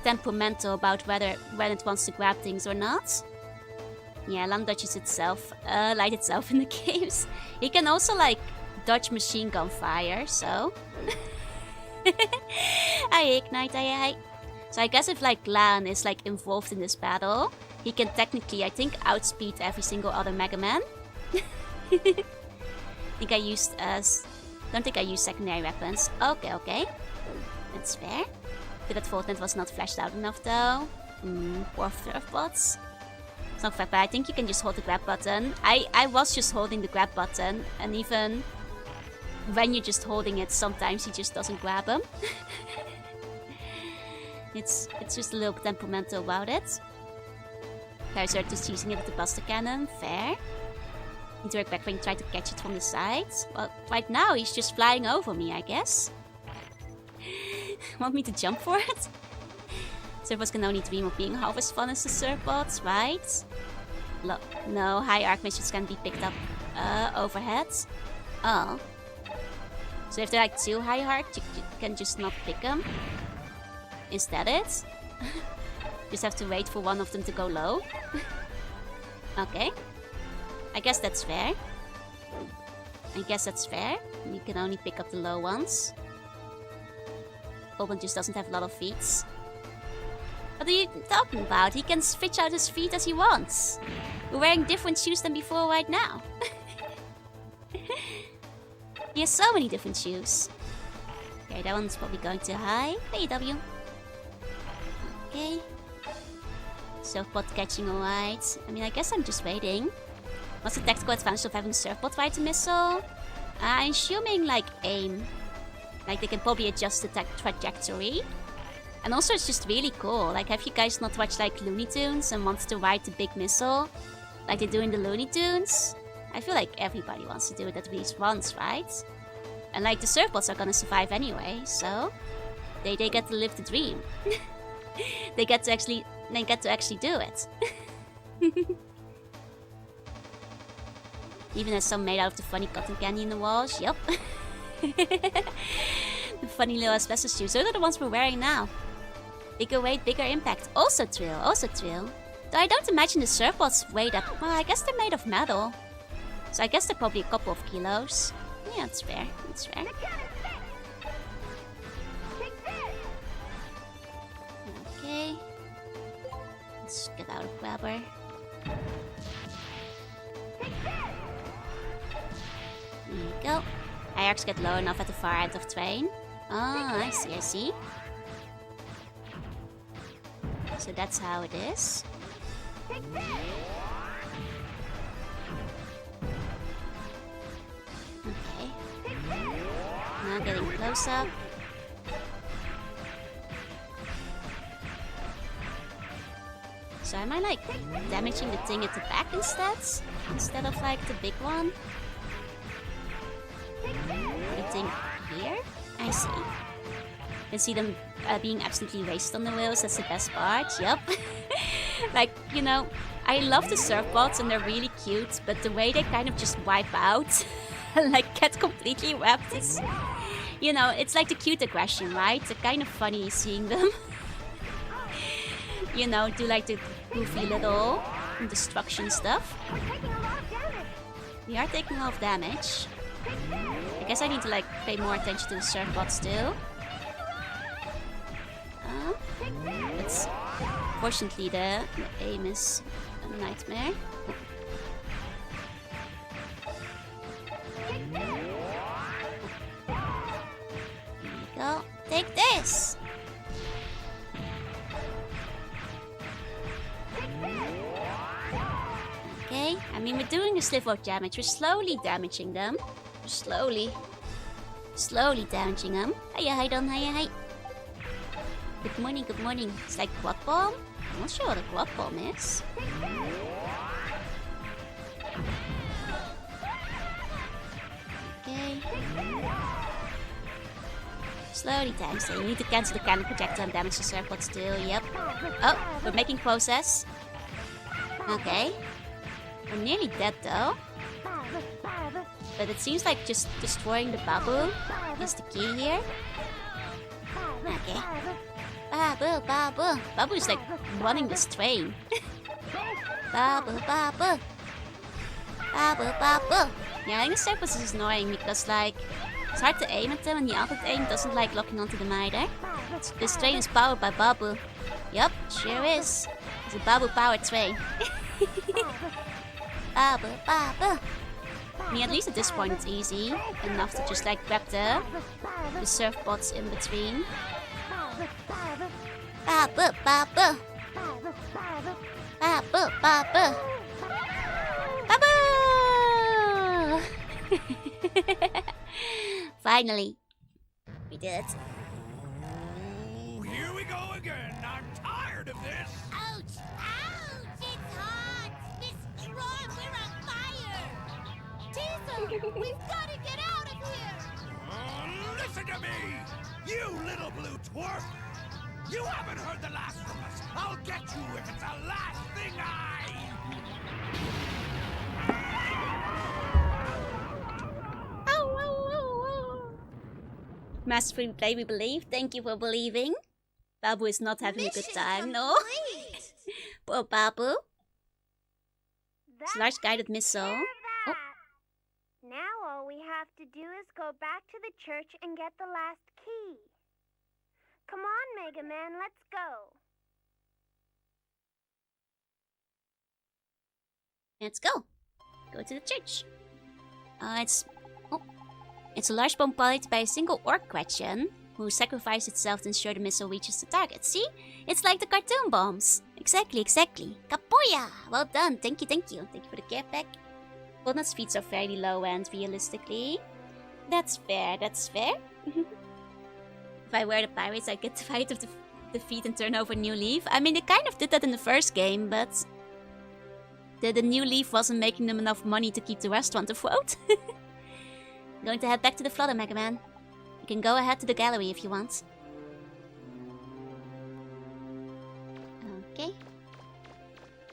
temperamental about when it wants to grab things or not. Yeah, Lan dodges itself, light itself in the games. He can also like dodge machine gun fire, so I ignite. So I guess if like Lan is like involved in this battle, he can technically, I think, outspeed every single other Mega Man. Don't think I used secondary weapons. Okay. That's fair. But that Voltnet was not fleshed out enough though. Poor surfbots. It's not fair, but I think you can just hold the grab button. I was just holding the grab button, and even when you're just holding it, sometimes he just doesn't grab them. It's just a little temperamental about it. Charizard just using it with the Buster Cannon. Fair. Need to work back when you try to catch it from the side. Well, right now he's just flying over me, I guess. Want me to jump for it? Surfbots can only dream of being half as fun as the surfbots, right? No, high arc missions can be picked up overhead. Oh. So if they're like too high arc, you can just not pick them. Is that it? Just have to wait for one of them to go low. Okay. I guess that's fair. You can only pick up the low ones. Open just doesn't have a lot of feet. What are you talking about? He can switch out his feet as he wants. We're wearing different shoes than before right now. He has so many different shoes. Okay, that one's probably going too high. Hey, W. Okay. Surfbot catching alright. I mean, I guess I'm just waiting. What's the tactical advantage of having Surfbot fight a missile? I'm assuming like aim. Like they can probably adjust the trajectory. And also it's just really cool. Like, have you guys not watched like Looney Tunes and wants to ride the big missile? Like they do in the Looney Tunes? I feel like everybody wants to do it at least once, right? And like the Surfbots are gonna survive anyway, so they get to live the dream. they get to actually do it. Even as some made out of the funny cotton candy in the walls. Yep. The funny little asbestos shoes. Those are the ones we're wearing now. Bigger weight, bigger impact. Also Trill. Though I don't imagine the surfbots weigh that. Well, I guess they're made of metal. So I guess they're probably a couple of kilos. Yeah, that's fair. Okay. Let's get out of grabber. There you go. Ajax get low enough at the far end of train. Oh, I see. So that's how it is. Okay. Now getting close up. So am I like damaging the thing at the back instead? Instead of like the big one? The thing here? I see. You can see them being absolutely wasted on the wheels. That's the best part. Yep. Like, you know, I love the surfboards and they're really cute, but the way they kind of just wipe out and like get completely wrapped is, you know, it's like the cute aggression, right? It's kind of funny seeing them, you know, do like the goofy little destruction stuff. We are taking a lot of damage. I guess I need to like pay more attention to the surfboards too. But fortunately the aim is a nightmare. There you go. Take this! Okay, I mean we're doing a sliver of damage. We're slowly damaging them. We're slowly damaging them. Hiya, hi Don, hiya, hi. Good morning, good morning. It's like Quad Bomb? I'm not sure what a Quad Bomb is. Okay. Slowly damaging. You need to cancel the cannon projectile and damage the surfboards too. Yep. Oh, we're making progress. Okay. We're nearly dead though. But it seems like just destroying the babu is the key here. Okay. Babu, babu. Babu is like running this train. Babu, babu. Babu, babu. Yeah, I think the surface is annoying because like it's hard to aim at them and the output aim doesn't like locking onto them either. This train is powered by Babu. Yup, sure is. It's a Babu powered train. Babu, babu. I mean, at least at this point it's easy enough to just like grab the surfboards in between. Babu, babu. Babu, babu. Babu! Finally. We did it. Oh, here we go again. I'm tired of this. Ouch! Ouch! It's hot! Miss Roy, we're on fire! Teaser, we've got to get out of here! Listen to me, you little blue twerp. You haven't heard the last from us. I'll get you if it's the last thing Masterfully play, we believe. Thank you for believing. Babu is not having a good time, no? Poor Babu. It's a large guided missile. Oh. Now all we have to do is go back to the church and get the last key. Come on, Mega Man, let's go. Let's go. Go to the church. It's a large bomb piloted by a single orc Gretchen, who sacrificed itself to ensure the missile reaches the target. See? It's like the cartoon bombs. Exactly. Kapoya! Well done. Thank you. Thank you for the care pack. Coordinate speeds are fairly low end, realistically. That's fair. If I were the pirates, I'd get tired of the feet and turn over a new leaf. I mean, they kind of did that in the first game, but the new leaf wasn't making them enough money to keep the restaurant afloat. I'm going to head back to the Flutter, Mega Man. You can go ahead to the gallery if you want. Okay.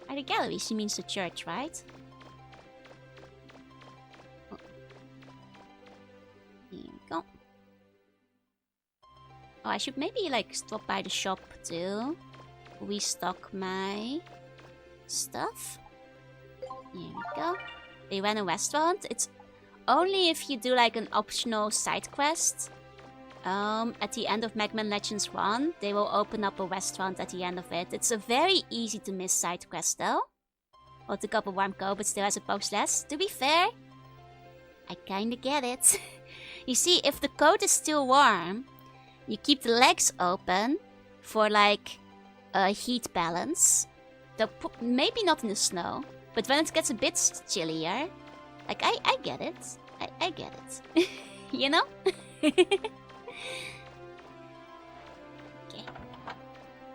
By the gallery, she means the church, right? Oh. Here we go. Oh, I should maybe like stop by the shop to restock my stuff. Here we go. They ran a restaurant. It's only if you do like an optional side quest. At the end of Mega Man Legends 1, they will open up a restaurant at the end of it. It's a very easy to miss side quest though. Well, it took up a warm code, but still has a post less. To be fair, I kinda get it. You see, if the code is still warm, you keep the legs open for like a heat balance. Maybe not in the snow, but when it gets a bit chillier, like I get it. I get it. You know? Okay.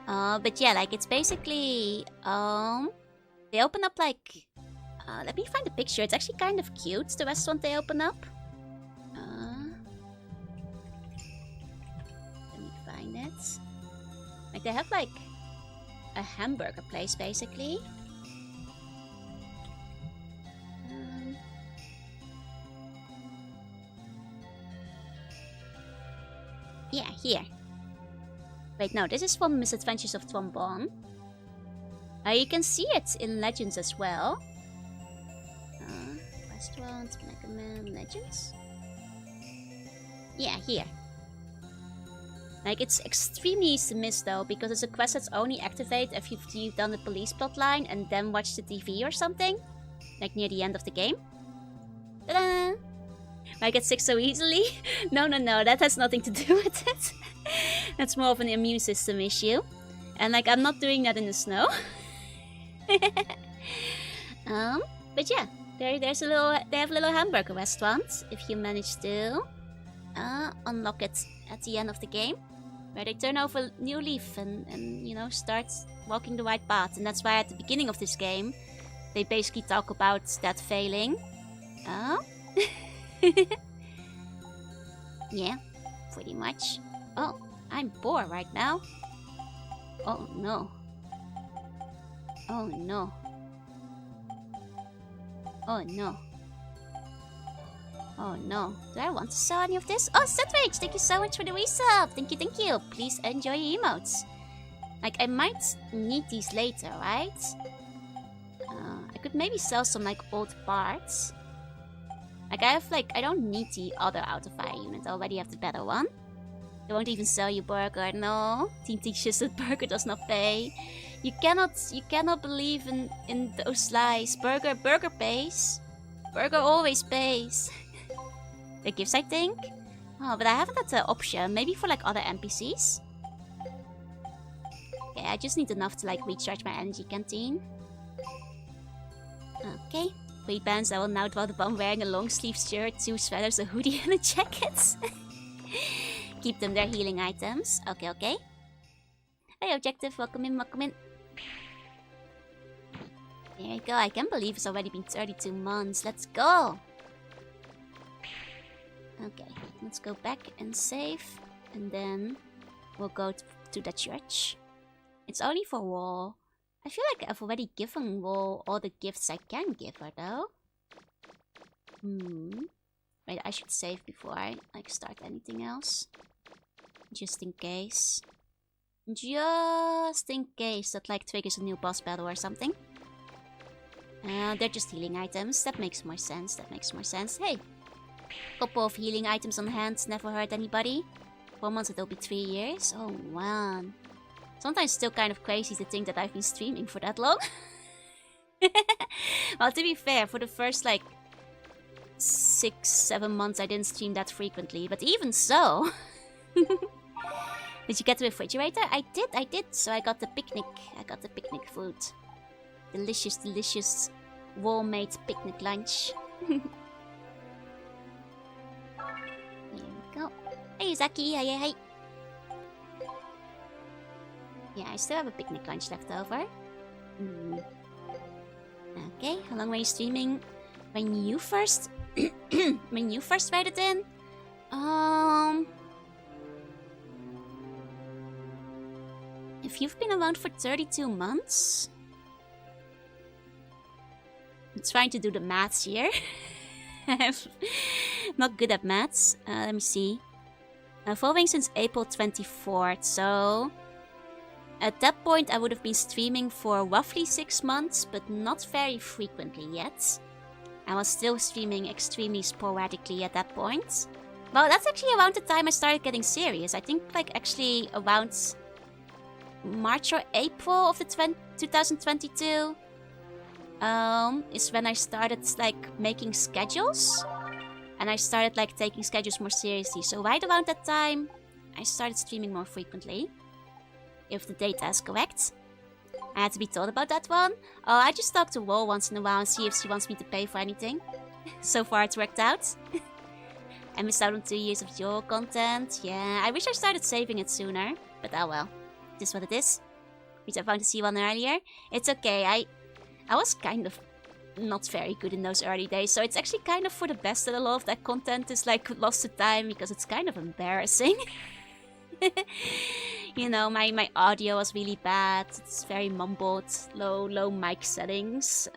But yeah, like it's basically they open up like let me find the picture. It's actually kind of cute, the restaurant they open up. Let me find it. Like they have like a hamburger place basically. Yeah, here. Wait, no, this is from Misadventures of Trombone. You can see it in Legends as well. Restaurant, Mega Man, Legends? Yeah, here. Like, it's extremely easy to miss though, because it's a quest that's only activated if you've done the police plotline and then watched the TV or something. Like, near the end of the game. Ta-da! I get sick so easily? No, that has nothing to do with it. That's more of an immune system issue. And like, I'm not doing that in the snow. But yeah, they have a little hamburger restaurant, if you manage to unlock it at the end of the game. Where they turn over a new leaf and you know, start walking the right path. And that's why at the beginning of this game, they basically talk about that failing. Yeah, pretty much. Oh, I'm bored right now. Oh no. Oh no. Oh no. Oh no. Do I want to sell any of this? Oh, Setrage, thank you so much for the resub. Thank you. Please enjoy your emotes. Like, I might need these later, right? I could maybe sell some like old parts. Like, I don't need the other out-of-fire unit. I already have the better one. They won't even sell you burger, no. Team teaches that burger does not pay. You cannot believe in those lies. Burger pays. Burger always pays. The gifts, I think. Oh, but I haven't had the option. Maybe for like other NPCs. Okay, I just need enough to like recharge my energy canteen. Okay. 3 pants. I will now draw the bomb wearing a long sleeve shirt, 2 sweaters, a hoodie, and a jacket. Keep them, they're healing items. Okay. Hey, objective, welcome in. There you go, I can't believe it's already been 32 months. Let's go! Okay, let's go back and save. And then we'll go to the church. It's only for Wall. I feel like I've already given Wall all the gifts I can give her, though. Wait, I should save before I like start anything else. Just in case. Just in case that like triggers a new boss battle or something. They're just healing items. That makes more sense. Hey! Couple of healing items on hand. Never hurt anybody. 4 months, it'll be 3 years. Oh, man. Sometimes still kind of crazy to think that I've been streaming for that long. Well, to be fair, for the first like 6-7 months I didn't stream that frequently. But even so... Did you get the refrigerator? I did. So I got the picnic. Food. Delicious wall-made picnic lunch. Here we go. Hey, Zaki. Hey. Yeah, I still have a picnic lunch left over. Okay, how long were you streaming when you first read it in? If you've been around for 32 months... I'm trying to do the maths here. I'm not good at maths. Let me see. Following since April 24th, so... At that point I would have been streaming for roughly 6 months, but not very frequently yet. I was still streaming extremely sporadically at that point. Well, that's actually around the time I started getting serious. I think like actually around March or April of the 2022 is when I started like making schedules. And I started like taking schedules more seriously. So right around that time, I started streaming more frequently. If the data is correct. I had to be told about that one. Oh, I just talk to Wall once in a while and see if she wants me to pay for anything. So far it's worked out. I missed out on 2 years of your content. Yeah, I wish I started saving it sooner. But oh well. It is what it is. which I found to see one earlier. It's okay, I was kind of not very good in those early days, so it's actually kind of for the best that a lot of that content is like lost to time, because it's kind of embarrassing. You know, my audio was really bad. It's very mumbled, low mic settings.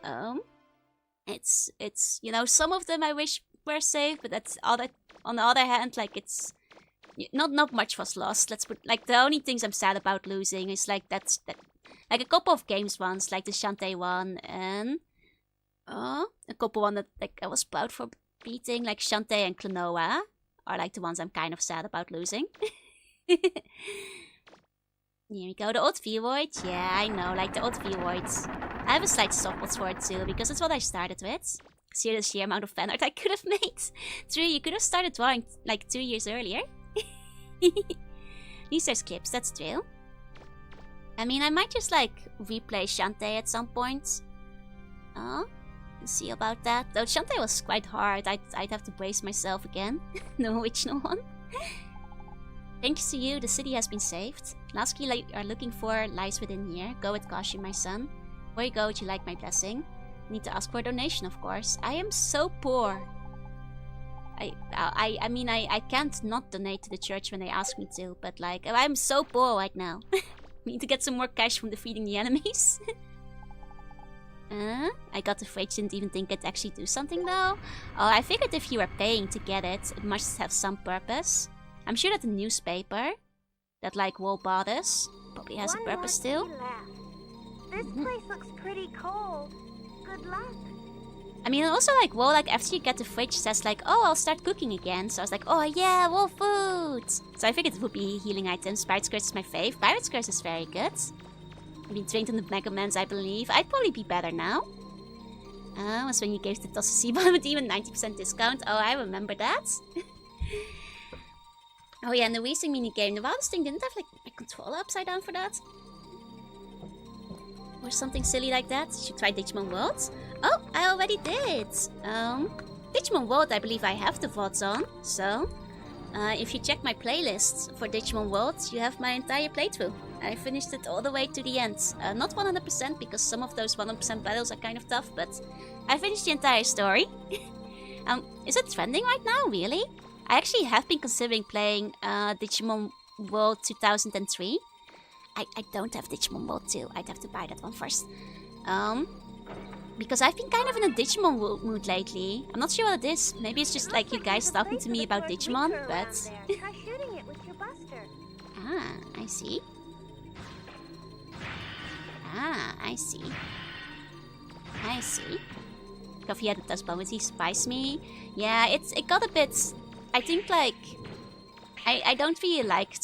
It's you know, some of them I wish were safe, but on the other hand, like it's not much was lost. Let's put like the only things I'm sad about losing is like that like a couple of games once, like the Shantae one and a couple one that like I was proud for beating, like Shantae and Klonoa are like the ones I'm kind of sad about losing. Here we go, the old Void. Yeah, I know, like the old Voids. I have a slight soft spot for it too, because it's what I started with. See the sheer amount of fan art I could have made. True, you could have started drawing like 2 years earlier. These are clips, that's true. I mean, I might just like replay Shantae at some point. See about that. Though Shantae was quite hard, I'd have to brace myself again. No original one. Thanks to you, the city has been saved. Last key you are looking for lies within here. Go with caution, my son. Where you go, would you like my blessing? Need to ask for a donation, of course. I am so poor. I mean, I can't not donate to the church when they ask me to, but like, I'm so poor right now. Need to get some more cash from defeating the enemies. I got the fridge, didn't even think I'd actually do something though. Oh, I figured if you were paying to get it, it must have some purpose. I'm sure that the newspaper that like Wall bought us probably has a purpose too. This place looks pretty cold. Good luck. I mean, also like Wall, like after you get the fridge, says like, oh, I'll start cooking again. So I was like, oh yeah, Wall food. So I figured it would be healing items. Pirate's Curse is my fave. Pirate's Curse is very good. I've been trained on the Mega Mans, I believe. I'd probably be better now. Was when you gave the Toss Bomb with even 90% discount. Oh, I remember that. Oh yeah, and the racing minigame. The wildest thing didn't have like my controller upside down for that. Or something silly like that. Should try Digimon World. Oh, I already did. Digimon World, I believe I have the VODs on. So, if you check my playlist for Digimon World, you have my entire playthrough. I finished it all the way to the end. Not 100% because some of those 100% battles are kind of tough, but I finished the entire story. Is it trending right now, really? I actually have been considering playing Digimon World 2003. I don't have Digimon World 2. I'd have to buy that one first. Because I've been kind of in a Digimon mood lately. I'm not sure what it is. Maybe it's just like you guys talking to me about Digimon, but... Try shooting it with your buster. Ah, I see. Ah, I see. I see. Coffee had a does bounty surprise me. Yeah, it got a bit... I think like... I don't really like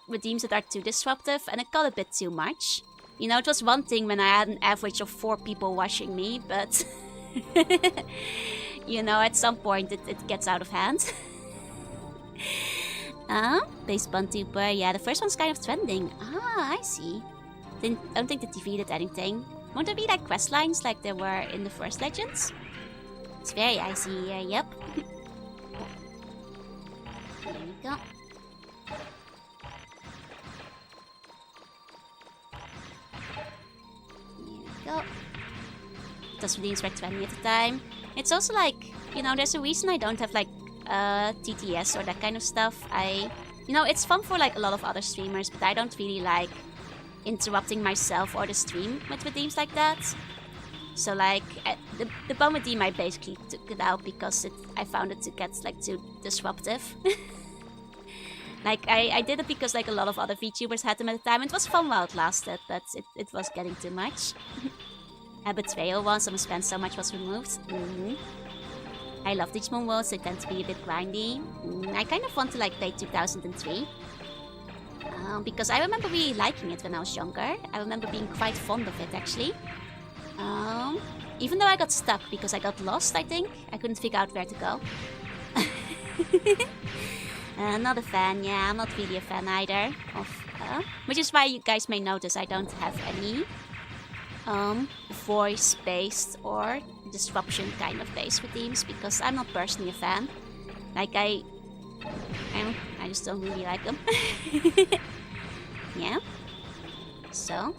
redeems that are too disruptive, and it got a bit too much. You know, it was one thing when I had an average of 4 people watching me, but... you know, at some point it gets out of hand. Base Buntuber, yeah, the first one's kind of trending. Ah, I see. Don't think they defeated anything. Won't there be like quest lines like there were in the first Legends? It's very icy here, yep. There we go. Go. Those redeems were 20 at the time. It's also like, you know, there's a reason I don't have like TTS or that kind of stuff. You know, it's fun for like a lot of other streamers, but I don't really like interrupting myself or the stream with redeems like that. So like, the bomb redeem I basically took it out because I found it to get like too disruptive. Like, I did it because like a lot of other VTubers had them at the time. It was fun while it lasted, but it was getting too much. Betrayal once someone spent so much was removed. I love Digimon Worlds, they tend to be a bit grindy. I kind of want to like play 2003. Because I remember really liking it when I was younger. I remember being quite fond of it actually. Even though I got stuck because I got lost, I think. I couldn't figure out where to go. Not a fan, yeah, I'm not really a fan either of, which is why you guys may notice I don't have any voice-based or disruption kind of based redeems because I'm not personally a fan. Like I just don't really like them. Yeah. So,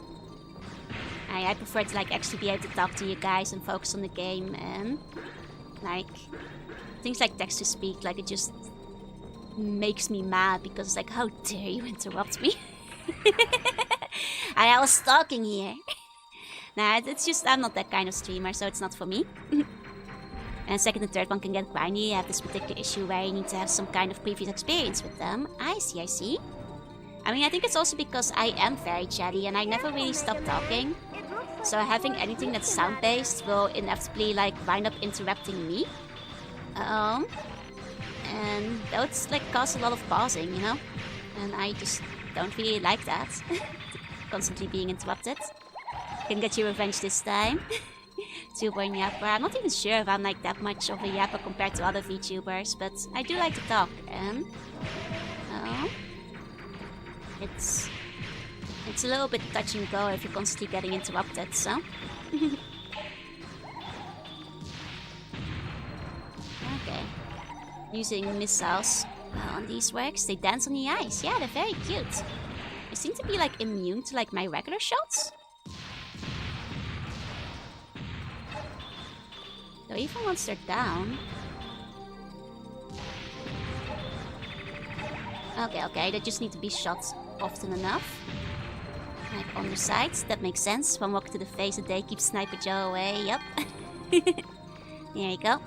I prefer to like actually be able to talk to you guys and focus on the game, and like things like text to speak, like it just makes me mad because it's like, how dare you interrupt me? I was talking here. Nah, it's just I'm not that kind of streamer, so it's not for me. And second and third one can get grindy. You have this particular issue where you need to have some kind of previous experience with them. I see. I mean, I think it's also because I am very chatty and I never really stop talking. So having anything that's sound-based will inevitably like wind up interrupting me. And that would like cause a lot of pausing, you know? And I just don't really like that. Constantly being interrupted. Can get your revenge this time. Super yapper. I'm not even sure if I'm like that much of a yapper compared to other VTubers, but I do like to talk, and it's a little bit touch and go if you're constantly getting interrupted, so. Okay. Using missiles on these works. They dance on the ice. Yeah, they're very cute. They seem to be like immune to like my regular shots. So even once they're down... Okay, they just need to be shot often enough. Like on the sides, that makes sense. One walk to the face a day keeps Sniper Joe away, yep. There you go.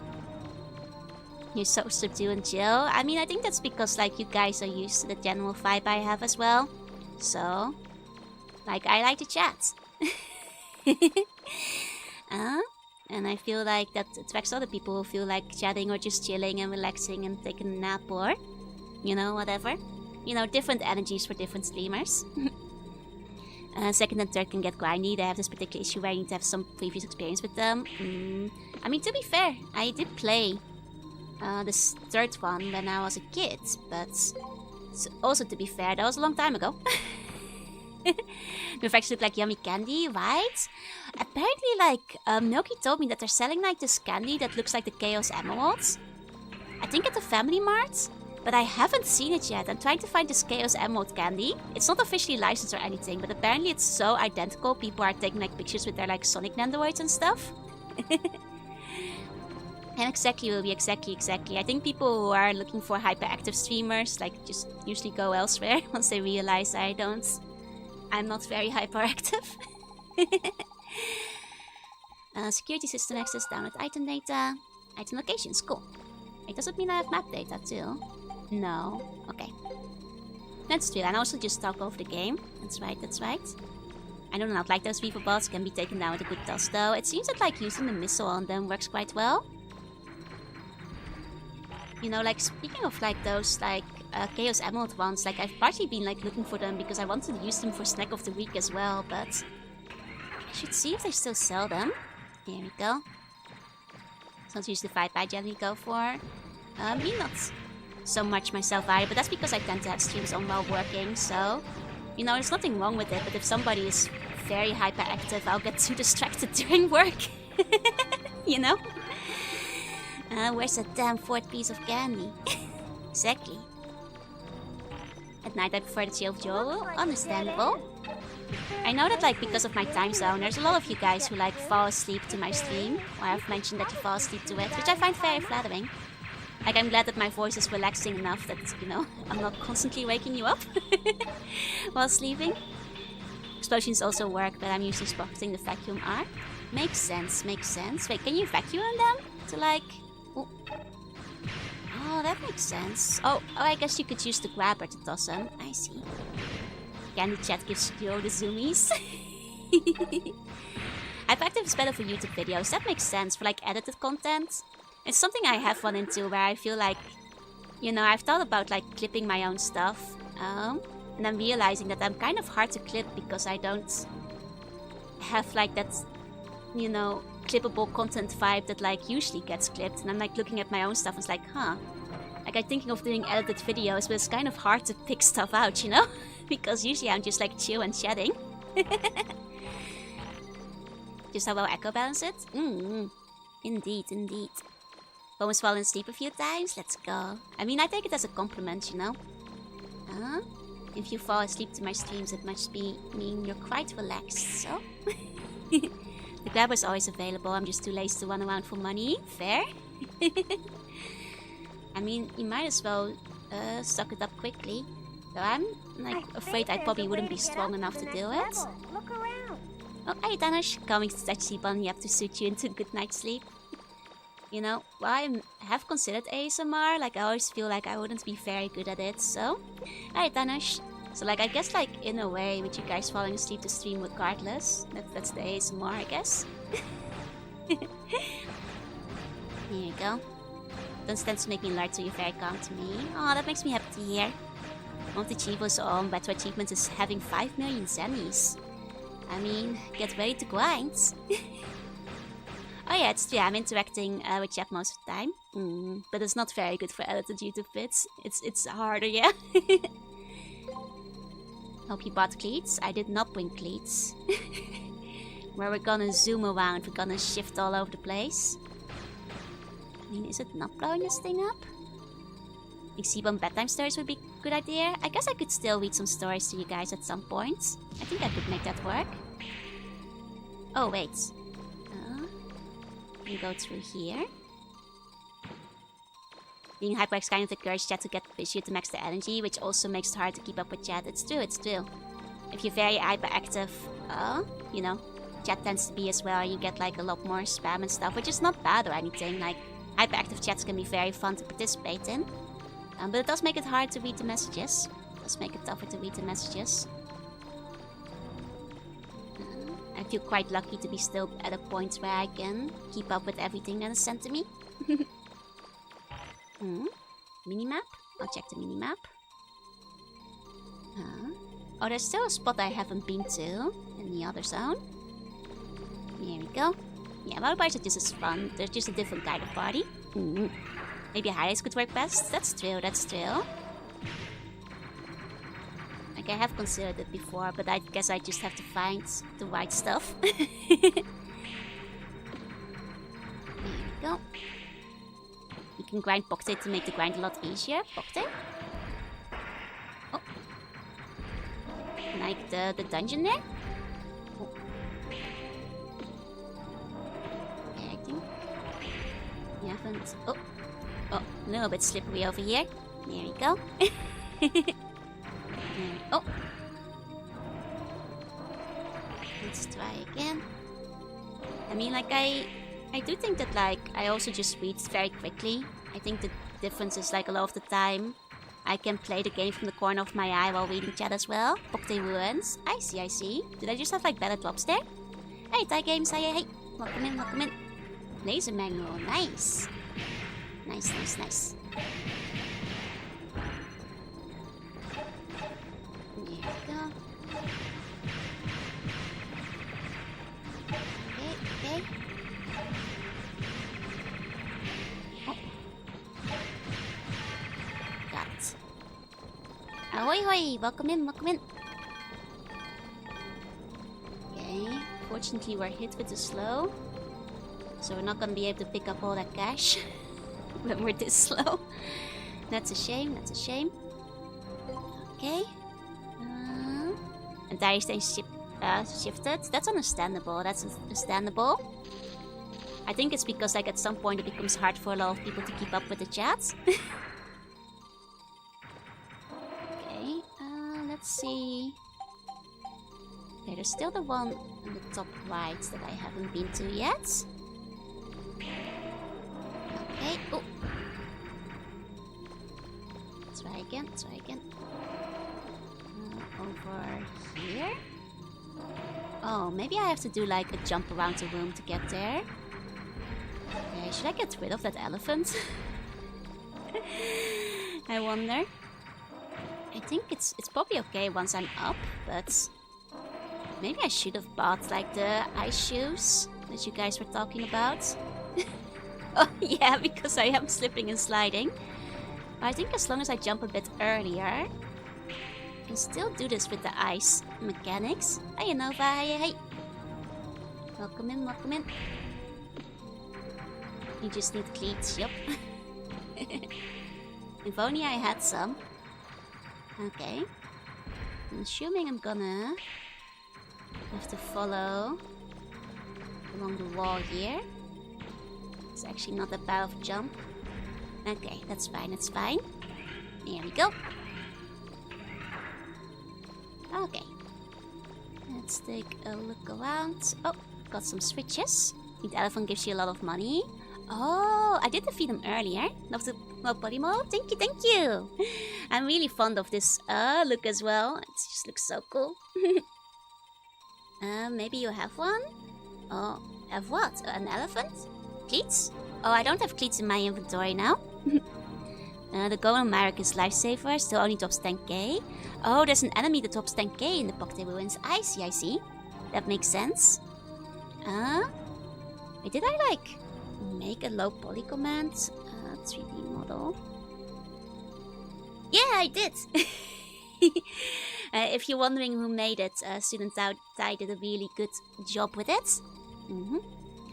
You're so subdued and chill. I mean, I think that's because like you guys are used to the general vibe I have as well. So, like, I like to chat. And I feel like that attracts other people who feel like chatting or just chilling and relaxing and taking a nap or, you know, whatever. You know, different energies for different streamers. Second and third can get grindy. They have this particular issue where you need to have some previous experience with them. I mean, to be fair, I did play this third one when I was a kid, but also to be fair, that was a long time ago. The effects look like yummy candy, right? Apparently, like, Milky told me that they're selling like this candy that looks like the Chaos Emeralds. I think at the Family Mart, but I haven't seen it yet. I'm trying to find this Chaos Emerald candy. It's not officially licensed or anything, but apparently it's so identical. People are taking like pictures with their like Sonic Nandoroids and stuff. And exactly, I think people who are looking for hyperactive streamers like just usually go elsewhere once they realize I'm not very hyperactive. Security system access, download item data, item locations, cool. It doesn't mean I have map data too. No, okay. That's true, and also just talk over the game. That's right. I do not like those Reaver bots, can be taken down with a good toss though. It seems that like using the missile on them works quite well. You know, like speaking of like those like Chaos Emerald ones, like I've partly been like looking for them because I wanted to use them for Snack of the Week as well, but I should see if they still sell them. Here we go. So let's use the 5 I generally go for. Me not so much myself either, but that's because I tend to have streams on while working, so you know, there's nothing wrong with it, but if somebody is very hyperactive, I'll get too distracted during work. You know? Where's that damn fourth piece of candy? Exactly. At night I prefer the chill of Joel. Understandable. I know that like because of my time zone, there's a lot of you guys who like fall asleep to my stream. Or I've mentioned that you fall asleep to it, which I find very flattering. Like I'm glad that my voice is relaxing enough that, you know, I'm not constantly waking you up while sleeping. Explosions also work, but I'm usually spotting the vacuum arc. Makes sense. Wait, can you vacuum them? To like... Oh, that makes sense. Oh, I guess you could use the grabber to toss them. I see. Candy chat gives you the zoomies. Hyperactive is better for YouTube videos. That makes sense for like edited content. It's something I have run into where I feel like, you know, I've thought about like clipping my own stuff. And I'm realizing that I'm kind of hard to clip because I don't have like that, you know, clippable content vibe that like usually gets clipped. And I'm like looking at my own stuff and it's like, huh. Like I'm thinking of doing edited videos, but it's kind of hard to pick stuff out, you know? Because usually I'm just like chill and chatting. Just how well echo balance it? Indeed. Almost fallen asleep a few times? Let's go. I mean, I take it as a compliment, you know? If you fall asleep to my streams, it must mean you're quite relaxed, so? The grabber's always available, I'm just too lazy to run around for money. Fair? I mean, you might as well suck it up quickly. Though I'm like afraid I probably wouldn't be strong enough to do it. Look around. Oh, hey Danish, coming to touch the bunny up to suit you into a good night's sleep. You know, well, I have considered ASMR, like I always feel like I wouldn't be very good at it, so... Hey Danish. So like, I guess like, in a way, with you guys falling asleep to stream regardless, that's the ASMR, I guess. Here you go. Don't stand to make me alert, so you're very calm to me. Oh, that makes me happy to hear. One of the achievements on Better Achievements is having 5 million zennies. I mean, get ready to grind. Oh yeah, it's true, I'm interacting with chat most of the time. But it's not very good for edited YouTube vids. It's harder, yeah. Hope you bought cleats. I did not bring cleats. Where we're gonna zoom around, we're gonna shift all over the place. I mean, is it not blowing this thing up? I think Seaborn bedtime stories would be a good idea. I guess I could still read some stories to you guys at some point. I think I could make that work. Oh, wait. We go through here. Being HyperX kind of encourages chat to get busier to max the energy, which also makes it hard to keep up with chat. It's true, it's true. If you're very hyperactive, you know, chat tends to be as well. You get like a lot more spam and stuff, which is not bad or anything. Like, hyperactive chats can be very fun to participate in. But it does make it hard to read the messages. It does make it tougher to read the messages. I feel quite lucky to be still at a point where I can keep up with everything that is sent to me. Minimap? I'll check the minimap. Oh, there's still a spot I haven't been to in the other zone. Here we go. Yeah, otherwise it's just as fun. There's just a different kind of party. Maybe highlights could work best. That's true, that's true. Like, I have considered it before, but I guess I just have to find the right stuff. There we go. You can grind Bokte to make the grind a lot easier. Bokte. Oh. Like the dungeon there. Oh. Okay, I think you haven't... Oh. Oh, a little bit slippery over here. There we go. Oh. Let's try again. I mean, like, I do think that, like, I also just read very quickly. I think the difference is, like, a lot of the time I can play the game from the corner of my eye while reading chat as well. Bokte Ruins. I see, I see. Did I just have, like, better drops there? Hey, Thai Games, hey. Welcome in, welcome in. Laser manual, nice. Nice, nice, nice. There we go. Okay. Oh. Got it. Ahoy hoy! Welcome in, welcome in. Okay. Fortunately, we're hit with the slow. So we're not gonna be able to pick up all that cash when we're this slow. That's a shame, that's a shame. Okay. And Dire Stain shifted. That's understandable, that's understandable. I think it's because, like, at some point it becomes hard for a lot of people to keep up with the chat. Okay, let's see. Okay, there's still the one on the top right that I haven't been to yet. Okay, oh. Let's try again, let's try again. Over here? Oh, maybe I have to do like a jump around the room to get there. Okay, should I get rid of that elephant? I wonder. I think it's probably okay once I'm up, but maybe I should have bought like the ice shoes that you guys were talking about. Oh yeah, because I am slipping and sliding. But I think as long as I jump a bit earlier, I can still do this with the ice mechanics. Hey Nova, hey. Welcome in, welcome in. You just need cleats, yup. If only I had some. Okay. I'm assuming I'm gonna have to follow along the wall here. It's actually not that bad of a jump. Okay, that's fine, that's fine. There we go. Okay. Let's take a look around. Oh, got some switches. The elephant gives you a lot of money. Oh, I did defeat him earlier. Love the body model. Thank you, thank you. I'm really fond of this look as well. It just looks so cool. Maybe you have one? Oh, have what? An elephant? Cleats? Oh, I don't have cleats in my inventory now. The Golem Marek is lifesaver, still only drops 10k. Oh, there's an enemy that drops 10k in the Bacte Ruins. I see, I see. That makes sense. Wait, did I like make a low poly command 3D model? Yeah, I did! If you're wondering who made it, Student Tai did a really good job with it.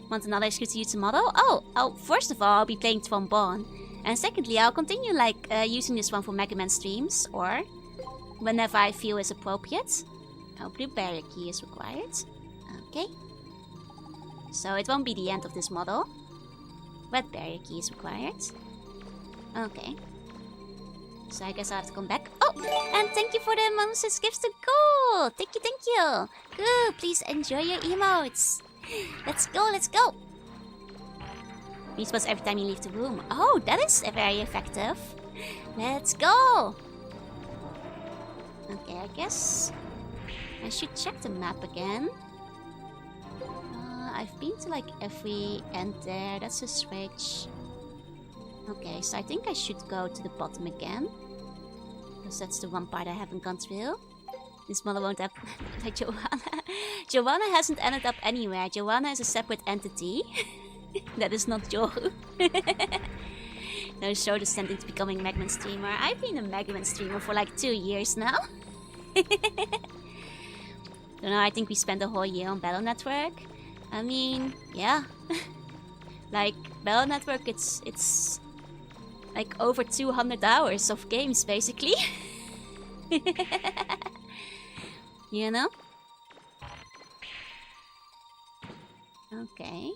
Want another excuse to use the model? Oh, first of all, I'll be playing trombone. And secondly, I'll continue using this one for Mega Man streams, or whenever I feel is appropriate. Oh, blue barrier key is required. Okay. So it won't be the end of this model. Red barrier key is required. Okay. So I guess I have to come back. Oh, and thank you for the Moses gifts to go. Thank you, thank you. Good, please enjoy your emotes. Let's go, let's go. Respawn every time you leave the room. Oh, that is very effective. Let's go. Okay, I guess I should check the map again. I've been to every end there. That's a switch. Okay, so I think I should go to the bottom again. Because that's the one part I haven't gone through. This model won't have like Joanna. Joanna hasn't ended up anywhere. Joanna is a separate entity. That is not Joru. No, show descending to becoming Magman streamer. I've been a Magman streamer for 2 years now. Don't know, I think we spent a whole year on Battle Network. I mean, yeah. Battle Network, it's over 200 hours of games, basically. You know? Okay.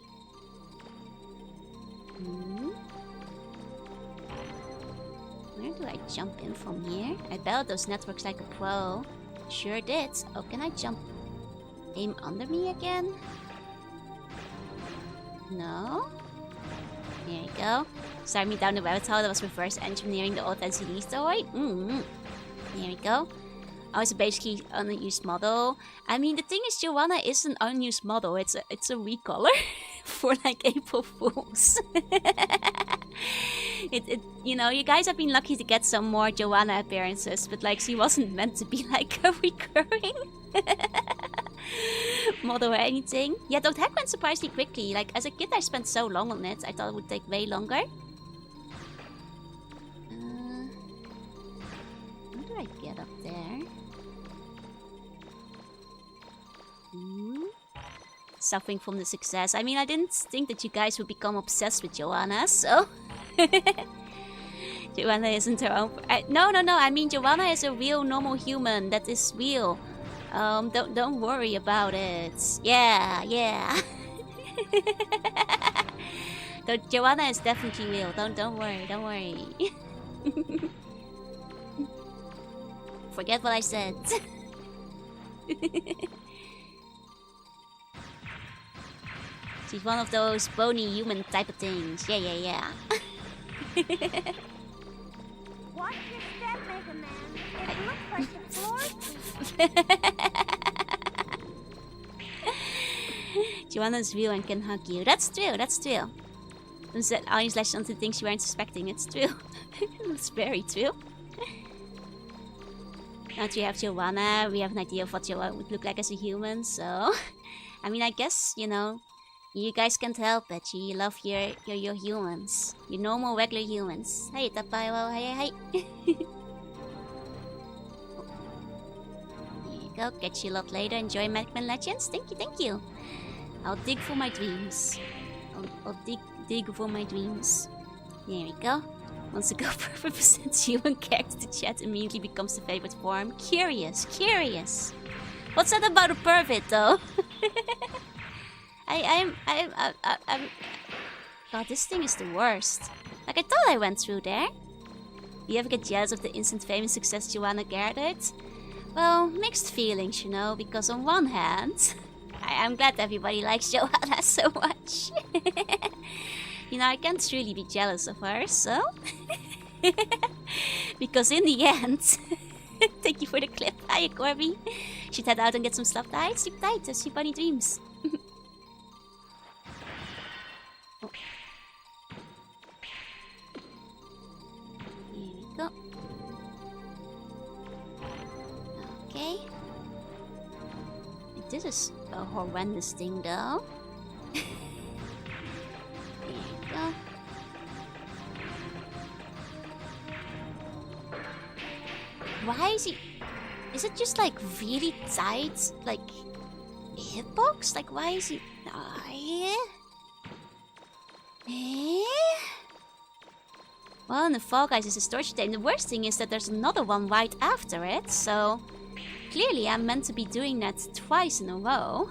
Where do I jump in from here? I battled those networks like a pro. Sure did. Oh, can I jump? Aim under me again? No? There you go. Start me down the rabbit hole that was reverse engineering the old LCD story. There we go. Oh, it's basically an unused model. I mean, the thing is, Joanna is an unused model. It's a recolor for April Fools. You know, you guys have been lucky to get some more Joanna appearances, but she wasn't meant to be a recurring model or anything. Yeah, Dr. Hack went surprisingly quickly. As a kid, I spent so long on it. I thought it would take way longer. How do I get up there? Suffering from the success. I mean, I didn't think that you guys would become obsessed with Joanna, so... Joanna isn't her own... No. I mean, Joanna is a real normal human. That is real. Don't worry about it. Yeah. Joanna is definitely real. Don't worry. Forget what I said. She's one of those bony human type of things. Yeah. Watch your step, Mega Man. It looks like the floor's Joanna's real and can hug you. That's true. And said Arnie / something things you weren't suspecting. It's true. It's very true. Now that we have Joanna, we have an idea of what Joanna would look like as a human, so... I mean, I guess, you know, you guys can't help it. You love your humans. Your normal, regular humans. Hey, Tapayo, hey. There you go. Catch you a lot later. Enjoy Magman Legends. Thank you. I'll dig for my dreams. I'll dig for my dreams. There we go. Once a girl represents human character, the chat immediately becomes the favorite form. Curious. What's that about a pervert, though? I'm... God, this thing is the worst. Like, I thought I went through there. Do you ever get jealous of the instant fame and success Joanna gathered? Well, mixed feelings, you know, because on one hand, I'm glad everybody likes Joanna so much. You know, I can't really be jealous of her, so... Because in the end... Thank you for the clip. Hiya, Corby. Should head out and get some stuff tight. Sleep tight. Sleep bunny dreams. Oh. Here we go. Okay. This is a horrendous thing, though. Here we go. Why is he... Is it just like really tight? Like... hitbox? Like why is he... Well, in the Fall Guys is a storage thing. The worst thing is that there's another one right after it, so... Clearly I'm meant to be doing that twice in a row.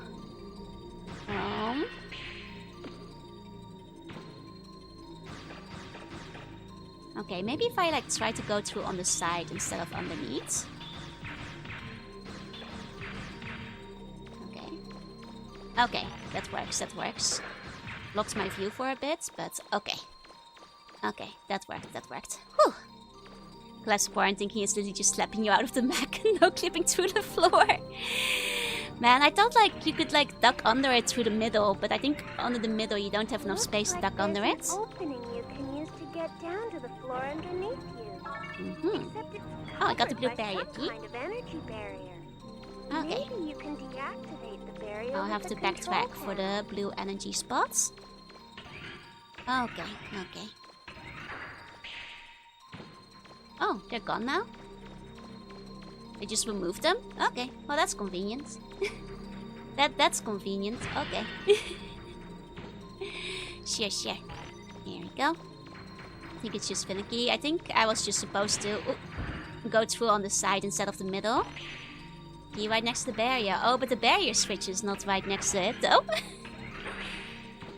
Okay, maybe if I like try to go through on the side instead of underneath. Okay, that works. Blocked my view for a bit, but okay. Okay, that worked. Whew! Class Quarantine thinking it's literally just slapping you out of the mech and no clipping through the floor. Man, I thought like you could like duck under it through the middle, but I think under the middle you don't have enough space to duck under it. Opening you can use to get down to the floor underneath you. Oh, I got the blue barrier key. Kind of energy barrier. Okay. Maybe you can deactivate the barrier. I'll have to backtrack for the blue energy spots. Okay. Oh, they're gone now? They just removed them? Okay, well that's convenient. That's convenient, okay. Sure. Here we go. I think it's just finicky. I think I was just supposed to go through on the side instead of the middle. Key right next to the barrier. Oh, but the barrier switch is not right next to it, though.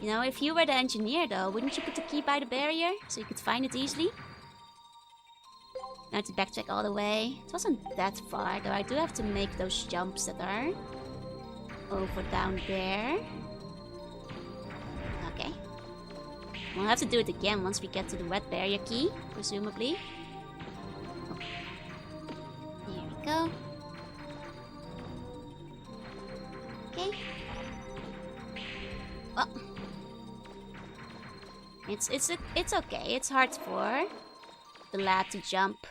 You know, if you were the engineer, though, wouldn't you put the key by the barrier so you could find it easily? Now to backtrack all the way. It wasn't that far, though. I do have to make those jumps that are over down there. Okay. We'll have to do it again once we get to the red barrier key, presumably. Oh. Here we go. Okay. Well, it's okay. It's hard for the lad to jump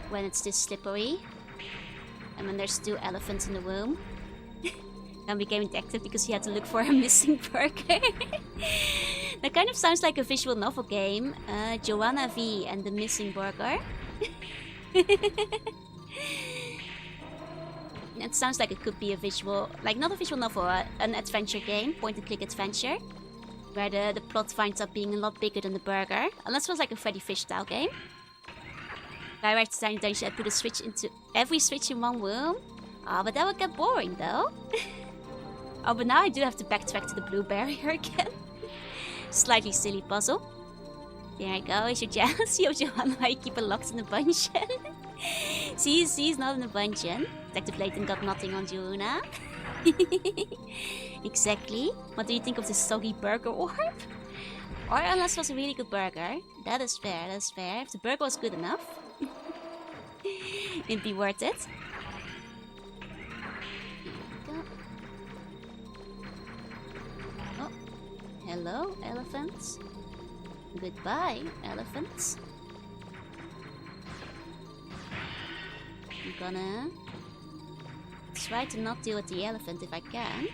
when it's this slippery, and when there's 2 elephants in the room. And became detective because he had to look for a missing burger. That kind of sounds like a visual novel game. Joanna V and the Missing Burger. It sounds like it could be a visual, like not a visual novel, an adventure game, point-and-click adventure, where the plot winds up being a lot bigger than the burger. Unless it was like a Freddy Fish style game. Guy writes the tiny dungeon and put a switch into every switch in one room. Oh, but that would get boring though. Oh, but now I do have to backtrack to the blue barrier again. Slightly silly puzzle. There I go. Is your jealousy of Johanna why you keep her locked in a dungeon? She's not in a dungeon. Detective Layton got nothing on Joanna. Exactly. What do you think of this soggy burger orb? Or unless it was a really good burger. That is fair, that's fair. If the burger was good enough, it'd be worth it. Oh, hello, elephants. Goodbye, elephants. I'm gonna try to not deal with the elephant if I can.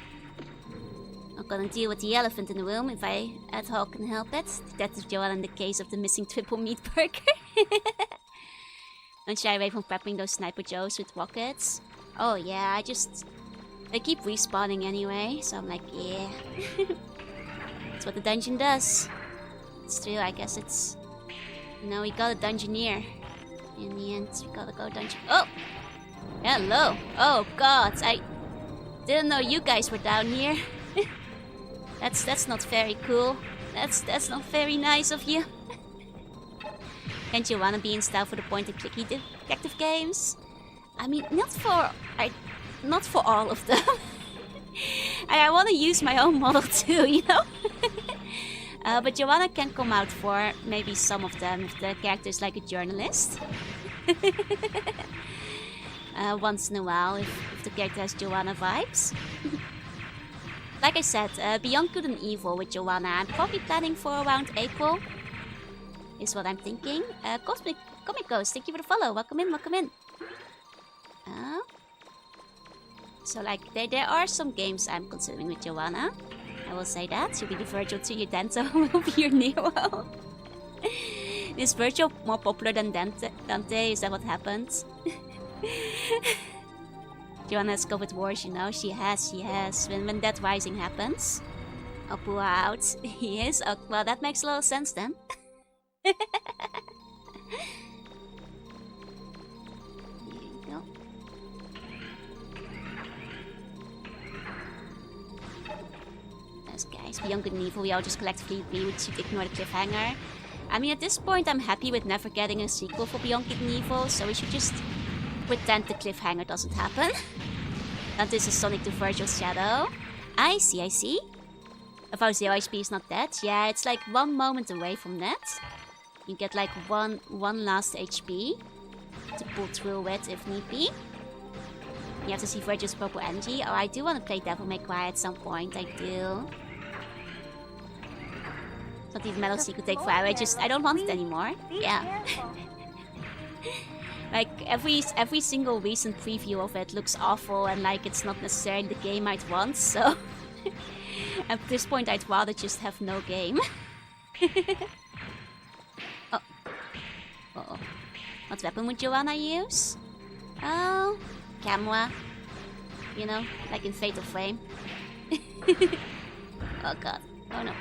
I'm gonna deal with the elephant in the room if I ad hoc can help it. Detective Joel in the case of the missing triple meat burger. Don't shy away from prepping those Sniper Joes with rockets. Oh yeah, they keep respawning anyway, so I'm like, yeah. That's what the dungeon does. It's true, I guess it's... You know, we got a dungeoneer. In the end, we gotta go dungeon... Oh! Hello! Oh god, I didn't know you guys were down here. That's not very cool. That's not very nice of you. Can't you wanna be in style for the point-and-clicky detective games? I mean, not for all of them. I want to use my own model too, you know? But Joanna can come out for maybe some of them if the character is like a journalist. Once in a while, if the character has Joanna vibes. Like I said, Beyond Good and Evil with Joanna, I'm probably planning for around April. Is what I'm thinking. Cosmic Comic Ghost, thank you for the follow. Welcome in, welcome in. So like, there are some games I'm considering with Joanna. I will say that. She'll be the Virgil to your Dante, will be your Nero. Is Virgil more popular than Dante? Is that what happens? Joanna has covered wars, you know. She has. When Dead Rising happens, I'll pull her out. He is? Oh, well, that makes a lot of sense then. Here you go. Those guys, Beyond Good and Evil, we all just collectively agree we should ignore the cliffhanger. I mean, at this point, I'm happy with never getting a sequel for Beyond Good and Evil, so we should just pretend the cliffhanger doesn't happen. That this is Sonic the Virgil's shadow. I see. About 0 HP is not dead. Yeah, it's like 1 moment away from that. You get like one last HP to pull through with if need be. You have to see Virgil's purple energy. Oh, I do want to play Devil May Cry at some point. I do. Not even Metal Sea could take forever. I don't want it anymore. Yeah. Like every single recent preview of it looks awful and like it's not necessarily the game I'd want. So at this point, I'd rather just have no game. Oh. Uh-oh. What weapon would Joanna use? Oh, camera. You know, like in Fatal Frame. Oh god. Oh no.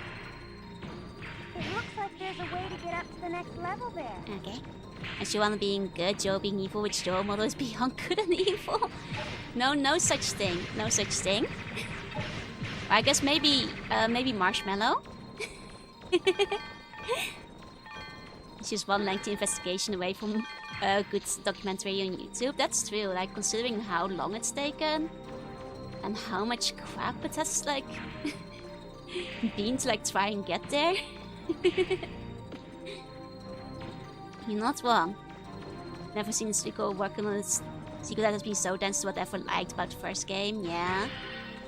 It looks like there's a way to get up to the next level there. Okay. And Joanna being good, Joe being evil, which Joe model is Beyond Good and Evil. No such thing. No such thing. I guess maybe Marshmallow. It's just one lengthy investigation away from a good documentary on YouTube. That's true, like considering how long it's taken and how much crap it has like been to like try and get there. You're not wrong. Never seen a sequel working on a sequel that has been so dense to whatever liked about the first game. Yeah,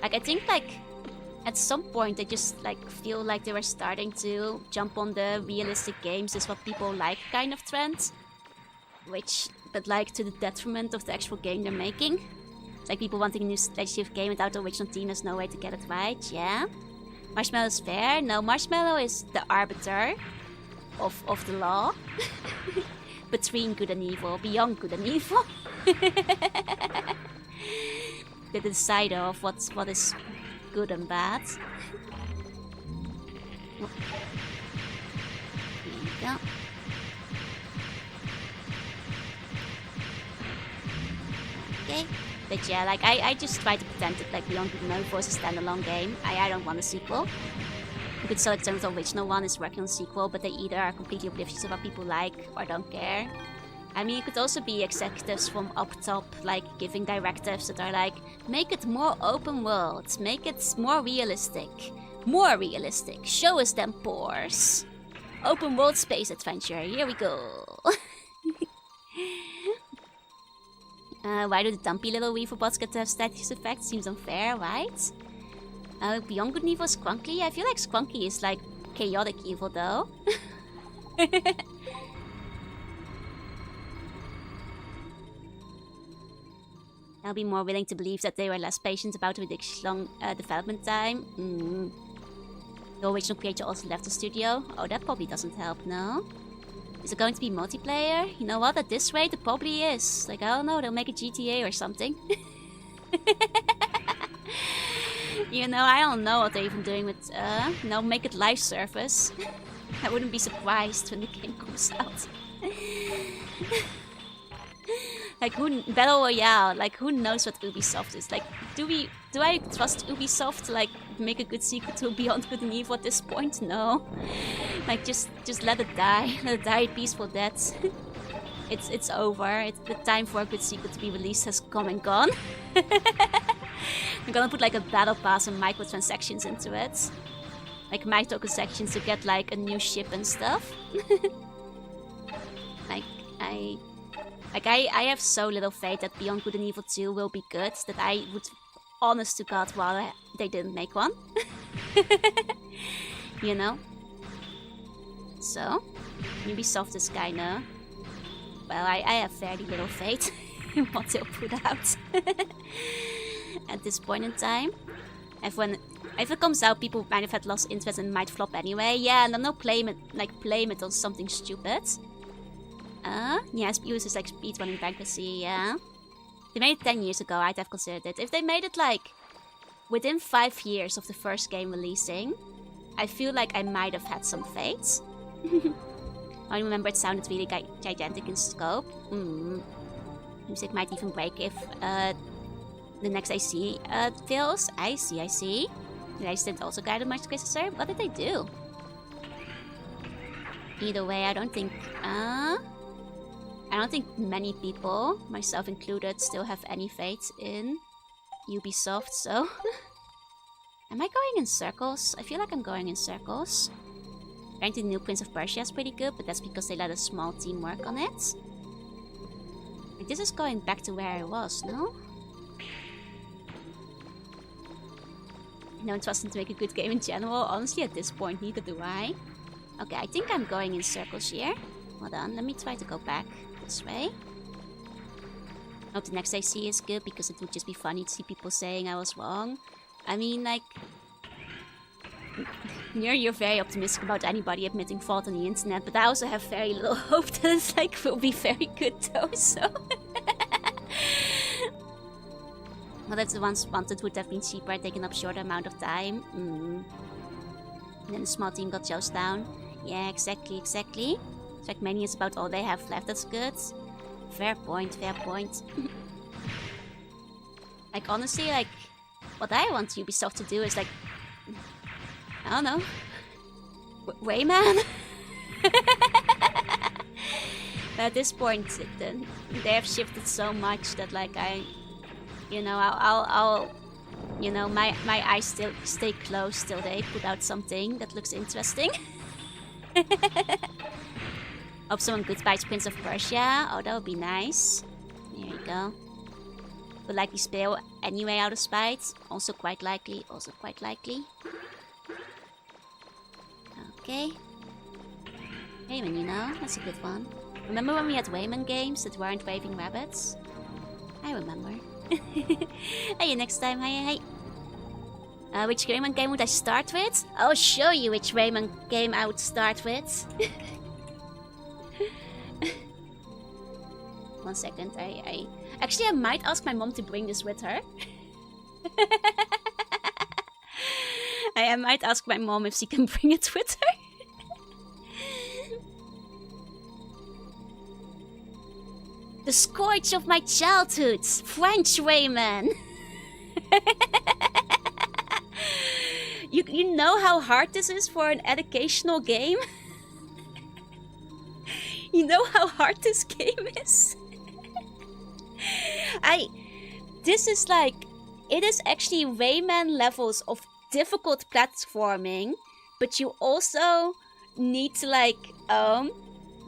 like I think like at some point I just like feel like they were starting to jump on the realistic games is what people like kind of trend, but like to the detriment of the actual game they're making. It's like people wanting a new legislative game without the original team, there's no way to get it right. Yeah, Marshmallow is fair. No, Marshmallow is the arbiter of the law between good and evil, beyond good and evil. The decider of what is good and bad. Here you go. Okay. But yeah, like I just try to pretend that like Beyond Good and Evil is a standalone game. I don't want a sequel. You could select the original one is working on a sequel, but they either are completely oblivious to what people like or don't care. I mean, it could also be executives from up top, like giving directives that are like, make it more open world, make it more realistic, show us them pores. Open world space adventure, here we go. Why do the dumpy little Weaver bots get to have status effect? Seems unfair, right? Beyond Good and Evil is Squunky. I feel like Squunky is like chaotic evil though. I'll be more willing to believe that they were less patient about the ridiculous long development time. The original creator also left the studio. Oh, that probably doesn't help, no? Is it going to be multiplayer? You know what, at this rate it probably is. Like, I don't know, they'll make a GTA or something. You know, I don't know what they're even doing with, make it live service. I wouldn't be surprised when the game comes out. Like, Battle Royale, like, who knows what Ubisoft is? Like, do I trust Ubisoft to, like, make a good sequel to Beyond Good and Evil at this point? No. Like, just let it die. Let it die a peaceful death. It's over. The time for a good sequel to be released has come and gone. I'm gonna put, like, a battle pass and microtransactions into it. Like, microtransactions to get, like, a new ship and stuff. I have so little faith that Beyond Good and Evil 2 will be good that I would, honest to God, rather they didn't make one. You know? So, Ubisoft is kinda... Well, I have very little faith in what they'll put out at this point in time. If it comes out, people might have had lost interest and might flop anyway. Yeah, and then they'll blame it on something stupid. Yeah, use is like speedrunning Bankruptcy, yeah. They made it 10 years ago, I'd have considered it. If they made it like within 5 years of the first game releasing, I feel like I might have had some faith. I remember it sounded really gigantic in scope. Music might even break if the next IC fails. I see. Did I still also guide the Master Quest? What did they do? Either way, I don't think many people, myself included, still have any faith in Ubisoft, so... Am I going in circles? I feel like I'm going in circles. Apparently the new Prince of Persia is pretty good, but that's because they let a small team work on it. Like, this is going back to where I was, no? I don't trust them to make a good game in general. Honestly, at this point, neither do I. Okay, I think I'm going in circles here. Hold on, let me try to go back this way. Hope the next IC is good, because it would just be funny to see people saying I was wrong. I mean, like... You're very optimistic about anybody admitting fault on the internet, but I also have very little hope that it's, like, will be very good though, so... Well, that's the ones wanted would have been cheaper, taking up shorter amount of time. And then the small team got chose down. Yeah, exactly. Trackmania is about all they have left, that's good. Fair point. Like, honestly, like, what I want Ubisoft to do is, like, I don't know, Rayman? But at this point, they have shifted so much that, like, I'll you know, my eyes still stay closed till they put out something that looks interesting. Hope someone goodbyes Prince of Persia. Oh, that would be nice. There you go. Would likely spill anyway out of spite. Also quite likely. Okay. Rayman, you know, that's a good one. Remember when we had Rayman games that weren't Raving Rabbits? I remember. Hey, next time, hey. Which Rayman game would I start with? I'll show you which Rayman game I would start with. 1 second, Actually, I might ask my mom to bring this with her. I might ask my mom if she can bring it with her. The scourge of my childhood, French Rayman. You know how hard this is for an educational game? You know how hard this game is? This is like, it is actually Rayman levels of difficult platforming, but you also need to, like,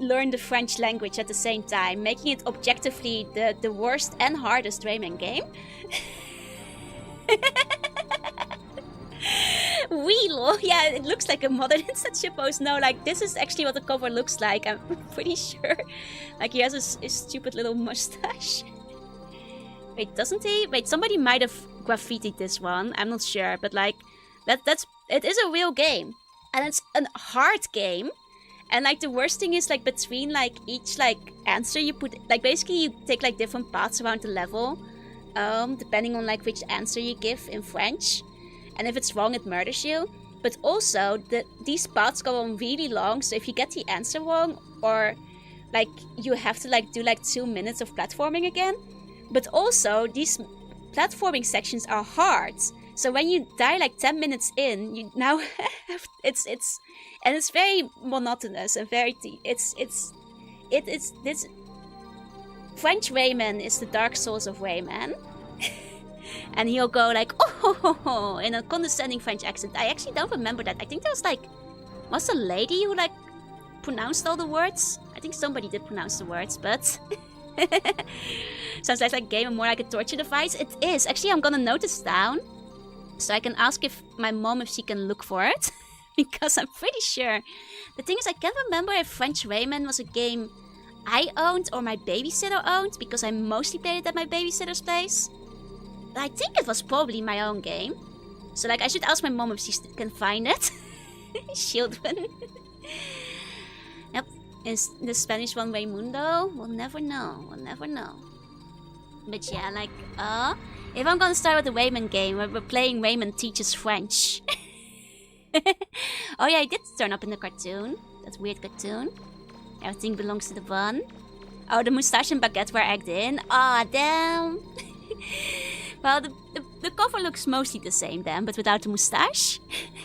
learn the French language at the same time, making it objectively the worst and hardest Rayman game. Yeah, it looks like a modern Instant pose. No, like, this is actually what the cover looks like, I'm pretty sure. Like, he has a stupid little mustache. Wait, doesn't he? Wait, somebody might have graffitied this one, I'm not sure, but, like, it is a real game. And it's a hard game. And, like, the worst thing is, like, between, like, each, like, answer you put... Like, basically, you take, like, different paths around the level. Depending on, like, which answer you give in French. And if it's wrong, it murders you. But also, these paths go on really long. So if you get the answer wrong, or like you have to like do like 2 minutes of platforming again. But also these platforming sections are hard. So when you die like 10 minutes in, you now have it's very monotonous and very it's this French Rayman is the Dark Souls of Rayman. And he'll go like, oh, in a condescending French accent. I actually don't remember that. I think there was a lady who like pronounced all the words. I think somebody did pronounce the words, but sounds like a game and more like a torture device. It is. Actually, I'm gonna note this down so I can ask if my mom if she can look for it. Because I'm pretty sure. The thing is, I can't remember if French Rayman was a game I owned or my babysitter owned, because I mostly played it at my babysitter's place. But I think it was probably my own game. So like I should ask my mom if she can find it. Children. Yep. Is the Spanish one Raymundo? We'll never know. We'll never know. But yeah, like, if I'm gonna start with a Rayman game where we're playing Rayman Teaches French. Oh yeah, I did turn up in the cartoon. That weird cartoon. Everything belongs to the bun. Oh, the moustache and baguette were egged in. Aw, damn. Well, the cover looks mostly the same then, but without the moustache.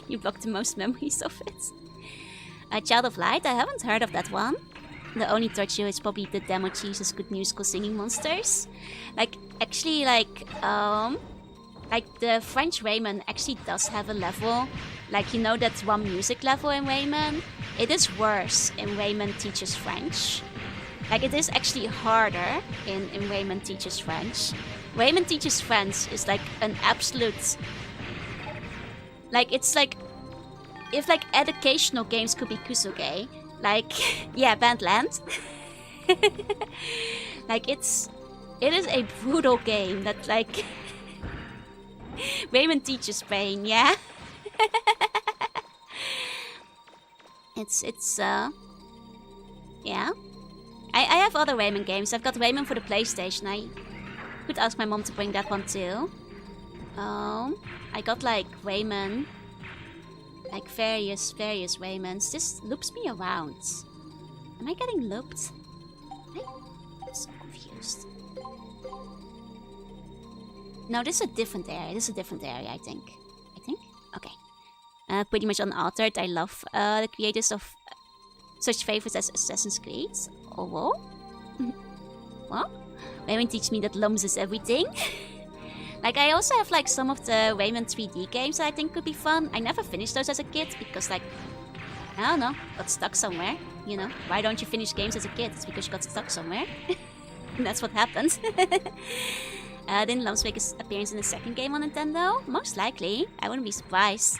You blocked the most memories of it. Child of Light, I haven't heard of that one. The only torture is probably the demo cheese's good musical singing monsters. Like, actually, like the French Rayman actually does have a level. Like, you know that one music level in Rayman? It is worse in Rayman Teaches French. Like, it is actually harder in Rayman Teaches French. Rayman Teaches French is like an absolute... Like, it's like... If like educational games could be kusuge, like, yeah, Bandland. Like, it is a brutal game that like... Rayman Teaches Pain, yeah? It's yeah. I have other Rayman games. I've got Rayman for the PlayStation. I could ask my mom to bring that one too. I got like Rayman, like various Raymans. This loops me around. Am I getting looped? I'm so confused. No, this is a different area. I think. Okay. Pretty much unaltered. I love the creators of such favorites as Assassin's Creed. Oh, whoa. What? Rayman teach me that Lums is everything. Like, I also have like some of the Rayman 3D games that I think could be fun. I never finished those as a kid because, like, I don't know, got stuck somewhere. You know, why don't you finish games as a kid? It's because you got stuck somewhere. And that's what happened. Didn't Lums make his appearance in the second game on Nintendo? Most likely. I wouldn't be surprised.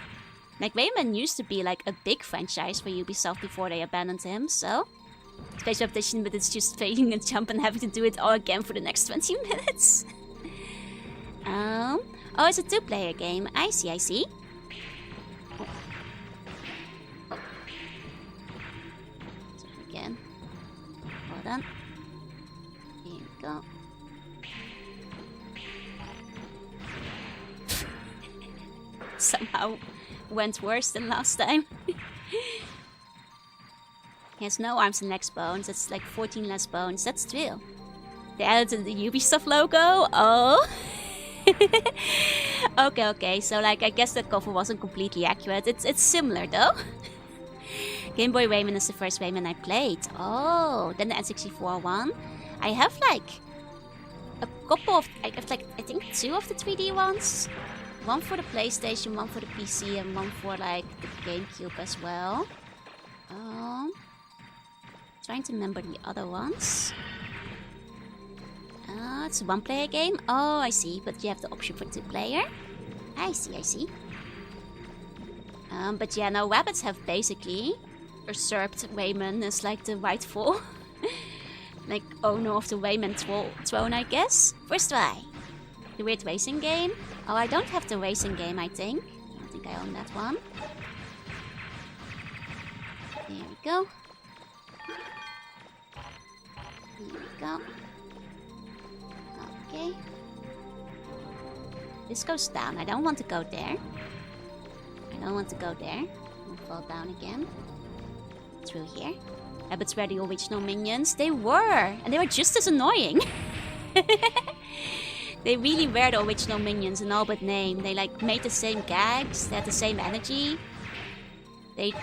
Like, Rayman used to be like a big franchise for Ubisoft before they abandoned him, so... Space repetition, but it's just failing a jump and having to do it all again for the next 20 minutes. Oh, it's a 2-player game. I see. Oh. So again. Hold on. Here we go. Somehow went worse than last time. He has no arms and legs bones. That's like 14 less bones. That's true. They added the Ubisoft logo. Oh. Okay. So like, I guess that cover wasn't completely accurate. It's similar though. Game Boy Rayman is the first Rayman I played. Oh, then the N64 one. I have like a couple of, I have like, I think 2 of the 3D ones. One for the PlayStation, one for the PC, and one for like the GameCube as well. Trying to remember the other ones. It's a 1-player game. Oh, I see. But you have the option for 2-player. I see. But yeah, now Rabbits have basically usurped Rayman as like the rightful like owner of the Rayman throne, I guess. First try. The weird racing game. Oh, I don't have the racing game, I think. I don't think I own that one. There we go. Okay. This goes down. I don't want to go there. I'll fall down again. Through here. Rabbits were the original minions. They were, and they were just as annoying. They really were the original minions in all but name. They like made the same gags, they had the same energy. They...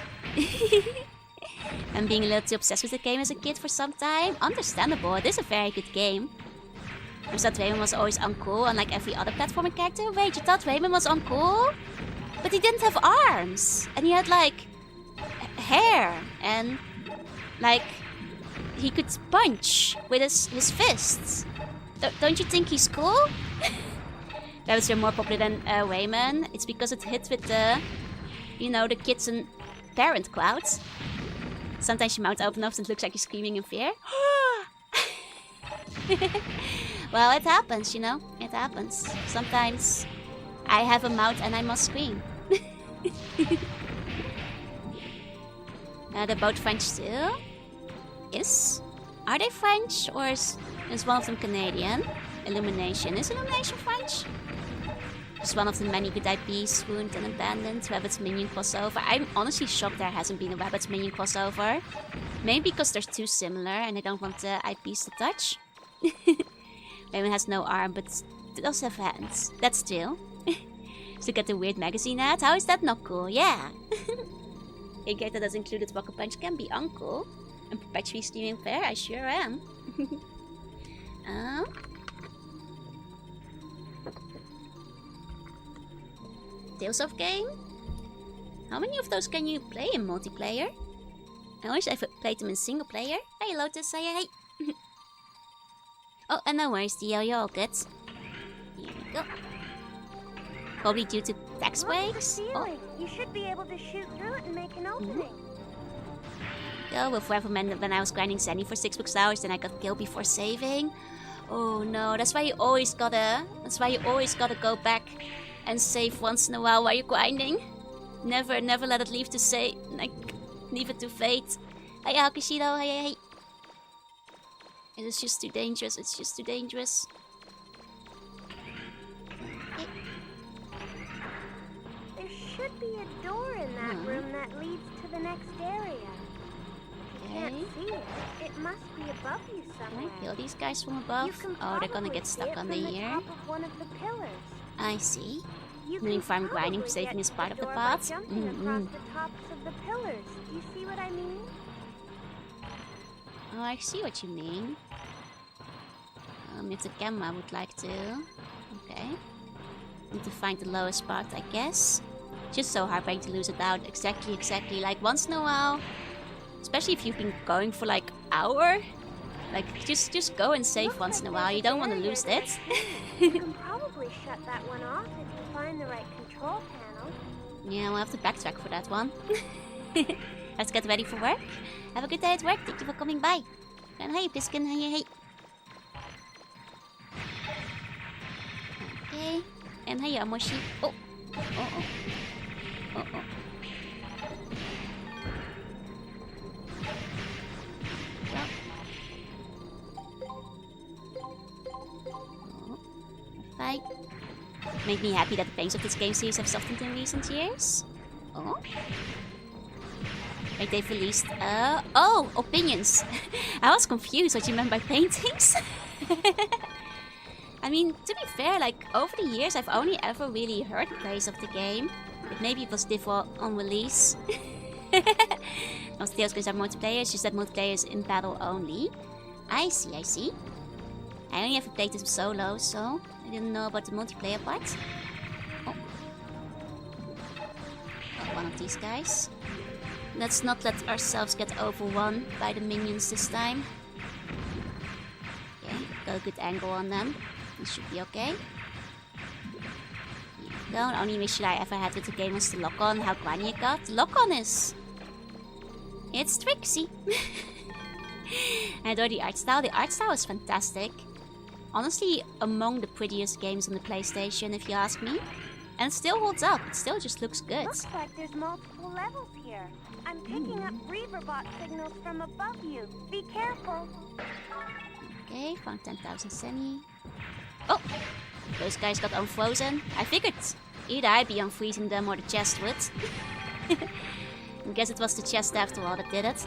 I'm being a little too obsessed with the game as a kid for some time. Understandable, it is a very good game. I thought Raymond was always uncool, unlike every other platforming character. Wait, you thought Raymond was uncool? But he didn't have arms. And he had like... hair. And... like... he could punch with his fists. Don't you think he's cool? Rabbits were more popular than Raymond. It's because it hit with the... you know, the kids and parent crowds. Sometimes your mouth opens up and it looks like you're screaming in fear. Well, it happens, you know. It happens. Sometimes I have a mouth and I must scream. They're both French too. Yes. Are they French or is one of them Canadian? Illumination. Is Illumination French? It's one of the many good IPs, Wound and Abandoned, Rabbits Minion crossover. I'm honestly shocked there hasn't been a Rabbits Minion crossover. Maybe because they're too similar and I don't want the IPs to touch. Raymond has no arm, but does have hands. That's true. So get the weird magazine ad. How is that not cool? Yeah. A character that's included Rocket Punch can be uncool. And perpetually stealing fair, I sure am. Tales of game? How many of those can you play in multiplayer? I wish I've played them in single player. Hey Lotus, say hey. Oh, and no worries, Dio, you're all good. Here we go. Probably due to tax breaks. Oh. You should be able to shoot through it and make an opening. Oh, well, forever meant when I was grinding Sandy for 6 hours, then I got killed before saving. Oh no, that's why you always gotta go back and save once in a while while you're grinding. Never let it leave to say, like, leave it to fate. Hey, Hakishido, hey. It is just too dangerous, it's just too dangerous. Okay. There should be a door in that room that leads to the next area. Can't see it. It must be above you somewhere. Can I kill these guys from above? Oh, they're gonna get stuck under here. One of the pillars. I see. Doing farm grinding, saving is part of the path. Across the tops of the pillars. Do you see what I mean? Oh, I see what you mean. If the camera would like to. Okay. Need to find the lowest part, I guess. Just so heartbreaking to lose it out. Exactly. Like once in a while. Especially if you've been going for like hour. Like just go and save once in a while. You don't want to lose it. You can probably shut that one off if you find the right control panel. Yeah, we'll have to backtrack for that one. Let's get ready for work. Have a good day at work. Thank you for coming by. And hey, Piskin, hey. Okay. And hey, Amoshi. Oh. Fight. Make me happy that the pains of this game series have softened in recent years. Oh. Wait, they've released, opinions. I was confused what you meant by paintings. I mean, to be fair, like, over the years I've only ever really heard praise of the game. But maybe it was different on release. Most Tales games are multiplayer, it's just that multiplayer is in battle only. I see. I only ever played this solo, so I didn't know about the multiplayer part. Oh. One of these guys. Let's not let ourselves get overrun by the minions this time. Okay, got a good angle on them. This should be okay. Here we go. The only mission I ever had with the game was the lock-on. How grindy it got. The lock-on is... it's tricksy. I adore the art style. The art style is fantastic. Honestly, among the prettiest games on the PlayStation, if you ask me. And it still holds up. It still just looks good. Looks like there's multiple levels here. I'm picking up Reaverbot signals from above you. Be careful. Okay, found 10,000 Senny. Oh! Those guys got unfrozen. I figured either I'd be unfreezing them or the chest would. I guess it was the chest after all that did it.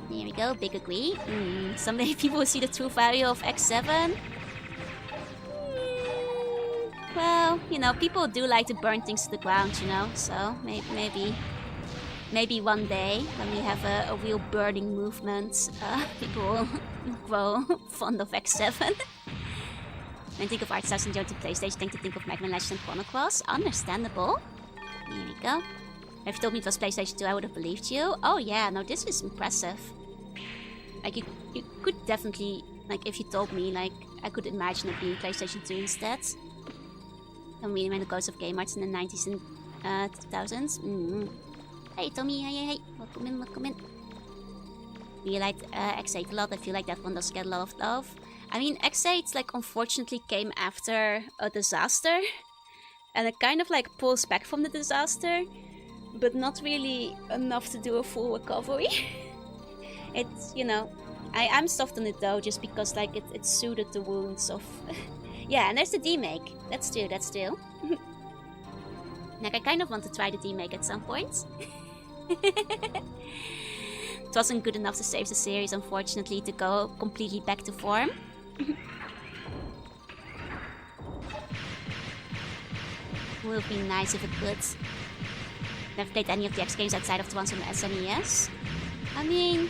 There we go, big agree. Someday people will see the true value of X7. Well, you know, people do like to burn things to the ground, you know, so maybe one day when we have a real burning movement, people will grow fond of X7. When I think of art styles and joke to PlayStation, tend to think of Mega Man Legends and Chrono Cross. Understandable. Here we go. If you told me it was PlayStation 2, I would have believed you. Oh yeah, no, this is impressive. Like, you could definitely, like, if you told me, like, I could imagine it being PlayStation 2 instead. I mean, when the Ghost of Game Arts in the 90s and 2000s. Hey, Tommy, hey. Welcome in. You liked X8 a lot. I feel like that one does get a lot of love. I mean, X8, like, unfortunately came after a disaster. And it kind of, like, pulls back from the disaster. But not really enough to do a full recovery. It's, you know, I'm soft on it though, just because, like, it soothed the wounds of... Yeah, and there's the D-make. That's true. Like, I kind of want to try the D-make at some point. It wasn't good enough to save the series, unfortunately, to go completely back to form. Would be nice if it could. Never played any of the X games outside of the ones on the SNES. I mean,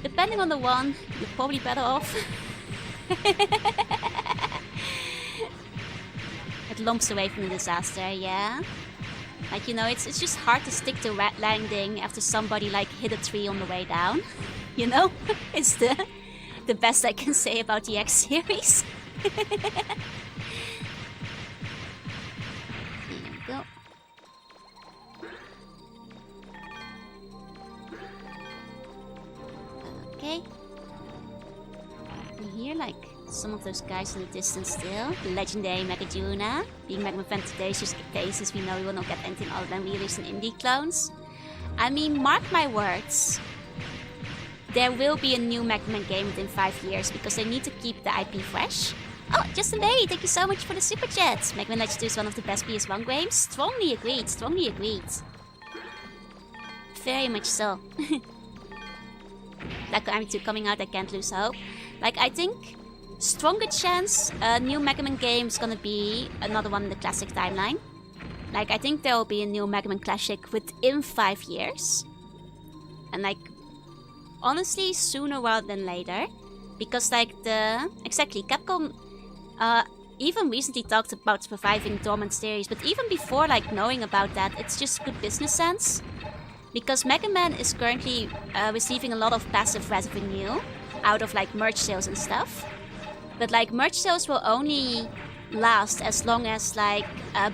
depending on the one, you're probably better off. It lumps away from the disaster, yeah. Like, you know, it's just hard to stick to rat landing after somebody, like, hit a tree on the way down. You know? It's the best I can say about the X series. Here we go. Okay. I hear, like, some of those guys in the distance still. The legendary Megaduna. Being Mega Man fan today's cases, we know we will not get anything other than re-release and indie clones. I mean, mark my words. There will be a new Mega Man game within 5 years because they need to keep the IP fresh. Oh, Justin Bay, thank you so much for the super chat. Mega Man Legends 2 is one of the best PS1 games. Strongly agreed. Very much so. That Army 2 coming out, I can't lose hope. Like, I think stronger chance a new Mega Man game is gonna be another one in the classic timeline. Like, I think there will be a new Mega Man classic within 5 years. And, like, honestly, sooner rather than later. Because, like, Capcom even recently talked about reviving dormant series. But even before, like, knowing about that, it's just good business sense. Because Mega Man is currently receiving a lot of passive revenue out of, like, merch sales and stuff. But, like, merch sales will only last as long as, like,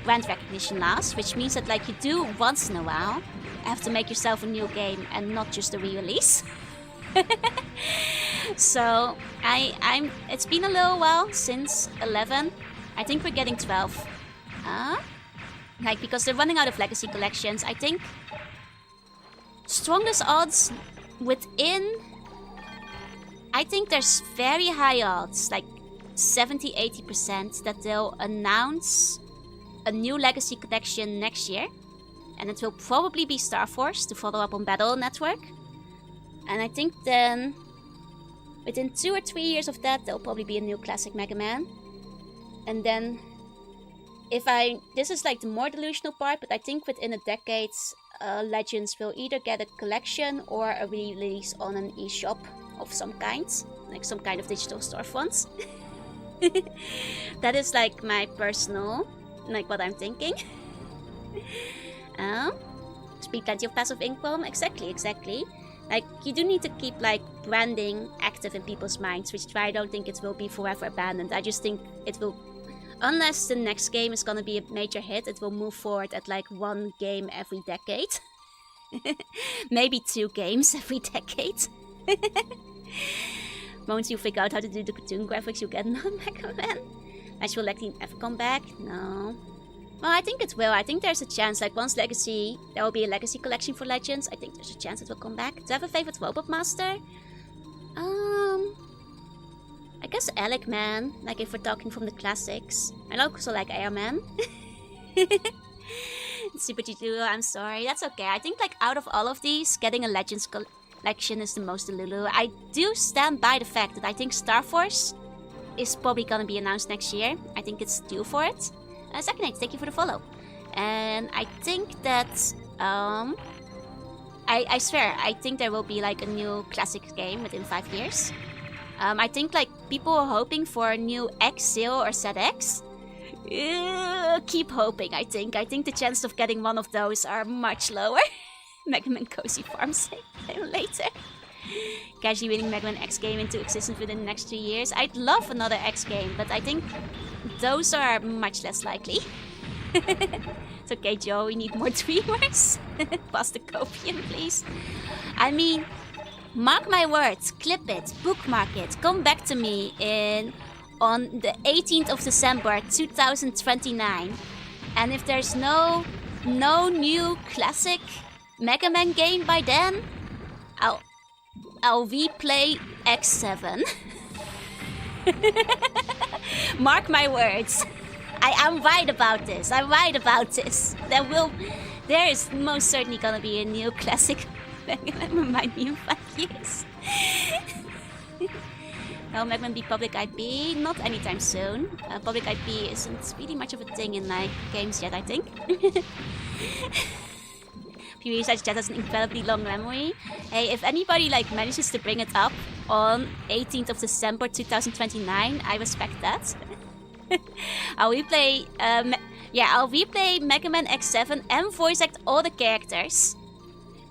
brand recognition lasts. Which means that, like, you do once in a while have to make yourself a new game and not just a re-release. So, it's been a little while since 11. I think we're getting 12. Like, because they're running out of legacy collections. I think strongest odds within... I think there's very high odds, like 70-80%, that they'll announce a new legacy collection next year. And it will probably be Star Force to follow up on Battle Network. And I think then, within 2 or 3 years of that, there'll probably be a new classic Mega Man. And then, this is like the more delusional part, but I think within a decade, Legends will either get a collection or a release on an eShop of some kind. Like some kind of digital storefront. That is like my personal, like what I'm thinking. Speak plenty of passive income. Exactly. Like, you do need to keep, like, branding active in people's minds, which I don't think it will be forever abandoned. I just think it will, unless the next game is gonna be a major hit, it will move forward at, like, 1 game every decade. Maybe 2 games every decade. Once you figure out how to do the cartoon graphics, you get another Mega Man. Will Legacy ever come back? No. Well, I think it will. I think there's a chance, like, once Legacy, there will be a Legacy collection for Legends. I think there's a chance it will come back. Do I have a favorite Robot Master? I guess Alec Man, like, if we're talking from the classics. I also like Airman. Super G2, I'm sorry. That's okay. I think, like, out of all of these, getting a Legends collection is the most Delulu. I do stand by the fact that I think Star Force is probably gonna be announced next year. I think it's due for it. Second Night, thank you for the follow. And I think that I swear, I think there will be like a new classic game within 5 years. I think like people are hoping for a new X0 or ZX. Keep hoping, I think. I think the chances of getting one of those are much lower. Mega Man Cozy Farms later. Casually winning Mega Man X game into existence within the next 2 years. I'd love another X game, but I think those are much less likely. It's okay, Joe, we need more dreamers. Pass the copium, please. I mean, mark my words, clip it, bookmark it, come back to me on the 18th of December 2029. And if there's no new classic Mega Man game by then, I'll replay X7. Mark my words. I am right about this. I'm right about this. There is most certainly gonna be a new classic Mega Man. Remind me in 5 years. Will Mega Man be public IP? Not anytime soon. Public IP isn't really much of a thing in like games yet, I think. Fury Research Chat has an incredibly long memory. Hey, if anybody like manages to bring it up on 18th of December 2029, I respect that. I'll replay Mega Man X7 and voice act all the characters.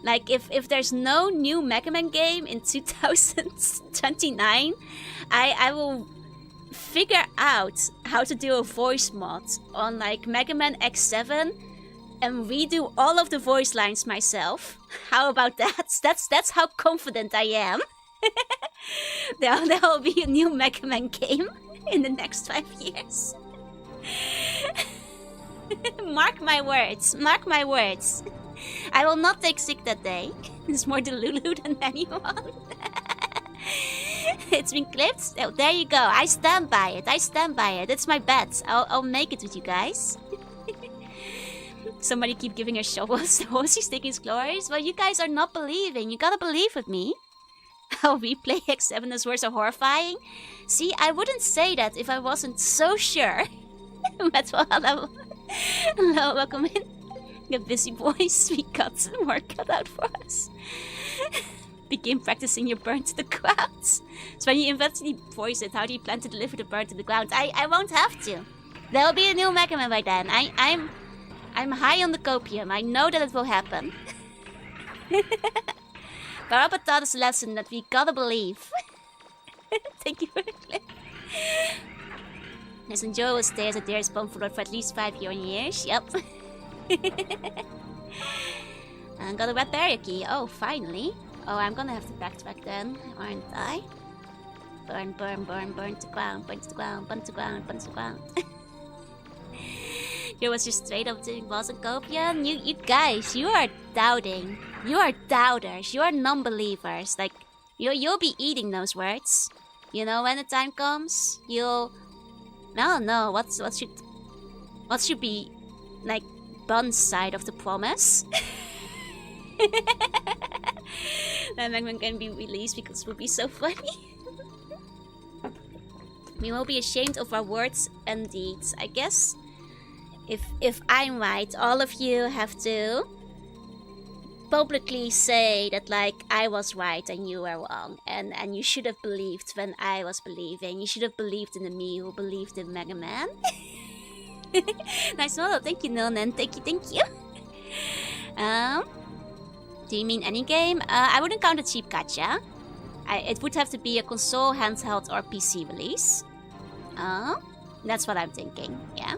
Like if there's no new Mega Man game in 2029, I will figure out how to do a voice mod on like Mega Man X7 and redo all of the voice lines myself. How about that? That's how confident I am. There will be a new Mega Man game in the next 5 years. Mark my words. Mark my words. I will not take sick that day. It's more Delulu than anyone. It's been clipped. Oh, there you go. I stand by it. I stand by it. It's my bet. I'll make it with you guys. Somebody keep giving her shovels. She's taking his glories. Well, you guys are not believing. You gotta believe with me. I'll replay X7 as worse or horrifying. See, I wouldn't say that if I wasn't so sure. Metal, hello. Hello, welcome in. Get busy, boys. We got work cut out for us. Begin practicing your burn to the ground. So when you eventually voice it, how do you plan to deliver the burn to the ground? I won't have to. There'll be a new Mega Man by then. I'm high on the copium. I know that it will happen. Barappa taught us a lesson that we gotta believe. Thank you for the clip. Listen, Joe will stay as a deer spawn for at least 5 years. Yep. And got a red barrier key. Oh, finally. Oh, I'm gonna have to backtrack then, aren't I? Burn, burn, burn, burn to ground, burn to ground, burn to ground, burn to ground. You was just straight up doing boss and copium. You guys, you are doubting. You are doubters. You are non-believers. Like, you'll be eating those words. You know, when the time comes, you'll. No. What should be like Bun's side of the promise? That Mega Man can be released because it would be so funny. We will be ashamed of our words and deeds. I guess if I'm right, all of you have to publicly say that like I was right and you were wrong, and you should have believed when I was believing. You should have believed in the me who believed in Mega Man. Nice model, thank you, Nolan. Thank you. Do you mean any game? I wouldn't count a cheap gacha. It would have to be a console, handheld, or PC release. That's what I'm thinking. Yeah.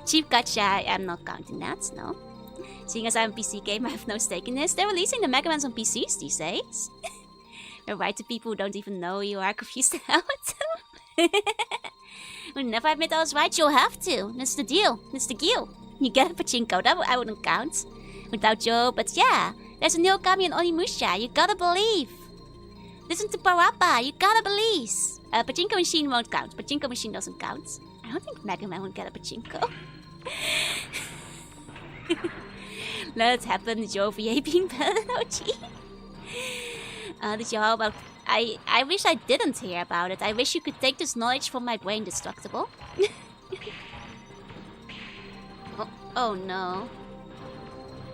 Cheap gacha, I'm not counting that. No. Seeing as I'm a PC game, I have no stake in this. They're releasing the Mega Mans on PCs these days. You're right to people who don't even know you are confused out. Whenever I admit I was right, you'll have to. That's the deal. That's the deal. You get a pachinko. That I wouldn't count. Without Joe, but yeah. There's a new Okami and Onimusha. You gotta believe. Listen to Parappa. You gotta believe. Pachinko machine won't count. Pachinko machine doesn't count. I don't think Mega Man would get a pachinko. Let it happen, Joe VA being better than OG. Did you hear about... I wish I didn't hear about it. I wish you could take this knowledge from my brain, Destructible. oh no.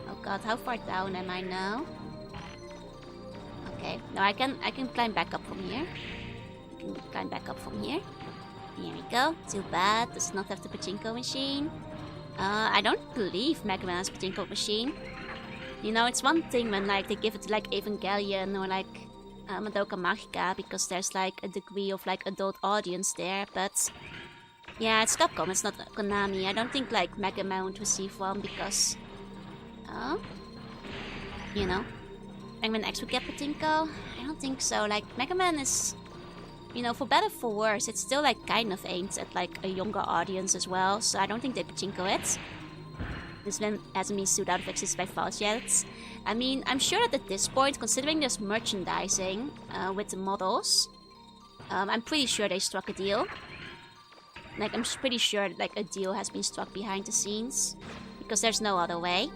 Oh god, how far down am I now? Okay, no, I can climb back up from here. I can climb back up from here. Here we go. Too bad, does not have the pachinko machine. I don't believe Mega Man has a pachinko machine. You know, it's one thing when like they give it to like Evangelion or like Madoka Magica because there's like a degree of like adult audience there, but yeah, it's Capcom, it's not Konami. I don't think like Mega Man would receive one because you know, Mega Man X would get pachinko. I don't think so. Like Mega Man is, you know, for better or for worse, it's still like kind of aimed at like a younger audience as well, so I don't think they pachinko it. This one hasn't been sued out of existence by false yet. I mean, I'm sure that at this point, considering there's merchandising with the models, I'm pretty sure they struck a deal. Like, I'm pretty sure like a deal has been struck behind the scenes, because there's no other way.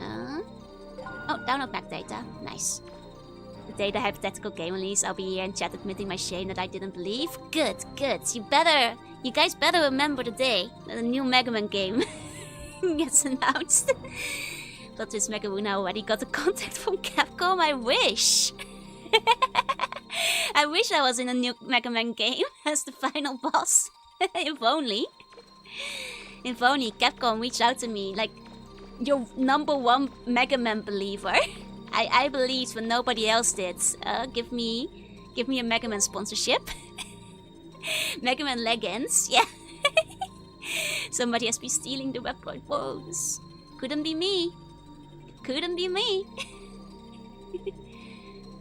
Oh, download back data. Nice. The day the hypothetical game release, I'll be here in chat admitting my shame that I didn't believe. Good, good. You guys better remember the day that a new Mega Man game gets announced. But this Mega Luna already got a contact from Capcom. I wish. I wish I was in a new Mega Man game as the final boss. If only. If only Capcom reached out to me like your #1 Mega Man believer. I believed when nobody else did. Give me a Mega Man sponsorship. Mega Man leggings, yeah. Somebody has been stealing the Webpoint woes. Couldn't be me. Couldn't be me.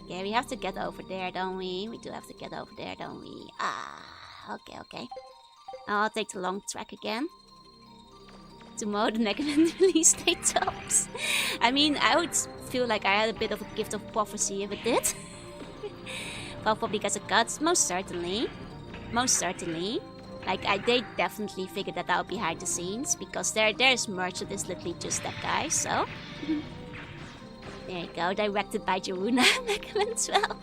Yeah, we have to get over there, don't we? We do have to get over there, don't we? Okay. I'll take the long track again. Tomorrow the Mega Man release date tops. I mean, I would feel like I had a bit of a gift of prophecy if it did. Well, probably gets a cut, most certainly. Most certainly. Like, they definitely figured that out behind the scenes, because there's merch that is literally just that guy, so... There you go, directed by Jaruna, Mega Man 12.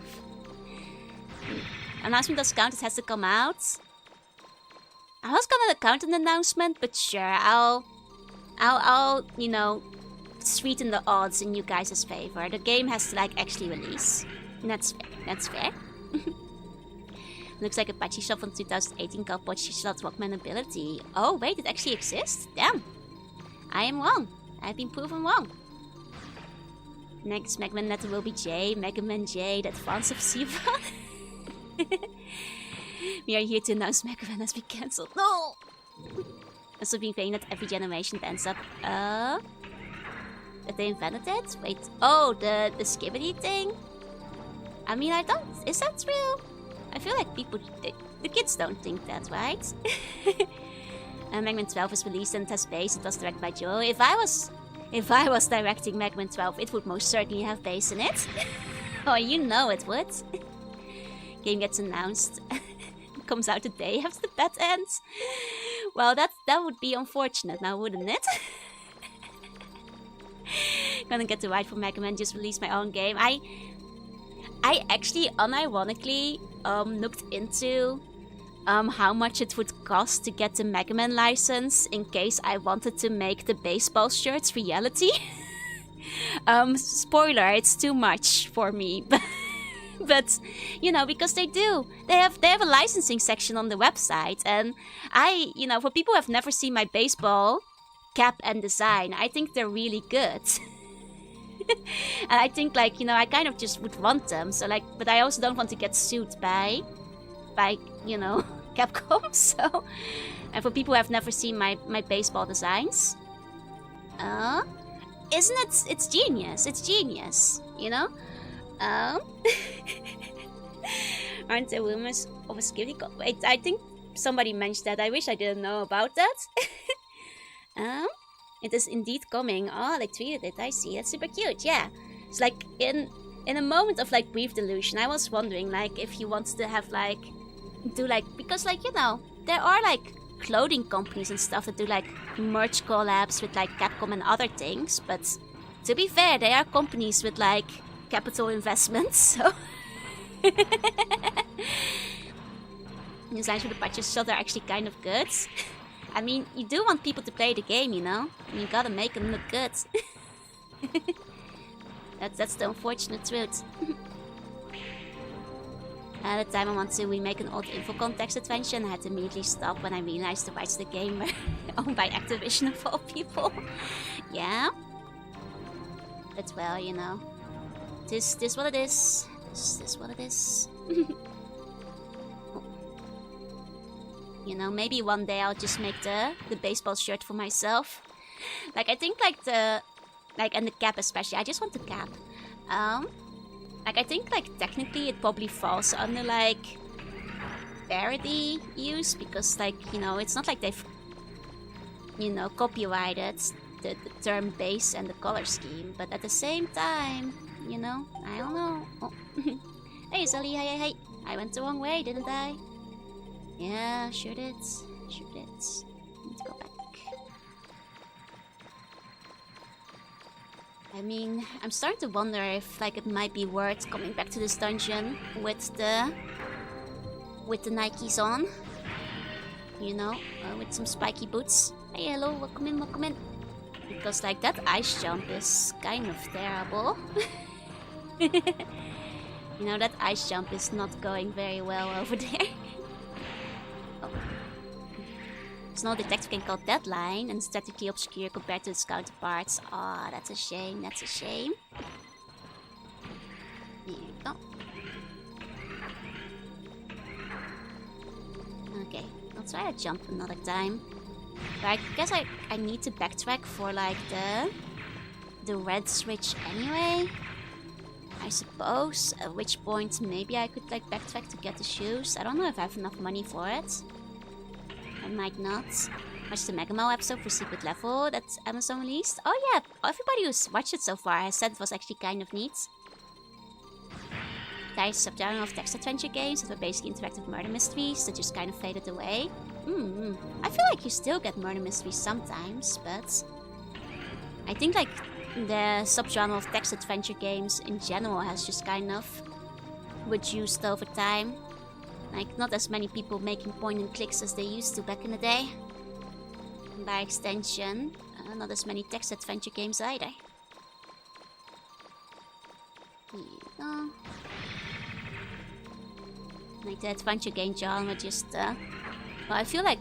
Announcement does count, it has to come out. I was gonna count an announcement, but sure, I'll, you know, sweeten the odds in you guys' favor. The game has to, like, actually release. And that's fair. Looks like a patchy shop from 2018 called Patchy Shot Walkman Ability. Oh, wait, it actually exists? Damn. I am wrong. I've been proven wrong. Next Mega Man letter will be J. Mega Man J, the advance of Siva. We are here to announce Mega Man has been cancelled. No! Also been saying that every generation ends up, that they invented it? Wait, oh, the skibbity thing? I mean, is that true? I feel like the kids don't think that, right? Mega Man 12 is released and it has bass. It was directed by Joe. If I was directing Mega Man 12, it would most certainly have bass in it. Oh, you know it would. Game gets announced. Comes out the day after the bet ends. Well, that would be unfortunate now, wouldn't it? Gonna get to write for Mega Man, just release my own game. I actually unironically looked into how much it would cost to get the Mega Man license in case I wanted to make the baseball shirts reality. Spoiler, it's too much for me. But you know, because they have a licensing section on the website, and you know, for people who have never seen my baseball cap and design, I think they're really good. And I think, like, you know, I kind of just would want them. So like, but I also don't want to get sued by you know, Capcom. So, and for people who have never seen my baseball designs, isn't it? It's genius. It's genius. You know. Aren't there rumors of a security code? Wait, I think somebody mentioned that. I wish I didn't know about that. It is indeed coming. Oh, they tweeted it. I see. That's super cute. Yeah. It's like in a moment of like brief delusion, I was wondering like if you wanted to have like do like, because like, you know, there are like clothing companies and stuff that do like merch collabs with like Capcom and other things, but to be fair, they are companies with like capital investment, so... Designs for the patches shot are actually kind of good. I mean, you do want people to play the game, you know? And you gotta make them look good. That's the unfortunate truth. At the time I want to remake an old Infocom text adventure, and I had to immediately stop when I realized the rights to the game were owned by Activision of all people. Yeah? But well, you know. This what it is. This what it is. You know, maybe one day I'll just make the baseball shirt for myself. Like, I think like and the cap especially. I just want the cap. Like, I think like technically it probably falls under like parody use, because like, you know, it's not like they've, you know, copyrighted the term base and the color scheme, but at the same time, you know, I don't know. Oh. Hey Sully, hey. I went the wrong way, didn't I? Yeah, sure did. Sure did. Need to go back. I mean, I'm starting to wonder if like it might be worth coming back to this dungeon with the Nikes on. You know, with some spiky boots. Hey, hello, welcome in. Because like that ice jump is kind of terrible. You know, that ice jump is not going very well over there. Oh. There's no detective game called Deadline, and statically obscure compared to its counterparts. Aw, that's a shame, that's a shame. Here you go. Okay, I'll try to jump another time. But I guess I need to backtrack for like the red switch anyway. I suppose, at which point maybe I could like backtrack to get the shoes. I don't know if I have enough money for it. I might not. Watch the Megamo episode for Secret Level that Amazon released. Oh yeah, everybody who's watched it so far has said it was actually kind of neat. There's a subgenre of text adventure games that were basically interactive murder mysteries that just kind of faded away. I feel like you still get murder mysteries sometimes, but I think like the subgenre of text adventure games in general has just kind of reduced over time. Like, not as many people making point and clicks as they used to back in the day. And by extension, not as many text adventure games either. Here you go. Like the adventure game genre just, well, I feel like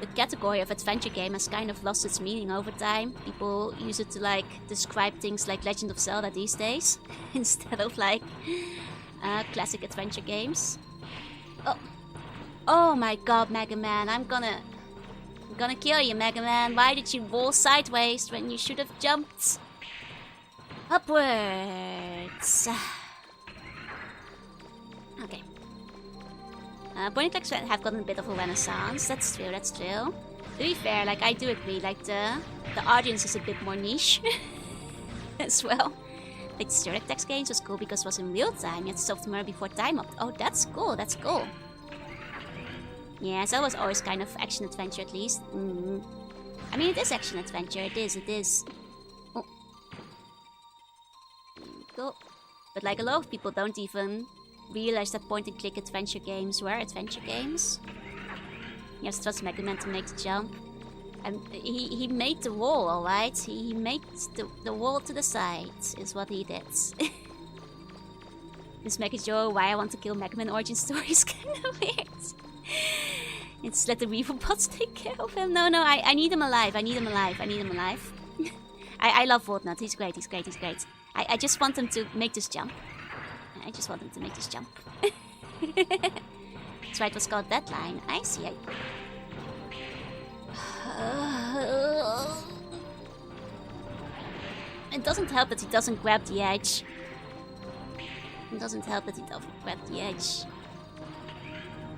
the category of adventure game has kind of lost its meaning over time. People use it to like describe things like Legend of Zelda these days, instead of like classic adventure games. Oh my god, Mega Man, I'm gonna kill you, Mega Man. Why did you roll sideways when you should have jumped upwards? Okay. Point and clicks have gotten a bit of a renaissance. That's true, that's true. To be fair, like, I do agree, like, the audience is a bit more niche as well. Like, the Sterling text games was cool because it was in real time. You had to solve the murder before time up. Oh, that's cool, that's cool. Yeah, so it was always kind of action-adventure at least. I mean, it is action-adventure, it is. Oh. There we go. But like, a lot of people don't even realize that point-and-click adventure games were adventure games. Yes, it was Mega Man to make the jump. And he made the wall, alright? He made the wall to the side, is what he did. This Mega Joe, why I want to kill Mega Man origin story is kind of weird. It's let the Reaver bots take care of him. No, I need him alive. I need him alive. I love Walnut. He's great. I just want him to make this jump. That's why it was called Deadline. I see. It doesn't help that he doesn't grab the edge. I'm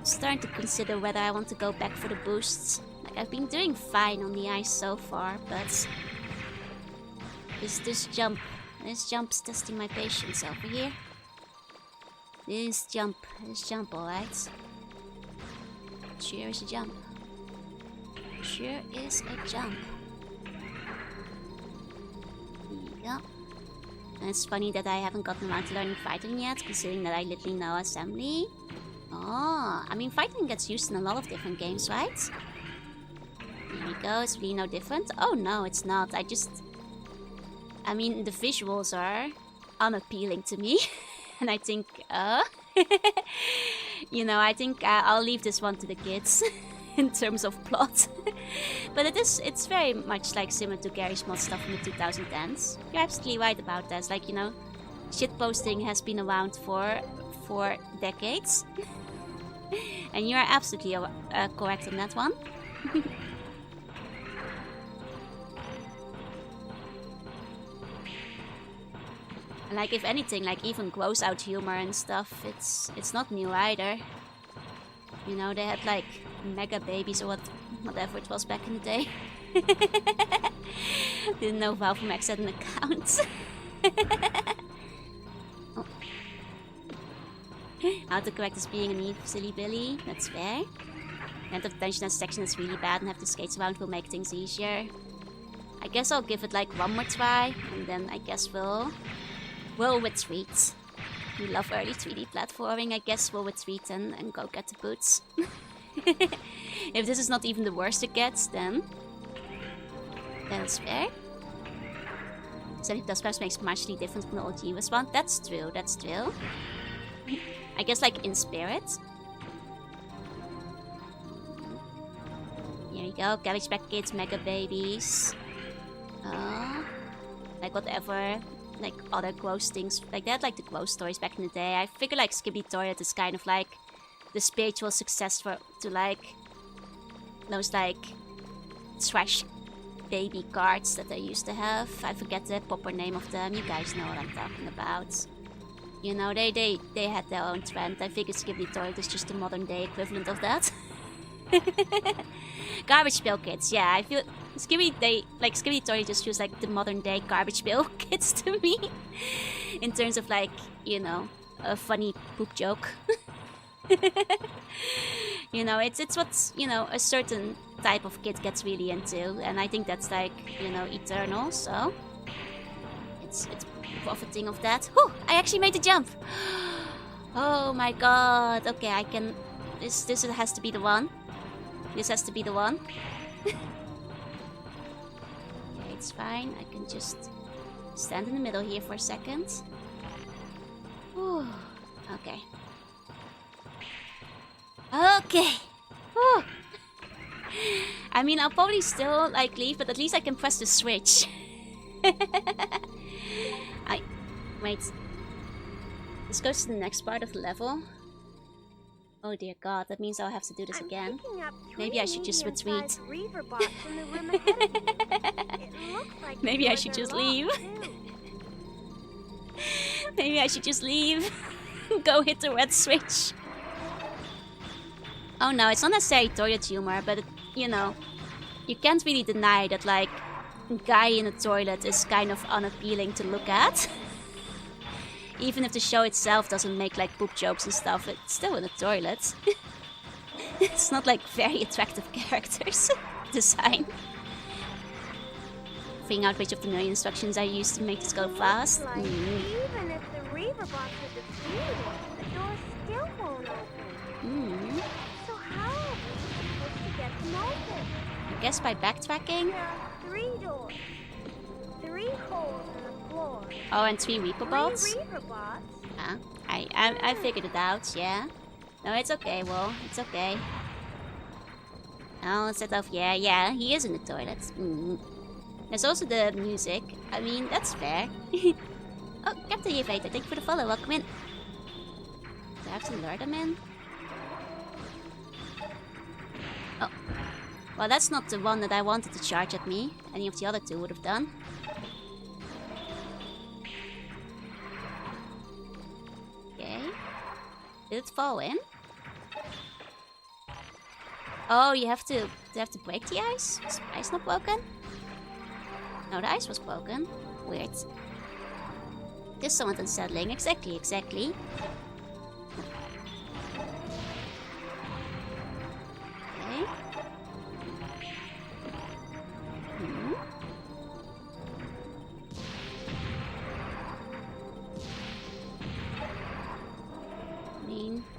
starting to consider whether I want to go back for the boosts. Like, I've been doing fine on the ice so far, but this jump's testing my patience over here. This jump, alright. Sure is a jump. Here you go. And it's funny that I haven't gotten around to learning fighting yet, considering that I literally know assembly. Oh, I mean fighting gets used in a lot of different games, right? Here we go, it's really no different. Oh no, it's not. I mean, the visuals are unappealing to me. And I think, you know, I think I'll leave this one to the kids in terms of plot. But it's very much like similar to Garry's Mod stuff in the 2010s. You're absolutely right about that. It's like, you know, shitposting has been around for decades. And you're absolutely correct on that one. And like, if anything, like even gross out humor and stuff, it's not new either. You know, they had like mega babies or whatever it was back in the day. Didn't know Valve Max had an account. Oh. Autocorrect is being an evil silly Billy. That's fair. End of tension as section is really bad and have to skate around will make things easier. I guess I'll give it like one more try, and then I guess we'll retreat. We love early 3D platforming. I guess we'll retreat and go get the boots. If this is not even the worst it gets, then that's fair. Setting plus perhaps makes marginally different from the old Genius one. That's true, that's true. I guess like in spirit. Here we go, Cabbage Patch Kids, Mega Babies. Like whatever, like other gross things like that, like the gross stories back in the day. I figure like Skibbity Toilet is kind of like the spiritual successor to like those like trash baby cards that I used to have. I forget the proper name of them. You guys know what I'm talking about. You know, they had their own trend. I figure Skibbity Toilet is just the modern day equivalent of that. Garbage Pail Kids, yeah, I feel Skibbity Toilet just feels like the modern day Garbage Pail Kids to me. In terms of like, you know, a funny poop joke. You know, it's what, you know, a certain type of kid gets really into, and I think that's like, you know, eternal, so it's profiting of that. Whew, I actually made the jump. Oh my god. Okay, I can, this has to be the one. This has to be the one. Okay, it's fine. I can just stand in the middle here for a second. Whew. Okay. Okay. Whew. I mean, I'll probably still like leave, but at least I can press the switch. Wait. This goes to the next part of the level. Oh dear god, that means I'll have to do this again. Maybe I should just retreat. Maybe I should just leave. Maybe I should just leave. Go hit the red switch. Oh no, it's not necessarily toilet humor, but it, you know, you can't really deny that like a guy in a toilet is kind of unappealing to look at. Even if the show itself doesn't make like poop jokes and stuff, it's still in a toilet. It's not like very attractive characters design. Figuring out which of the million instructions I used to make this go fast. Even if the Reaver box is defeated, the door still won't open. So how are we supposed to get them open? I guess by backtracking? There are 3 doors. 3 holes in the floor. Oh, and 3 Reaper bots? 3 Reaver bots? Ah, I figured it out, yeah. No, it's okay, well, it's okay. Oh, instead of, yeah, he is in the toilet. There's also the music. I mean, that's fair. Oh, Captain Yevator, thank you for the follow. Welcome in. Do I have to lure them in? Oh. Well, that's not the one that I wanted to charge at me. Any of the other 2 would have done. Okay. Did it fall in? Oh, you have to break the ice? Is the ice not broken? No, the ice was broken. Weird. This is somewhat unsettling. Exactly. Okay.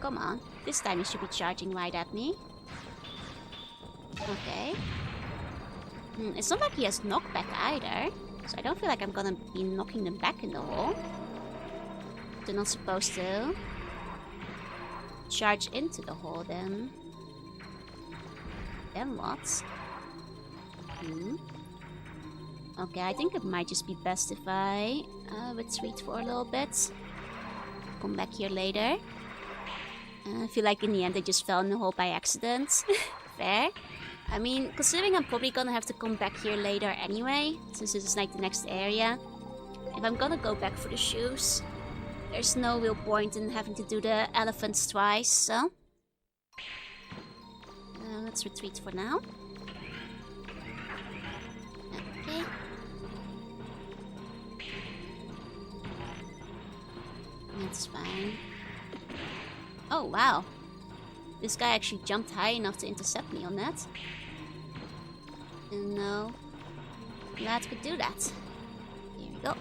come on. This time you should be charging right at me. Okay. It's not like he has knockback either. So I don't feel like I'm gonna be knocking them back in the hole. They're not supposed to charge into the hole then. Then what? Okay, I think it might just be best if I retreat for a little bit. Come back here later. I feel like in the end I just fell in the hole by accident. Fair. I mean, considering I'm probably gonna have to come back here later anyway, since this is like the next area. If I'm gonna go back for the shoes, there's no real point in having to do the elephants twice, so... let's retreat for now. Okay. That's fine. Oh, wow. This guy actually jumped high enough to intercept me on that. And no, glad could do that. Here we go.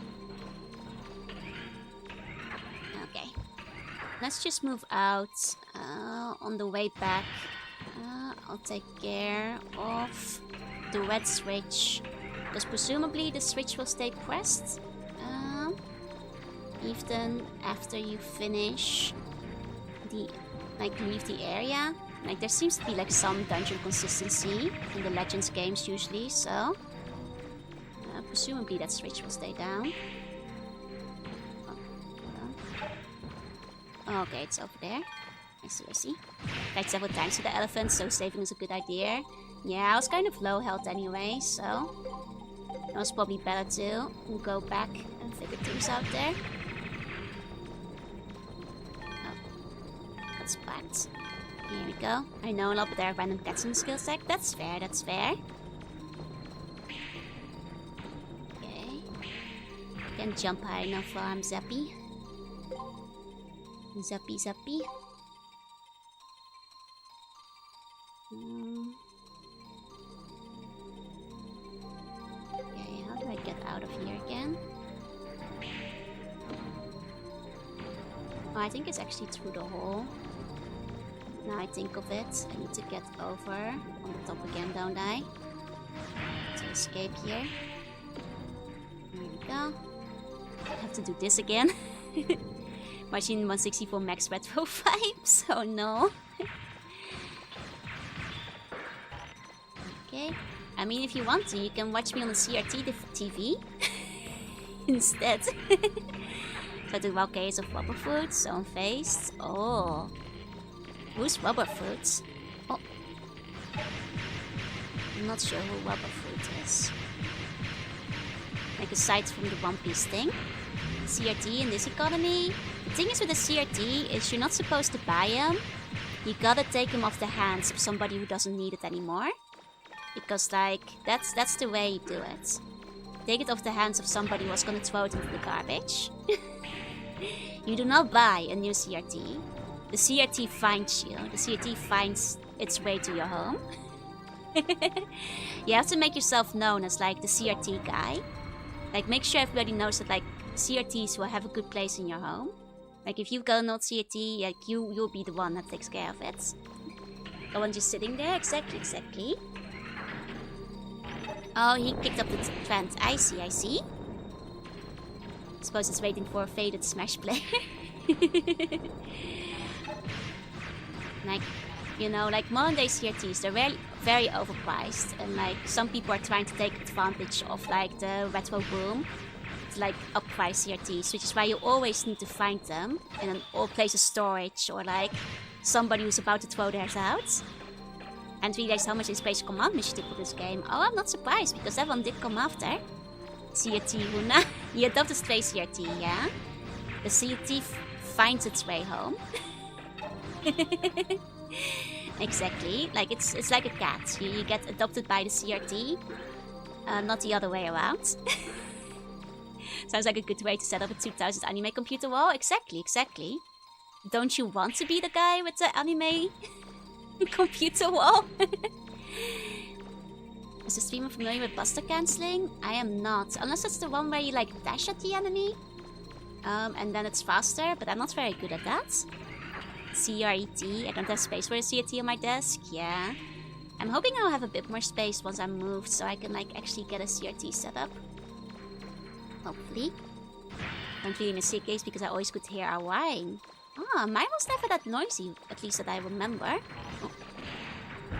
Okay. Let's just move out. On the way back, I'll take care of the red switch. Because presumably the switch will stay pressed. Even after you finish the... like, leave the area. Like, there seems to be, like, some dungeon consistency in the Legends games usually, so... presumably that switch will stay down. Oh, okay, it's over there. I see. Tried several times with the elephant, so saving is a good idea. Yeah, I was kind of low health anyway, so... it was probably better to go back and figure things out there. That's packed. Here we go. I know a lot, but there are random cats in the skill stack. That's fair, that's fair. Okay. Can't jump high enough while I'm zappy. Zappy. Okay, how do I get out of here again? Oh, I think it's actually through the hole. Now I think of it, I need to get over on the top again, don't I? To escape here. There we go. I have to do this again. Machine 164 max retro vibes. Oh no. Okay. I mean, if you want to, you can watch me on the CRT TV instead. So the wild case of Rubberfoot, stone-faced. Oh. Who's Rubberfoot? Oh. I'm not sure who Rubberfoot is. Like aside from the One Piece thing. CRT in this economy. The thing is with the CRT is you're not supposed to buy him. You gotta take him off the hands of somebody who doesn't need it anymore. Because like, that's the way you do it. Take it off the hands of somebody who's gonna throw it into the garbage. You do not buy a new CRT. The CRT finds you. The CRT finds its way to your home. You have to make yourself known as like the CRT guy. Like make sure everybody knows that like CRTs will have a good place in your home. Like if you've got an old CRT, like you'll be the one that takes care of it. The one just sitting there. Exactly. Oh, he picked up the trend. I see. Suppose it's waiting for a faded Smash player. Like, you know, like modern day CRTs, they're very, very overpriced. And like, some people are trying to take advantage of like the retro boom. To like upprice CRTs, which is why you always need to find them in an old place of storage or like somebody who's about to throw theirs out. And realize how much inspiration Command Mission did for this game. Oh, I'm not surprised because that one did come after. CRT Huna. You adopted stray CRT, yeah? The CRT finds its way home. Exactly. Like it's like a cat. You get adopted by the CRT, not the other way around. Sounds like a good way to set up a 2000 anime computer wall. Exactly. Don't you want to be the guy with the anime computer wall? Is the streamer familiar with buster cancelling? I am not. Unless it's the one where you like dash at the enemy. And then it's faster, but I'm not very good at that. CRT. I don't have space for a CRT on my desk. Yeah. I'm hoping I'll have a bit more space once I'm moved so I can like actually get a CRT set up. Hopefully. Don't really miss case because I always could hear our wine. Ah, mine was never that noisy, at least that I remember. Oh.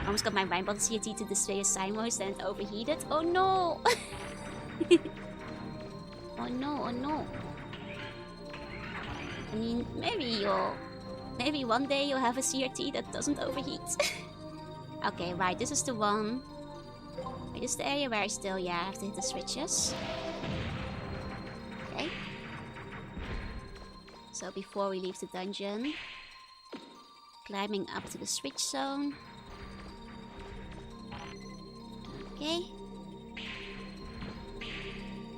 Almost got my wine bottle CRT to display a sign voice, then it overheated. Oh no! Oh no, oh no. I mean, maybe one day you'll have a CRT that doesn't overheat. Okay, right, this is the one. Wait, this is the area where I still, I have to hit the switches. Okay. So before we leave the dungeon, climbing up to the switch zone. Okay.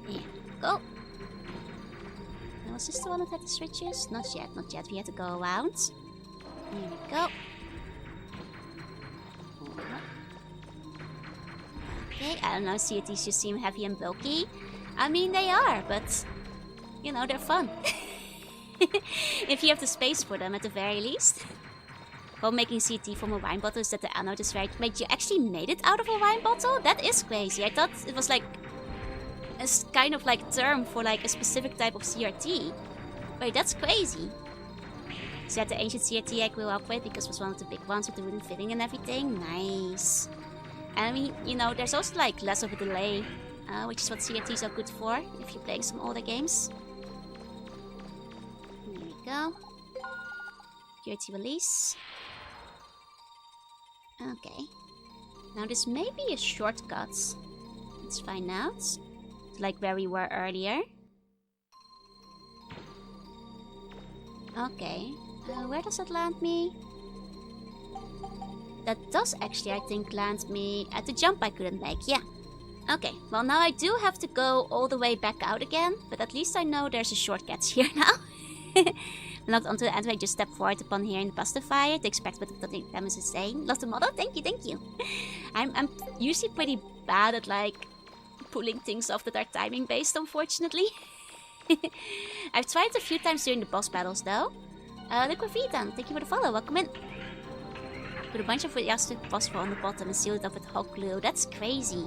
Yeah, go. Now, was this the one that had the switches? Not yet, not yet. We had to go around. Here we go. Okay, I don't know, CRTs just seem heavy and bulky. I mean, they are, but, you know, they're fun. If you have the space for them, at the very least. While making CRT from a wine bottle is that the anode is right. Wait, you actually made it out of a wine bottle? That is crazy. I thought it was like a kind of like term for like a specific type of CRT. Wait, that's crazy. So that the ancient CRT I grew up with because it was one of the big ones with the wooden fitting and everything. Nice. And I mean, you know, there's also like less of a delay, which is what CRTs are good for if you're playing some older games. Here we go. CRT release. Okay. Now this may be a shortcut. Let's find out. Like where we were earlier. Okay. Where does that land me? That does actually, I think, land me at the jump I couldn't make. Yeah. Okay. Well, now I do have to go all the way back out again. But at least I know there's a shortcut here now. Locked onto the end, I just step forward upon hearing the pasta fire. To expect what the premise is saying. Love the model? Thank you, thank you. I'm usually pretty bad at like pulling things off that are timing based, unfortunately. I've tried it a few times during the boss battles though. Liquid Vegan, thank you for the follow, welcome in. Put a bunch of Yastic phosphor on the bottom and seal it up with hot glue. That's crazy.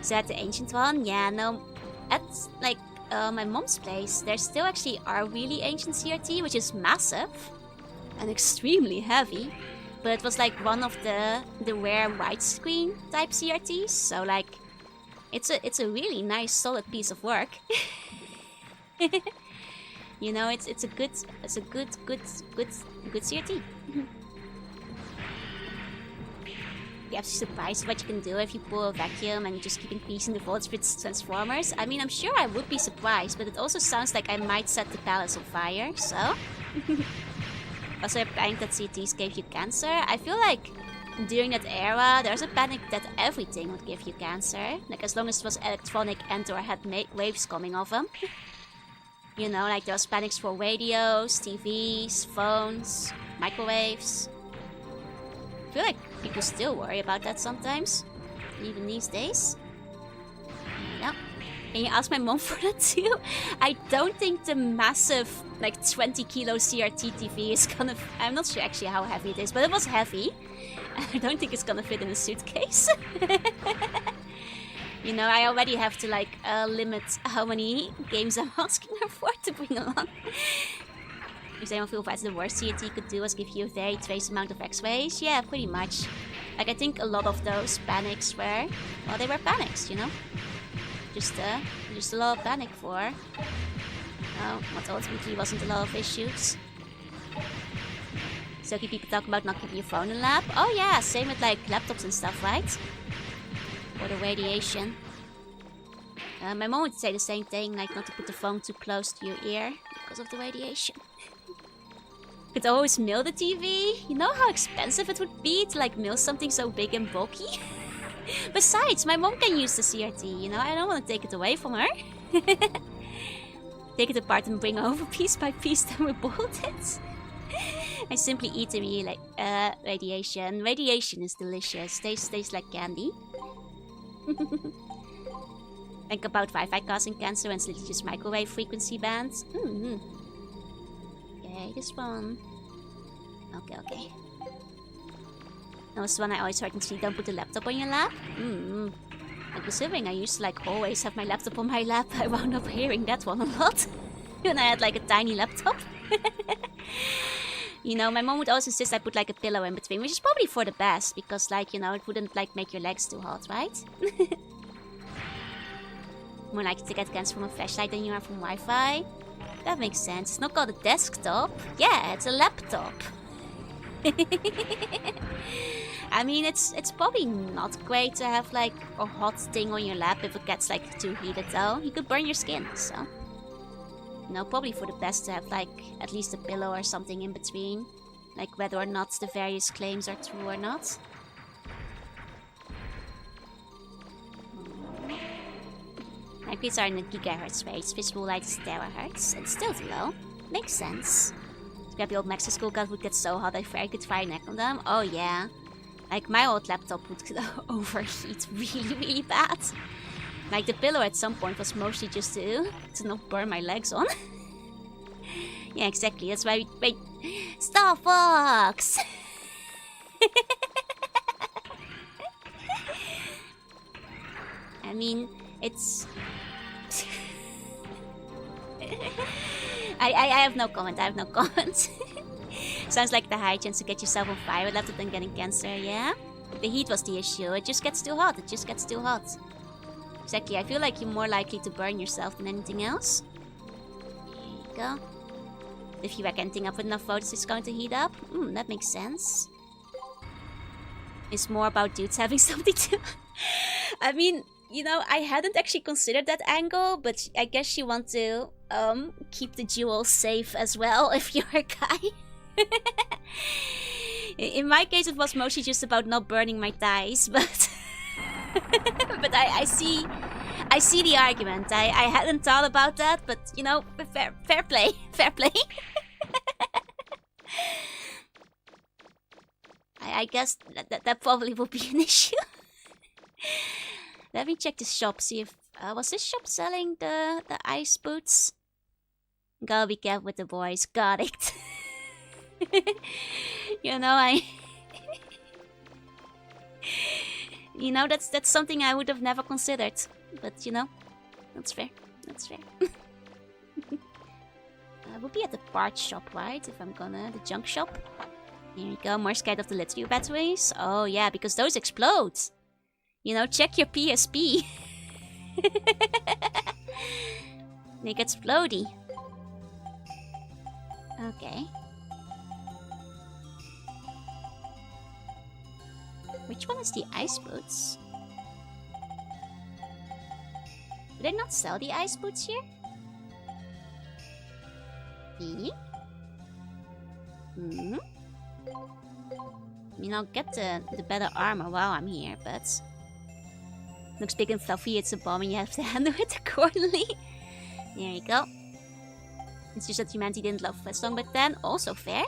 Is that the ancient one? Yeah, no. At like my mom's place, there still actually are really ancient CRT, which is massive and extremely heavy. But it was like one of the rare widescreen type CRTs, so like it's a really nice solid piece of work. You know, it's a good CRT. You're absolutely surprised what you can do if you pull a vacuum and just keep increasing the voltage with transformers. I mean, I'm sure I would be surprised, but it also sounds like I might set the palace on fire, so... Also, a panic that CRTs gave you cancer. I feel like during that era, there's a panic that everything would give you cancer. Like, as long as it was electronic and or had waves coming off them. You know, like there was panics for radios, TVs, phones, microwaves. I feel like people still worry about that sometimes, even these days. Yeah. Can you ask my mom for that too? I don't think the massive, like 20 kilo CRT TV is gonna... I'm not sure actually how heavy it is, but it was heavy. I don't think it's gonna fit in a suitcase. You know, I already have to like limit how many games I'm asking her for to bring along. If anyone feels that's the worst CRT could do was give you a very trace amount of X-rays. Yeah, pretty much. Like I think a lot of those panics were, well, they were panics, you know. Just a lot of panic for what ultimately wasn't a lot of issues. So keep people talk about not keeping your phone in lab. Oh yeah, same with like laptops and stuff, right? For the radiation. My mom would say the same thing, like not to put the phone too close to your ear because of the radiation. Could always mail the TV. You know how expensive it would be to like mail something so big and bulky? Besides, my mom can use the CRT, you know? I don't want to take it away from her. Take it apart and bring over piece by piece, then rebuild it. I simply eat the radiation. Radiation is delicious. Tastes like candy. Think about Wi-Fi causing cancer and literally just microwave frequency bands. Okay. Okay, this one. Okay, okay. That was one I always heard in sleep. Don't put the laptop on your lap. Like considering I used to like always have my laptop on my lap, I wound up hearing that one a lot. When I had like a tiny laptop. You know, my mom would always insist I put like a pillow in between, which is probably for the best, because like, you know, it wouldn't like make your legs too hot, right? More likely to get cancer from a flashlight than you are from Wi-Fi. That makes sense. It's not called a desktop. Yeah, it's a laptop. I mean, it's probably not great to have like a hot thing on your lap if it gets like too heated though. You could burn your skin, so... No, probably for the best to have like at least a pillow or something in between. Like whether or not the various claims are true or not. Microbeats are in the gigahertz range. Visible light is terahertz. And still too low. Makes sense. Scrappy old Max's school gun would get so hot I could fire a neck on them. Oh yeah. Like my old laptop would overheat really, really bad. Like the pillow at some point was mostly just to not burn my legs on. Yeah, exactly. That's why we... Wait. Star Fox! I mean, it's... I have no comment. I have no comment. Sounds like the high chance to get yourself on fire rather than getting cancer, yeah? The heat was the issue. It just gets too hot. It just gets too hot. Exactly. I feel like you're more likely to burn yourself than anything else. There you go. If you rack anything up with enough photos, it's going to heat up. That makes sense. It's more about dudes having something to... I mean, you know, I hadn't actually considered that angle, but I guess you want to keep the jewels safe as well if you're a guy. In my case, it was mostly just about not burning my thighs, but but I see the argument. I hadn't thought about that, but you know, fair play, fair play. I guess that probably will be an issue. Let me check the shop, see if was this shop selling the ice boots? Gotta be careful with the boys. Got it. You know, you know, that's something I would have never considered. But, you know, that's fair. That's fair. We'll be at the parts shop, right? If I'm gonna... The junk shop. Here you go. More scared of the lithium batteries. Oh, yeah, because those explode. You know, check your PSP. They get explodey. Okay. Which one is the ice boots? Do they not sell the ice boots here? I mean, I'll get the better armor while I'm here, but... Looks big and fluffy, it's a bomb and you have to handle it accordingly. There you go. It's just that humanity didn't love Westlong back then. Also fair.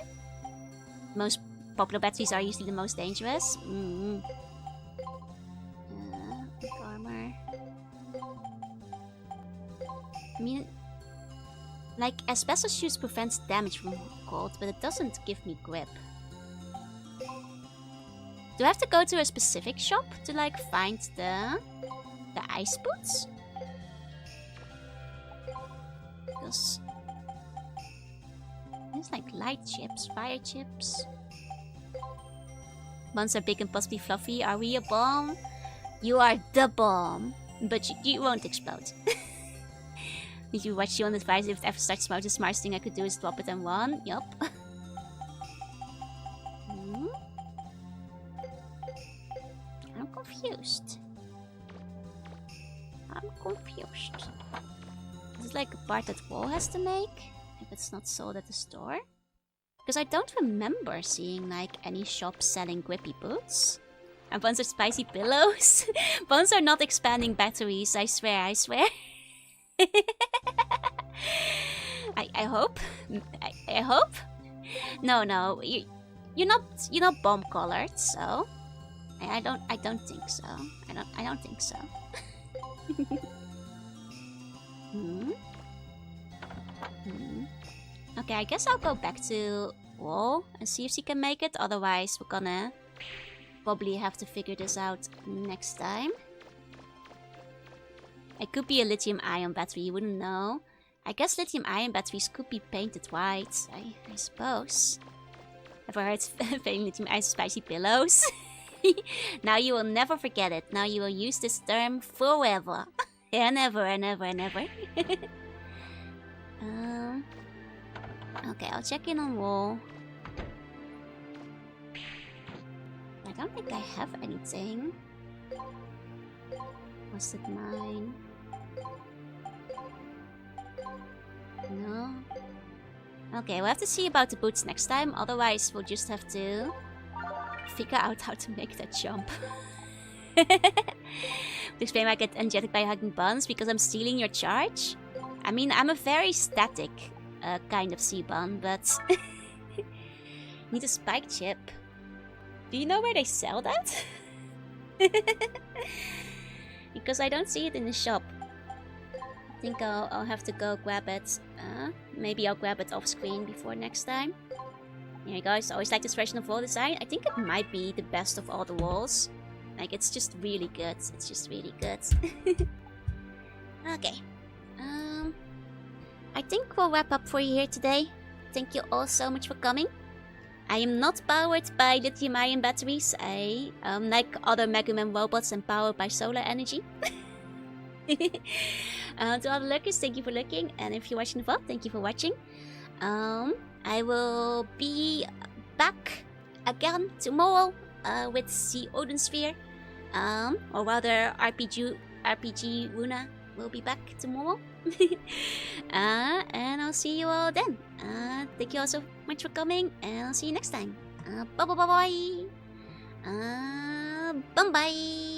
Most popular batteries are usually the most dangerous. Armor. I mean, like, asbestos shoes prevents damage from cold, but it doesn't give me grip. Do I have to go to a specific shop to, like, find the ice boots? Because there's, like, light chips, fire chips. Bombs are big and possibly fluffy. Are we a bomb? You are the bomb. But you won't explode. If you watch you on advice, if it ever starts smoking, the smartest thing I could do is drop it and run. Yup. I'm confused. I'm confused. Is it like a part that Wall has to make? If it's not sold at the store? Because I don't remember seeing like any shops selling grippy boots. And buns are spicy pillows. Buns are not expanding batteries, I swear, I swear. I hope. I hope. No, you're not bomb colored, so I don't think so. I don't think so. Okay, I guess I'll go back to Wall and see if she can make it. Otherwise, we're gonna probably have to figure this out next time. It could be a lithium-ion battery, you wouldn't know. I guess lithium-ion batteries could be painted white, I suppose. Have I heard failing lithium-ion spicy pillows? Now you will never forget it. Now you will use this term forever. And ever and ever and ever. Okay, I'll check in on Wall. I don't think I have anything. Was it mine? No. Okay, we'll have to see about the boots next time. Otherwise, we'll just have to figure out how to make that jump. To explain why I get energetic by hugging buns, because I'm stealing your charge. I mean, I'm a very static kind of sea bun, but need a spike chip. Do you know where they sell that? Because I don't see it in the shop. I think I'll have to go grab it. Maybe I'll grab it off screen before next time. Here you guys, always like this version of wall design. I think it might be the best of all the walls. Like, it's just really good. It's just really good. Okay. I think we'll wrap up for you here today. Thank you all so much for coming. I am not powered by lithium-ion batteries. I like other Mega Man robots, am powered by solar energy. To all the lurkers, thank you for lurking. And if you're watching the vlog, thank you for watching. I will be back again tomorrow with the Odin Sphere. Or rather, RPG Runa will be back tomorrow. And I'll see you all then. Thank you all so much for coming, and I'll see you next time. Bye bye bye bye. Bye bye.